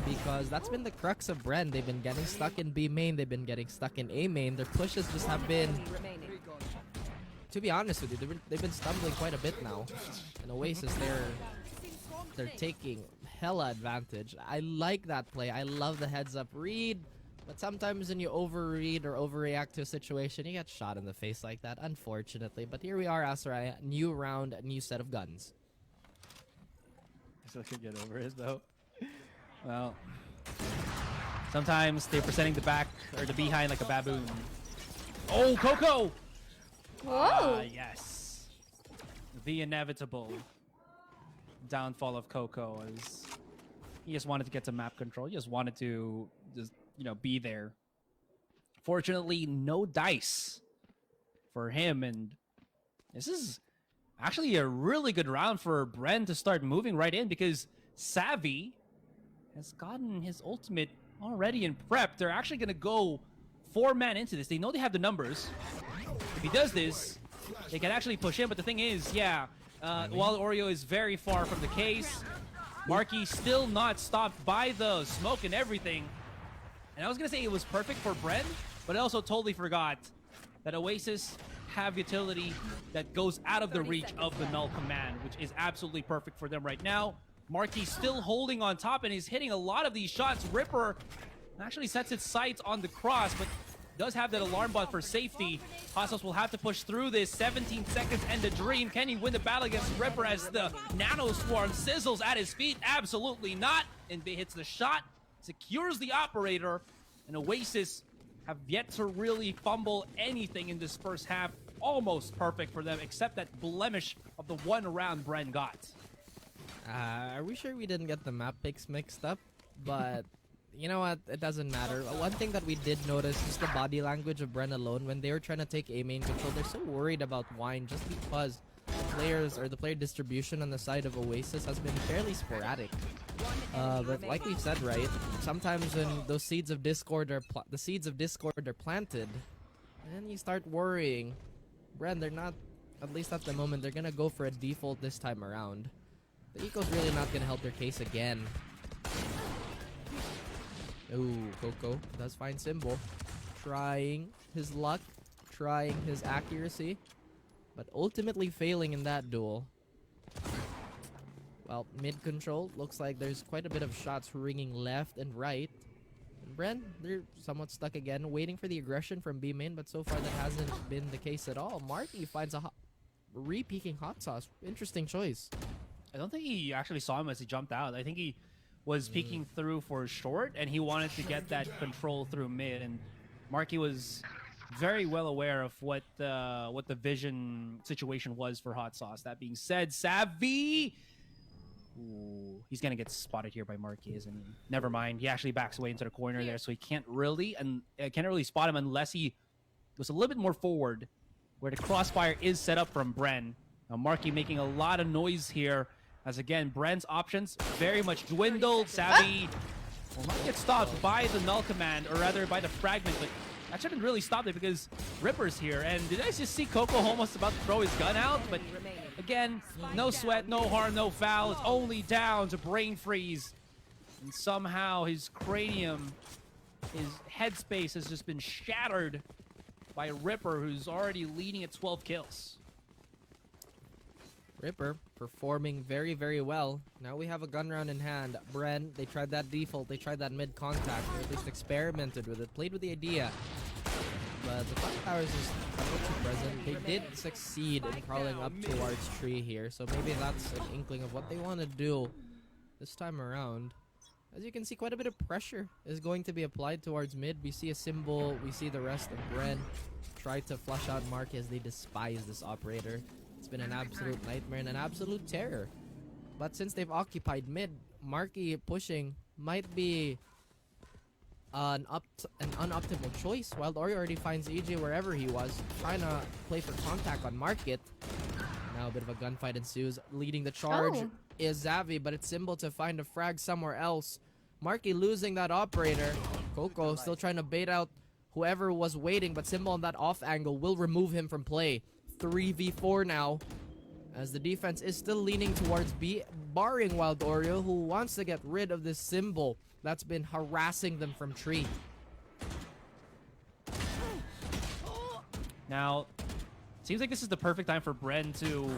because that's been the crux of Bren. They've been getting stuck in B main, they've been getting stuck in A main. Their pushes just have been, to be honest with you, they've been stumbling quite a bit now. And Oasis, they're taking hella advantage. I like that play. I love the heads up read. But sometimes when you overread or overreact to a situation, you get shot in the face like that, unfortunately. But here we are, Asarai. New round, new set of guns. I still can't get over it, though. Well, sometimes they're presenting the back or the behind like a baboon. Oh, Coco! Whoa! Yes. The inevitable downfall of Coco is he just wanted to get to map control. He just wanted to be there. Fortunately, no dice for him, and this is actually a really good round for Bren to start moving right in because Savvy has gotten his ultimate already in prep. They're actually going to go 4-man into this. They know they have the numbers. If he does this, they can actually push in, but the thing is, while Oreo is very far from the case, Marky still not stopped by the smoke and everything. And I was going to say it was perfect for Bren, but I also totally forgot that Oasis have utility that goes out of the reach of the null command, which is absolutely perfect for them right now. Marky still holding on top and he's hitting a lot of these shots. Ripper actually sets its sights on the cross, but does have that alarm bot for safety. Hasos will have to push through this. 17 seconds and a dream. Can he win the battle against Ripper as the Nano Swarm sizzles at his feet? Absolutely not. And hits the shot, secures the operator, and Oasis have yet to really fumble anything in this first half. Almost perfect for them, except that blemish of the one round Bren got. Are we sure we didn't get the map picks mixed up? But you know what? It doesn't matter. One thing that we did notice is the body language of Bren alone. When they were trying to take A main control, they're so worried about wine just because the player distribution on the side of Oasis has been fairly sporadic. But like we've said, right? Sometimes when those seeds of discord are planted, and then you start worrying. Bren, they're not, at least at the moment, they're gonna go for a default this time around. The Eco's really not gonna help their case again. Ooh, Coco does find Symbol. Trying his luck, trying his accuracy, but ultimately failing in that duel. Well, mid control, looks like there's quite a bit of shots ringing left and right. And Bren, they're somewhat stuck again, waiting for the aggression from B main, but so far that hasn't been the case at all. Marky finds a re-peeking hot sauce. Interesting choice. I don't think he actually saw him as he jumped out. I think he was peeking through for short, and he wanted to get that control through mid. And Marky was very well aware of what the vision situation was for hot sauce. That being said, Savvy, ooh, he's gonna get spotted here by Marky, isn't he? Never mind. He actually backs away into the corner there, so he can't really spot him unless he was a little bit more forward, where the crossfire is set up from Bren. Now Marky making a lot of noise here. As again, Bren's options very much dwindled. Savvy will not get stopped by the null command, or rather by the fragment, but that shouldn't really stop it because Ripper's here. And did I just see Coco almost about to throw his gun out? But again, no sweat, no harm, no foul. It's only down to brain freeze. And somehow his cranium, his headspace has just been shattered by Ripper, who's already leading at 12 kills. Ripper performing very, very well. Now we have a gun round in hand. Bren, they tried that default, they tried that mid contact, or at least experimented with it, played with the idea. But the clock towers is present. They did succeed in crawling up towards tree here, so maybe that's an inkling of what they want to do this time around. As you can see, quite a bit of pressure is going to be applied towards mid. We see a Symbol, we see the rest of Bren try to flush out Mark as they despise this operator. It's been an absolute nightmare and an absolute terror. But since they've occupied mid, Marky pushing might be an unoptimal choice. While Ori already finds EJ wherever he was, trying to play for contact on Market. Now a bit of a gunfight ensues. Leading the charge is Zavi, but it's Symbol to find a frag somewhere else. Marky losing that operator. Coco still trying to bait out whoever was waiting, but Symbol on that off angle will remove him from play. 3v4 now, as the defense is still leaning towards B, barring Wild Oreo, who wants to get rid of this Symbol that's been harassing them from tree. Now, seems like this is the perfect time for Bren to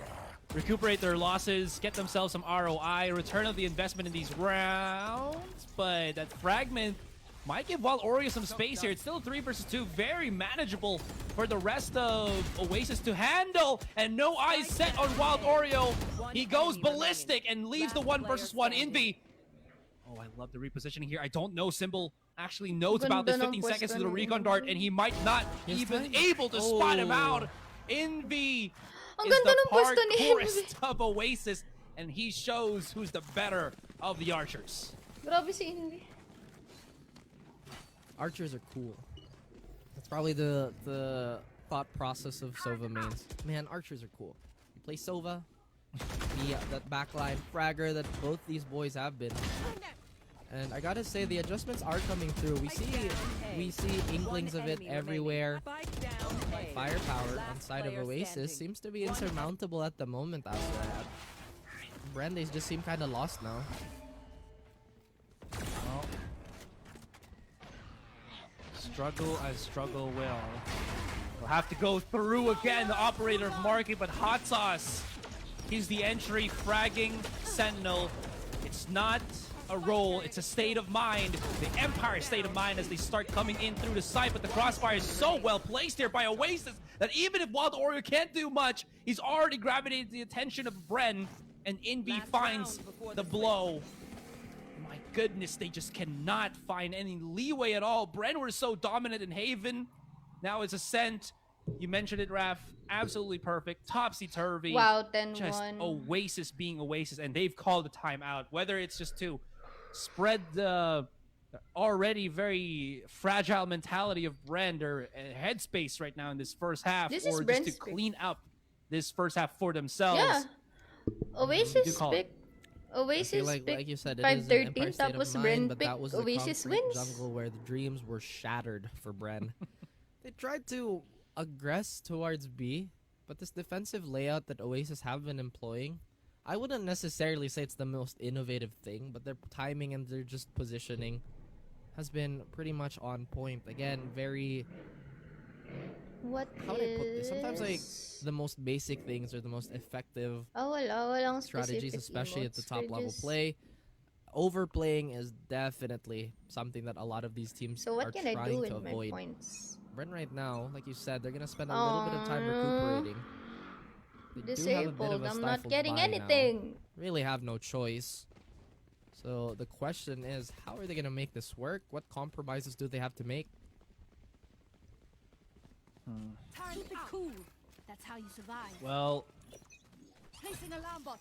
recuperate their losses, get themselves some ROI, return of the investment in these rounds. But that fragment might give Wild Oreo some space here. It's still 3 versus 2, very manageable for the rest of Oasis to handle. And no eyes set on Wild Oreo. He goes ballistic and leaves the 1 versus 1 Envy. Oh, I love the repositioning here. I don't know Symbol actually knows about this 15 seconds to the recon dart, and he might not even able to spot him out. Envy is the parkourist of Oasis, and he shows who's the better of the archers. Grabe si Envy. Archers are cool. That's probably the thought process of Sova mains. Man, archers are cool. You play Sova, that backline fragger that both these boys have been. And I gotta say, the adjustments are coming through. We see inklings of it everywhere. Firepower on side of Oasis seems to be insurmountable at the moment after that. Brandeis just seem kind of lost now. Well, struggle as struggle will. We'll have to go through again, the operator of market, but Hot Sauce, he's the entry, fragging Sentinel. It's not a role, it's a state of mind, the Empire state of mind as they start coming in through the site, but the crossfire is so well placed here by Oasis that even if Wild Oreo can't do much, he's already gravitated the attention of Bren, and Envy finds the blow. My goodness, they just cannot find any leeway at all. Bren were so dominant in Haven, now it's Ascent. You mentioned it, Raph. Absolutely perfect. Topsy-turvy. Wow, 10-1. Just Oasis being Oasis, and they've called a timeout. Whether it's just to spread the already very fragile mentality of Bren or headspace right now in this first half, This or is just Bren's to clean up this first half for themselves. Yeah. Oasis call pick. Oasis like pick you said, it is an Empire 5-13, state of tapos mind, Bren but pick that was Oasis the concrete wins. jungle where the dreams were shattered for Bren. They tried to aggress towards B, but this defensive layout that Oasis have been employing, I wouldn't necessarily say it's the most innovative thing, but their timing and their just positioning has been pretty much on point. Again, very... How would I put this? Sometimes like the most basic things are the most effective walang strategies, specific especially at the emotes. top They're level just- play. Overplaying is definitely something that a lot of these teams So are what can I trying do to with my avoid. points? Bren right now, like you said, they're gonna spend a little bit of time recuperating. They do have a bit of Disabled. a I'm not stifled getting buy now. anything. Really have no choice. So the question is, how are they gonna make this work? What compromises do they have to make? Keep it cool. That's how you survive. Well, Placing alarm bot.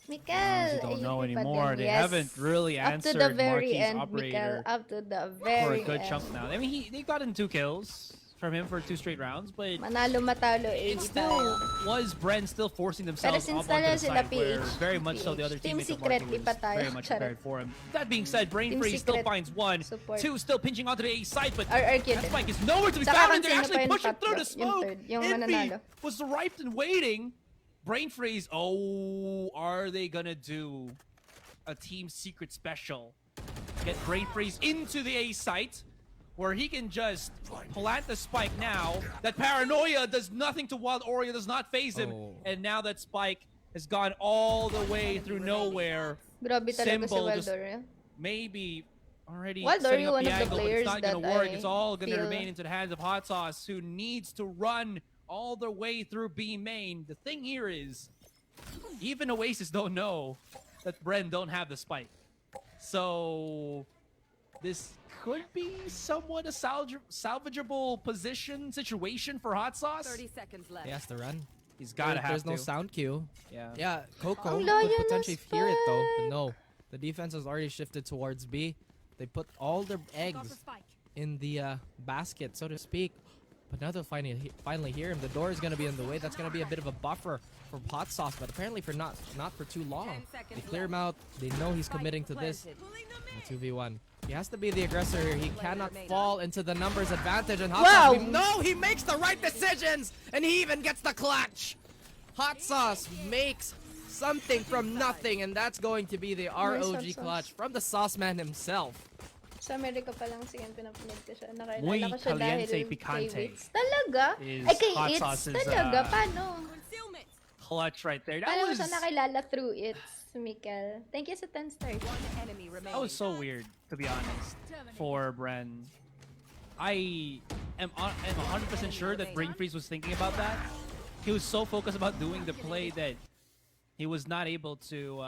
Mikel, honestly don't know AUP pa anymore. din. They Yes. haven't really Up answered to the very Marquis' end, operator Mikel. Up to the for very a good end. chunk now. I mean, they gotten 2 kills from him for 2 straight rounds, but Manalo matalo, it 80 still tayo. was Bren still forcing Pero themselves since up onto tala the sila side where PH, very much so the other Team teammates of Secret, Marquis di pa was tayo. very much Charot. prepared for him. That being said, Brain Team Freeze still Secret finds 1, support. 2 still pinching onto the A side, but RRQ that din. spike is nowhere to be Saka found, and they're cancel na pa actually yung pushing through tatlo, the smoke. yung third, yung Envy mananalo. was ripe and waiting. Brain Freeze, oh, are they gonna do a Team Secret special? Get Brain Freeze into the A site, where he can just plant the spike now. That paranoia does nothing to Wild Oreo, does not phase him. And now that spike has gone all the way through nowhere. Grabe talaga si Symbol Wild just Oreo. maybe already Wild setting Oreo, up one the of the angle, but it's players not gonna that work. I It's all gonna feel- remain into the hands of Hot Sauce, who needs to run all the way through B main. The thing here is, even Oasis don't know that Bren don't have the spike. So this could be somewhat a salvageable situation for Hot Sauce. 30 seconds left. He has to run. He's gotta have There's to. no sound cue. Yeah. Yeah, Coco Ang could layo ng potentially hear it though, but spike. no. The defense has already shifted towards B. They put all their eggs in the basket, so to speak. But now they'll finally hear him. The door is going to be in the way. That's going to be a bit of a buffer for Hot Sauce, but apparently for not for too long. They clear him out. They know he's committing to this. 2v1. He has to be the aggressor here. He cannot fall into the numbers advantage. And Hot Sauce, no, he makes the right decisions, and he even gets the clutch. Hot Sauce makes something from nothing, and that's going to be the ROG clutch from the Sauce Man himself. Sa America pa lang siya, pinapanood ko siya. Muy Nakilala ko siya dahil caliente kay picante Wits. Talaga? is Ay, kay Hot It's Sauce's, talaga? Paano? Clutch right there. Paano mo siya nakilala through It's, Mikkel? Thank you sa 10 stars. That was so weird, to be honest, for Bren. I am 100% sure that Brain Freeze was thinking about that. He was so focused about doing the play that he was not able to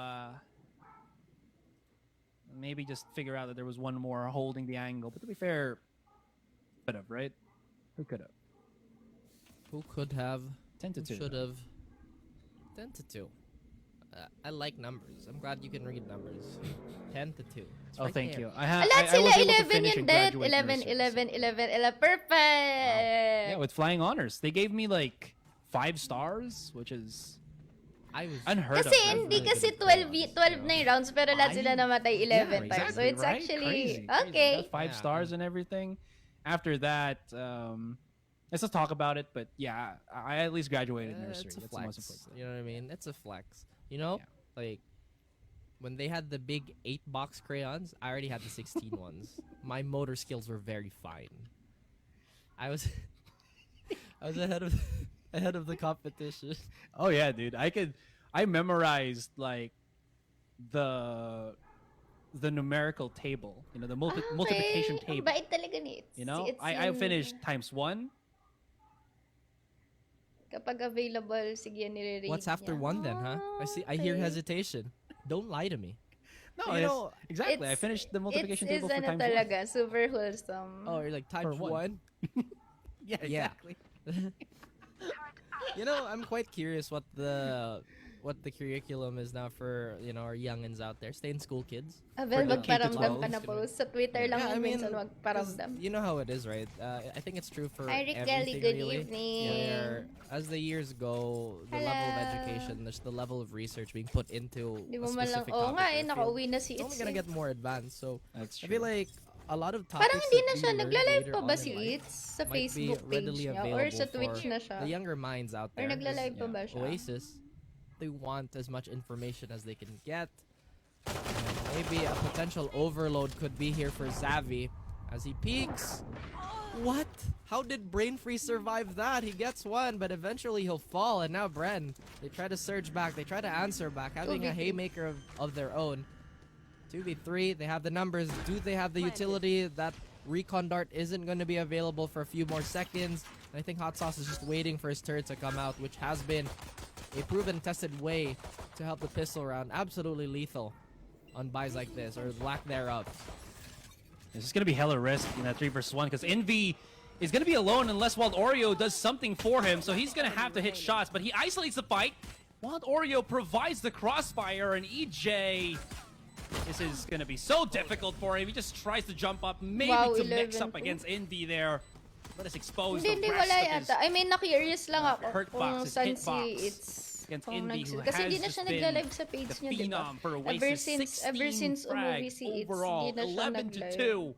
maybe just figure out that there was one more holding the angle. But to be fair, could have, right? Who could have? Who could have? 10 to 2. Should have. 10 to 2. I like numbers. I'm glad you can read numbers. 10 to 2. It's Oh, right thank there. you. Alat I sila was able to 11 finish yung and det. graduate 11, nursery. 11, 11, 11. Perfect! Yeah, with flying honors. They gave me like 5 stars, which is unheard of. Kasi hindi kasi 12 na yung rounds, pero lahat sila namatay 11 Yeah, times. So exactly, it's right? actually, Crazy. okay. Got 5 stars and everything. After that, let's just talk about it. But yeah, I at least graduated nursery. It's a That's the most flex. important thing. You know what I mean? It's a flex. You know, like when they had the big 8-box crayons, I already had the 16 ones. My motor skills were very fine. I was ahead of the competition. Oh yeah, dude. I memorized like the numerical table. You know, the multiplication Ang table. bait talaga ni It's. You know, It's I yung finished ×1. Kapag available, sige, nire-rate What's after niya. 1 then, huh? I hear okay. hesitation. Don't lie to me. No, You know, exactly. I finished the multiplication it's table for ano ×1. talaga, super wholesome. Oh, you're like times For 1. 1? Yeah, exactly. You know, I'm quite curious what the curriculum is now for, you know, our youngins out there. Stay in school, kids. Abel, For the magparamdam K-12. ka na po. Sa Twitter lang Yeah, I yun mean, minsan magparamdam. You know how it is, right? I think it's true for Hi, Rick everything, Kelly, good really. evening. Where, as the years go, the level of education, there's the level of research being put into Di a mo man lang, specific oo topic. nga or eh, field. nakauwi na si It's only It's gonna eh. get more advanced. So That's I feel true. like a lot of topics Parang hindi that na we siya, learn nagla-live later pa on ba in si life It's sa might be Facebook page readily niya? Or available sa Twitch for na siya? the younger minds out Or there. nagla-live pa ba siya? Oasis, they want as much information as they can get. And maybe a potential overload could be here for Xavi as he peeks. What? How did Brain Freeze survive that? He gets one, but eventually he'll fall. And now Bren, they try to surge back. They try to answer back, having a 2v3. haymaker of their own. 2v3, they have the numbers. Do they have the utility? That recon dart isn't going to be available for a few more seconds. And I think Hot Sauce is just waiting for his turret to come out, which has been a proven tested way to help the pistol round. Absolutely lethal on buys like this, or lack thereof. This is going to be hella risk in that 3 vs 1 because Envy is going to be alone unless Wild Oreo does something for him. So he's going to have to hit shots, but he isolates the fight. Wild Oreo provides the crossfire, and EJ, this is going to be so difficult for him. He just tries to jump up, maybe Wow, to mix 11 up against Envy there. But it's exposed Hindi, the wala rest of his yata. I mean, na-curious lang ako hurt kung box, his saan hit si box It's. against kung Envy, who kasi has hindi na just siya been nagla-live sa page the niya, di ba? phenom for Ever Oasis. since umuwi si It's, overall, hindi na siya 11 to nag-live. 2.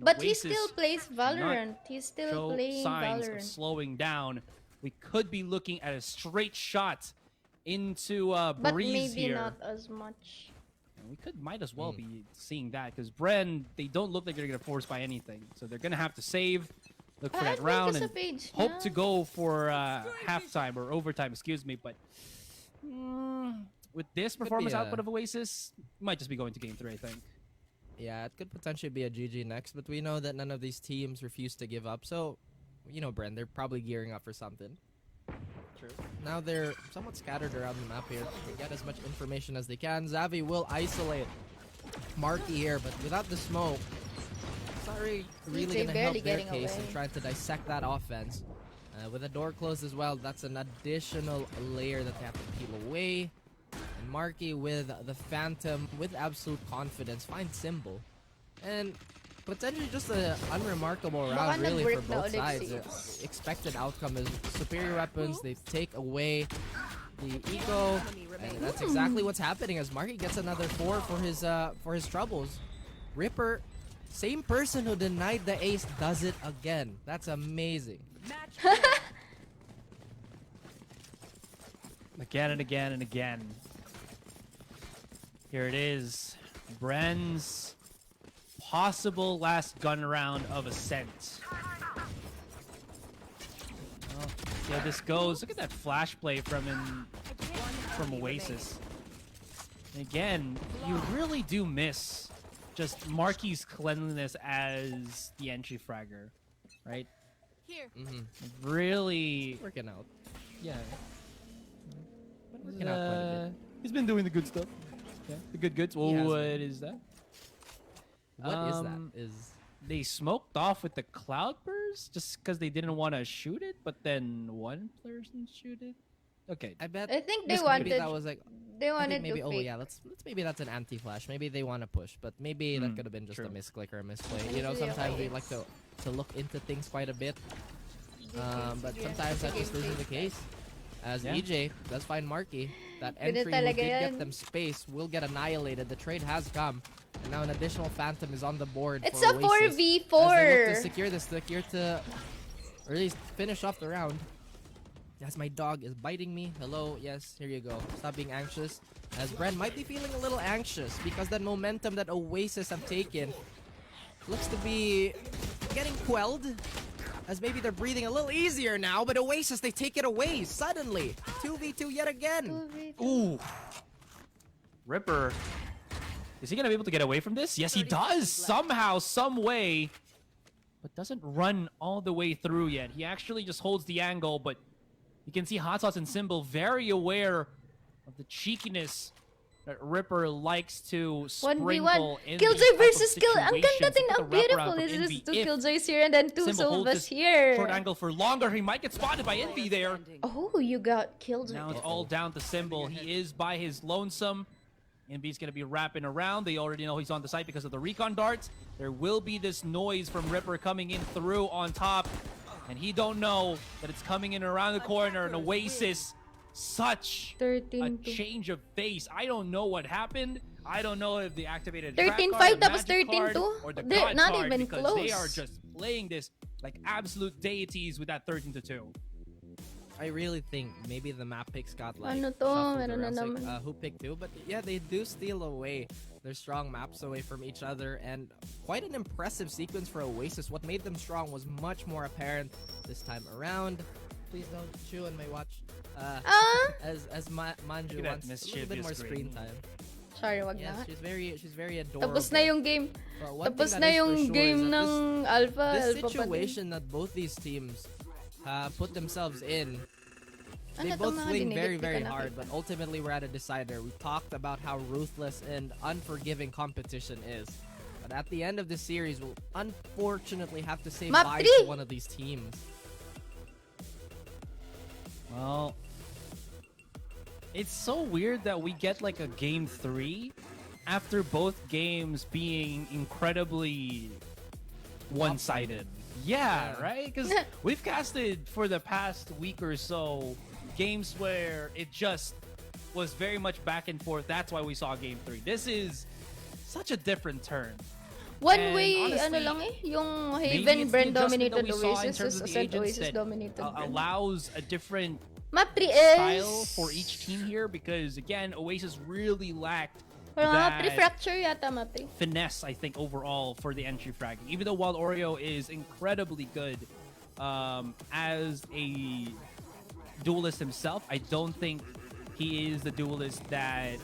But he Oasis still plays Valorant. He's still show playing signs of Valorant. slowing down. We could be looking at a straight shot into But Breeze maybe here. not as much. And we might as well be seeing that because Bren, they don't look like they're gonna force by anything, so they're gonna have to save, look for that round, and hope to go for halftime or overtime. Excuse me, but with this performance output of Oasis, might just be going to game 3, I think. Yeah, it could potentially be a GG next, but we know that none of these teams refuse to give up. So, you know, Bren, they're probably gearing up for something. True. Now they're somewhat scattered around the map here. They get as much information as they can. Xavi will isolate Marky here, but without the smoke, it's not really going to help their case in trying to dissect that offense. With the door closed as well, that's an additional layer that they have to peel away. And Marky with the Phantom, with absolute confidence, finds Symbol. And potentially just an unremarkable Baka round, really, for nag-work na both ulit sides. si- Expected outcome is superior weapons. They take away the eco, and that's exactly what's happening as Marky gets another 4 for his troubles. Ripper, same person who denied the ace, does it again. That's amazing. Again and again and again. Here it is. Bren's possible last gun round of Ascent. Well, see how this goes. Look at that flash play from Oasis. And again, you really do miss just Marky's cleanliness as the entry fragger, right? Here. Really working out. Yeah. Working out quite a bit. He's been doing the good stuff. Yeah, the good goods. He has What been. is that? What is that? They smoked off with the cloud burst just because they didn't want to shoot it, but then one person shoot it. Okay, I bet. I think they maybe wanted. that was like. They I think wanted maybe. to Oh fake. yeah, let's maybe that's an anti-flash. Maybe they want to push, but maybe that could have been just a misclick or a misplay. You know, sometimes we like to look into things quite a bit. But sometimes that just isn't the case. As EJ does find Marky, that entry will get them space, will get annihilated. The trade has come. And now an additional Phantom is on the board. It's for a Oasis 4v4. As they look to secure this, or at least finish off the round. Yes, my dog is biting me. Hello, yes, here you go. Stop being anxious. As Bren might be feeling a little anxious because that momentum that Oasis have taken looks to be getting quelled. As maybe they're breathing a little easier now, but Oasis, they take it away suddenly. 2v2 yet again. Ooh. Ripper. Is he going to be able to get away from this? Yes, he does. Somehow, some way. But doesn't run all the way through yet. He actually just holds the angle, but you can see Hot Sauce and Symbol very aware of the cheekiness that Ripper likes to sprinkle in Killjoy these type of versus Kill. Ang ganda situations. din. Look How at the wraparound beautiful from is Envy. this? Two If Killjoys here and then two Symbol holds Sylvas this here. short angle for longer, he might get spotted by Envy there. Oh, you got Killjoy. Now it's all down to Symbol. He is by his lonesome. Envy's going to be wrapping around. They already know he's on the site because of the recon darts. There will be this noise from Ripper coming in through on top. And he don't know that it's coming in around the corner. An Oasis, such a change of face. I don't know what happened. I don't know if they activated 13-5 tapos 13-2. or the They're God not card even because close. they are just playing this like absolute deities with that 13-2. I really think maybe the map picks got like Ano to? shuffled Meron or na else, like, naman. who picked who, but yeah, they do steal away their strong maps away from each other, and quite an impressive sequence for Oasis. What made them strong was much more apparent this time around. Please don't chew on my watch. As Manju Look at that wants a little bit more mischievous screen grin. time. Sorry, wag Yes, na. she's very adorable. Tapos na yung game. But one Tapos thing na that is yung for sure game is that ng Alpha. This Alpha pa din. situation that both these teams put themselves in, they Ano both tong mga swing dinidikit very, ka very na hard, kita? but ultimately we're at a decider. We talked about how ruthless and unforgiving competition is. But at the end of this series, we'll unfortunately have to say Map bye three! to one of these teams. Well, it's so weird that we get like a game 3 after both games being incredibly one-sided. Yeah, right? Because we've casted for the past week or so games where it just was very much back and forth. That's why we saw game 3. This is such a different turn. One And way, honestly, ano lang eh. Yung maybe Haven it's the Brand adjustment that dominated we saw in Oasis, terms of the Ascent agents Oasis that dominated Brand. allows a different Map 3 style is... for each team here because again Oasis really lacked Parang Map 3 that Fracture yata Map 3. finesse, I think, overall for the entry frag. Even though Wild Oreo is incredibly good as a duelist himself, I don't think he is the duelist that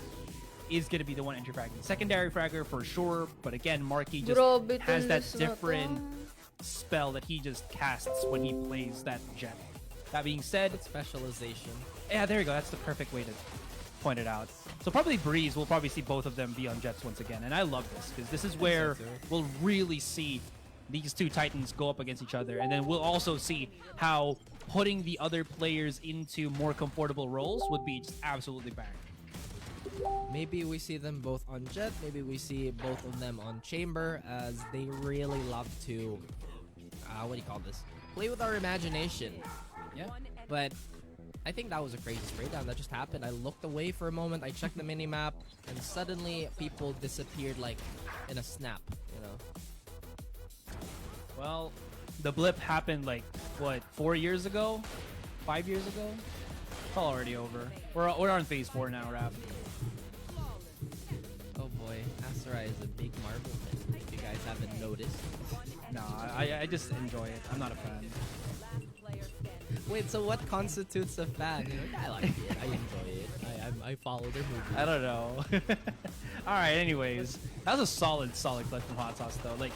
is going to be the one entry fragging. Secondary fragger for sure, but again, Marky just Grabe has that tulis na to. different spell that he just casts when he plays that jet. That being said, Specialization. yeah, there you go. That's the perfect way to point it out. So probably Breeze, we'll probably see both of them be on Jets once again. And I love this because this is where we'll really see these two Titans go up against each other. And then we'll also see how putting the other players into more comfortable roles would be just absolutely bang. Maybe we see them both on Jet, maybe we see both of them on Chamber, as they really love to, what do you call this? Play with our imagination. Yeah. But I think that was a crazy spray down that just happened. I looked away for a moment, I checked the minimap, and suddenly people disappeared like in a snap, you know? Well, the blip happened like, what, 4 years ago? 5 years ago? It's all already over. We're on phase 4 now, Raph. Oh boy, Asterai is a big Marvel fan, if you guys haven't noticed. No, I just enjoy it. I'm not a fan. Wait, so what constitutes a fan? You're like, I like it, I enjoy it, I follow their movies. I don't know. Alright, anyways. That was a solid clip from Hot Sauce, though. Like,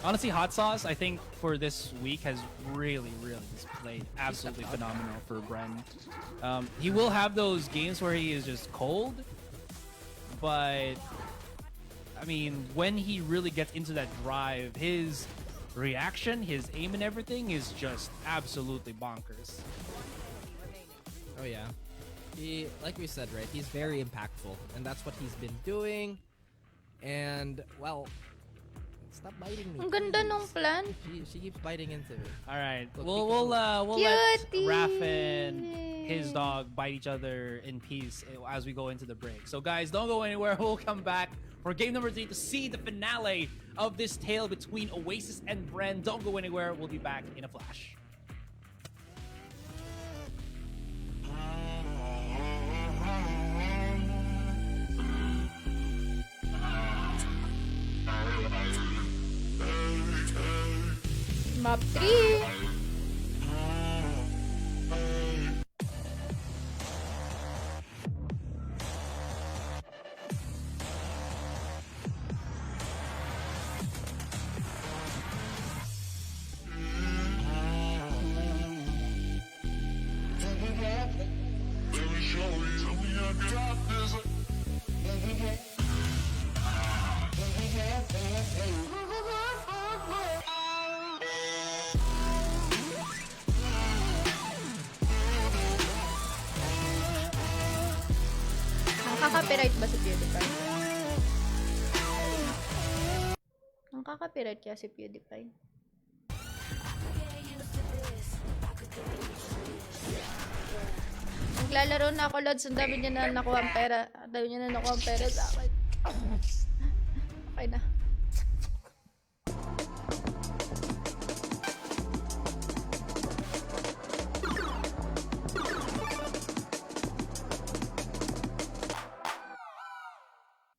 honestly, Hot Sauce, I think, for this week has really displayed absolutely phenomenal for Bren. He will have those games where he is just cold, but I mean, when he really gets into that drive, his reaction, his aim and everything is just absolutely bonkers. Oh yeah. He, like we said, right, he's very impactful, and that's what he's been doing. And, well, stop biting me. Ang ganda nung plant. She keeps biting into me. Alright, Look, we'll let Cutie. Raph and his dog bite each other in peace as we go into the break. So guys, don't go anywhere. We'll come back for game number 3 to see the finale of this tale between Oasis and Bren. Don't go anywhere. We'll be back in a flash. Map 3. Nakaka-copyright ba si PewDiePie? Nakaka-copyright kaya si PewDiePie? Naglalaro na ako, Lods. Ang dami niya na nakuha ang pera. Ang dami niya na nakuha ang pera sa akin. Okay na.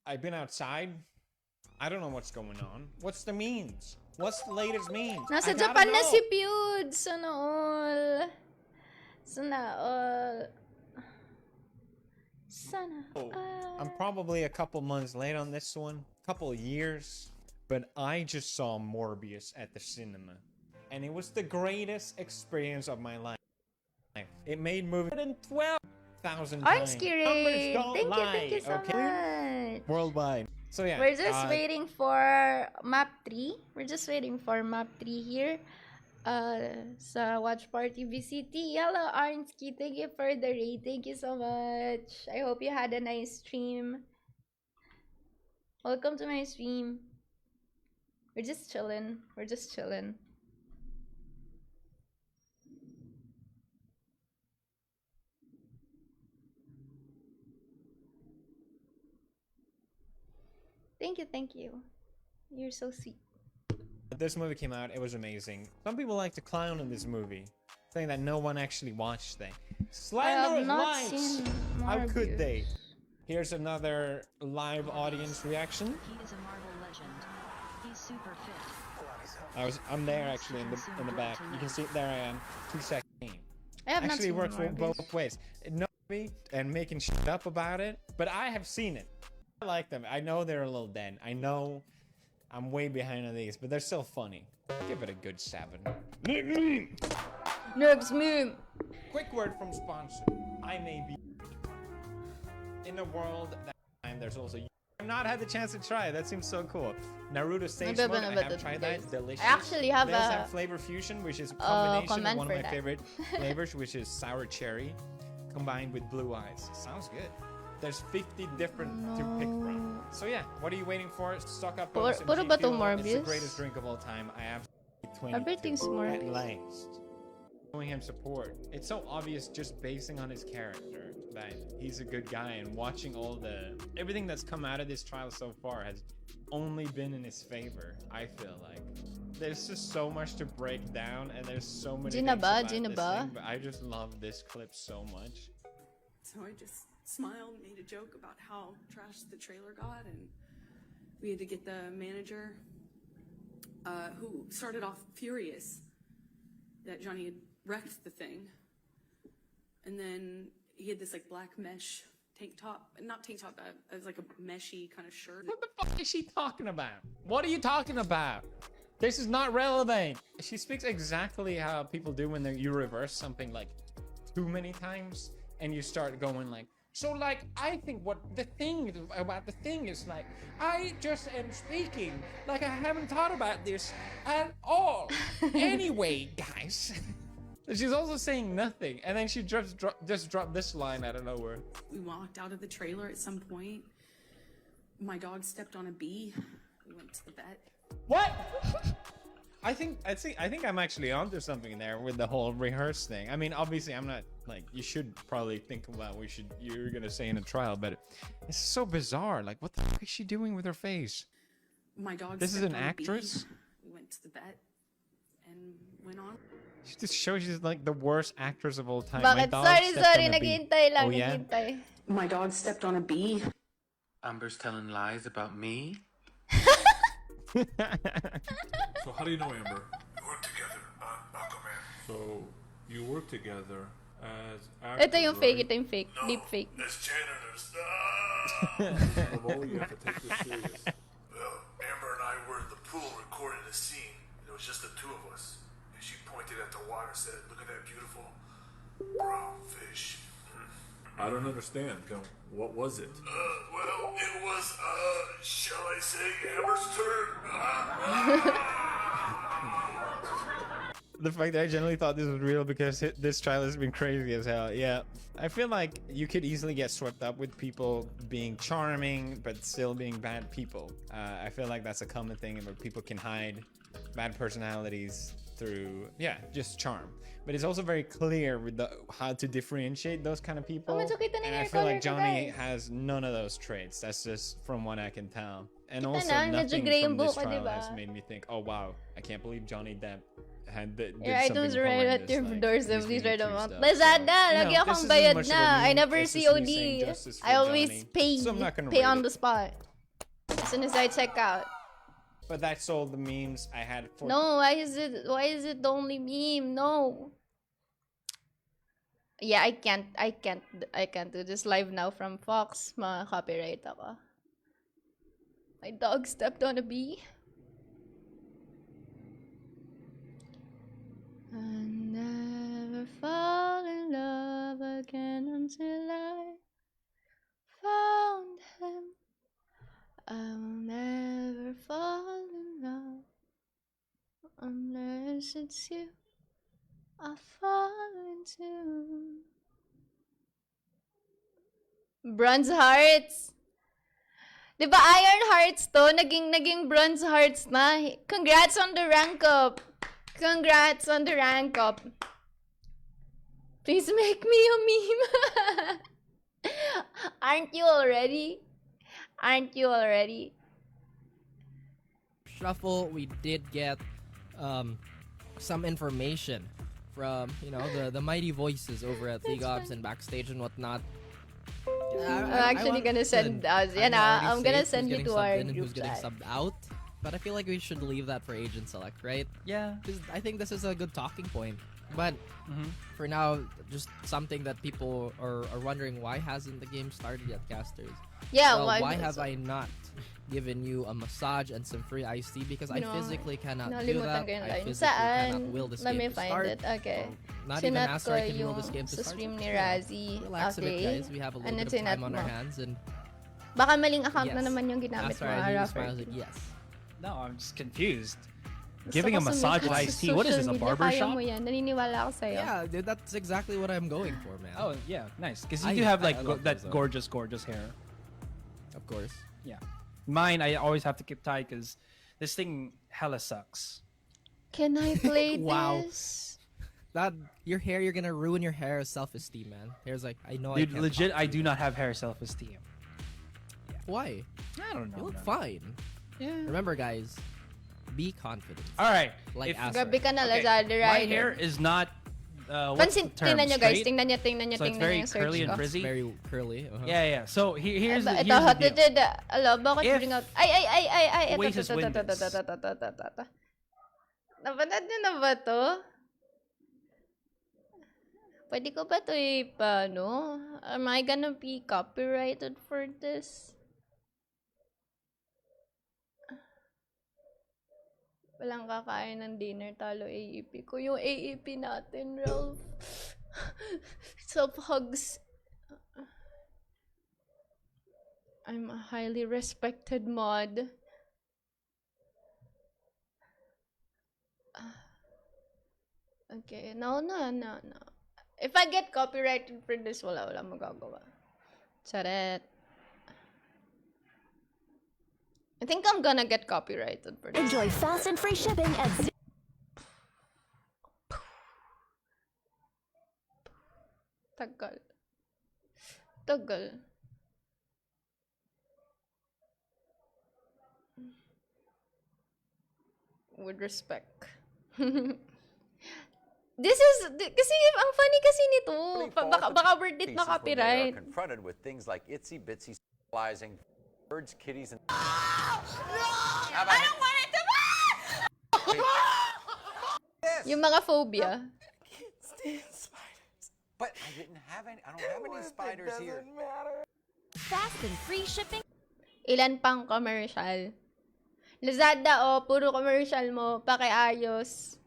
I've been outside. I don't know what's going on. What's the memes? What's the latest memes? Nasa I gotta Japan na know. si Pewd. Sana all. Sana all. Sana all. I'm probably a couple months late on this one. Couple of years. But I just saw Morbius at the cinema. And it was the greatest experience of my life. It made movie 12,000 times. I'm scary. Numbers don't Thank lie, you so okay? much. Worldwide. So yeah. We're just waiting for map 3. We're just waiting for map 3 here. Sa Watch Party VCT. Hello, Arnsky. Thank you for the raid. Thank you so much. I hope you had a nice stream. Welcome to my stream. We're just chilling. We're just chilling. Thank you, thank you. You're so sweet. This movie came out, it was amazing. Some people like to clown on this movie, saying that no one actually watched it. Slanderous lies! How could they? Here's another live audience reaction. He is a Marvel legend. He's super fit. I'm there actually in the back. You can see there I am. 2 seconds. I have not Actually seen works Morbius. both ways. No me and making shit up about it, but I have seen it. I like them. I know they're a little dead. I know I'm way behind on these, but they're still funny. Give it a good 7. Next meme. Quick word from sponsor. I may be in a world that time there's also. I've not had the chance to try it. That seems so cool. Naruto Stage Mode. I have tried that. Delicious. I actually have they also a have Flavor Fusion, which is a combination of comment one for of my that. favorite flavors, which is sour cherry, combined with blue eyes. Sounds good. There's 50 different to pick from. So yeah, what are you waiting for? Stock up Puro- on some puro G ba to Fuel. It's the Morbius? greatest drink of all time. I absolutely 22 Everything's at Morbius. last. Showing him support. It's so obvious just basing on his character that he's a good guy, and watching everything that's come out of this trial so far has only been in his favor. I feel like there's just so much to break down, and there's so many things about this thing, but I just love this clip so much. So I just smiled, made a joke about how trashed the trailer got, and we had to get the manager, who started off furious that Johnny had wrecked the thing. And then he had this like black mesh tank top, not tank top, it was like a meshy kind of shirt. What the fuck is she talking about? What are you talking about? This is not relevant. She speaks exactly how people do when you reverse something like too many times and you start going like, so like, I think what the thing about the thing is like, I just am speaking like I haven't thought about this at all. Anyway, guys. She's also saying nothing, and then she just dropped this line out of nowhere. We walked out of the trailer at some point. My dog stepped on a bee. We went to the vet. What? I think I'm actually onto something there with the whole rehearse thing. I mean, obviously, I'm not like, you should probably think about what you're gonna say in a trial, but it's so bizarre. Like, what the fuck is she doing with her face? My dog. This is stepped an on a bee. actress. We went to the vet and went on. She just shows she's like the worst actress of all time. Bakit? Sorry, naghihintay lang, Oh, yeah? naghihintay. My dog stepped on a bee. Amber's telling lies about me? So how do you know Amber? We work together on Aquaman. So you work together as actors, Ito yung fake, right? ito yung fake. Deep fake. As janitors. Ramon, you have to take this serious. Well, Amber and I were in the pool recording a scene. It was just the two of us. And she pointed at the water and said, "Look at that beautiful brown fish." I don't understand. What was it? Well, it was, shall I say, Amber's turn. The fact that I generally thought this was real because this trial has been crazy as hell. Yeah, I feel like you could easily get swept up with people being charming but still being bad people. I feel like that's a common thing where people can hide bad personalities through, yeah, just charm. But it's also very clear with how to differentiate those kind of people. Oh, kita na And yung I feel like color ko, Johnny guys. has none of those traits. That's just from what I can tell. And Kita also na, medyo nothing gray from yung this buhok ko, trial diba? has made me think, oh wow, I can't believe Johnny Depp did Your items something right at horrendous, your like, doorstep. he's Please being write them accused out. of. Lazada, So, lagi no, akong this isn't bayad much of a na. I meme. never It's just me COD. saying justice for I always Johnny. pay. So I'm not gonna Pay rate on it. the spot. As soon as I check out. But that's all the memes I had for. No, why is it the only meme? No. Yeah, I can't do this live now from Fox. Ma-copyright ako. My dog stepped on a bee. I'll never fall in love again until I found him. I'll never fall in love unless it's you I fall into. Bronze Hearts. Diba Iron Hearts to? Naging Bronze Hearts na. Congrats on the rank up. Congrats on the rank up. Please make me a meme. Aren't you already? Aren't you already? Shuffle, we did get some information from, you know, the mighty voices over at League Ops and backstage and whatnot. I'm actually gonna send us. I'm gonna send you to our group who's getting chat. subbed out, but I feel like we should leave that for agent select, right? Yeah. Because I think this is a good talking point. But for now, just something that people are wondering, why hasn't the game started yet, casters? Yeah, well, why have so- I not given you a massage and some free iced tea? Because I No, physically cannot do nalimutan that. ko yung I line. physically cannot Saan? will this Let game me to find start. it. Okay. Not even Sinat asked ko or I can will yung this game to sa start. stream ni So, Razzie. relax a bit, Okay. guys. We have a little Ano bit of sinat time on mo? our hands, and Baka maling account na Yes. naman yung ginamit mo, Sorry, he Rapper. smiles like yes. No, I'm just confused. Giving a Gusto ko massage sumikip with sa iced tea. What is this, a social media. barber Kaya shop? mo yan. Naniniwala ako sa'yo. Yeah, dude, that's exactly what I'm going for, man. Oh yeah, nice. Because you I- do have like I love that those, gorgeous hair. Of course. Yeah, mine I always have to keep tight because this thing hella sucks. Can I play Wow. this? That your hair, you're gonna ruin your hair self-esteem, man. Hair's like, I know. Dude, I can't legit, talk I to do you. not have hair self-esteem. Why? I don't know. You look man. fine. Yeah. Remember, guys, be confident. All right. Like If- Astra. Gabi ka na, Okay, Lazada my Rider. hair is not. What's Pansin, the term? tingnan nyo guys, Straight? tingnan nyo, So it's very yung search curly and ko. frizzy. Very curly. Yeah. So here's the Ito, deal. Alo, bakit If- bring out? Ay, ito, Wait, his wind is- ito. Napanood nyo na ba to? Pwede ko ba ito paano? Am I gonna be copyrighted for this? Walang kakain ng dinner, talo AEP ko. Yung AEP natin, Ralph. Self-hugs. I'm a highly respected mod. Okay, no. If I get copyrighted for this, wala magagawa. Charet. I think I'm gonna get copyrighted for this. Enjoy fast and free shipping at Tagal. With respect. This is, kasi, ang funny kasi nito. Baka worth it na copyright. Confronted with things like itsy bitsy civilizing birds, kitties, and. I don't want it to Yung mga phobia. But I didn't have any. I don't have any spiders here. Fast and free shipping. Ilan pang commercial? Lazada, puro commercial mo. Pakiayos.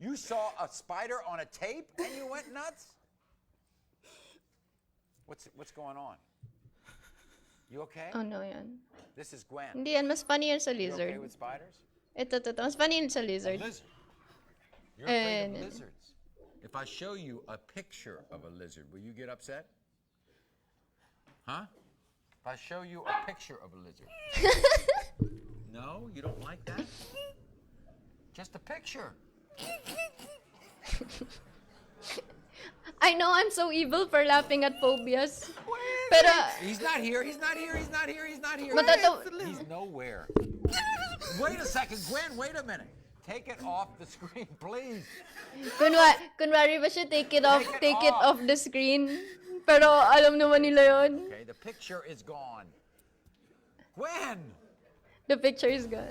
You saw a spider on a tape and you went nuts? What's going on? You okay? Oh no, yan. This is Gwen. Hindi yan, mas funny yan sa You okay lizard. with spiders? Ito. Mas funny yan sa lizard. Lizard. You're afraid of And- lizards. If I show you a picture of a lizard, will you get upset? Huh? If I show you a picture of a lizard. No, you don't like that? Just a picture. I know I'm so evil for laughing at phobias. Pero, He's not here. He's not here. He's not here. He's not here. He's nowhere. Wait a second, Gwen. Wait a minute. Take it off the screen, please. kunwari ba siya take it off the screen? Pero alam naman nila yon. Okay, the picture is gone. Gwen! The picture is gone.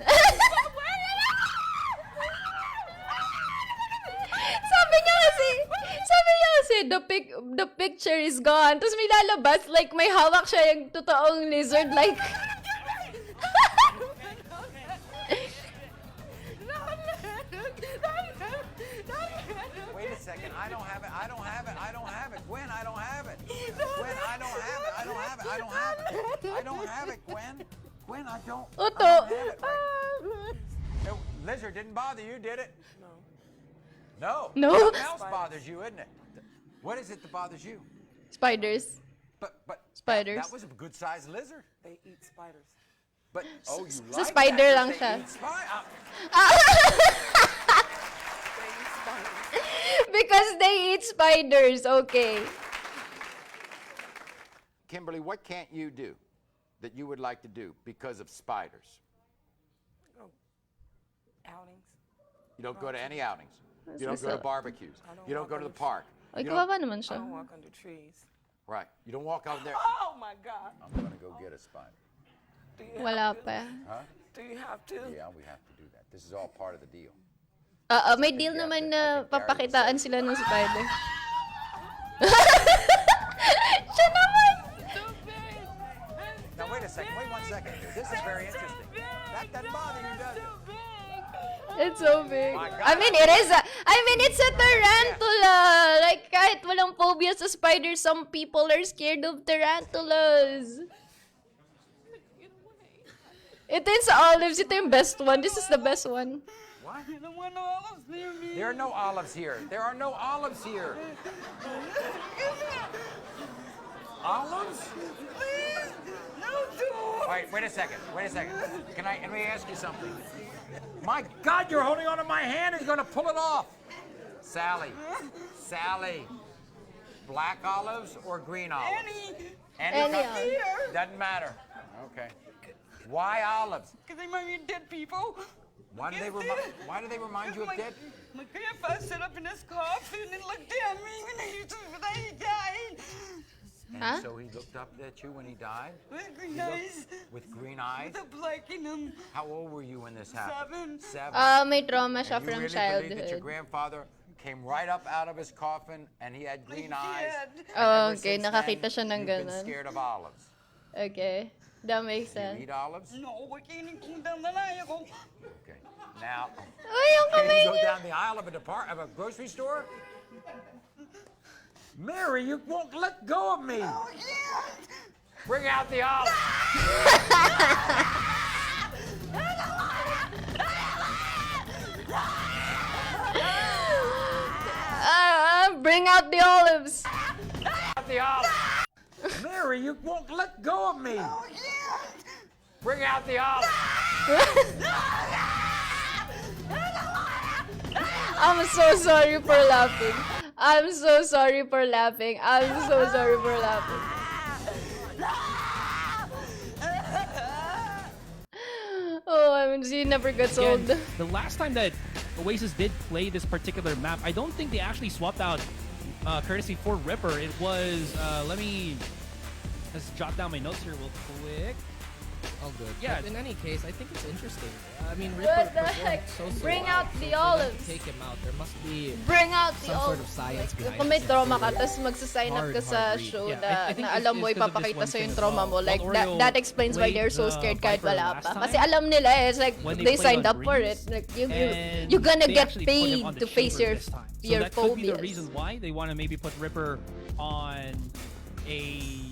Sabi niya kasi, the picture is gone. Tapos may lalabas, like may hawak siya yung totoong lizard, like... Wait a second. I don't have it. I don't have it. I don't have it. Gwen, I don't have it. Gwen, I don't have it. I don't have it. I don't have it. I don't have it, Gwen. Gwen, I don't. I Oto. don't have it. Right. Lizard didn't bother you, did it? No. No. Something else bothers you, isn't it? What is it that bothers you? Spiders. But Spiders. That was a good-sized lizard. They eat spiders. But oh, you Sa like spider that, lang that siya. they eat spiders. Because they eat spiders, okay. Kimberly, what can't you do that you would like to do because of spiders? Outings. You don't go to any outings. That's You don't go to what's up. barbecues. You don't go to the park. Ay, You don't- kawawa naman I siya. don't walk under trees. Right. You don't walk out there. Oh my God. I'm going to go get a spider. Do you Wala have to? pa. Huh? Do you have to? Yeah, we have to do that. This is all part of the deal. May deal naman na papakitaan sila ng spider. Siya naman! Now, wait a second. Wait 1 second. This is very interesting. That doesn't bother you, does it? It's so big. My God. I mean, it's a tarantula. Like, kahit walang walang phobia sa spiders. Some people are scared of tarantulas. Ito yung sa olives. Ito yung best one. This is the best one. What? There are no olives here. There are no olives here. Olives? All right, wait a second. Wait a second. Let me ask you something. My God, you're holding onto my hand. He's going to pull it off. Sally. Black olives or green olives? Any olive. Doesn't matter. Okay. Why olives? Because they remind me of dead people. Why do they remind you of dead? My grandpa sat up in his coffin and looked at me when he died. And so he looked up at you when he died? With green eyes. With green eyes? With a black in him. How old were you when this happened? 7. May trauma siya And you from really childhood. believe that your grandfather came right up out of his coffin and he had green eyes? Oh, And ever okay. since Nakakita then, siya ng you've been ganun. scared of olives. Okay. That makes Do sense. you eat olives? No, I can't eat them na ako. Okay. Now, Ay, yung can kamay you go niya. down the aisle of a grocery store? Mary, you won't let go of me. Oh, yeah. Bring out the olives. Bring out the olives. The olives. Mary, you won't let go of me. Oh, yeah. Bring out the olives. I'm so sorry for laughing. I'm so sorry for laughing. I'm so sorry for laughing. Oh, I mean, she never gets old. Again, the last time that Oasis did play this particular map, I don't think they actually swapped out courtesy for Ripper. It was, let me just jot down my notes here real quick. All good. Yeah. But in any case, I think it's interesting. I mean, What Ripper the performed heck? so Bring well. out So the for them to olives. Take him out. There must be Bring out the some sort olives. of science Like, behind kung may it. trauma ka, So tapos magsasign up ka hard sa read. show Yeah, I na think alam mo, it's 'cause of this ipapakita one sa thing yung as trauma well. mo. Like, While Oreo that explains why they're so played scared kahit Viper wala last pa. time, Kasi alam nila it's like, when they played signed on up for it. Breeze, Like, and you're gonna they get actually put him paid on the to face chamber your this time. So your that could be the phobias. reason why they want to maybe put Ripper on a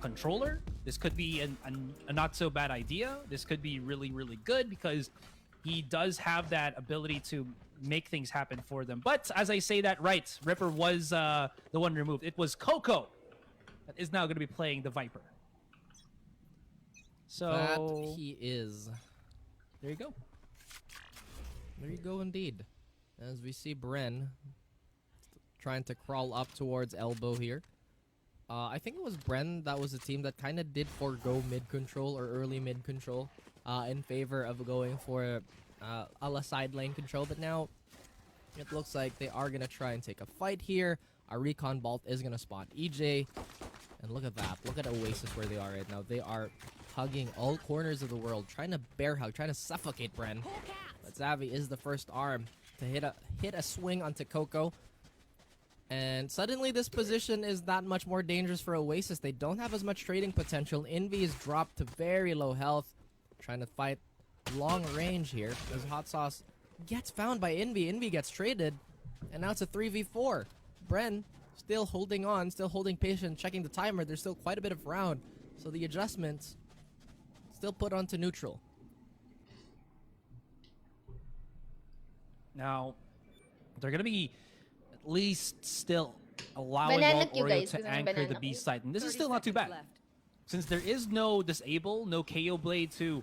controller. This could be a not so bad idea. This could be really, really good because he does have that ability to make things happen for them. But as I say that, right, Ripper was the one removed. It was Coco that is now going to be playing the Viper. So that he is. There you go. There you go indeed. As we see Bren trying to crawl up towards elbow here. I think it was Bren that was the team that kind of did forego mid-control or early mid-control in favor of going for a la side lane control. But now it looks like they are going to try and take a fight here. Our recon bolt is going to spot EJ. And look at that. Look at Oasis where they are right now. They are hugging all corners of the world, trying to bear hug, trying to suffocate Bren. But Xavi is the first arm to hit a swing onto Coco. And suddenly this position is that much more dangerous for Oasis. They don't have as much trading potential. Envy is dropped to very low health. Trying to fight long range here. As Hot Sauce gets found by Envy. Envy gets traded. And now it's a 3v4. Bren still holding on, still holding patient, checking the timer. There's still quite a bit of round. So the adjustments still put onto neutral. Now, they're going to be at least still allowing Banana Wild cue, Oreo guys. to Gusto ng anchor the banana. B side. And this is still not too bad. Since there is no disable, no KO blade to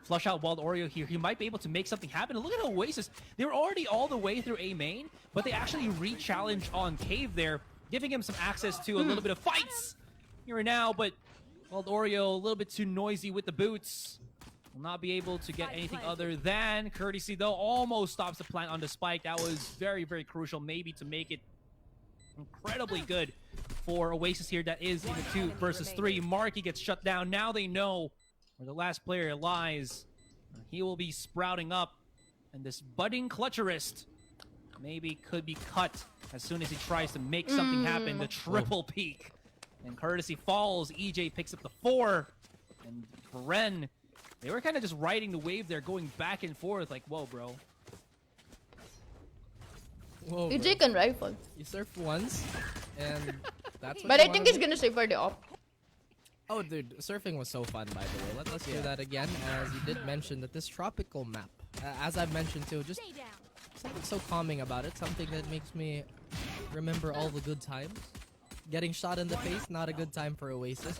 flush out Wild Oreo here, he might be able to make something happen. And look at Oasis. They were already all the way through A main, but they actually re-challenged on Cave there, giving him some access to a little bit of fights here and now. But Wild Oreo, a little bit too noisy with the boots. Will not be able to get anything other than courtesy, though. Almost stops the plant on the spike. That was very, very crucial, maybe to make it incredibly good for Oasis here. That is in the 2 versus 3. Marky gets shut down. Now they know where the last player lies. He will be sprouting up, and this budding clutcherist maybe could be cut as soon as he tries to make something happen. The triple peak. And courtesy falls. EJ picks up the 4. And Bren, they were kind of just riding the wave there, going back and forth like, whoa, bro. Whoa, PJ bro. can rifle. You surf once, and that's what But you I think wanna he's do? gonna save for the op. Oh, dude, surfing was so fun, by the way. Let's do that again, as you did mention that this tropical map, as I've mentioned too, just something so calming about it, something that makes me remember all the good times. Getting shot in the face, not a good time for Oasis.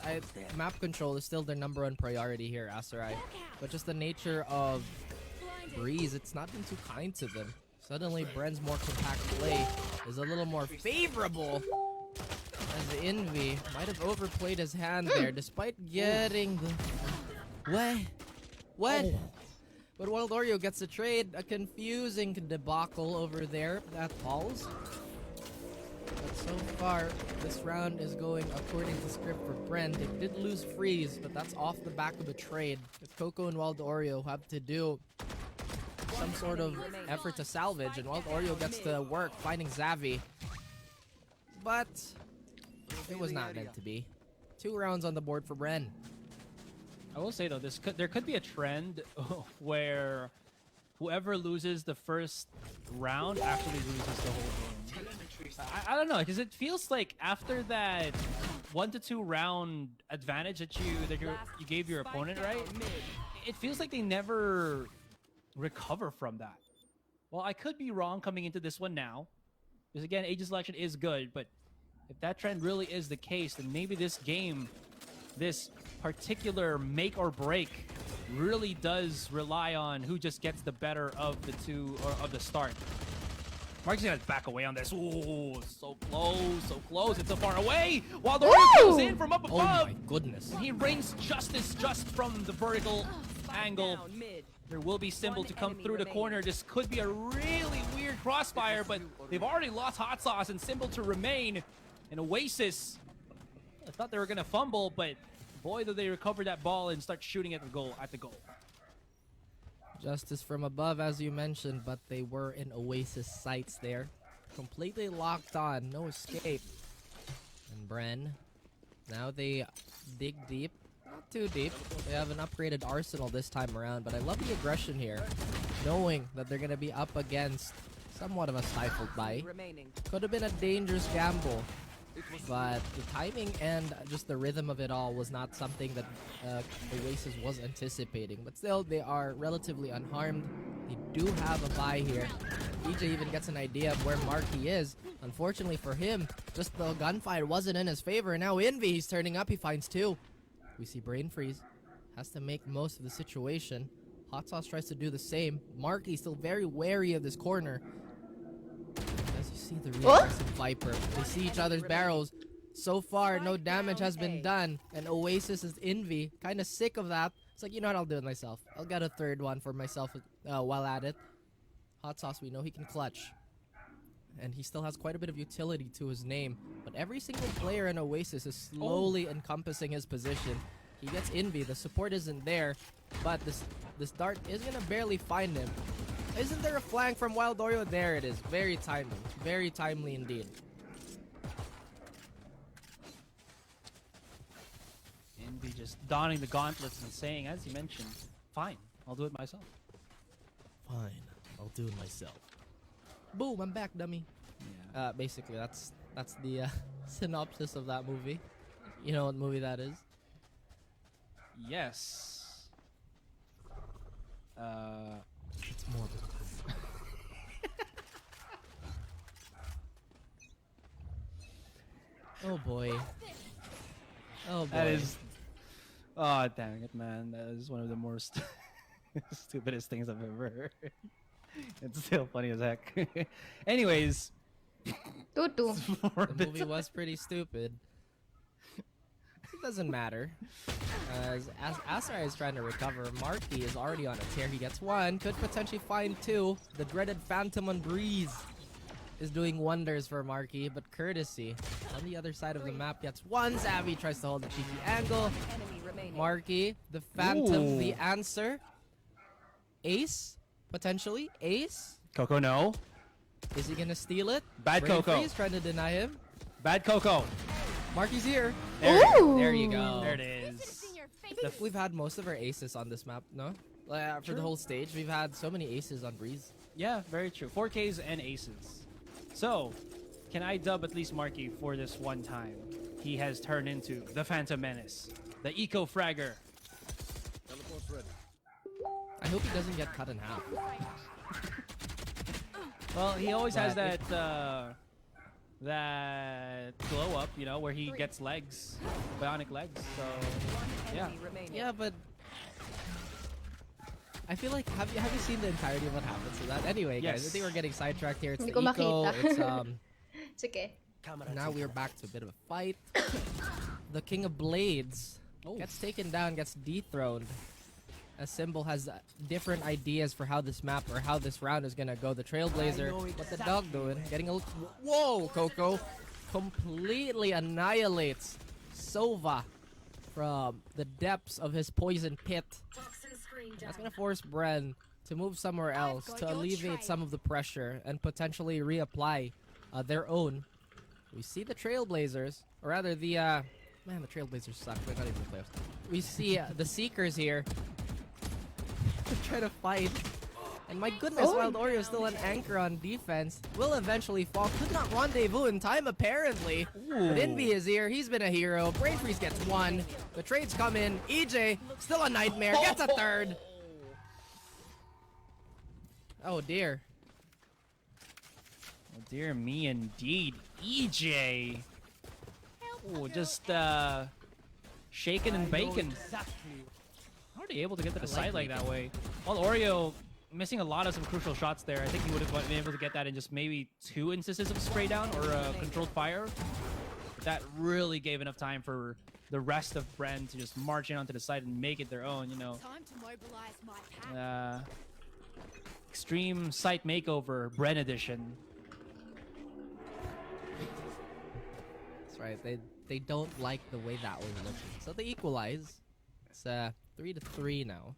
Map control is still their #1 priority here, Aserai. But just the nature of Breeze, it's not been too kind to them. Suddenly, Bren's more compact play is a little more favorable. As the Envy might have overplayed his hand there, despite getting the... What? But Wild Oreo gets the trade. A confusing debacle over there at Halls. But so far, this round is going according to script for Bren. They did lose Freeze, but that's off the back of a trade. If Coco and Wild Oreo have to do some sort of effort to salvage, and Wild Oreo gets to work finding Xavi. But it was not meant to be. 2 rounds on the board for Bren. I will say though, there could be a trend where whoever loses the first round actually loses the whole game. I don't know, because it feels like after that 1 to 2 round advantage that you gave your opponent, right? It feels like they never recover from that. Well, I could be wrong coming into this one now, because again, agent selection is good, but if that trend really is the case, then maybe this game, this particular make or break, really does rely on who just gets the better of the two, or of the start. Mark's gonna back away on this. Ooh, so close, and so far away. While the Oreo comes in from up above. Oh my goodness. And he rains justice just from the vertical angle. There will be Symbol to come through the corner. This could be a really weird crossfire, but they've already lost Hot Sauce and Symbol to remain. And Oasis, I thought they were gonna fumble, but boy, did they recover that ball and start shooting at the goal. Justice from above, as you mentioned, but they were in Oasis sights there. Completely locked on, no escape. And Bren, now they dig deep. Not too deep. They have an upgraded arsenal this time around, but I love the aggression here. Knowing that they're going to be up against somewhat of a stifled buy. Could have been a dangerous gamble. But the timing and just the rhythm of it all was not something that Oasis was anticipating. But still, they are relatively unharmed. They do have a buy here. EJ even gets an idea of where Marky is. Unfortunately for him, just the gunfire wasn't in his favor. Now Envy, he's turning up, he finds 2. We see Brain Freeze. Has to make most of the situation. Hot Sauce tries to do the same. Marky still very wary of this corner. As you see the aggressive Viper, they see each other's barrels. So far, no damage has been done, and Oasis is Envy, kind of sick of that. It's like, you know what, I'll do it myself. I'll get a 3rd one for myself while at it. Hot Sauce, we know he can clutch. And he still has quite a bit of utility to his name. But every single player in Oasis is slowly encompassing his position. He gets Envy, the support isn't there, but this dart is going to barely find him. Isn't there a flank from Wild Oreo? There it is. Very timely indeed. Envy just donning the gauntlets and saying, as you mentioned, fine, I'll do it myself. Fine, I'll do it myself. Boom, I'm back, dummy. Yeah. Basically, that's the synopsis of that movie. You know what movie that is? Yes. It's more. Oh boy. Oh boy. That is. Oh, dang it, man. That is one of the most stupidest things I've ever heard. It's still funny as heck. Anyways. Tutu. The movie was pretty stupid. It doesn't matter. As Asarai is trying to recover, Marky is already on a tear. He gets 1, could potentially find 2. The dreaded Phantom on Breeze is doing wonders for Marky, but Courtesy on the other side of the map gets 1. Xavi tries to hold the cheeky angle. Marky, the Phantom, the answer. Ace, potentially. Ace. Coco, no. Is he gonna steal it? Bad Coco. He's trying to deny him. Bad Coco. Marky's here. There you go. There it is. We've had most of our aces on this map, no? For the whole stage, we've had so many aces on Breeze. Yeah, very true. 4Ks and aces. So, can I dub at least Marky for this one time? He has turned into the Phantom Menace, the Eco Fragger. Teleport's ready. I hope he doesn't get cut in half. Well, he always has that that glow up, you know, where he gets legs, bionic legs. So yeah, Yeah, but I feel like have you seen the entirety of what happens to that? Anyway, guys, Yes. I think we're getting sidetracked here. It's Hindi the ko eco. makita. It's It's okay. Now we're back to a bit of a fight. The King of Blades gets taken down, gets dethroned. As Symbol has different ideas for how this map or how this round is gonna go. The Trailblazer, what the dog doing? Getting a whoa, Coco completely annihilates Sova from the depths of his poison pit. That's gonna force Bren to move somewhere else to alleviate some of the pressure and potentially reapply their own. We see the Trailblazers, or rather the man, the Trailblazers suck. They're not even in the playoffs. We see the Seekers here try to fight. And my goodness, Wild Oreo is still an anchor on defense. Will eventually fall. Could not rendezvous in time, apparently. But Envy is here. He's been a hero. Brain Freeze gets one. The trades come in. EJ, still a nightmare. Gets a third. Oh, dear. Oh, dear me, indeed. EJ. Oh, just shaking and baking. How are they able to get to the side like that way? Well, Oreo missing a lot of some crucial shots there. I think he would have been able to get that in just maybe 2 instances of spray down or controlled fire. But that really gave enough time for the rest of Bren to just march in onto the side and make it their own, you know. Time to mobilize my pack. Extreme Site Makeover, Bren Edition. That's right. They don't like the way that was looking. So they equalize. It's 3-3 now.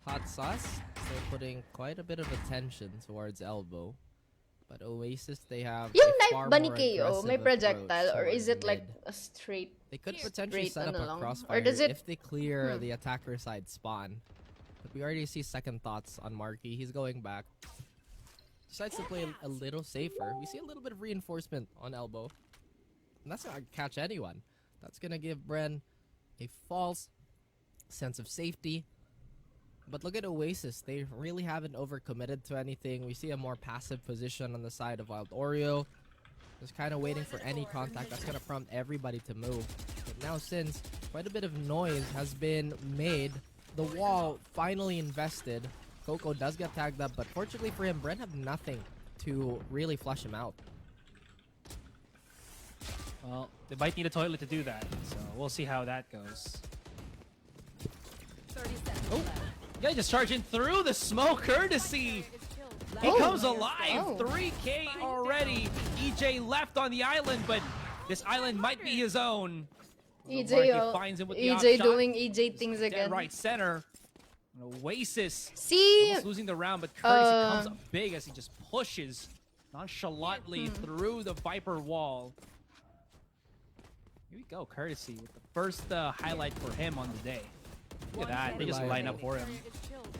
Hot Sauce still putting quite a bit of attention towards Elbow. But Oasis, they have Yung a knife far ba ni more KO, may aggressive projectile, approach or is towards it like mid. a straight? They could potentially set up ano a lang? crossfire Or does it? if they clear the attacker side spawn. But we already see second thoughts on Marky. He's going back. Decides to play a little safer. We see a little bit of reinforcement on Elbow. And that's not gonna catch anyone. That's gonna give Bren a false sense of safety. But look at Oasis. They really haven't overcommitted to anything. We see a more passive position on the side of Wild Oreo. Just kind of waiting for any contact. That's going to prompt everybody to move. But now, since quite a bit of noise has been made, the wall finally invested. Coco does get tagged up, but fortunately for him, Bren have nothing to really flush him out. Well, they might need a toilet to do that, so we'll see how that goes. 30 seconds Oh, yeah, just charging through the smoke, courtesy. He comes alive. 3K already. EJ left on the island, but this island might be his own. EJ, finds him with the EJ offshot. doing EJ things Dead again. right center. Oasis. See, almost losing the round, but Courtesy comes up big as he just pushes nonchalantly through the Viper wall. Here we go, Courtesy with the first highlight for him on the day. Look at that, they just line up for him.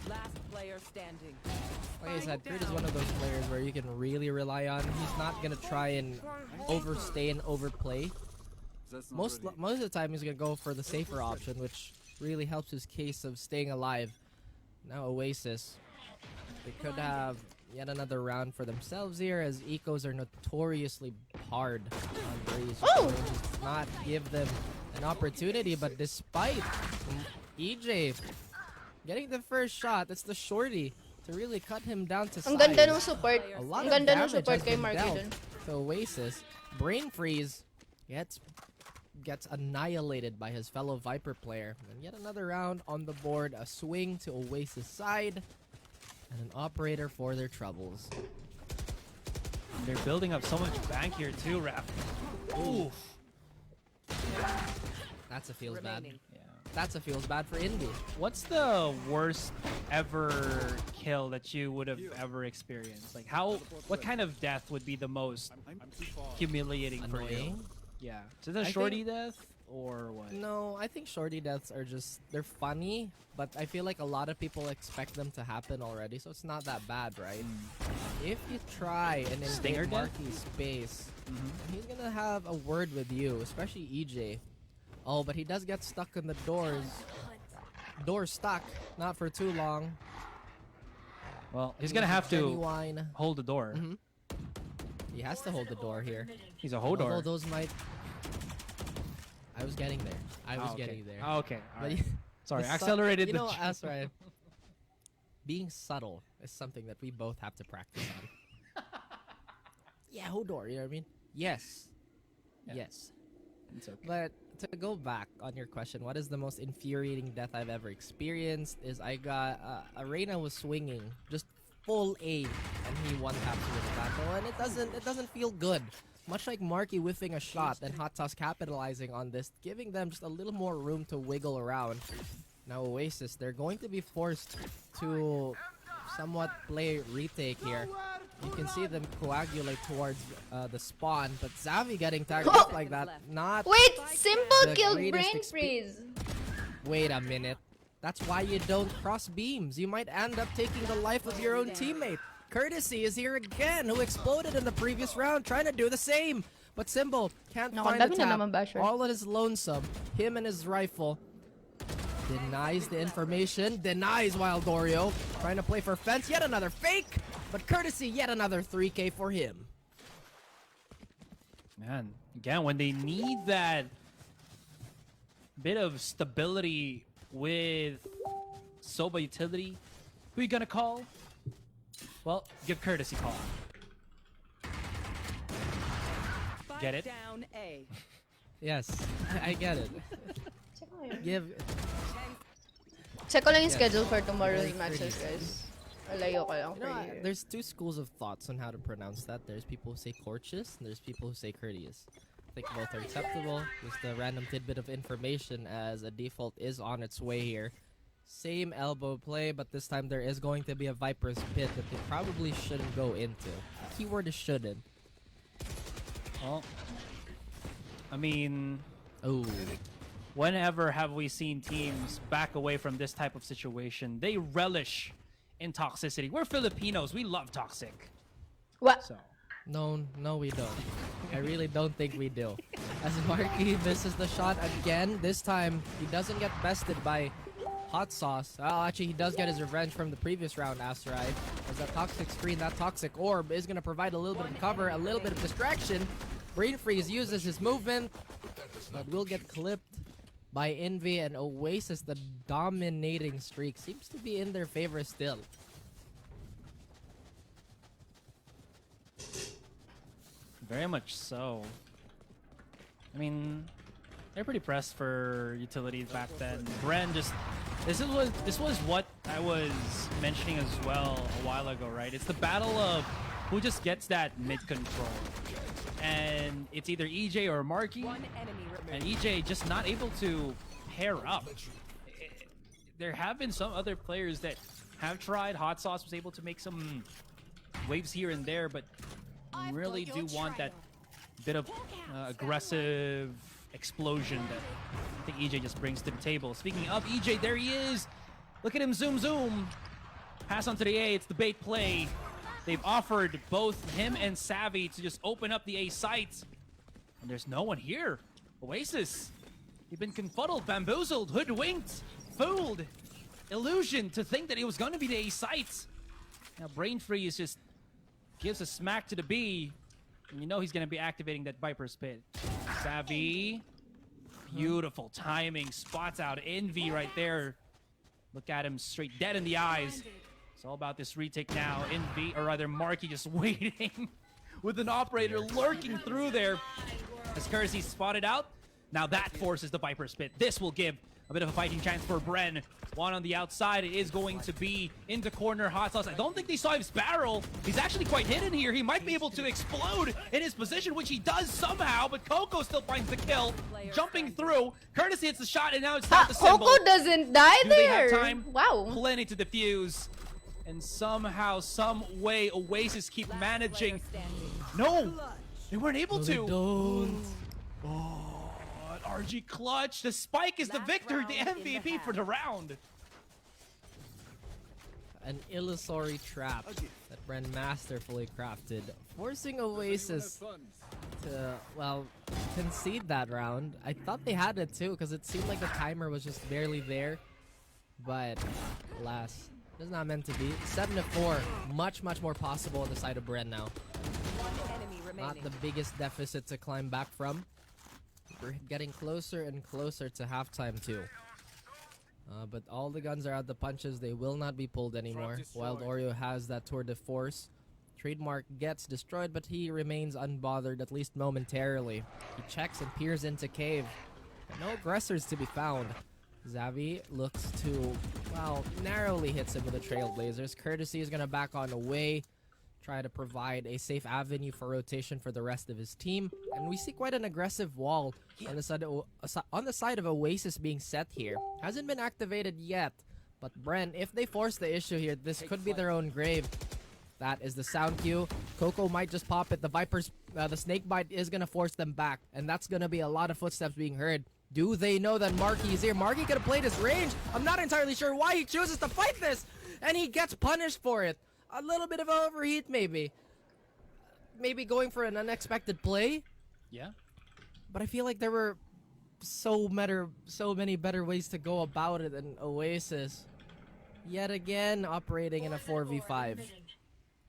Last player standing. Like I said, Kurt is one of those players where you can really rely on. He's not going to try and overstay and overplay. Most of the time, he's going to go for the safer option, which really helps his case of staying alive. Now Oasis, they could have yet another round for themselves here, as Ecos are notoriously hard on Breeze. Does not give them an opportunity, but despite EJ getting the first shot, that's the shorty to really cut him down to size. Ang ganda ng support. A lot Ang of ganda ng damage support has kay been Marky dealt dun. to Oasis. Brain Freeze gets annihilated by his fellow Viper player. And yet another round on the board. A swing to Oasis side. And an operator for their troubles. They're building up so much bank here too, Raph. Oof. That's a feels bad. Yeah. That's a feels bad for Indy. What's the worst ever kill that you would have ever experienced? Like what kind of death would be the most humiliating for you? Annoying? Yeah. Is it a shorty death? or what? No, I think shorty deaths are just, they're funny, but I feel like a lot of people expect them to happen already, so it's not that bad, right? If you try and Stinger invade death? Marky's space, he's gonna have a word with you, especially EJ. Oh, but he does get stuck in the doors. Door stuck, not for too long. Well, he's gonna have to Genuine. hold the door. He has to hold the door here. He's a hodor. Although those might... I was getting there. I was okay. getting there. Okay. All But right. Sorry, the accelerated you the know, joke. that's right. Being subtle is something that we both have to practice on. Yeah, hodor, you know what I mean? Yes. Yeah. Yes. It's okay. But to go back on your question, what is the most infuriating death I've ever experienced? Is I got Arena was swinging just full A, and he one tapped to the battle, and it doesn't feel good. Much like Marky whiffing a shot and Hot Sauce capitalizing on this, giving them just a little more room to wiggle around. Now Oasis, they're going to be forced to somewhat play retake here. You can see them coagulate towards the spawn, but Xavi getting tagged up like that, not Wait, Simple the killed greatest Brain Freeze. Wait a minute. That's why you don't cross beams. You might end up taking the life of your own teammate. Courtesy is here again, who exploded in the previous round, trying to do the same. But Symbol can't find the dami na tap. naman, Basher. All on his lonesome. Him and his rifle. Denies the information. Denies Wild Oreo. Trying to play for fence. Yet another fake. But Courtesy, yet another 3K for him. Man, again, when they need that bit of stability with Soba utility, who you gonna call? Well, give Courtesy call. Get it? Down A. Yes, I get it. Give. Check ko lang yung Yes. schedule for tomorrow's Very matches, pretty. guys. Malayo ko lang You know, for you. there's two schools of thoughts on how to pronounce that. There's people who say courteous, and there's people who say courteous. I think both are acceptable. Just a random tidbit of information, as a default is on its way here. Same elbow play, but this time there is going to be a Viper's Pit that they probably shouldn't go into. Keyword is shouldn't. Well, I mean, ooh. Whenever have we seen teams back away from this type of situation? They relish in toxicity. We're Filipinos. We love toxic. What? So. No, we don't. I really don't think we do. As Marky misses the shot again, this time he doesn't get bested by Hot Sauce. Oh, actually, he does get his revenge from the previous round, Asteroid. As that toxic screen, that toxic orb is going to provide a little bit of cover, a little bit of distraction. Brain Freeze uses his movement, but will get clipped by Envy, and Oasis. The dominating streak seems to be in their favor still. Very much so. I mean, they're pretty pressed for utilities back then. Bren just... This was what I was mentioning as well a while ago, right? It's the battle of who just gets that mid control. And it's either EJ or Marky. And EJ just not able to pair up. There have been some other players that have tried. Hot Sauce was able to make some waves here and there, but you really do want that bit of aggressive explosion that I think EJ just brings to the table. Speaking of EJ, there he is. Look at him zoom. Pass on to the A. It's the bait play. They've offered both him and Savvy to just open up the A sites. And there's no one here. Oasis. You've been confuddled, bamboozled, hoodwinked, fooled, illusioned to think that it was going to be the A sites. Now Brain Freeze just gives a smack to the B. And you know he's going to be activating that Viper's Pit. Savvy. Beautiful timing. Spots out Envy right there. Look at him straight dead in the eyes. It's all about this retake now. Envy, or rather Marky, just waiting with an operator lurking through there. As Courtesy spotted out. Now that forces the Viper's Pit. This will give a bit of a fighting chance for Bren. One on the outside. It is going to be into corner. Hot Sauce. I don't think they saw his barrel. He's actually quite hidden here. He might be able to explode in his position, which he does somehow, but Coco still finds the kill. Jumping through. Courtesy hits the shot, and now it's down to Symbol. Coco doesn't die Do there. they have time? Wow. Plenty to defuse. And somehow, some way, Oasis keep managing. No! They weren't able to. Don't. Oh, RG clutch. The spike is the victor, the MVP for the round. An illusory trap that Bren masterfully crafted, forcing Oasis to, well, concede that round. I thought they had it too, because it seemed like the timer was just barely there. But, alas, it's not meant to be. 7-4, much more possible on the side of Bren now. Not the biggest deficit to climb back from. We're getting closer and closer to halftime too. But all the guns are out the punches. They will not be pulled anymore. Wild Oreo has that tour de force. Trademark gets destroyed, but he remains unbothered, at least momentarily. He checks and peers into cave. But no aggressors to be found. Xavi looks to, well, narrowly hits him with the Trailblazers. Courtesy is going to back on away. Try to provide a safe avenue for rotation for the rest of his team. And we see quite an aggressive wall on the side of Oasis being set here. Hasn't been activated yet. But Bren, if they force the issue here, this could be their own grave. That is the sound cue. Coco might just pop it. The Vipers, the snake bite is going to force them back. And that's going to be a lot of footsteps being heard. Do they know that Marky is here? Marky could have played his range. I'm not entirely sure why he chooses to fight this. And he gets punished for it. A little bit of overheat, maybe. Maybe going for an unexpected play. Yeah. But I feel like there were so many better ways to go about it than Oasis. Yet again, operating in a 4v5.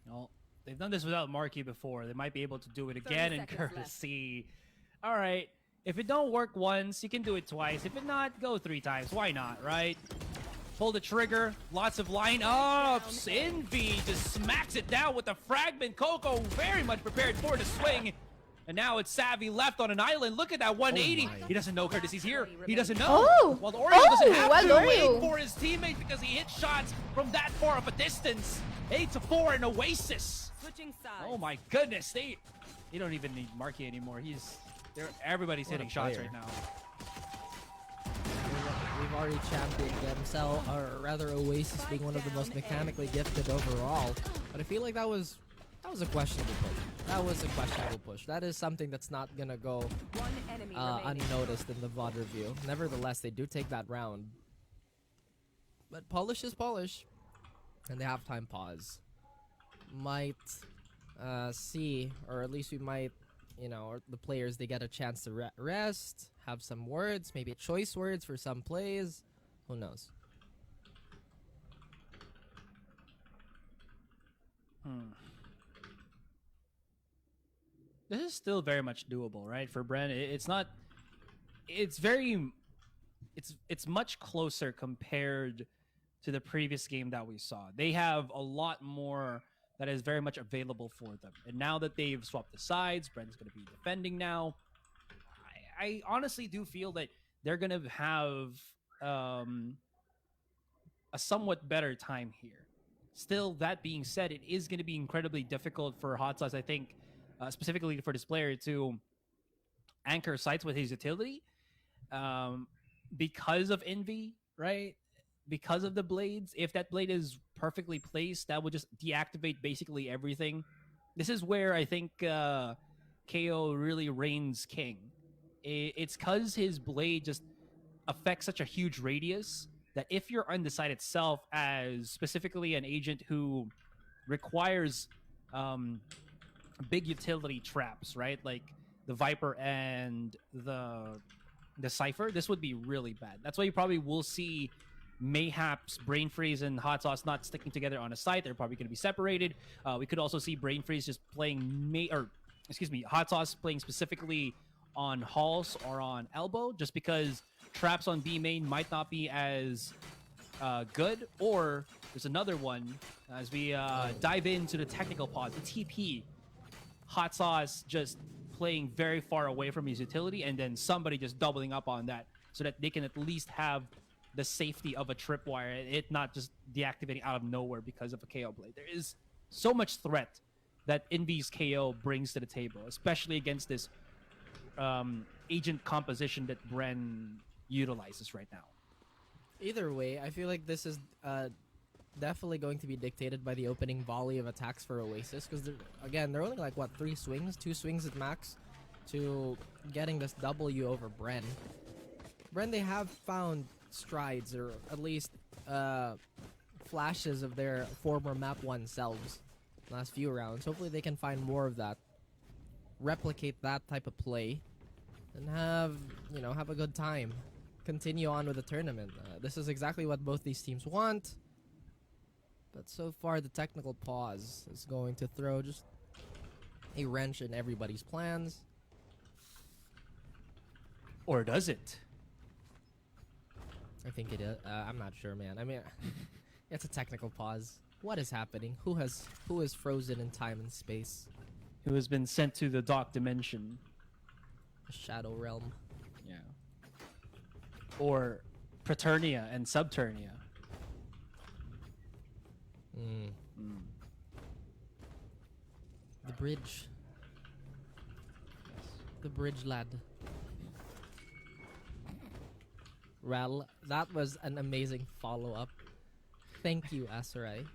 Well, they've done this without Marky before. They might be able to do it again in Courtesy. All right. If it don't work once, you can do it twice. If it not, go 3 times. Why not, right? Pull the trigger. Lots of lineups. Envy just smacks it down with the fragment. Coco very much prepared for the swing. And now it's Savvy left on an island. Look at that 180. He doesn't know Courtesy's here. He doesn't know. Oh! Well, Oreo doesn't have to Oreo. wait for his teammate because he hit shots from that far of a distance. 8-4 in Oasis. Switching sides. Oh my goodness. They don't even need Marky anymore. Everybody's hitting shots right now. We've already championed themselves, or rather Oasis being one of the most mechanically gifted overall. But I feel like that was a questionable push. That was a questionable push. That is something that's not gonna go unnoticed in the VOD review. Nevertheless, they do take that round. But polish is polish. And the halftime pause might see, or at least we might, or the players, they get a chance to rest, have some words, maybe choice words for some plays. Who knows? This is still very much doable, right? For Bren, it's not. It's much closer compared to the previous game that we saw. They have a lot more that is very much available for them. And now that they've swapped the sides, Bren's going to be defending now. I honestly do feel that they're going to have a somewhat better time here. Still, that being said, it is going to be incredibly difficult for Hot Sauce, I think, specifically for this player, to anchor sites with his utility because of Envy, right? Because of the blades. If that blade is perfectly placed, that would just deactivate basically everything. This is where I think KO really reigns king. It's because his blade just affects such a huge radius that if you're on the site itself as specifically an agent who requires big utility traps, right? Like the Viper and the Cypher, this would be really bad. That's why you probably will see Mayhaps, Brain Freeze, and Hot Sauce not sticking together on a site. They're probably going to be separated. We could also see Brain Freeze just playing Hot Sauce playing specifically on Halls or on Elbow, just because traps on B main might not be as good. Or there's another one as we dive into the technical pause, the TP. Hot Sauce just playing very far away from his utility, and then somebody just doubling up on that so that they can at least have the safety of a tripwire, it not just deactivating out of nowhere because of a KO blade. There is so much threat that Envy's KO brings to the table, especially against this agent composition that Bren utilizes right now. Either way, I feel like this is definitely going to be dictated by the opening volley of attacks for Oasis, because they're only like, what, 3 swings? 2 swings at max to getting this W over Bren. Bren, they have found strides, or at least flashes of their former map 1 selves last few rounds. Hopefully they can find more of that, replicate that type of play, and have a good time. Continue on with the tournament. This is exactly what both these teams want. But so far, the technical pause is going to throw just a wrench in everybody's plans. Or does it? I think it is. I'm not sure, man. I mean, it's a technical pause. What is happening? Who is frozen in time and space? Who has been sent to the dark dimension? The Shadow Realm. Yeah. Or Praeternia and Subternia. The bridge. The bridge lad. Rel, that was an amazing follow-up. Thank you, Asarai.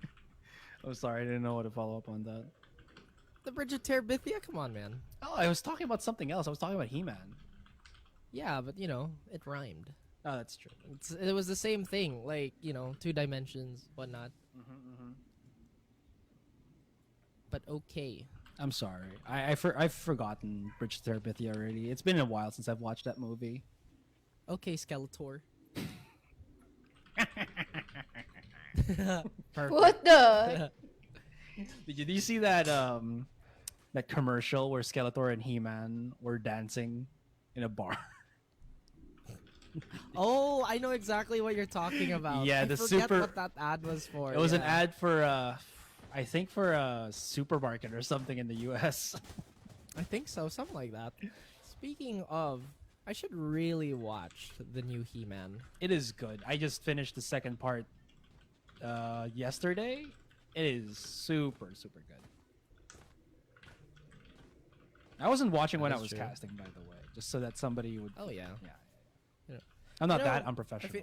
I'm sorry, I didn't know what to follow up on that. The Bridge of Terabithia? Come on, man. Oh, I was talking about something else. I was talking about He-Man. Yeah, but, it rhymed. Oh, that's true. It was the same thing. Like, 2 dimensions, whatnot. But okay. I'm sorry. I've forgotten Bridge to Terabithia already. It's been a while since I've watched that movie. Okay, Skeletor. What the? Did you see that that commercial where Skeletor and He-Man were dancing in a bar? Oh, I know exactly what you're talking about. Yeah, I forget what that ad was for. It was an ad for I think for a supermarket or something in the US. I think so, something like that. Speaking of, I should really watch the new He-Man. It is good. I just finished the second part yesterday. It is super, super good. I wasn't watching when I was casting, by the way, just so that somebody would. Oh yeah. I'm not that unprofessional.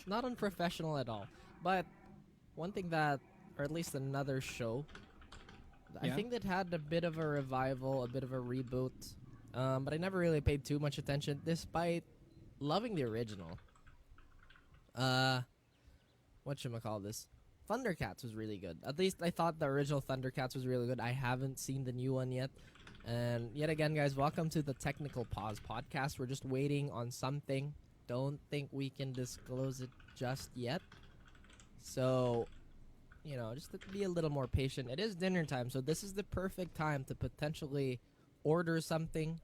Not unprofessional at all. But one thing that, or at least another show, I think that had a bit of a revival, a bit of a reboot, but I never really paid too much attention, despite loving the original. Whatchamacallit? Thundercats was really good. At least I thought the original Thundercats was really good. I haven't seen the new one yet. And yet again, guys, welcome to the Technical Pause podcast. We're just waiting on something. Don't think we can disclose it just yet. So, just to be a little more patient. It is dinner time, so this is the perfect time to potentially order something,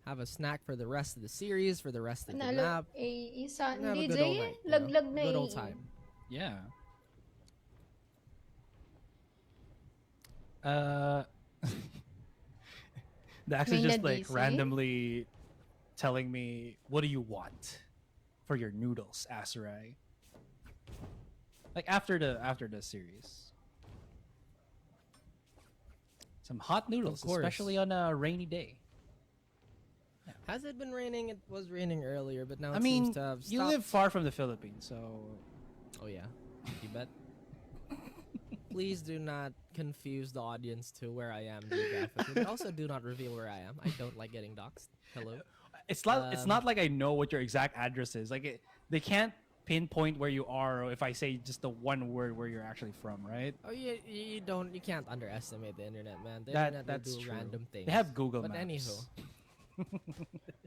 have a snack for the rest of the series, for the rest of the map. Isa, and have a DJ, laglag na good old time. Yeah. Dax is just like randomly telling me, "What do you want for your noodles, Asarai?" Like after the series, some hot noodles, especially on a rainy day. Yeah. Has it been raining? It was raining earlier, but now I it mean, seems to have stopped. You live far from the Philippines, so. Oh yeah, you bet. Please do not confuse the audience to where I am geographically. But also do not reveal where I am. I don't like getting doxxed. Hello. It's not like I know what your exact address is. Like they can't pinpoint where you are if I say just the one word where you're actually from, right? Oh, you can't underestimate the internet, man. The internet that's will do true. random things. They have Google But Maps. anywho.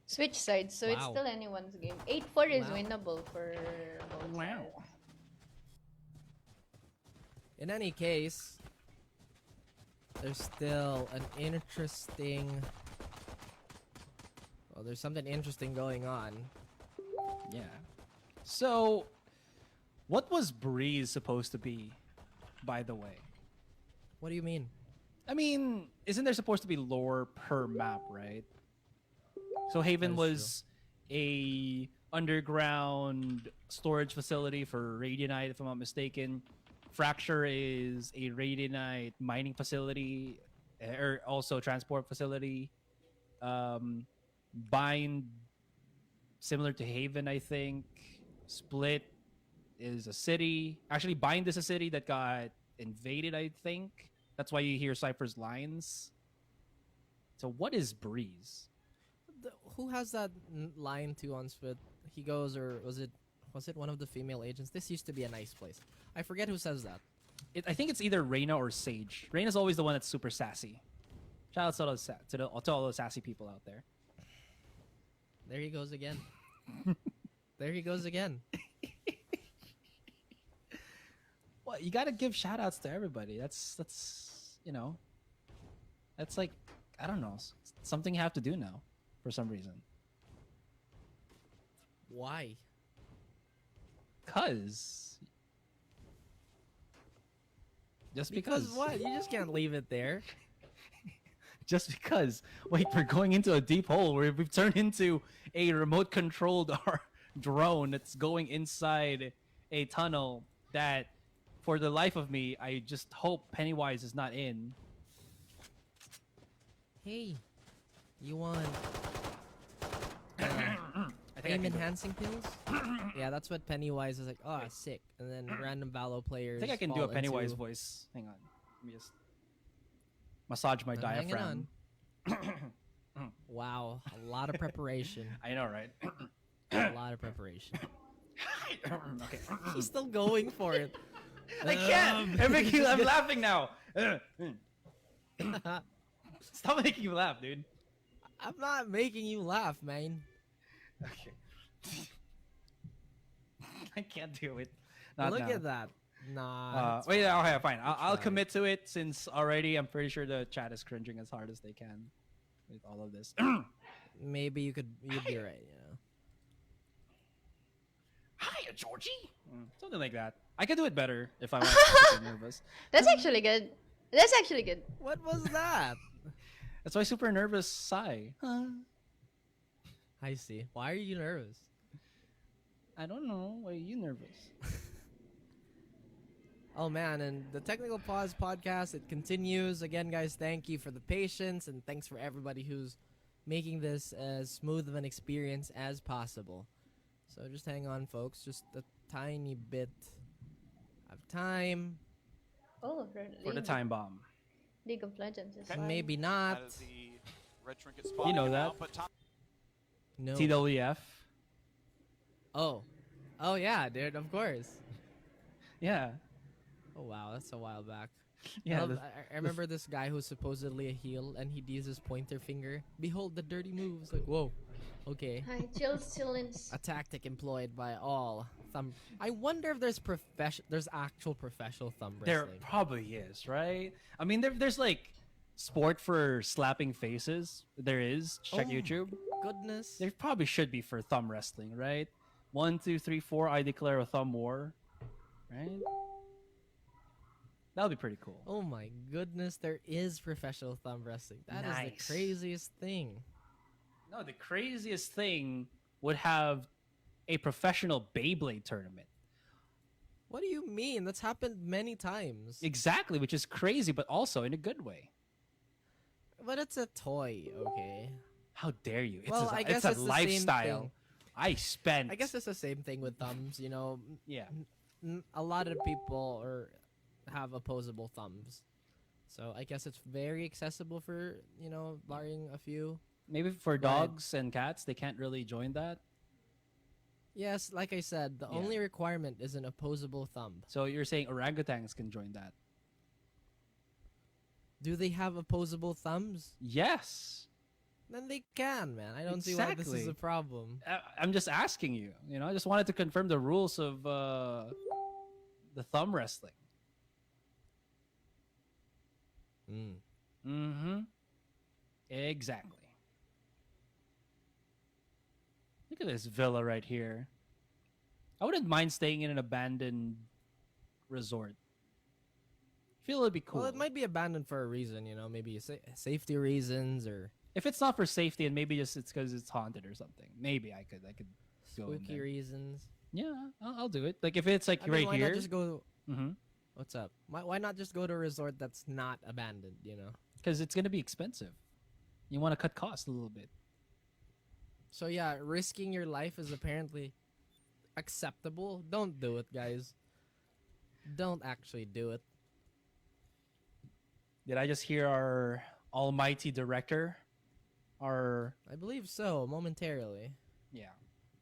Switch sides, so it's still anyone's game. 8-4 is winnable for both sides. In any case, there's still an interesting... Well, there's something interesting going on. Yeah. So, what was Breeze supposed to be, by the way? What do you mean? I mean, isn't there supposed to be lore per map, right? So Haven was a underground storage facility for Radianite, if I'm not mistaken. Fracture is a Radianite mining facility, or also transport facility. Bind, similar to Haven, I think. Split is a city. Actually, Bind is a city that got invaded, I think. That's why you hear Cypher's lines. So what is Breeze? Who has that line too on Spit? He goes, or was it one of the female agents? This used to be a nice place. I forget who says that. I think it's either Reina or Sage. Reina's always the one that's super sassy. Shout out to all those sassy people out there. There he goes again. There he goes again. Well, you gotta give shout outs to everybody. That's that's like, I don't know, something you have to do now for some reason. Why? Just because what? You just can't leave it there. Just because. Wait, we're going into a deep hole where we've turned into a remote controlled drone that's going inside a tunnel that, for the life of me, I just hope Pennywise is not in. Hey, you want I think aim enhancing pills? Yeah, that's what Pennywise is like. Oh, sick. And then random Valo players. I think I can do a Pennywise voice. Hang on. Let me just massage my diaphragm. Wow, a lot of preparation. I know, right? A lot of preparation. Okay. He's still going for it. I can't. I'm laughing now. Stop making me laugh, dude. I'm not making you laugh, man. Okay. I can't do it. Look at that. Nah. Wait, okay, fine. I'll commit to it, since already I'm pretty sure the chat is cringing as hard as they can with all of this. Maybe you'd be right, you know. Hiya, Georgie. Something like that. I could do it better if I was super nervous. That's actually good. That's actually good. What was that? That's why super nervous sigh. I see. Why are you nervous? I don't know. Why are you nervous? Oh man, and the Technical Pause podcast, it continues. Again, guys, thank you for the patience, and thanks for everybody who's making this as smooth of an experience as possible. So just hang on, folks. Just a tiny bit of time. Oh, For the time bomb. League of Legends is Maybe not. You know that. No. TWF. Oh yeah, dude. Of course. Yeah. Oh wow, that's a while back. Yeah. I remember this guy who's supposedly a heel, and he'd use his pointer finger. Behold the dirty moves. Like, whoa. Okay. Hi, chillins. A tactic employed by all thumb. I wonder if there's actual professional thumb wrestling. There probably is, right? I mean, there's like sport for slapping faces. There is. Check YouTube. Goodness. There probably should be for thumb wrestling, right? 1, 2, 3, 4. I declare a thumb war, right? That would be pretty cool. Oh my goodness, there is professional thumb wrestling. That is the craziest thing. No, the craziest thing would have a professional Beyblade tournament. What do you mean? That's happened many times. Exactly, which is crazy, but also in a good way. But it's a toy, okay? How dare you? I guess it's it's a the lifestyle. I guess it's the same thing with thumbs, you know. Yeah. A lot of people have opposable thumbs. So I guess it's very accessible for, you know, barring a few. Maybe for dogs and cats, they can't really join that. Yes, like I said, the only requirement is an opposable thumb. So you're saying orangutans can join that? Do they have opposable thumbs? Yes. Then they can, man. I don't see why this is a problem. I'm just asking you. You know, I just wanted to confirm the rules of the thumb wrestling. Mm-hmm. Exactly. Look at this villa right here. I wouldn't mind staying in an abandoned resort. I feel it'd be cool. Well, it might be abandoned for a reason, you know, maybe safety reasons, or if it's not for safety and maybe just it's because it's haunted or something. Maybe I could go in spooky there. reasons. Yeah, I'll do it. Like if it's like why here. Not just go? Mm-hmm. What's up? Why not just go to a resort that's not abandoned? You know, because it's gonna be expensive. You want to cut costs a little bit. So yeah, risking your life is apparently acceptable. Don't do it, guys. Don't actually do it. Did I just hear our almighty director Our I believe so, momentarily. yeah,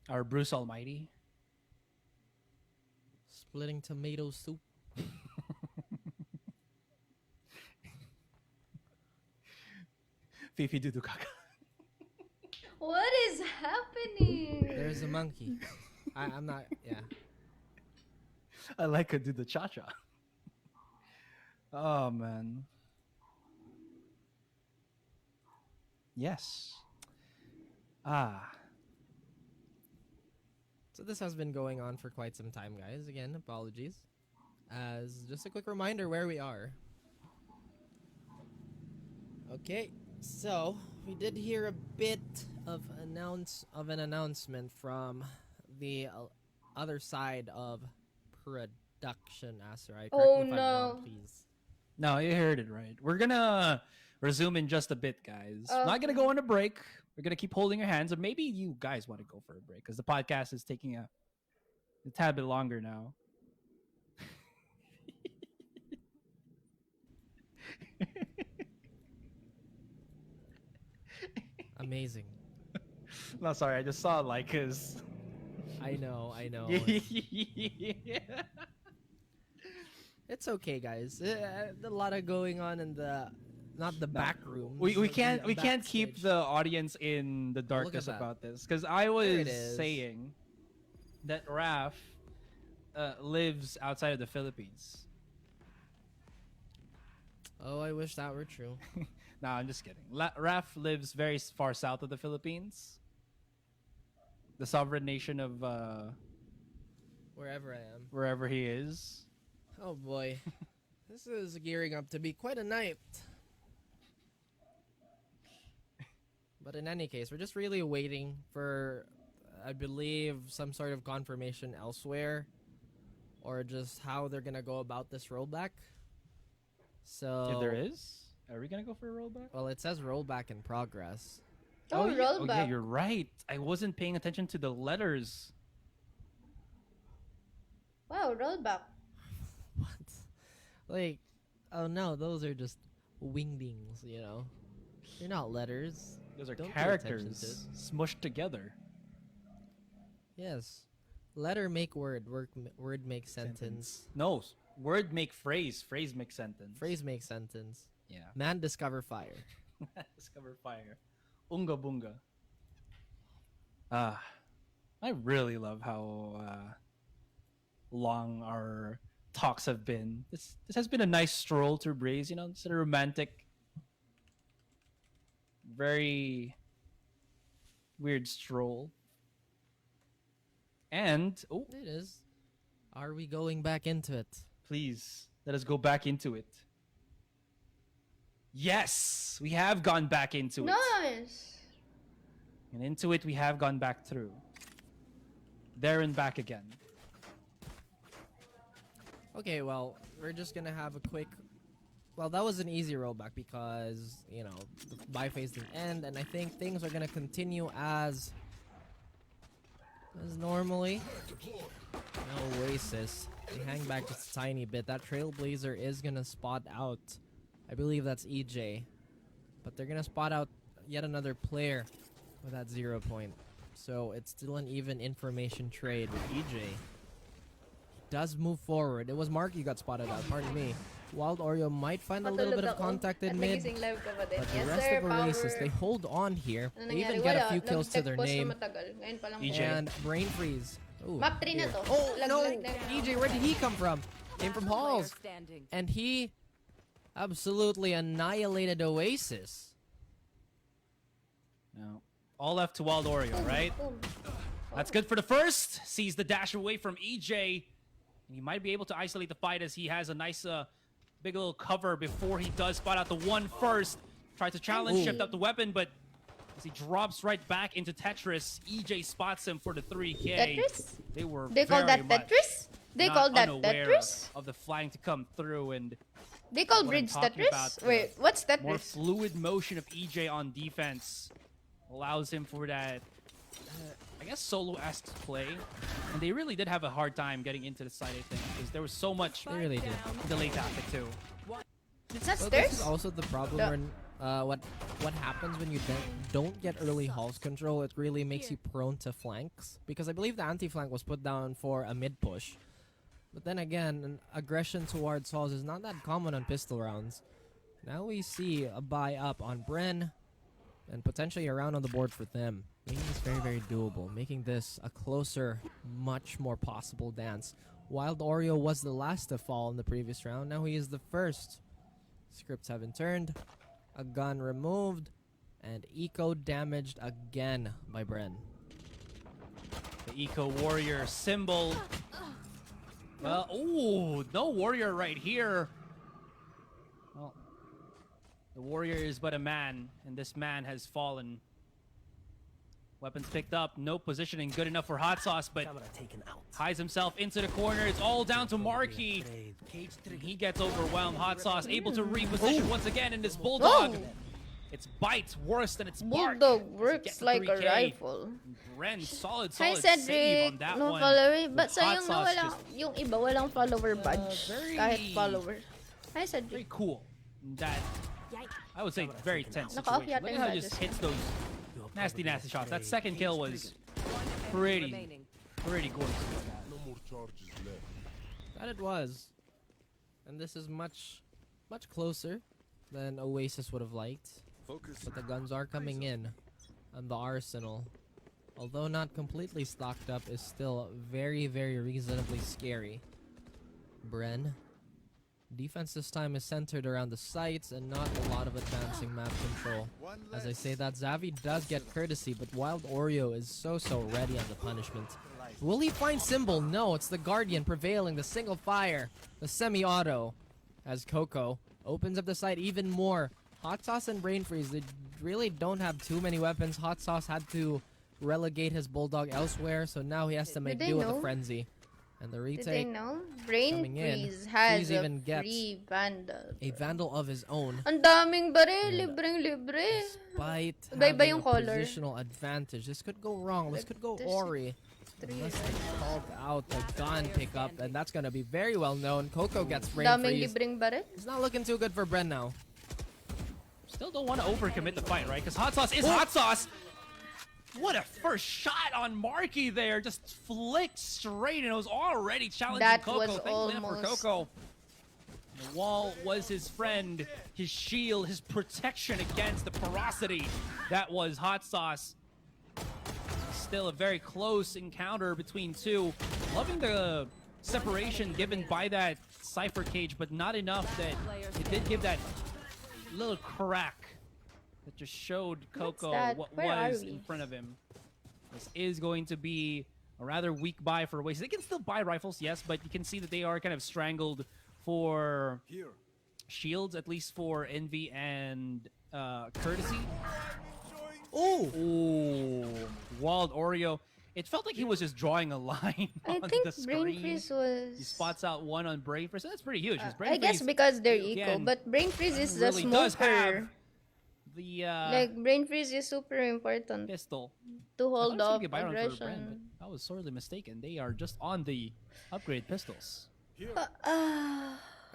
our Bruce Almighty. Splitting tomato soup. Fifi Dudukaka. What is happening? There's a monkey. I'm not. Yeah. I like her do the cha-cha. Oh man. Yes. Ah. So this has been going on for quite some time, guys. Again, apologies. As just a quick reminder where we are. Okay, so we did hear a bit of an announcement from the other side of production. Asarai, correct Oh, me if I'm no. wrong, please. No, you heard it right. We're gonna resume in just a bit, guys. Not gonna go on a break. We're gonna keep holding your hands, or maybe you guys want to go for a break because the podcast is taking a tad bit longer now. Amazing. No, sorry, I just saw Leica's. I know. Yeah. It's okay, guys. A lot of going on in the not the back room. We can't keep the audience in the darkness that. about this because I There was it is. saying that Raph lives outside of the Philippines. Oh, I wish that were true. No, I'm just kidding. Raph lives very far south of the Philippines, the sovereign nation of Wherever I am. wherever he is. Oh boy. This is gearing up to be quite a night. But in any case, we're just really waiting for, I believe, some sort of confirmation elsewhere. Or just how they're going to go about this rollback. So... If there is? Are we going to go for a rollback? Well, it says rollback in progress. Oh, yeah. rollback. Oh, yeah, you're right. I wasn't paying attention to the letters. Wow, rollback. Like, oh no, those are just wingdings, you know? They're not letters. Those are Don't pay attention to characters smushed together. Yes. Letter make word. Word make sentence. No, word make phrase. Phrase make sentence. Phrase make sentence. Yeah. Man discover fire. Discover fire. Unga bunga. I really love how long our talks have been. This has been a nice stroll through Breeze, you know, it's a romantic, very weird stroll. And It is. Are we going back into it? please let us go back into it. Yes, we have gone back into it. Nice. And into it we have gone back through. There and back again. Okay, well, we're just gonna have a quick... Well, that was an easy rollback because, you know, the buy phase didn't end, and I think things are gonna continue as normally. No Oasis. They hang back just a tiny bit. That Trailblazer is gonna spot out. I believe that's EJ. But they're gonna spot out yet another player with that 0 point. So it's still an even information trade with EJ. Does move forward. It was Mark you got spotted out, pardon me. Wild Oreo might find a little bit of contact in mid, nagising live ka ba din? but the Yes, rest sir, of Oasis, power. they hold on here. Ano They nangyari? even get a Wala. few kills to their Nag-post na name. matagal. Ngayon pa lang EJ. And Brain Freeze. Ooh, Map 3 na here. to. Oh, Lag, no! lag, lag. EJ, where did he come from? Came from Halls. Standing. And he absolutely annihilated Oasis. No. All left to Wild Oreo, right? Boom. That's good for the first. Sees the dash away from EJ. And he might be able to isolate the fight as he has a nice big little cover before he does spot out the one first. Tries to challenge, Ooh. shift up the weapon, but as he drops right back into Tetris, EJ spots him for the 3K. Tetris? They were They call very that much Tetris? They not call that unaware Tetris? of the flying to come through, and They call what I'm bridge talking Tetris? about, Wait, what's more Tetris? fluid motion of EJ on defense allows him for that, I guess, solo-esque play. And they really did have a hard time getting into the side, I think, because there was so much They really did. delay tactic too. It's not Well, stairs? this is also the problem The- when what happens when you don't get early halls control, it really makes you prone to flanks. Because I believe the anti-flank was put down for a mid push. But then again, an aggression towards halls is not that common on pistol rounds. Now we see a buy up on Bren, and potentially a round on the board for them. Making this very, very doable. Making this a closer, much more possible dance. Wild Oreo was the last to fall in the previous round. Now he is the first. Scripts have been turned. A gun removed. And eco damaged again by Bren. The Eco Warrior symbol. Well, ooh, no warrior right here. Well, the warrior is but a man, and this man has fallen. Weapons picked up, no positioning good enough for Hot Sauce, but hides himself into the corner. It's all down to Marky. He gets overwhelmed. Hot Sauce able to reposition once again in this Bulldog. Its bite's worse than its bark. Bulldog works like a 3K. rifle. Bren, solid Hi save Cedric, on that no one. follower. But With Hot sayang na Sauce walang, just yung iba walang follower badge. Kahit follower. Hi Cedric. very cool. That, I would say, very tense Naka-off situation. yata Look at yung how he just badges. hits those nasty, nasty shots. That second kill was pretty gorgeous. No more charges left. That it was. And this is much closer than Oasis would have liked. But the guns are coming in. And the arsenal, although not completely stocked up, is still very, very reasonably scary. Bren. Defense this time is centered around the sites and not a lot of advancing map control. As I say that, Xavi does get courtesy, but Wild Oreo is so ready on the punishment. Will he find Symbol? No, it's the Guardian prevailing, the single fire, the semi-auto. As Coco opens up the site even more. Hot Sauce and Brain Freeze, they really don't have too many weapons. Hot Sauce had to relegate his Bulldog elsewhere, so now he has to make do with the Frenzy. And the retake. Did they know? Brain coming in. Freeze has Freeze a even gets free Vandal. a Vandal of his own. Ang daming baril, libreng-libre. Despite Iba-iba having yung a color. positional advantage. This could go wrong. This could go Ori. Unless they called out the gun pickup, and that's gonna be very well known. Coco gets Brain Daming Freeze. libreng baril. It's not looking too good for Bren now. Still don't want to overcommit the fight, right? Because Hot Sauce is Hot Sauce. What a first shot on Marky there. Just flicked straight, and it was already challenging That Coco. was Thankfully not for almost- Coco. The wall was his friend, his shield, his protection against the ferocity that was Hot Sauce. Still a very close encounter between two. Loving the separation given by that Cypher cage, but not enough that it did give that little crack that just showed Coco that? what Where are was we? in front of him. This is going to be a rather weak buy for Oasis. They can still buy rifles, yes, but you can see that they are kind of strangled for shields, at least for Envy and Courtesy. Ooh, Wild Oreo. It felt like he was just drawing a line I on think the screen. Brain Freeze was... He spots out one on Brain Freeze. That's pretty huge. 'cause Brain I guess Freeze, because they're eco, again, but Brain Freeze is the really does have smoker. the Like, Brain Freeze is super important pistol. to hold I thought it was off gonna be a buy round for Bren, aggression. but I was sorely mistaken. They are just on the upgrade pistols.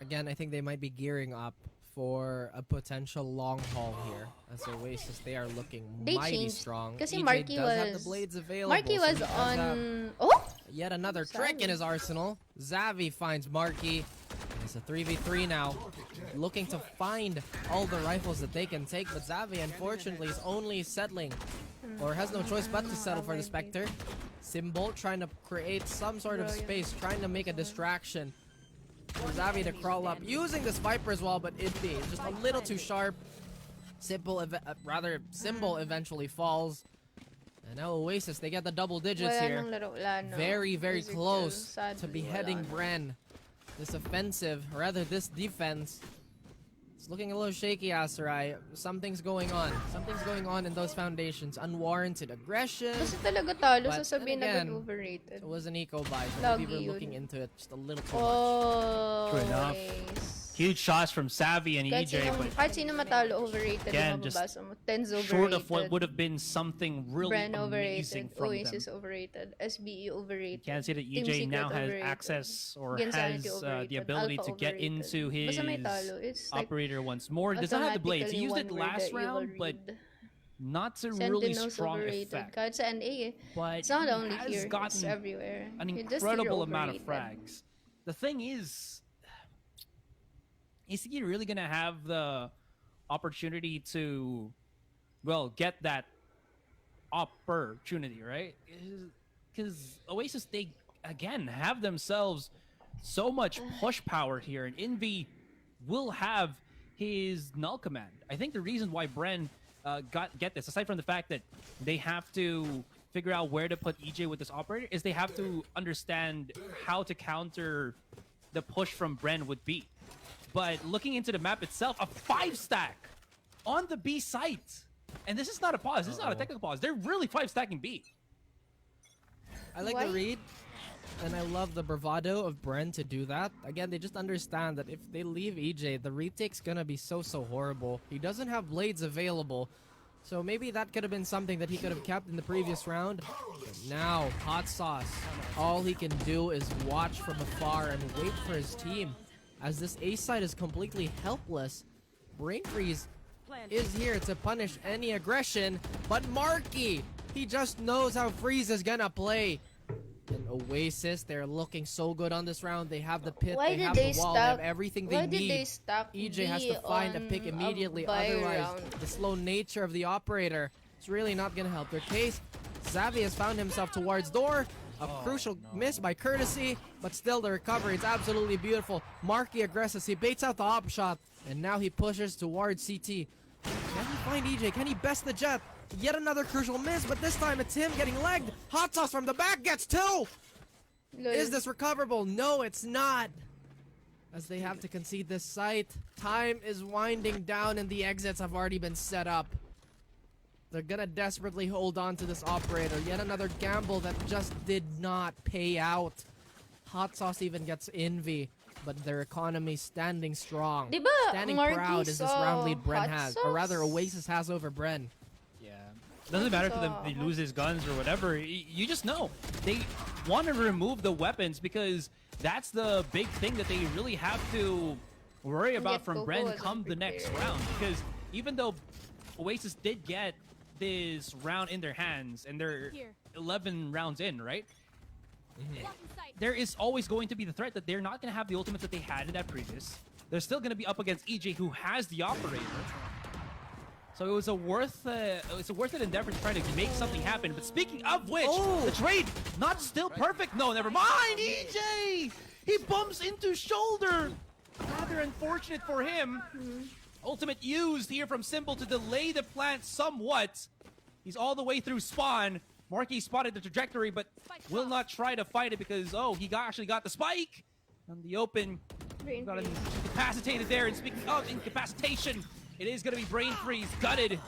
Again, I think they might be gearing up for a potential long haul here. As Oasis, they are looking They mighty changed. strong. Kasi EJ Marky does have the was... blades available. Marky so was he does have on... Oh! yet another trick in his arsenal. Xavi finds Marky. It's a 3v3 now. Looking to find all the rifles that they can take, but Xavi unfortunately is only settling, or has no choice but to settle for the Spectre. Symbol trying to create some sort of space, trying to make a distraction for Xavi to crawl up, using this Viper's wall, but Itby is just a little too sharp. Symbol eventually falls. And now Oasis, they get the double digits Wala here. nang laro, wala na. Very, very Easy close kill. Sadly, to beheading wala na. Bren. This offensive, or rather this defense, it's looking a little shaky, Asarai. Something's going on. Something's going on in those foundations. Unwarranted aggression. Gusto talaga talo, But sasabihin then na again, overrated. it was an eco buy, so Lagi maybe we're yun. looking into it just a little too Oh, True enough. nice. huge shots from Savvy and EJ, but Kahit sino matalo, overrated again, yung just mababasa mo. Ten's overrated. short of what would have been something really Bren amazing overrated. from them. Oasis overrated. SBE overrated. Can't say that Team EJ Secret now has overrated. access or Insanity has overrated. the ability Alpha to get overrated. into his Basta may talo. It's like operator once more. He does not have the blades. He used it automatically one last word that you will round, but read. not to really Sentinel's strong overrated. effect. Kahit sa NA, But it's not he only has here, it's gotten everywhere. an You just incredible hear amount of overrated. frags. The thing is he really gonna have the opportunity to, well, get that opportunity, right? Because Oasis, they again have themselves so much push power here, and Envy will have his null command. I think the reason why Bren get this, aside from the fact that they have to figure out where to put EJ with this operator, is they have to understand how to counter the push from Bren would be. But looking into the map itself, a 5-stack on the B site. And this is not a pause. This is not a technical pause. They're really 5-stacking B. I like the read, and I love the bravado of Bren to do that. Again, they just understand that if they leave EJ, the retake's gonna be so horrible. He doesn't have blades available, so maybe that could have been something that he could have kept in the previous round. But now, Hot Sauce, all he can do is watch from afar and wait for his team. As this A side is completely helpless, Brain Freeze is here to punish any aggression, but Marky, he just knows how Freeze is gonna play. And Oasis, they're looking so good on this round. They have the pit, Why they did have they the wall, they have stack- everything they why need. did they stack EJ has B to find a pick on a immediately, buy otherwise round? the slow nature of the operator is really not gonna help their case. Xavi has found himself towards door. A crucial miss by Courtesy, but still the recovery is absolutely beautiful. Marky aggresses, he baits out the op shot, and now he pushes towards CT. Can he find EJ? Can he best the jet? Yet another crucial miss, but this time it's him getting legged. Hot Sauce from the back gets 2! Is this recoverable? No, it's not. As they have to concede this site. Time is winding down and the exits have already been set up. They're gonna desperately hold on to this operator. Yet another gamble that just did not pay out. Hot Sauce even gets Envy, but their economy standing strong. Diba, Standing Marky proud as this saw round lead Bren Hot has. Sauce? Or rather, Oasis has over Bren. Yeah. Doesn't matter if they lose his guns or whatever. You just know. They want to remove the weapons because that's the big thing that they really have to worry about from Bren come the next round. Because even though Oasis did get this round in their hands and they're 11 rounds in, right? There is always going to be the threat that they're not going to have the ultimates that they had in that previous. They're still going to be up against EJ, who has the operator. So it was a worth it endeavor to try to make something happen. But speaking of which, the trade not still perfect. No, never mind. EJ, he bumps into shoulder. Rather unfortunate for him. Ultimate used here from Symbol to delay the plant somewhat. He's all the way through spawn. Marky spotted the trajectory, but will not try to fight it because, he actually got the spike. On the open, got incapacitated there. And speaking of incapacitation, it is going to be Brain Freeze, gutted.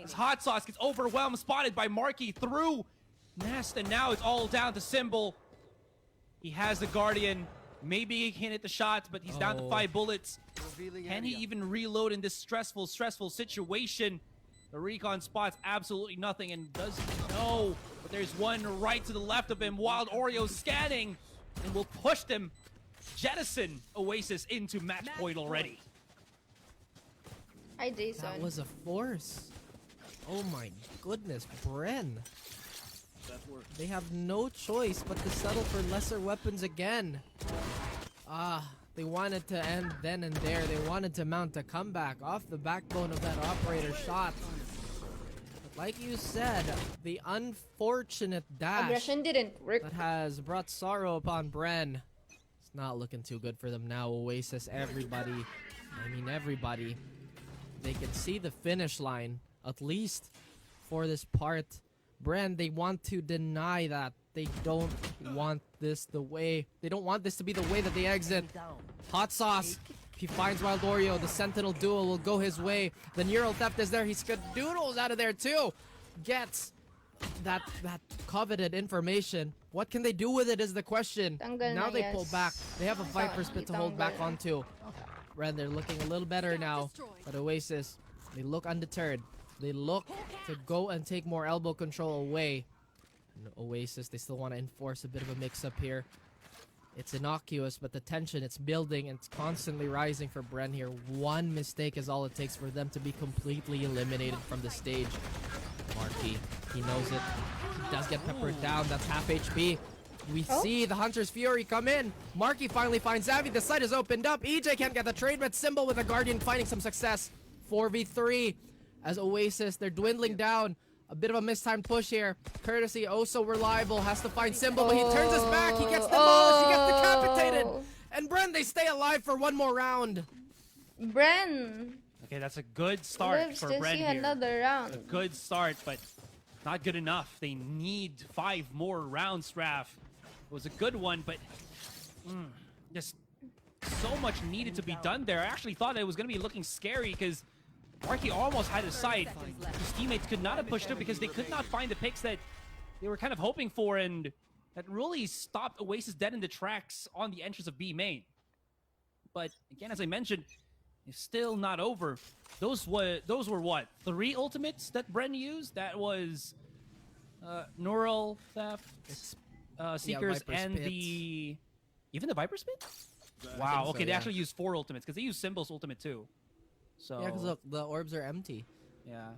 As Hot Sauce gets overwhelmed, spotted by Marky through Nest, and now it's all down to Symbol. He has the Guardian. Maybe he can hit the shots, but he's down to 5 bullets. Can he even reload in this stressful situation? The recon spots absolutely nothing, and does he know? But there's one right to the left of him. Wild Oreo scanning, and will push them, jettison Oasis into match point already. Hi, Jason. That was a force. Oh my goodness, Bren. They have no choice but to settle for lesser weapons again. They wanted to end then and there. They wanted to mount a comeback off the backbone of that operator shot. But like you said, the unfortunate dash Aggression didn't work. that has brought sorrow upon Bren. It's not looking too good for them now. Oasis, everybody, they can see the finish line, at least for this part. Bren, they want to deny that. They don't want this to be the way that they exit. Hot Sauce, he finds Wild Oreo. The Sentinel duel will go his way. The Neural Theft is there. He skadoodles out of there too. Gets that coveted information. What can they do with it is the question. Tanggal Now na, they yes. pull back. They have a Viper Spit to hold back onto. Bren, they're looking a little better now. But Oasis, they look undeterred. They look to go and take more elbow control away. And Oasis, they still want to enforce a bit of a mix-up here. It's innocuous, but the tension, it's building, and it's constantly rising for Bren here. One mistake is all it takes for them to be completely eliminated from the stage. Marky, he knows it. He does get peppered down. That's half HP. We see the Hunter's Fury come in. Marky finally finds Zavi. The site is opened up. EJ can't get the trade, but Symbol with a Guardian finding some success. 4v3 as Oasis, they're dwindling down. A bit of a mistimed push here. Courtesy, oh so reliable, has to find Symbol, but he turns his back. He gets demolished. He gets decapitated. And Bren, they stay alive for one more round. Bren Okay, that's a good start lives for to Bren see here. another round. A good start, but not good enough. They need 5 more rounds, Raph. It was a good one, but just so much needed to be done there. I actually thought it was going to be looking scary because Marky almost had his sight. His teammates could not have pushed through because they could not find the picks that they were kind of hoping for, and that really stopped Oasis dead in the tracks on the entrance of B main. But again, as I mentioned, it's still not over. Those were what? 3 ultimates that Bren used? That was Neural Theft, Seekers, Viper's and Pit. even the Viper Spit? Wow, okay, they actually used 4 ultimates because they used Symbol's ultimate too. So Yeah, because look, the orbs are empty. yeah,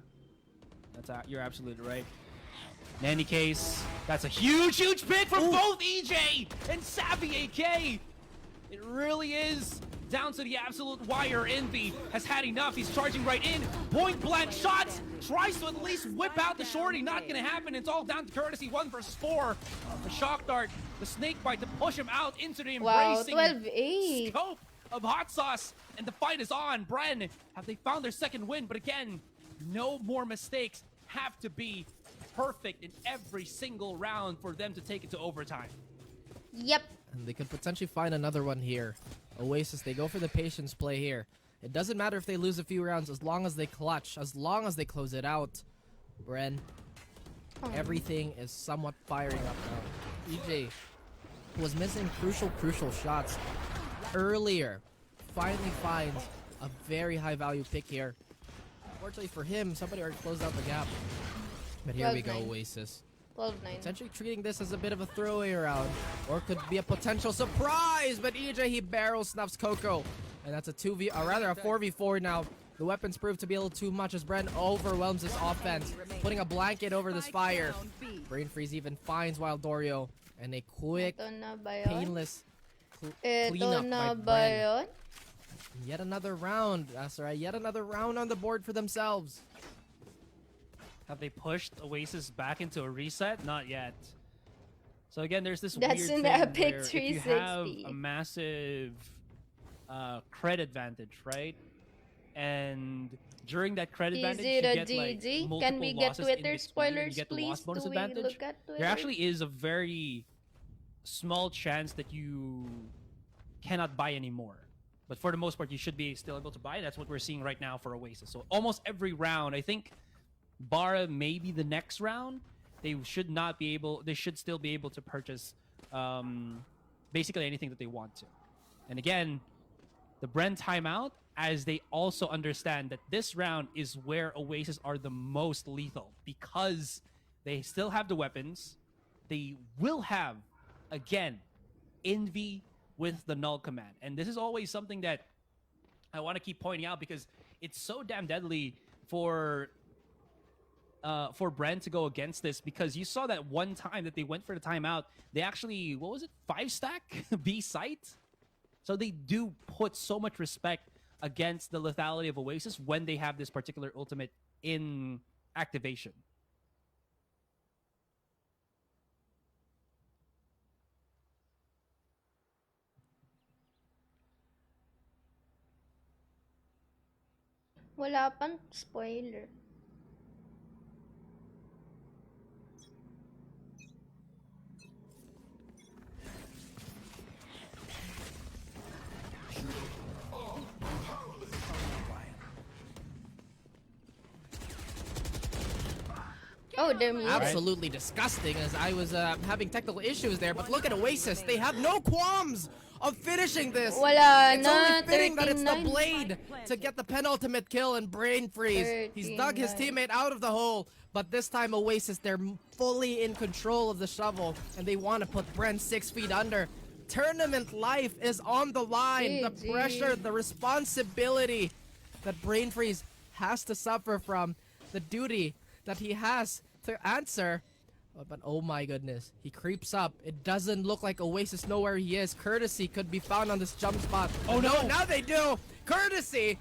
you're absolutely right. In any case, that's a huge pick from both EJ and Savvy AK. It really is down to the absolute wire. Envy has had enough. He's charging right in. Point blank shots. Tries to at least whip out the shorty. Not going to happen. It's all down to Courtesy. 1 versus 4. The shock dart, the snake bite to push him out into the embracing 12-8. scope of Hot Sauce. And the fight is on. Bren, have they found their second win? But again, no more mistakes. Have to be perfect in every single round for them to take it to overtime. Yep. And they could potentially find another one here. Oasis, they go for the patience play here. It doesn't matter if they lose a few rounds as long as they clutch, as long as they close it out. Bren, everything is somewhat firing up now. EJ was missing crucial shots earlier. Finally finds a very high value pick here. Unfortunately for him, somebody already closed out the gap. But here we go, 12-9. Oasis. 12-9. Potentially treating this as a bit of a throwaway round, or could be a potential surprise. But EJ, he barrel snuffs Coco, and that's a 4v4 now. The weapons prove to be a little too much as Bren overwhelms this offense, putting a blanket over this fire. Brain Freeze even finds Wild Dorio, and a quick, Ito na ba yun? painless Ito cleanup na by ba Bren. yun? Yet another round. That's right. Yet another round on the board for themselves. Have they pushed Oasis back into a reset? Not yet. So again, there's this That's weird an thing epic where if you have 360. a massive credit advantage, right? And during that credit advantage, you G0 get like GG. multiple Can we get losses in Twitter between, spoilers, you get the please? loss bonus Do we advantage. look at Twitter? There actually is a very small chance that you cannot buy anymore. But for the most part, you should be still able to buy. That's what we're seeing right now for Oasis. So almost every round, I think, bar maybe the next round, they should not be able. They should still be able to purchase basically anything that they want to. And again, the Bren timeout, as they also understand that this round is where Oasis are the most lethal because they still have the weapons. They will have, again, Envy with the null command. And this is always something that I want to keep pointing out because it's so damn deadly for Bren to go against this, because you saw that one time that they went for the timeout, they actually, what was it, 5-stack B site? So they do put so much respect against the lethality of Oasis when they have this particular ultimate in activation. Wala pang spoiler. Oh, they're muted. Absolutely disgusting, as I was having technical issues there. But look at Oasis. They have no qualms of finishing this. Wala It's na, only fitting that it's the 39. Blade to get the penultimate kill and brain freeze. He's dug his 39. teammate out of the hole, but this time Oasis, they're fully in control of the shovel, and they want to put Bren 6 feet under. Tournament life is on the line. The GG. pressure, the responsibility that Brain Freeze has to suffer from, the duty that he has to answer. But oh my goodness, he creeps up. It doesn't look like Oasis know where he is. Courtesy could be found on this jump spot. Oh no, now they do! Courtesy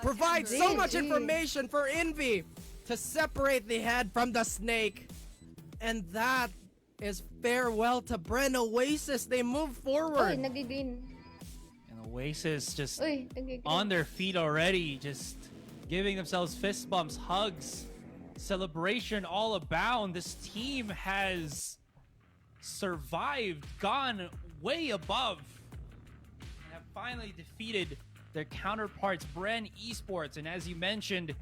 provides so much information for Envy to separate the head from the snake. And that is farewell to Bren. Oasis, they move forward. Uy, nagigin. And Oasis just Uy, nagigin. on their feet already, just giving themselves fist bumps, hugs, celebration all abound. This team has survived, gone way above, and have finally defeated their counterparts, Bren Esports. And as you mentioned,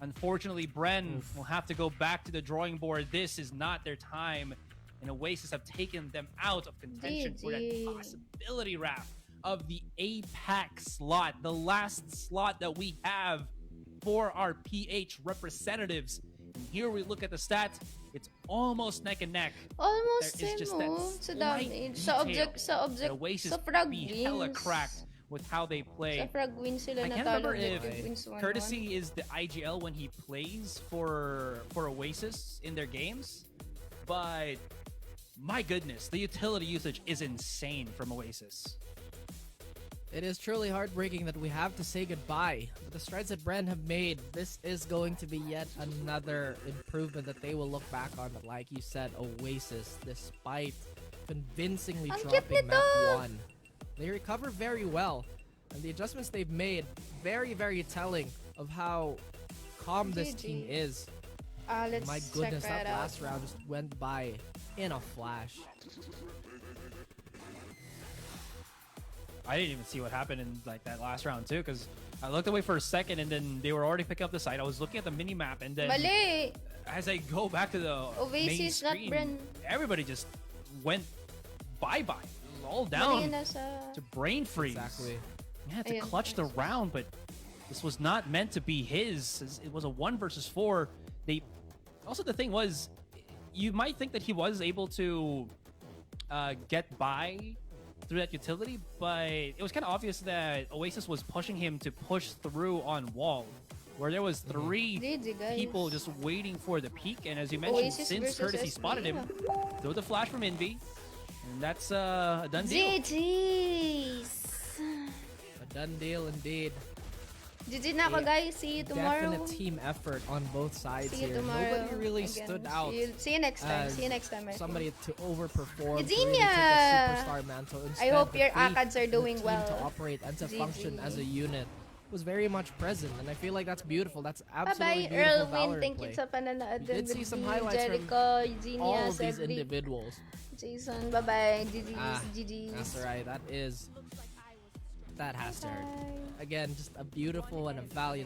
unfortunately, Bren will have to go back to the drawing board. This is not their time, and Oasis have taken them out of contention for that possibility, Raph, of the APAC slot, the last slot that we have for our PH representatives. And here we look at the stats. It's almost neck and neck. Almost There is same just that mo. Sa slight damage. Sa detail object, sa that object, Oasis sa frag be hella wins. cracked with how they play. Sa frag win sila I can't natalo remember if objective wins 1-1. Courtesy is the IGL when he plays for Oasis in their games, but my goodness, the utility usage is insane from Oasis. It is truly heartbreaking that we have to say goodbye. But the strides that Bren have made, this is going to be yet another improvement that they will look back on. But like you said, Oasis, despite convincingly Ang cute dropping map nito! 1, they recover very well. And the adjustments they've made, very, very telling of how calm this GG. team is. Let's My goodness, check that out. last round just went by in a flash. I didn't even see what happened in like that last round too, because I looked away for a second and then they were already picking up the site. I was looking at the mini map and then Mali! as I go back to the main Oasis, not screen, Bren. everybody just went bye-bye. It was all Mali down nasa... to brain freeze. Exactly. Yeah, to Ayun. clutch the round, but this was not meant to be his. It was a 1 versus 4. They also, the thing was, you might think that he was able to get by through that utility, but it was kind of obvious that Oasis was pushing him to push through on wall, where there was 3 GG, guys. people just waiting for the peak. And as you mentioned, Oasis since versus Courtesy SB. spotted him, throw the flash from Envy, and that's a done deal. GG's! A done deal indeed. GG na ako, guys. See you tomorrow. Definite team effort on both sides See you here. tomorrow. Nobody really again. stood out. See you next time. as See you next time. Somebody to overperform. to Eugenia! really take a superstar mantle. I Instead, hope the your faith ACADs are in the doing team well. to operate and to GG. function as a unit was very much present, and I feel like that's beautiful. That's absolutely Bye-bye, beautiful Earl Win. Valorant Thank play. you sa pananood. You did see some Vicky, highlights from Jericho, Eugenia, all of these Cedric, individuals. Jason. Bye-bye. GG's. GG's. That's alright. That has to hurt. Again, just a beautiful and a valiant